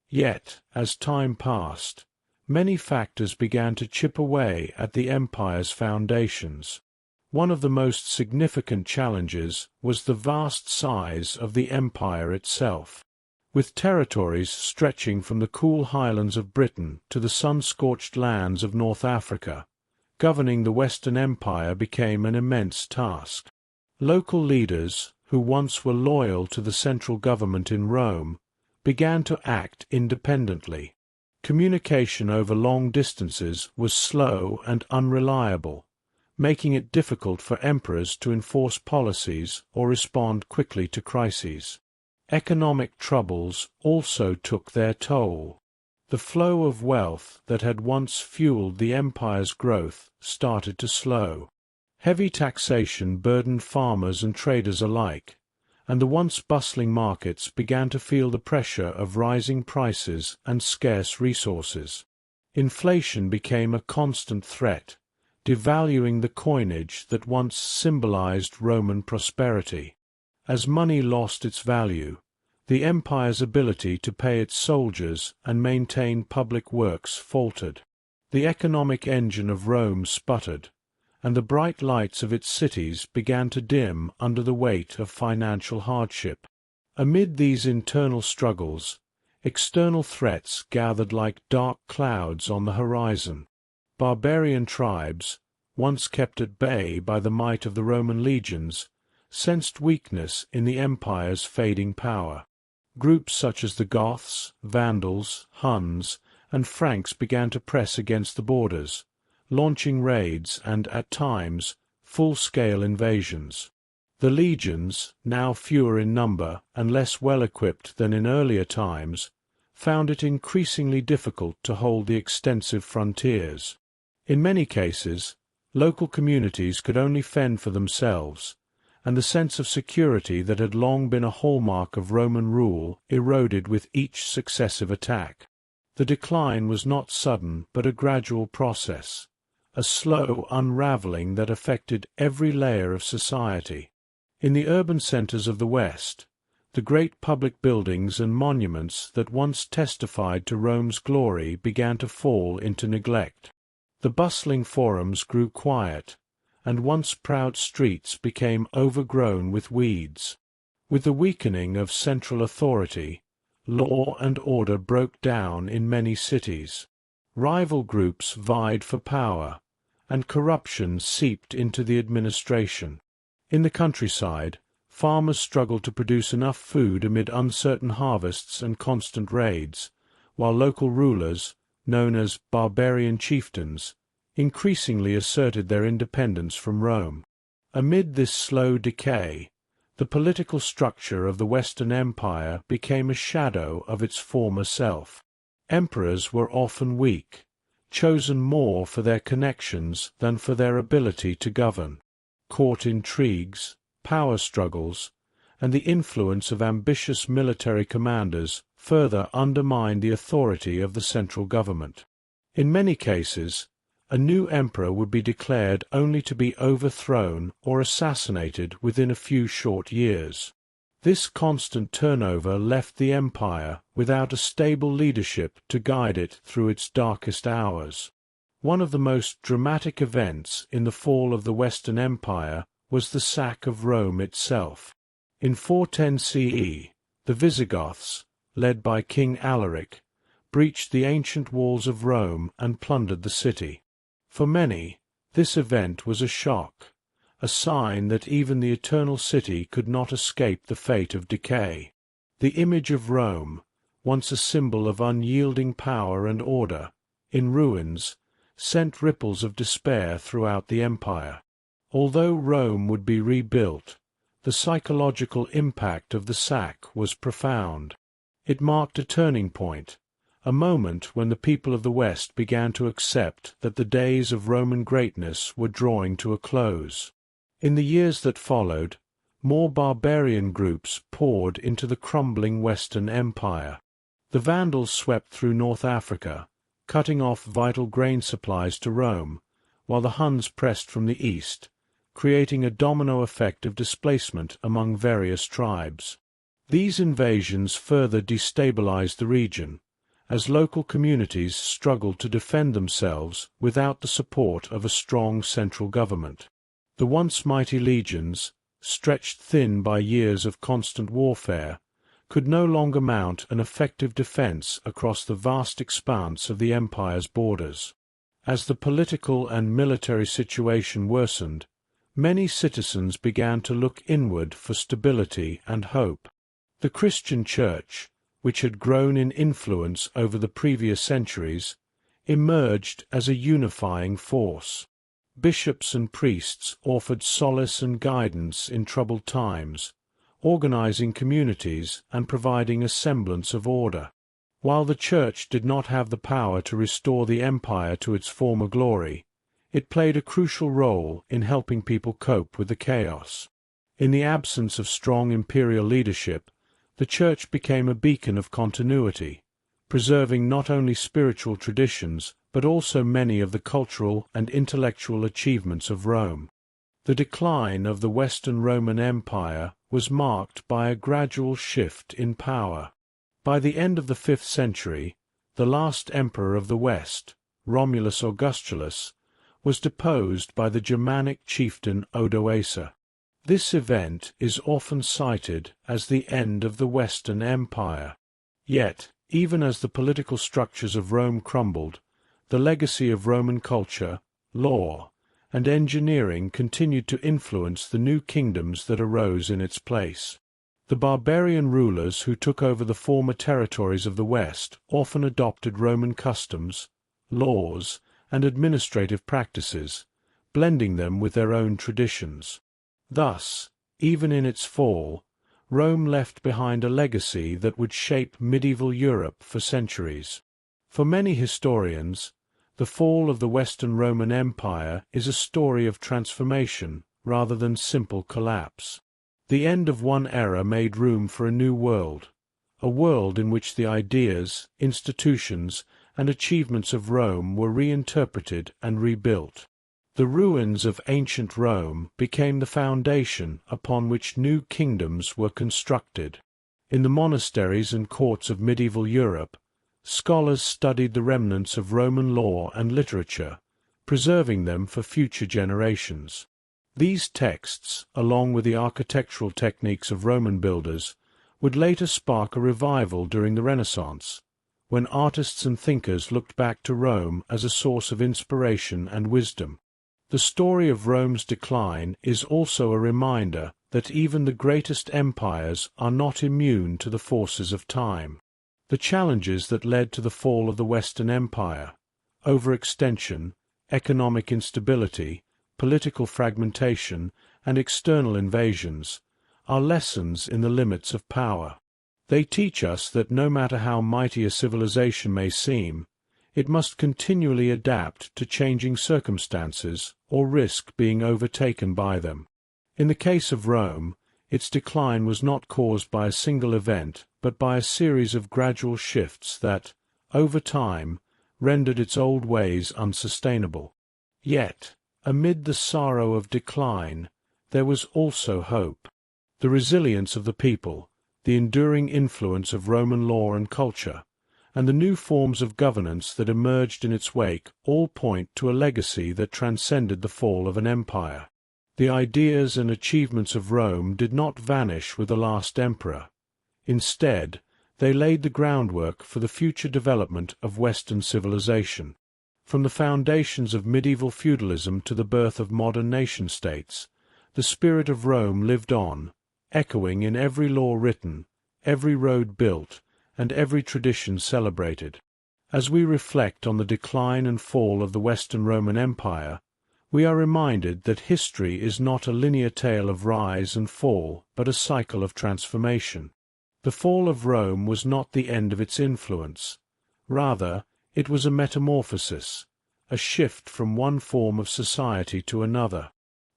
Yet, as time passed, many factors began to chip away at the empire's foundations. One of the most significant challenges was the vast size of the empire itself. With territories stretching from the cool highlands of Britain to the sun-scorched lands of North Africa, governing the Western Empire became an immense task. Local leaders, who once were loyal to the central government in Rome, began to act independently. Communication over long distances was slow and unreliable, making it difficult for emperors to enforce policies or respond quickly to crises. Economic troubles also took their toll. The flow of wealth that had once fueled the empire's growth started to slow. Heavy taxation burdened farmers and traders alike, and the once bustling markets began to feel the pressure of rising prices and scarce resources. Inflation became a constant threat, devaluing the coinage that once symbolized Roman prosperity. As money lost its value, the empire's ability to pay its soldiers and maintain public works faltered. The economic engine of Rome sputtered, and the bright lights of its cities began to dim under the weight of financial hardship. Amid these internal struggles, external threats gathered like dark clouds on the horizon. Barbarian tribes, once kept at bay by the might of the Roman legions, sensed weakness in the empire's fading power. Groups such as the Goths, Vandals, Huns, and Franks began to press against the borders, launching raids and, at times, full-scale invasions. The legions, now fewer in number and less well-equipped than in earlier times, found it increasingly difficult to hold the extensive frontiers. In many cases, local communities could only fend for themselves, and the sense of security that had long been a hallmark of Roman rule eroded with each successive attack. The decline was not sudden but a gradual process, a slow unraveling that affected every layer of society. In the urban centers of the West, the great public buildings and monuments that once testified to Rome's glory began to fall into neglect. The bustling forums grew quiet, and once proud streets became overgrown with weeds. With the weakening of central authority, law and order broke down in many cities. Rival groups vied for power, and corruption seeped into the administration. In the countryside, farmers struggled to produce enough food amid uncertain harvests and constant raids, while local rulers, known as barbarian chieftains, increasingly asserted their independence from Rome. Amid this slow decay, the political structure of the Western Empire became a shadow of its former self. Emperors were often weak, chosen more for their connections than for their ability to govern. Court intrigues, power struggles, and the influence of ambitious military commanders further undermined the authority of the central government. In many cases, a new emperor would be declared only to be overthrown or assassinated within a few short years. This constant turnover left the empire without a stable leadership to guide it through its darkest hours. One of the most dramatic events in the fall of the Western Empire was the sack of Rome itself. In 410 CE, the Visigoths, led by King Alaric, breached the ancient walls of Rome and plundered the city. For many, this event was a shock, a sign that even the eternal city could not escape the fate of decay. The image of Rome, once a symbol of unyielding power and order, in ruins, sent ripples of despair throughout the empire. Although Rome would be rebuilt, the psychological impact of the sack was profound. It marked a turning point, a moment when the people of the West began to accept that the days of Roman greatness were drawing to a close. In the years that followed, more barbarian groups poured into the crumbling Western Empire. The Vandals swept through North Africa, cutting off vital grain supplies to Rome, while the Huns pressed from the east, creating a domino effect of displacement among various tribes. These invasions further destabilized the region, as local communities struggled to defend themselves without the support of a strong central government. The once mighty legions, stretched thin by years of constant warfare, could no longer mount an effective defense across the vast expanse of the empire's borders. As the political and military situation worsened, many citizens began to look inward for stability and hope. The Christian Church, which had grown in influence over the previous centuries, emerged as a unifying force. Bishops and priests offered solace and guidance in troubled times, organizing communities and providing a semblance of order. While the Church did not have the power to restore the empire to its former glory, it played a crucial role in helping people cope with the chaos. In the absence of strong imperial leadership, the Church became a beacon of continuity, preserving not only spiritual traditions but also many of the cultural and intellectual achievements of Rome. The decline of the Western Roman Empire was marked by a gradual shift in power. By the end of the 5th century, the last emperor of the West, Romulus Augustulus, was deposed by the Germanic chieftain Odoacer. This event is often cited as the end of the Western Empire. Yet, even as the political structures of Rome crumbled, the legacy of Roman culture, law, and engineering continued to influence the new kingdoms that arose in its place. The barbarian rulers who took over the former territories of the West often adopted Roman customs, laws, and administrative practices, blending them with their own traditions. Thus, even in its fall, Rome left behind a legacy that would shape medieval Europe for centuries. For many historians, The fall of the Western Roman Empire is a story of transformation rather than simple collapse. The end of one era made room for a new world, a world in which the ideas, institutions, and achievements of Rome were reinterpreted and rebuilt. The ruins of ancient Rome became the foundation upon which new kingdoms were constructed. In the monasteries and courts of medieval Europe, scholars studied the remnants of Roman law and literature, preserving them for future generations. These texts, along with the architectural techniques of Roman builders, would later spark a revival during the Renaissance, when artists and thinkers looked back to Rome as a source of inspiration and wisdom. The story of Rome's decline is also a reminder that even the greatest empires are not immune to the forces of time. The challenges that led to the fall of the Western Empire, overextension, economic instability, political fragmentation, and external invasions, are lessons in the limits of power. They teach us that no matter how mighty a civilization may seem, it must continually adapt to changing circumstances or risk being overtaken by them. In the case of Rome, its decline was not caused by a single event, but by a series of gradual shifts that, over time, rendered its old ways unsustainable. Yet, amid the sorrow of decline, there was also hope. The resilience of the people, the enduring influence of Roman law and culture, and the new forms of governance that emerged in its wake all point to a legacy that transcended the fall of an empire. The ideas and achievements of Rome did not vanish with the last emperor. Instead, they laid the groundwork for the future development of Western civilization. From the foundations of medieval feudalism to the birth of modern nation-states, the spirit of Rome lived on, echoing in every law written, every road built, and every tradition celebrated. As we reflect on the decline and fall of the Western Roman Empire, we are reminded that history is not a linear tale of rise and fall, but a cycle of transformation. The fall of Rome was not the end of its influence. Rather, it was a metamorphosis, a shift from one form of society to another.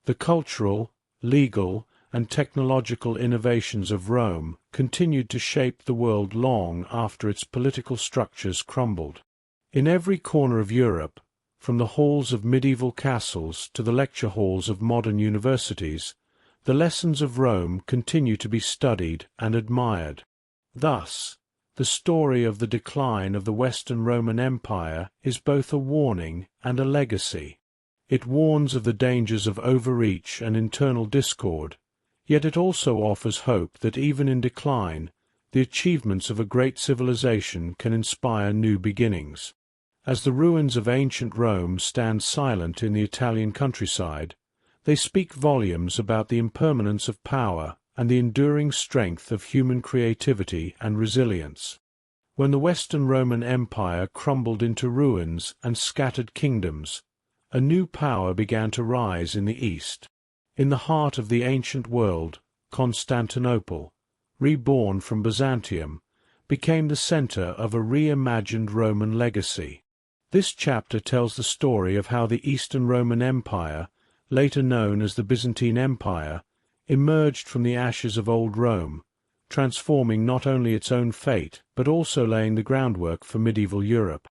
The cultural, legal, and technological innovations of Rome continued to shape the world long after its political structures crumbled. In every corner of Europe, from the halls of medieval castles to the lecture halls of modern universities, the lessons of Rome continue to be studied and admired. Thus, the story of the decline of the Western Roman Empire is both a warning and a legacy. It warns of the dangers of overreach and internal discord, yet it also offers hope that even in decline, the achievements of a great civilization can inspire new beginnings. As the ruins of ancient Rome stand silent in the Italian countryside, they speak volumes about the impermanence of power and the enduring strength of human creativity and resilience. When the Western Roman Empire crumbled into ruins and scattered kingdoms, a new power began to rise in the East. In the heart of the ancient world, Constantinople, reborn from Byzantium, became the center of a reimagined Roman legacy. This chapter tells the story of how the Eastern Roman Empire, later known as the Byzantine Empire, emerged from the ashes of old Rome, transforming not only its own fate but also laying the groundwork for medieval Europe.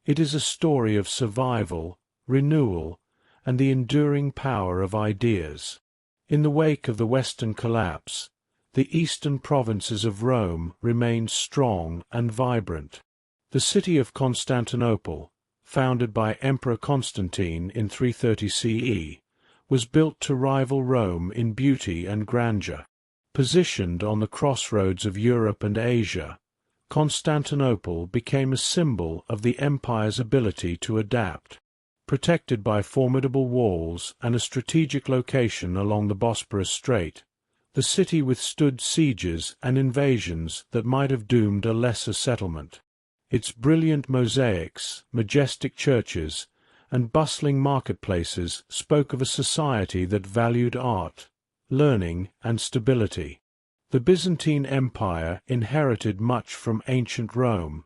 It is a story of survival, renewal, and the enduring power of ideas. In the wake of the Western collapse, the eastern provinces of Rome remained strong and vibrant. The city of Constantinople, founded by Emperor Constantine in 330 CE, was built to rival Rome in beauty and grandeur. Positioned on the crossroads of Europe and Asia, Constantinople became a symbol of the empire's ability to adapt. Protected by formidable walls and a strategic location along the Bosporus Strait, the city withstood sieges and invasions that might have doomed a lesser settlement. Its brilliant mosaics, majestic churches, and bustling marketplaces spoke of a society that valued art, learning, and stability. The Byzantine Empire inherited much from ancient Rome,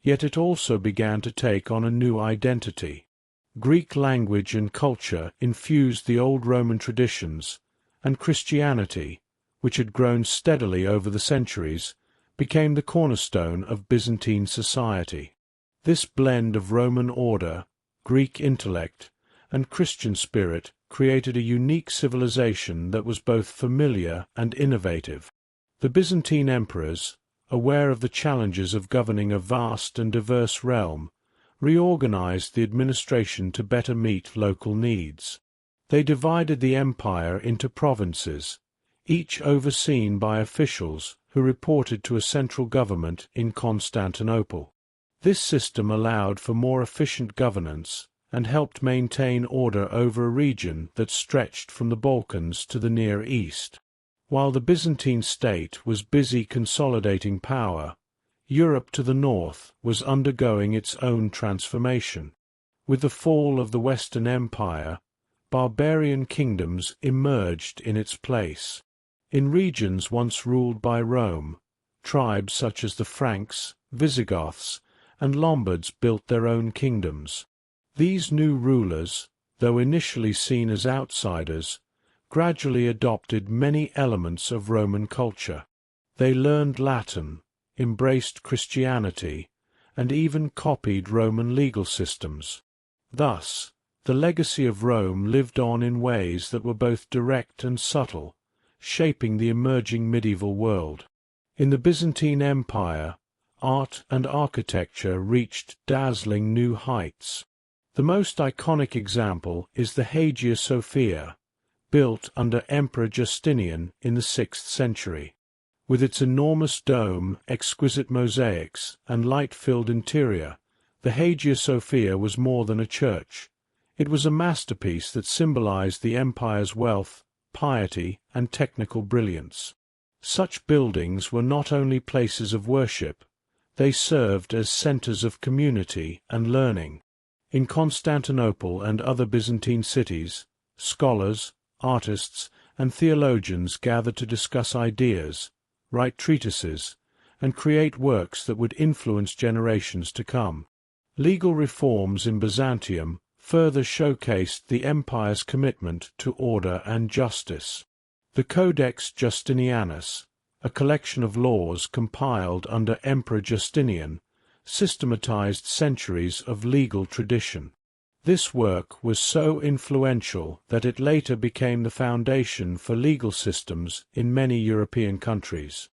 Yet it also began to take on a new identity. Greek language and culture infused the old Roman traditions, and Christianity, which had grown steadily over the centuries, became the cornerstone of Byzantine society. This blend of Roman order, Greek intellect, and Christian spirit created a unique civilization that was both familiar and innovative. The Byzantine emperors, aware of the challenges of governing a vast and diverse realm, reorganized the administration to better meet local needs. They divided the empire into provinces, each overseen by officials who reported to a central government in Constantinople. This system allowed for more efficient governance and helped maintain order over a region that stretched from the Balkans to the Near East. While the Byzantine state was busy consolidating power, Europe to the north was undergoing its own transformation. With the fall of the Western Empire, barbarian kingdoms emerged in its place. In regions once ruled by Rome, tribes such as the Franks, Visigoths, and Lombards built their own kingdoms. These new rulers, though initially seen as outsiders, gradually adopted many elements of Roman culture. They learned Latin, embraced Christianity, and even copied Roman legal systems. Thus, the legacy of Rome lived on in ways that were both direct and subtle, shaping the emerging medieval world. In the Byzantine Empire, art and architecture reached dazzling new heights. The most iconic example is the Hagia Sophia, built under Emperor Justinian in the 6th century. With its enormous dome, exquisite mosaics, and light-filled interior, the Hagia Sophia was more than a church. It was a masterpiece that symbolized the empire's wealth, piety, and technical brilliance. Such buildings were not only places of worship, they served as centers of community and learning. In Constantinople and other Byzantine cities, scholars, artists, and theologians gathered to discuss ideas, write treatises, and create works that would influence generations to come. Legal reforms in Byzantium further showcased the empire's commitment to order and justice. The Codex Justinianus, a collection of laws compiled under Emperor Justinian, systematized centuries of legal tradition. This work was so influential that it later became the foundation for legal systems in many European countries.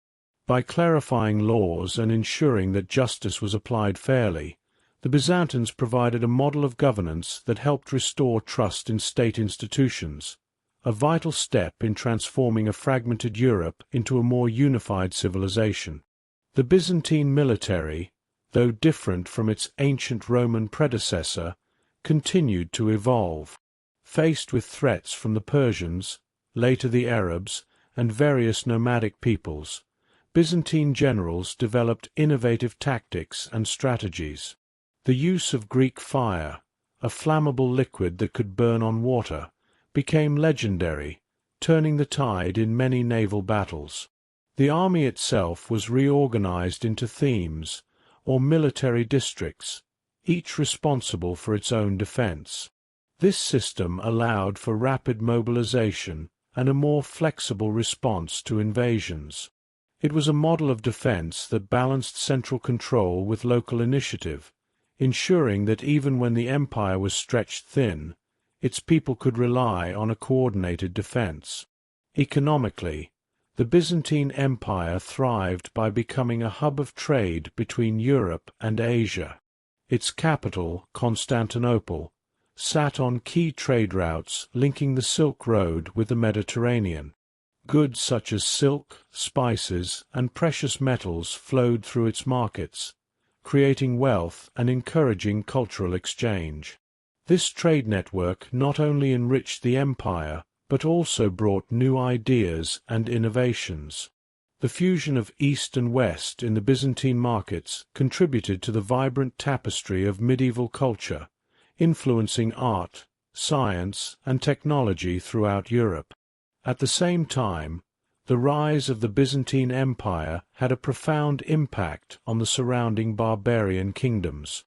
By clarifying laws and ensuring that justice was applied fairly, the Byzantines provided a model of governance that helped restore trust in state institutions, a vital step in transforming a fragmented Europe into a more unified civilization. The Byzantine military, though different from its ancient Roman predecessor, continued to evolve. Faced with threats from the Persians, later the Arabs, and various nomadic peoples, Byzantine generals developed innovative tactics and strategies. The use of Greek fire, a flammable liquid that could burn on water, became legendary, turning the tide in many naval battles. The army itself was reorganized into themes, or military districts, each responsible for its own defense. This system allowed for rapid mobilization and a more flexible response to invasions. It was a model of defense that balanced central control with local initiative, ensuring that even when the empire was stretched thin, its people could rely on a coordinated defense. Economically, the Byzantine Empire thrived by becoming a hub of trade between Europe and Asia. Its capital, Constantinople, sat on key trade routes linking the Silk Road with the Mediterranean. Goods such as silk, spices, and precious metals flowed through its markets, creating wealth and encouraging cultural exchange. This trade network not only enriched the empire, but also brought new ideas and innovations. The fusion of East and West in the Byzantine markets contributed to the vibrant tapestry of medieval culture, influencing art, science, and technology throughout Europe. At the same time, the rise of the Byzantine Empire had a profound impact on the surrounding barbarian kingdoms.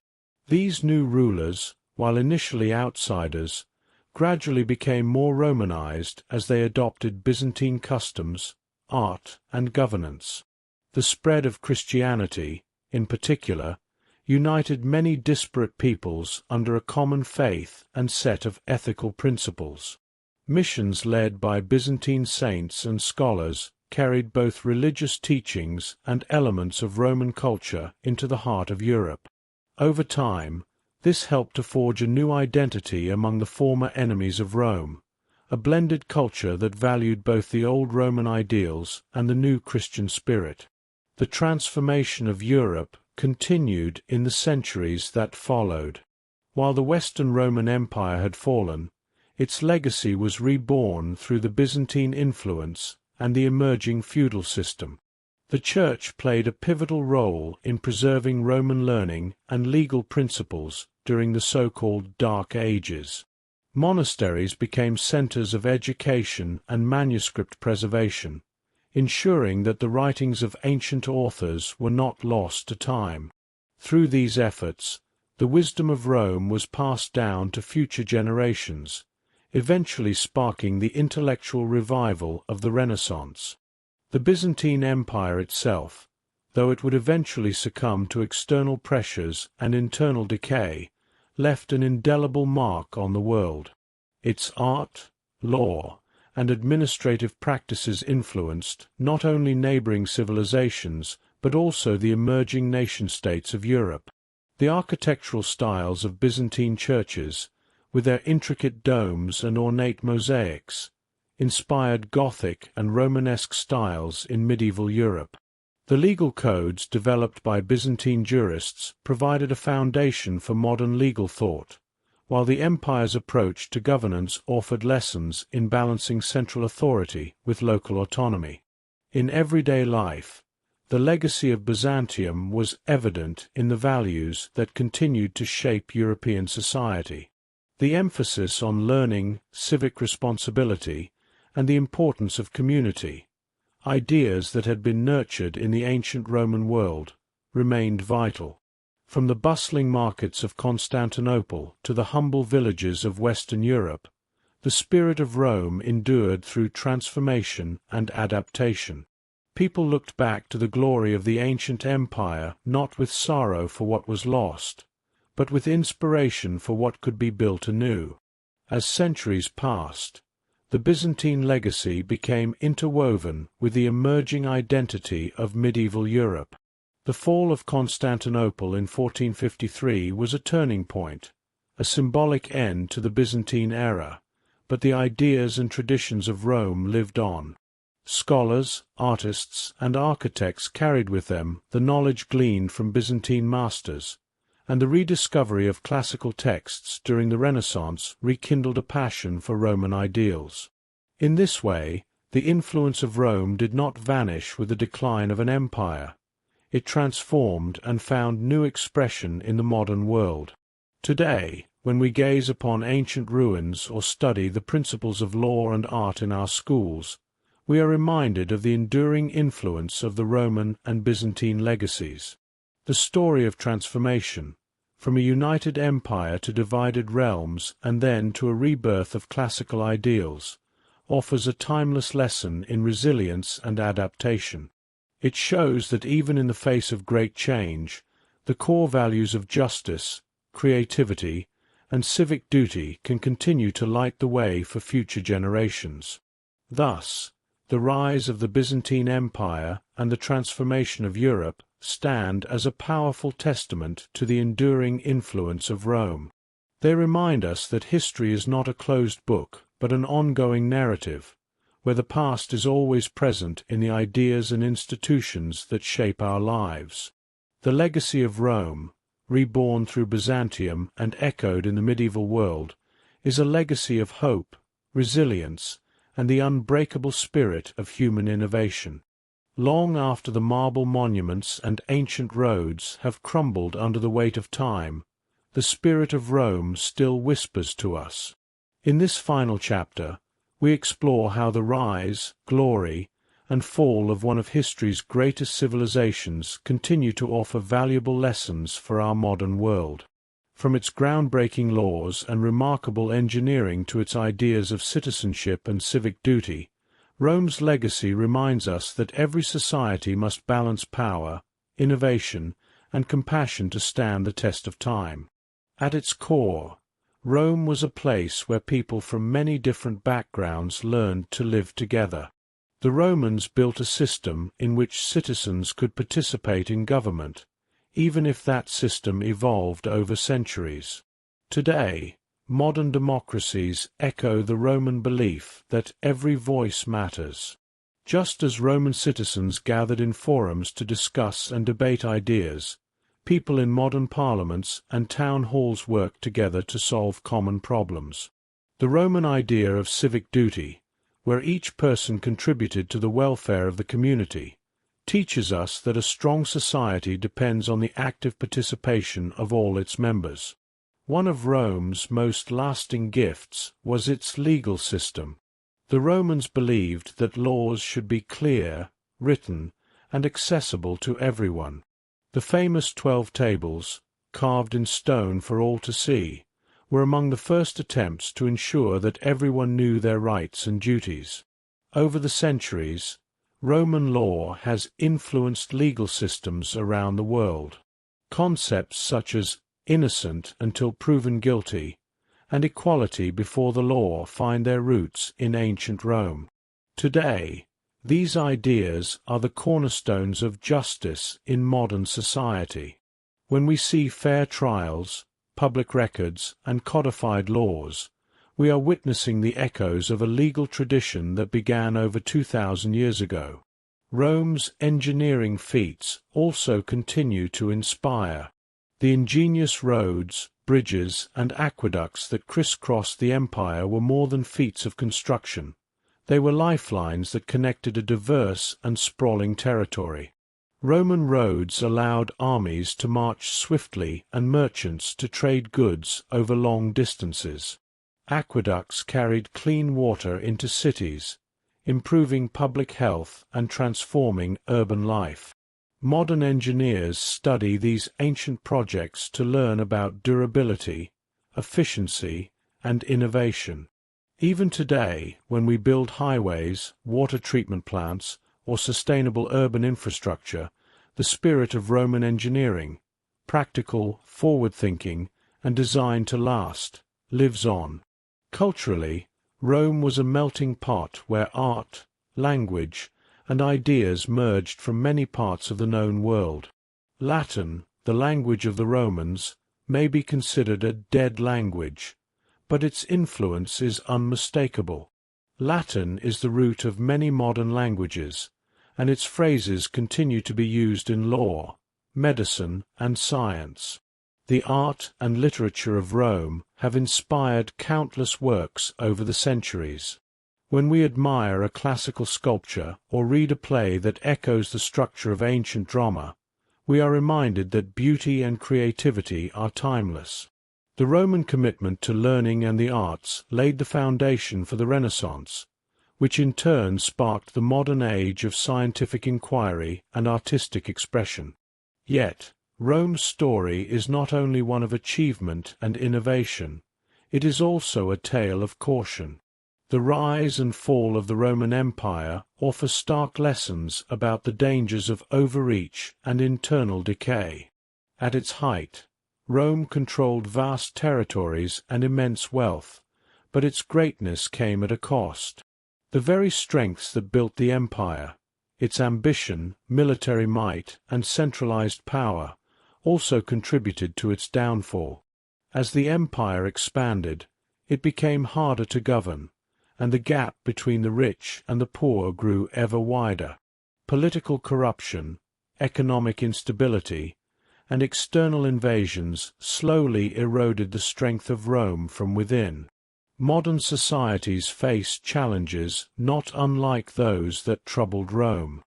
These new rulers, while initially outsiders, gradually became more Romanized as they adopted Byzantine customs, art, and governance. The spread of Christianity, in particular, united many disparate peoples under a common faith and set of ethical principles. Missions led by Byzantine saints and scholars carried both religious teachings and elements of Roman culture into the heart of Europe. Over time, this helped to forge a new identity among the former enemies of Rome, a blended culture that valued both the old Roman ideals and the new Christian spirit. The transformation of Europe continued in the centuries that followed. While the Western Roman Empire had fallen, its legacy was reborn through the Byzantine influence and the emerging feudal system. The Church played a pivotal role in preserving Roman learning and legal principles during the so-called Dark Ages. Monasteries became centers of education and manuscript preservation, ensuring that the writings of ancient authors were not lost to time. Through these efforts, the wisdom of Rome was passed down to future generations, eventually sparking the intellectual revival of the Renaissance. The Byzantine Empire itself, though it would eventually succumb to external pressures and internal decay, left an indelible mark on the world. Its art, law, and administrative practices influenced not only neighboring civilizations but also the emerging nation-states of Europe. The architectural styles of Byzantine churches, with their intricate domes and ornate mosaics, inspired Gothic and Romanesque styles in medieval Europe. The legal codes developed by Byzantine jurists provided a foundation for modern legal thought, while the empire's approach to governance offered lessons in balancing central authority with local autonomy. In everyday life, the legacy of Byzantium was evident in the values that continued to shape European society. The emphasis on learning, civic responsibility, and the importance of community, ideas that had been nurtured in the ancient Roman world, remained vital. From the bustling markets of Constantinople to the humble villages of Western Europe, the spirit of Rome endured through transformation and adaptation. People looked back to the glory of the ancient empire not with sorrow for what was lost, but with inspiration for what could be built anew. As centuries passed, the Byzantine legacy became interwoven with the emerging identity of medieval Europe. The fall of Constantinople in 1453 was a turning point, a symbolic end to the Byzantine era, but the ideas and traditions of Rome lived on. Scholars, artists, and architects carried with them the knowledge gleaned from Byzantine masters, and the rediscovery of classical texts during the Renaissance rekindled a passion for Roman ideals. In this way, the influence of Rome did not vanish with the decline of an empire. It transformed and found new expression in the modern world. Today, when we gaze upon ancient ruins or study the principles of law and art in our schools, we are reminded of the enduring influence of the Roman and Byzantine legacies. The story of transformation, from a united empire to divided realms and then to a rebirth of classical ideals, offers a timeless lesson in resilience and adaptation. It shows that even in the face of great change, the core values of justice, creativity, and civic duty can continue to light the way for future generations. Thus, the rise of the Byzantine Empire and the transformation of Europe stand as a powerful testament to the enduring influence of Rome. They remind us that history is not a closed book, but an ongoing narrative, where the past is always present in the ideas and institutions that shape our lives. The legacy of Rome, reborn through Byzantium and echoed in the medieval world, is a legacy of hope, resilience, and the unbreakable spirit of human innovation. Long after the marble monuments and ancient roads have crumbled under the weight of time, the spirit of Rome still whispers to us. In this final chapter, we explore how the rise, glory, and fall of one of history's greatest civilizations continue to offer valuable lessons for our modern world. From its groundbreaking laws and remarkable engineering to its ideas of citizenship and civic duty, Rome's legacy reminds us that every society must balance power, innovation, and compassion to stand the test of time. At its core, Rome was a place where people from many different backgrounds learned to live together. The Romans built a system in which citizens could participate in government, even if that system evolved over centuries. Today, modern democracies echo the Roman belief that every voice matters. Just as Roman citizens gathered in forums to discuss and debate ideas, people in modern parliaments and town halls work together to solve common problems. The Roman idea of civic duty, where each person contributed to the welfare of the community, teaches us that a strong society depends on the active participation of all its members. One of Rome's most lasting gifts was its legal system. The Romans believed that laws should be clear, written, and accessible to everyone. The famous 12 tables, carved in stone for all to see, were among the first attempts to ensure that everyone knew their rights and duties. Over the centuries, Roman law has influenced legal systems around the world. Concepts such as innocent until proven guilty and equality before the law find their roots in ancient Rome. Today, these ideas are the cornerstones of justice in modern society. When we see fair trials, public records, and codified laws, we are witnessing the echoes of a legal tradition that began over 2,000 years ago. Rome's engineering feats also continue to inspire. The ingenious roads, bridges, and aqueducts that crisscrossed the empire were more than feats of construction. They were lifelines that connected a diverse and sprawling territory. Roman roads allowed armies to march swiftly and merchants to trade goods over long distances. Aqueducts carried clean water into cities, improving public health and transforming urban life. Modern engineers study these ancient projects to learn about durability, efficiency, and innovation. Even today, when we build highways, water treatment plants, or sustainable urban infrastructure, the spirit of Roman engineering, practical, forward-thinking, and designed to last, lives on. Culturally, Rome was a melting pot where art, language, and ideas merged from many parts of the known world. Latin, the language of the Romans, may be considered a dead language, but its influence is unmistakable. Latin is the root of many modern languages, and its phrases continue to be used in law, medicine, and science. The art and literature of Rome have inspired countless works over the centuries. When we admire a classical sculpture or read a play that echoes the structure of ancient drama, we are reminded that beauty and creativity are timeless. The Roman commitment to learning and the arts laid the foundation for the Renaissance, which in turn sparked the modern age of scientific inquiry and artistic expression. Yet, Rome's story is not only one of achievement and innovation, it is also a tale of caution. The rise and fall of the Roman Empire offer stark lessons about the dangers of overreach and internal decay. At its height, Rome controlled vast territories and immense wealth, but its greatness came at a cost. The very strengths that built the empire, its ambition, military might, and centralized power, also contributed to its downfall. As the empire expanded, it became harder to govern, and the gap between the rich and the poor grew ever wider. Political corruption, economic instability, and external invasions slowly eroded the strength of Rome from within. Modern societies face challenges not unlike those that troubled Rome.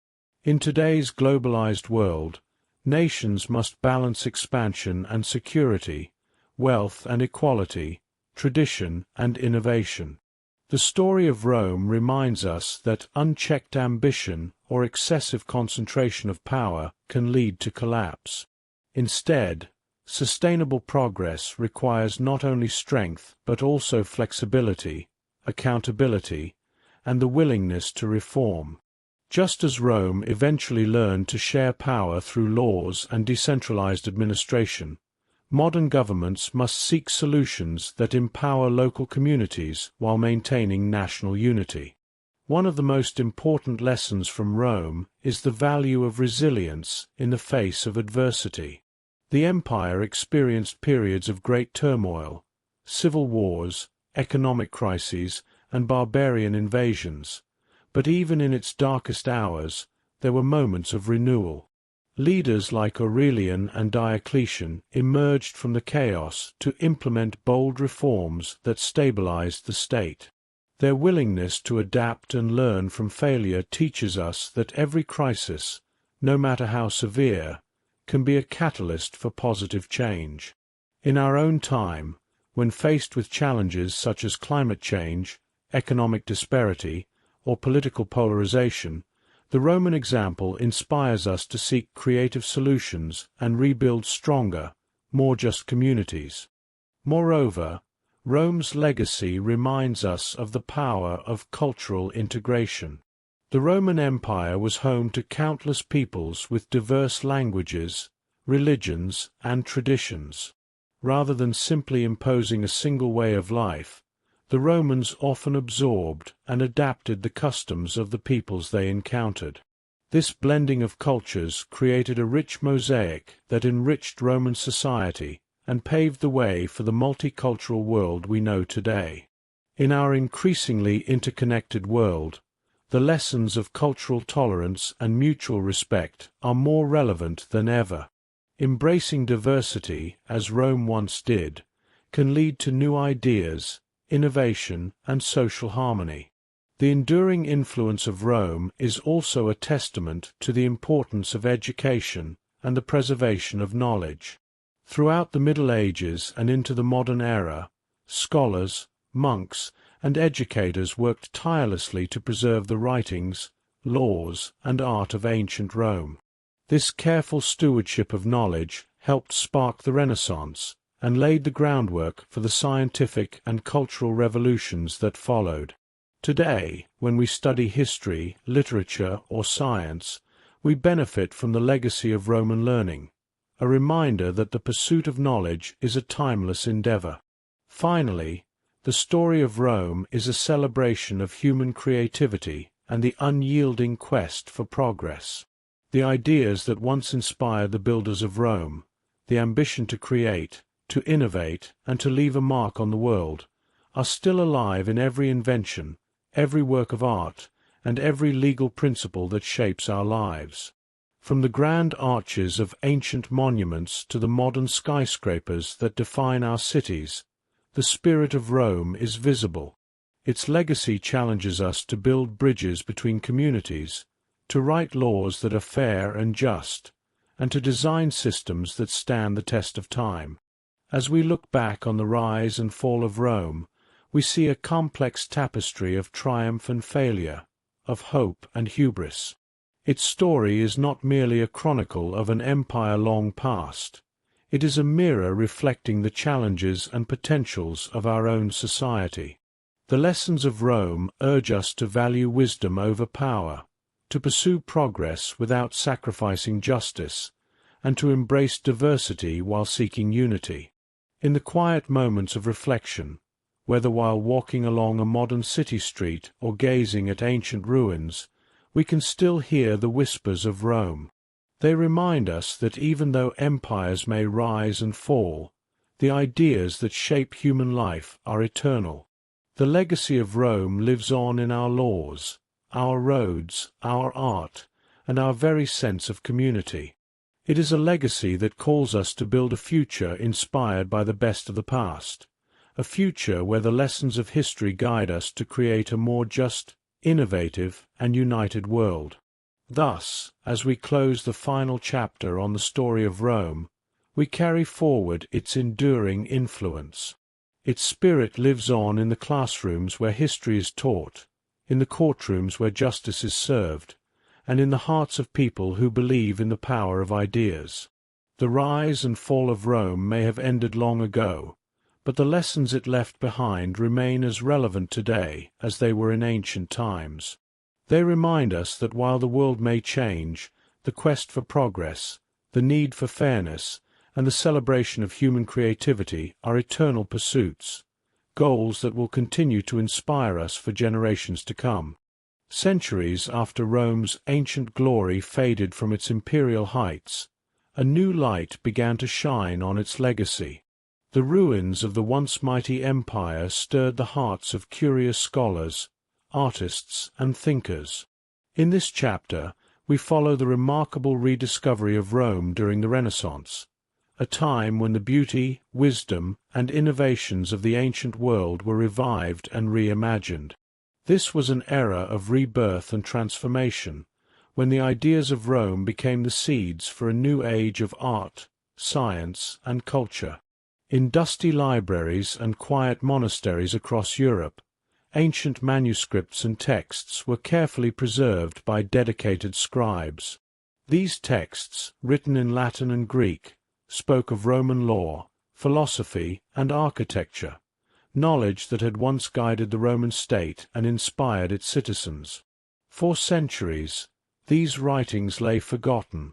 In today's globalized world, nations must balance expansion and security, wealth and equality, tradition and innovation. The The story of Rome reminds us that unchecked ambition or excessive concentration of power can lead to collapse. Instead, sustainable progress requires not only strength but also flexibility, accountability, and the willingness to reform. Just as Rome eventually learned to share power through laws and decentralized administration, modern governments must seek solutions that empower local communities while maintaining national unity. One of the most important lessons from Rome is the value of resilience in the face of adversity. The empire experienced periods of great turmoil, civil wars, economic crises, and barbarian invasions, but even in its darkest hours, there were moments of renewal. Leaders like Aurelian and Diocletian emerged from the chaos to implement bold reforms that stabilized the state. Their willingness to adapt and learn from failure teaches us that every crisis, no matter how severe, can be a catalyst for positive change. In our own time, when faced with challenges such as climate change, economic disparity, or political polarization, the Roman example inspires us to seek creative solutions and rebuild stronger, more just communities. Moreover, Rome's legacy reminds us of the power of cultural integration. The Roman Empire was home to countless peoples with diverse languages, religions, and traditions. Rather than simply imposing a single way of life, the Romans often absorbed and adapted the customs of the peoples they encountered. This blending of cultures created a rich mosaic that enriched Roman society and paved the way for the multicultural world we know today. In our increasingly interconnected world, the lessons of cultural tolerance and mutual respect are more relevant than ever. Embracing diversity, as Rome once did, can lead to new ideas, innovation, and social harmony. The enduring influence of Rome is also a testament to the importance of education and the preservation of knowledge. Throughout the Middle Ages and into the modern era, scholars, monks, and educators worked tirelessly to preserve the writings, laws, and art of ancient Rome. This careful stewardship of knowledge helped spark the Renaissance and laid the groundwork for the scientific and cultural revolutions that followed. Today, when we study history, literature, or science, we benefit from the legacy of Roman learning, a reminder that the pursuit of knowledge is a timeless endeavor. Finally, the story of Rome is a celebration of human creativity and the unyielding quest for progress. The ideas that once inspired the builders of Rome, the ambition to create, to innovate, and to leave a mark on the world, are still alive in every invention, every work of art, and every legal principle that shapes our lives. From the grand arches of ancient monuments to the modern skyscrapers that define our cities, the spirit of Rome is visible. Its legacy challenges us to build bridges between communities, to write laws that are fair and just, and to design systems that stand the test of time. As we look back on the rise and fall of Rome, we see a complex tapestry of triumph and failure, of hope and hubris. Its story is not merely a chronicle of an empire long past. It is a mirror reflecting the challenges and potentials of our own society. The lessons of Rome urge us to value wisdom over power, to pursue progress without sacrificing justice, and to embrace diversity while seeking unity. In the quiet moments of reflection, whether while walking along a modern city street or gazing at ancient ruins, we can still hear the whispers of Rome. They remind us that even though empires may rise and fall, the ideas that shape human life are eternal. The legacy of Rome lives on in our laws, our roads, our art, and our very sense of community. It is a legacy that calls us to build a future inspired by the best of the past, a future where the lessons of history guide us to create a more just, innovative, and united world. Thus, as we close the final chapter on the story of Rome, we carry forward its enduring influence. Its spirit lives on in the classrooms where history is taught, in the courtrooms where justice is served, and in the hearts of people who believe in the power of ideas. The rise and fall of Rome may have ended long ago, but the lessons it left behind remain as relevant today as they were in ancient times. They remind us that while the world may change, the quest for progress, the need for fairness, and the celebration of human creativity are eternal pursuits, goals that will continue to inspire us for generations to come. Centuries after Rome's ancient glory faded from its imperial heights, a new light began to shine on its legacy. The ruins of the once mighty empire stirred the hearts of curious scholars, artists, and thinkers. In this chapter, we follow the remarkable rediscovery of Rome during the Renaissance, a time when the beauty, wisdom, and innovations of the ancient world were revived and reimagined. This was an era of rebirth and transformation, when the ideas of Rome became the seeds for a new age of art, science, and culture. In dusty libraries and quiet monasteries across Europe, ancient manuscripts and texts were carefully preserved by dedicated scribes. These texts, written in Latin and Greek, spoke of Roman law, philosophy, and architecture, knowledge that had once guided the Roman state and inspired its citizens. For centuries, these writings lay forgotten,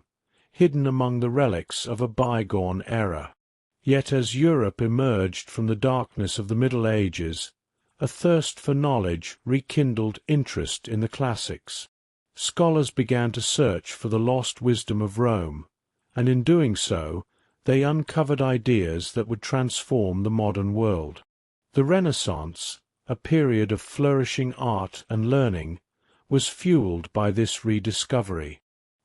hidden among the relics of a bygone era. Yet as Europe emerged from the darkness of the Middle Ages, a thirst for knowledge rekindled interest in the classics. Scholars began to search for the lost wisdom of Rome, and in doing so, they uncovered ideas that would transform the modern world. The Renaissance, a period of flourishing art and learning, was fueled by this rediscovery.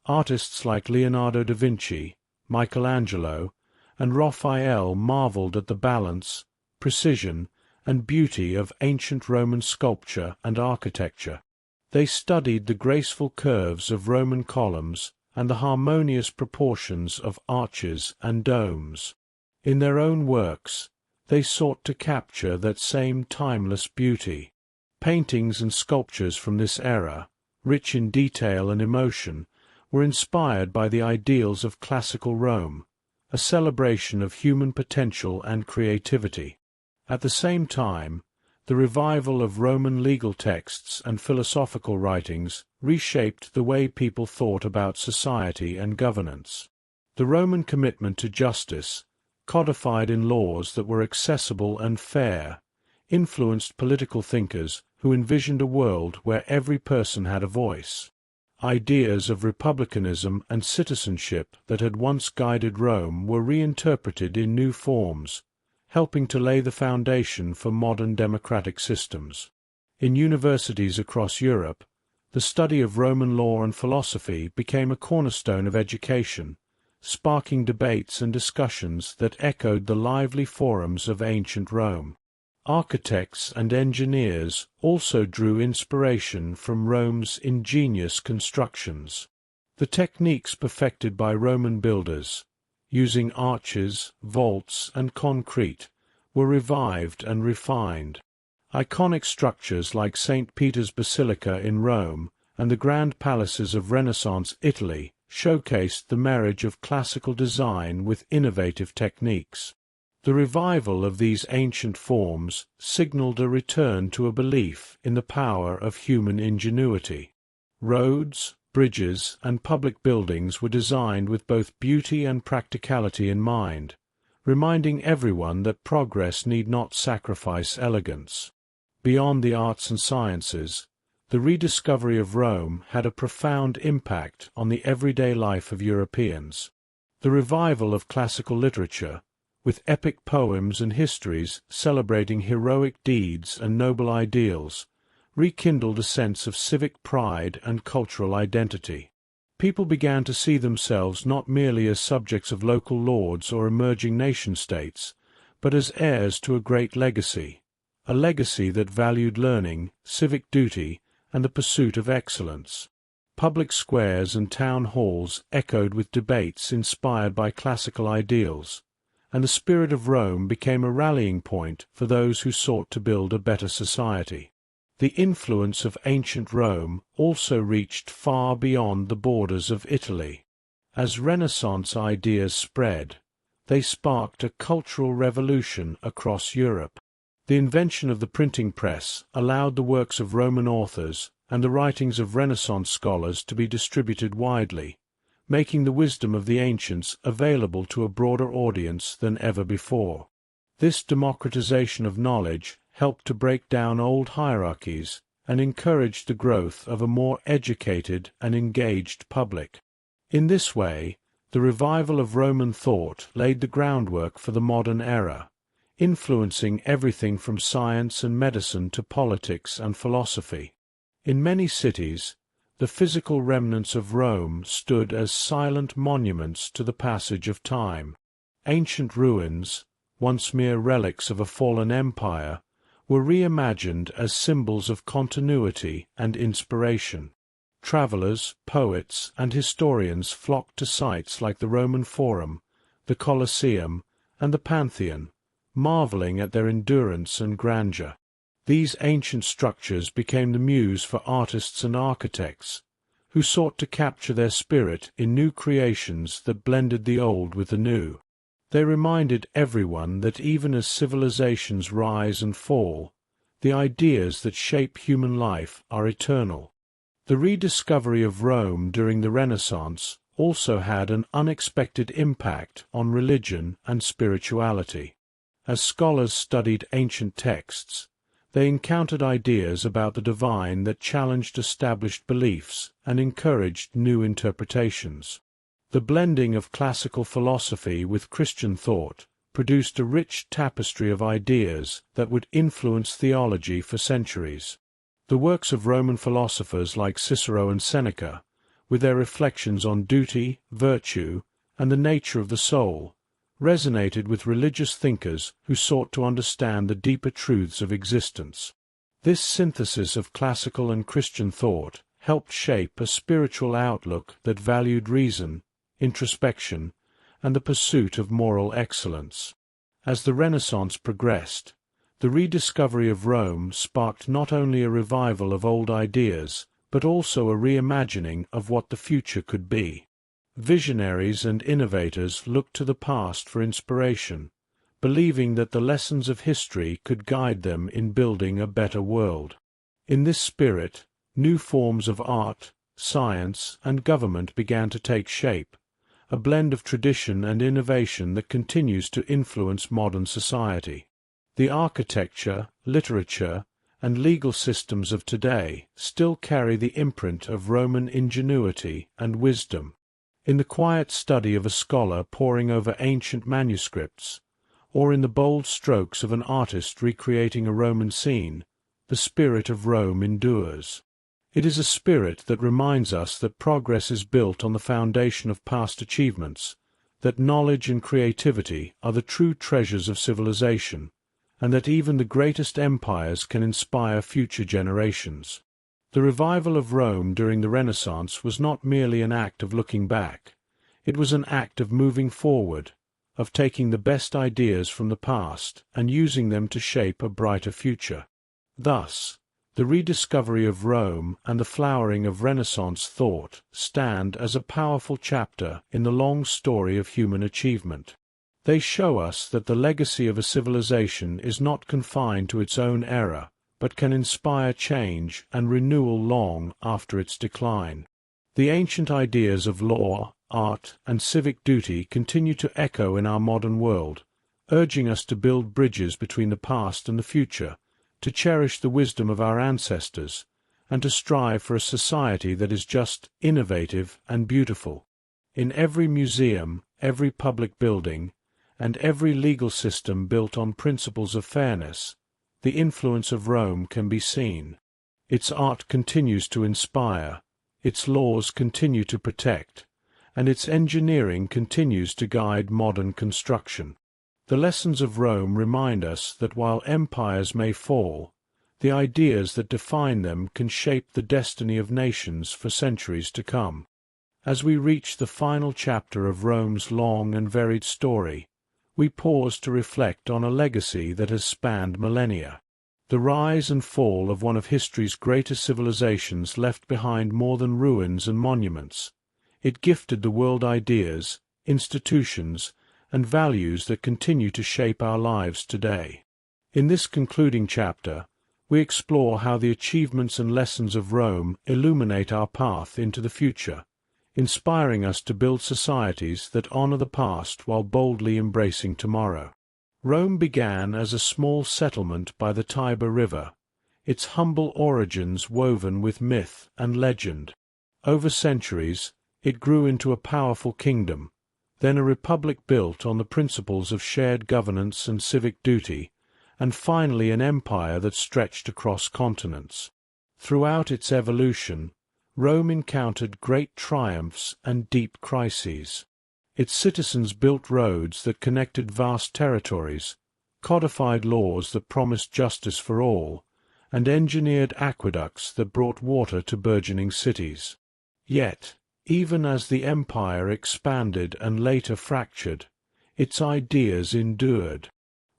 Artists like Leonardo da Vinci, Michelangelo, and Raphael marveled at the balance, precision, and beauty of ancient Roman sculpture and architecture. They studied the graceful curves of Roman columns and the harmonious proportions of arches and domes. In their own works, they sought to capture that same timeless beauty. Paintings and sculptures from this era, rich in detail and emotion, were inspired by the ideals of classical Rome, a celebration of human potential and creativity. At the same time, the revival of Roman legal texts and philosophical writings reshaped the way people thought about society and governance. The Roman commitment to justice, codified in laws that were accessible and fair, influenced political thinkers who envisioned a world where every person had a voice. Ideas of republicanism and citizenship that had once guided Rome were reinterpreted in new forms, helping to lay the foundation for modern democratic systems. In universities across Europe, the study of Roman law and philosophy became a cornerstone of education, sparking debates and discussions that echoed the lively forums of ancient Rome. Architects and engineers also drew inspiration from Rome's ingenious constructions. The techniques perfected by Roman builders, using arches, vaults, and concrete, were revived and refined. Iconic structures like St. Peter's Basilica in Rome and the grand palaces of Renaissance Italy showcased the marriage of classical design with innovative techniques. The revival of these ancient forms signaled a return to a belief in the power of human ingenuity. Roads, bridges, and public buildings were designed with both beauty and practicality in mind, reminding everyone that progress need not sacrifice elegance. Beyond the arts and sciences, the rediscovery of Rome had a profound impact on the everyday life of Europeans. The revival of classical literature, with epic poems and histories celebrating heroic deeds and noble ideals, rekindled a sense of civic pride and cultural identity. People began to see themselves not merely as subjects of local lords or emerging nation-states, but as heirs to a great legacy, a legacy that valued learning, civic duty, and the pursuit of excellence. Public squares and town halls echoed with debates inspired by classical ideals, and the spirit of Rome became a rallying point for those who sought to build a better society. The influence of ancient Rome also reached far beyond the borders of Italy. As Renaissance ideas spread, they sparked a cultural revolution across Europe. The invention of the printing press allowed the works of Roman authors and the writings of Renaissance scholars to be distributed widely, making the wisdom of the ancients available to a broader audience than ever before. This democratization of knowledge helped to break down old hierarchies and encouraged the growth of a more educated and engaged public. In this way, the revival of Roman thought laid the groundwork for the modern era, influencing everything from science and medicine to politics and philosophy. In many cities, the physical remnants of Rome stood as silent monuments to the passage of time. Ancient ruins, once mere relics of a fallen empire, were reimagined as symbols of continuity and inspiration. Travelers, poets, and historians flocked to sites like the Roman Forum, the Colosseum, and the Pantheon, marveling at their endurance and grandeur. These ancient structures became the muse for artists and architects, who sought to capture their spirit in new creations that blended the old with the new. They reminded everyone that even as civilizations rise and fall, the ideas that shape human life are eternal. The rediscovery of Rome during the Renaissance also had an unexpected impact on religion and spirituality. As scholars studied ancient texts, they encountered ideas about the divine that challenged established beliefs and encouraged new interpretations. The blending of classical philosophy with Christian thought produced a rich tapestry of ideas that would influence theology for centuries. The works of Roman philosophers like Cicero and Seneca, with their reflections on duty, virtue, and the nature of the soul, resonated with religious thinkers who sought to understand the deeper truths of existence. This synthesis of classical and Christian thought helped shape a spiritual outlook that valued reason, introspection, and the pursuit of moral excellence. As the Renaissance progressed, the rediscovery of Rome sparked not only a revival of old ideas, but also a reimagining of what the future could be. Visionaries and innovators looked to the past for inspiration, believing that the lessons of history could guide them in building a better world. In this spirit, new forms of art, science, and government began to take shape, a blend of tradition and innovation that continues to influence modern society. The architecture, literature, and legal systems of today still carry the imprint of Roman ingenuity and wisdom. In the quiet study of a scholar poring over ancient manuscripts, or in the bold strokes of an artist recreating a Roman scene, the spirit of Rome endures. It is a spirit that reminds us that progress is built on the foundation of past achievements, that knowledge and creativity are the true treasures of civilization, and that even the greatest empires can inspire future generations. The revival of Rome during the Renaissance was not merely an act of looking back. It was an act of moving forward, of taking the best ideas from the past and using them to shape a brighter future. Thus, the rediscovery of Rome and the flowering of Renaissance thought stand as a powerful chapter in the long story of human achievement. They show us that the legacy of a civilization is not confined to its own era, but can inspire change and renewal long after its decline. The ancient ideas of law, art, and civic duty continue to echo in our modern world, urging us to build bridges between the past and the future, to cherish the wisdom of our ancestors, and to strive for a society that is just, innovative, and beautiful. In every museum, every public building, and every legal system built on principles of fairness, the influence of Rome can be seen. Its art continues to inspire, its laws continue to protect, and its engineering continues to guide modern construction. The lessons of Rome remind us that while empires may fall, the ideas that define them can shape the destiny of nations for centuries to come. As we reach the final chapter of Rome's long and varied story, we pause to reflect on a legacy that has spanned millennia. The rise and fall of one of history's greatest civilizations left behind more than ruins and monuments. It gifted the world ideas, institutions, and values that continue to shape our lives today. In this concluding chapter, we explore how the achievements and lessons of Rome illuminate our path into the future, inspiring us to build societies that honor the past while boldly embracing tomorrow. Rome began as a small settlement by the Tiber River, its humble origins woven with myth and legend. Over centuries, it grew into a powerful kingdom, then a republic built on the principles of shared governance and civic duty, and finally an empire that stretched across continents. Throughout its evolution, Rome encountered great triumphs and deep crises. Its citizens built roads that connected vast territories, codified laws that promised justice for all, and engineered aqueducts that brought water to burgeoning cities. Yet, even as the empire expanded and later fractured, its ideas endured.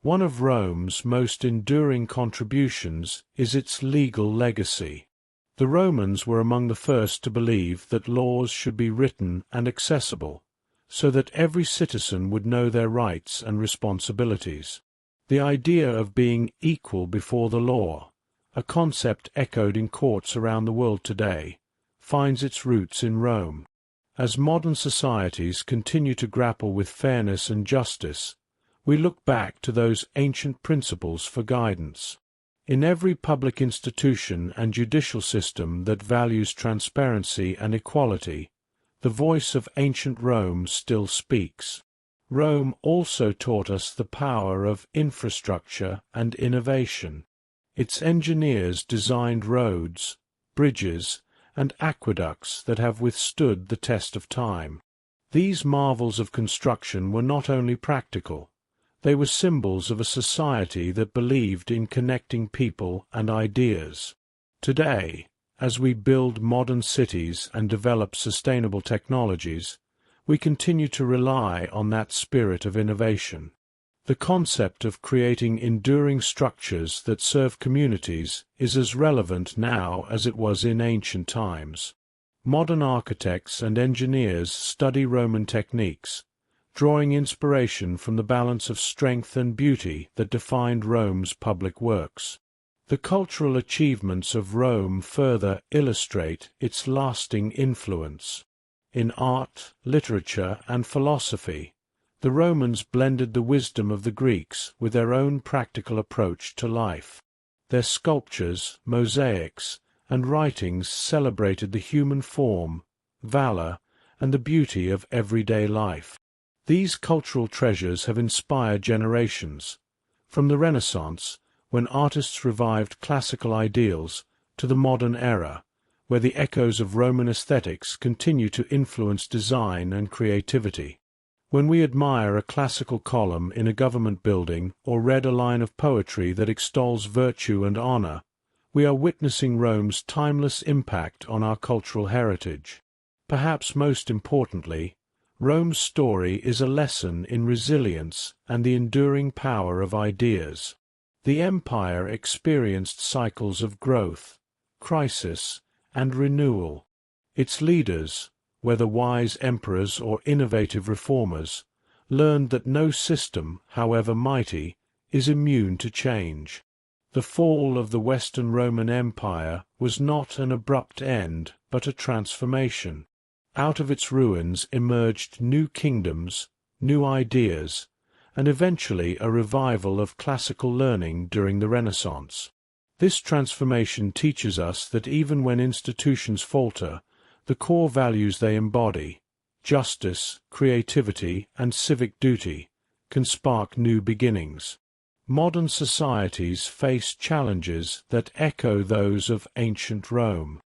One of Rome's most enduring contributions is its legal legacy. The Romans were among the first to believe that laws should be written and accessible, so that every citizen would know their rights and responsibilities. The idea of being equal before the law, a concept echoed in courts around the world today, finds its roots in Rome. As modern societies continue to grapple with fairness and justice, we look back to those ancient principles for guidance. In every public institution and judicial system that values transparency and equality, the voice of ancient Rome still speaks. Rome also taught us the power of infrastructure and innovation. Its engineers designed roads, bridges, and aqueducts that have withstood the test of time. These marvels of construction were not only practical, they were symbols of a society that believed in connecting people and ideas. Today, as we build modern cities and develop sustainable technologies, we continue to rely on that spirit of innovation. The concept of creating enduring structures that serve communities is as relevant now as it was in ancient times. Modern architects and engineers study Roman techniques, drawing inspiration from the balance of strength and beauty that defined Rome's public works. The cultural achievements of Rome further illustrate its lasting influence. In art, literature, and philosophy, the Romans blended the wisdom of the Greeks with their own practical approach to life. Their sculptures, mosaics, and writings celebrated the human form, valor, and the beauty of everyday life. These cultural treasures have inspired generations, from the Renaissance, when artists revived classical ideals, to the modern era, where the echoes of Roman aesthetics continue to influence design and creativity. When we admire a classical column in a government building or read a line of poetry that extols virtue and honor, we are witnessing Rome's timeless impact on our cultural heritage. Perhaps most importantly, Rome's story is a lesson in resilience and the enduring power of ideas. The empire experienced cycles of growth, crisis, and renewal. Its leaders, whether wise emperors or innovative reformers, learned that no system, however mighty, is immune to change. The fall of the Western Roman Empire was not an abrupt end, but a transformation. Out of its ruins emerged new kingdoms, new ideas, and eventually a revival of classical learning during the Renaissance. This transformation teaches us that even when institutions falter, the core values they embody, justice, creativity, and civic duty, can spark new beginnings. Modern societies face challenges that echo those of ancient Rome.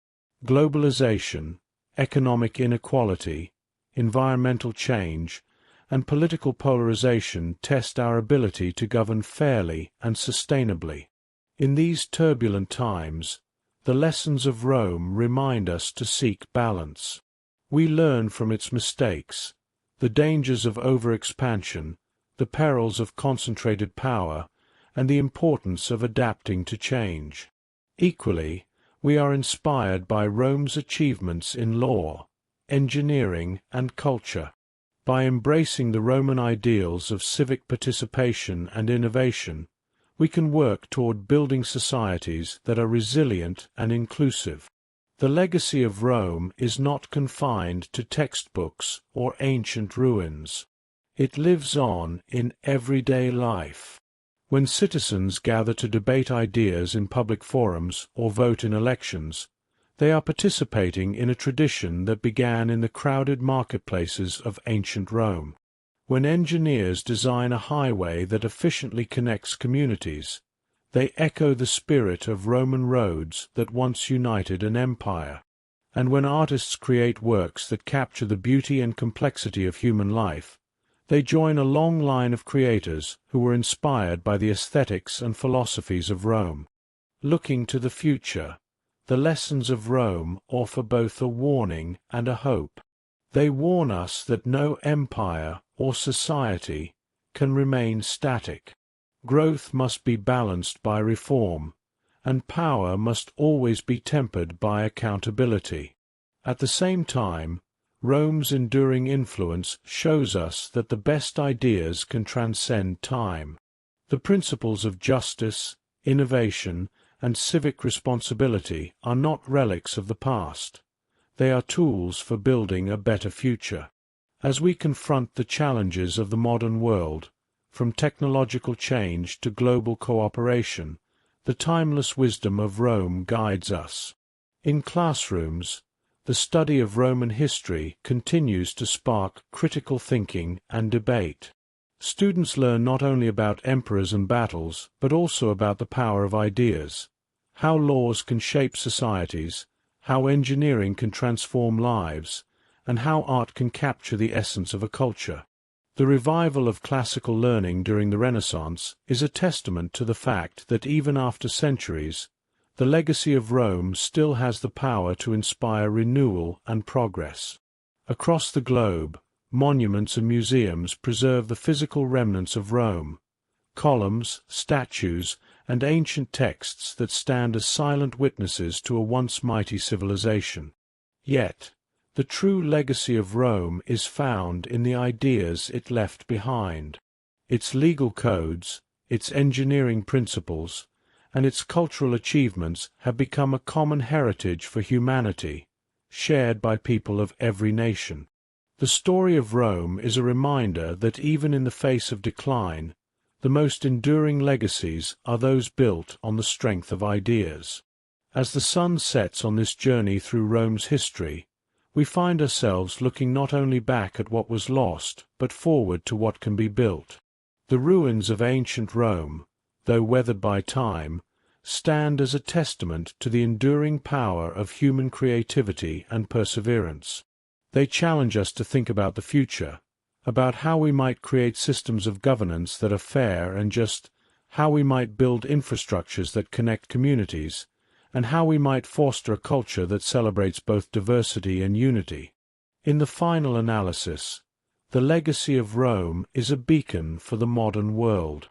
Globalization, economic inequality, environmental change, and political polarization test our ability to govern fairly and sustainably. In these turbulent times, the lessons of Rome remind us to seek balance. We learn from its mistakes, the dangers of overexpansion, the perils of concentrated power, and the importance of adapting to change. Equally, we are inspired by Rome's achievements in law, engineering, and culture. By embracing the Roman ideals of civic participation and innovation, we can work toward building societies that are resilient and inclusive. The legacy of Rome is not confined to textbooks or ancient ruins. It lives on in everyday life. When citizens gather to debate ideas in public forums or vote in elections, they are participating in a tradition that began in the crowded marketplaces of ancient Rome. When engineers design a highway that efficiently connects communities, they echo the spirit of Roman roads that once united an empire. And when artists create works that capture the beauty and complexity of human life, they join a long line of creators who were inspired by the aesthetics and philosophies of Rome. Looking to the future, the lessons of Rome offer both a warning and a hope. They warn us that no empire or society can remain static. Growth must be balanced by reform, and power must always be tempered by accountability. At the same time, Rome's enduring influence shows us that the best ideas can transcend time. The principles of justice, innovation, and civic responsibility are not relics of the past. They are tools for building a better future. As we confront the challenges of the modern world, from technological change to global cooperation, the timeless wisdom of Rome guides us. In classrooms, the study of Roman history continues to spark critical thinking and debate. Students learn not only about emperors and battles, but also about the power of ideas, how laws can shape societies, how engineering can transform lives, and how art can capture the essence of a culture. The revival of classical learning during the Renaissance is a testament to the fact that even after centuries, the legacy of Rome still has the power to inspire renewal and progress. Across the globe, monuments and museums preserve the physical remnants of Rome, columns, statues, and ancient texts that stand as silent witnesses to a once mighty civilization. Yet, the true legacy of Rome is found in the ideas it left behind. Its legal codes, its engineering principles, and its cultural achievements have become a common heritage for humanity, shared by people of every nation. The story of Rome is a reminder that even in the face of decline, the most enduring legacies are those built on the strength of ideas. As the sun sets on this journey through Rome's history, we find ourselves looking not only back at what was lost, but forward to what can be built. The ruins of ancient Rome, though weathered by time, stand as a testament to the enduring power of human creativity and perseverance. They challenge us to think about the future, about how we might create systems of governance that are fair and just, how we might build infrastructures that connect communities, and how we might foster a culture that celebrates both diversity and unity. In the final analysis, the legacy of Rome is a beacon for the modern world.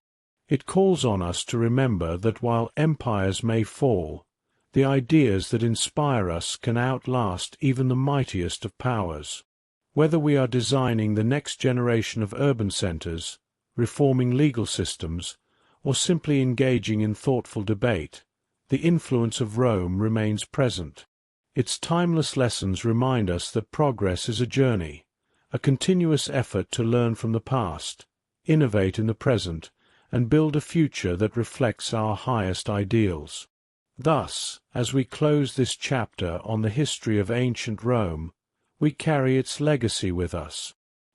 It calls on us to remember that while empires may fall, the ideas that inspire us can outlast even the mightiest of powers. Whether we are designing the next generation of urban centers, reforming legal systems, or simply engaging in thoughtful debate, the influence of Rome remains present. Its timeless lessons remind us that progress is a journey, a continuous effort to learn from the past, innovate in the present, and build a future that reflects our highest ideals. Thus, as we close this chapter on the history of ancient Rome, we carry its legacy with us.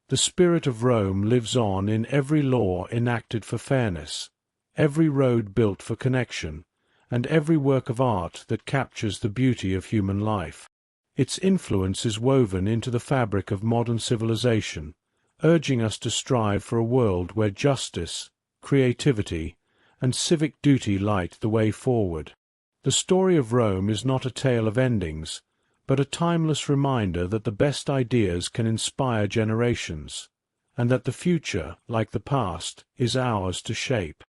The spirit of Rome lives on in every law enacted for fairness, every road built for connection, and every work of art that captures the beauty of human life. Its influence is woven into the fabric of modern civilization, urging us to strive for a world where justice, creativity, and civic duty light the way forward. The story of Rome is not a tale of endings, but a timeless reminder that the best ideas can inspire generations, and that the future, like the past, is ours to shape.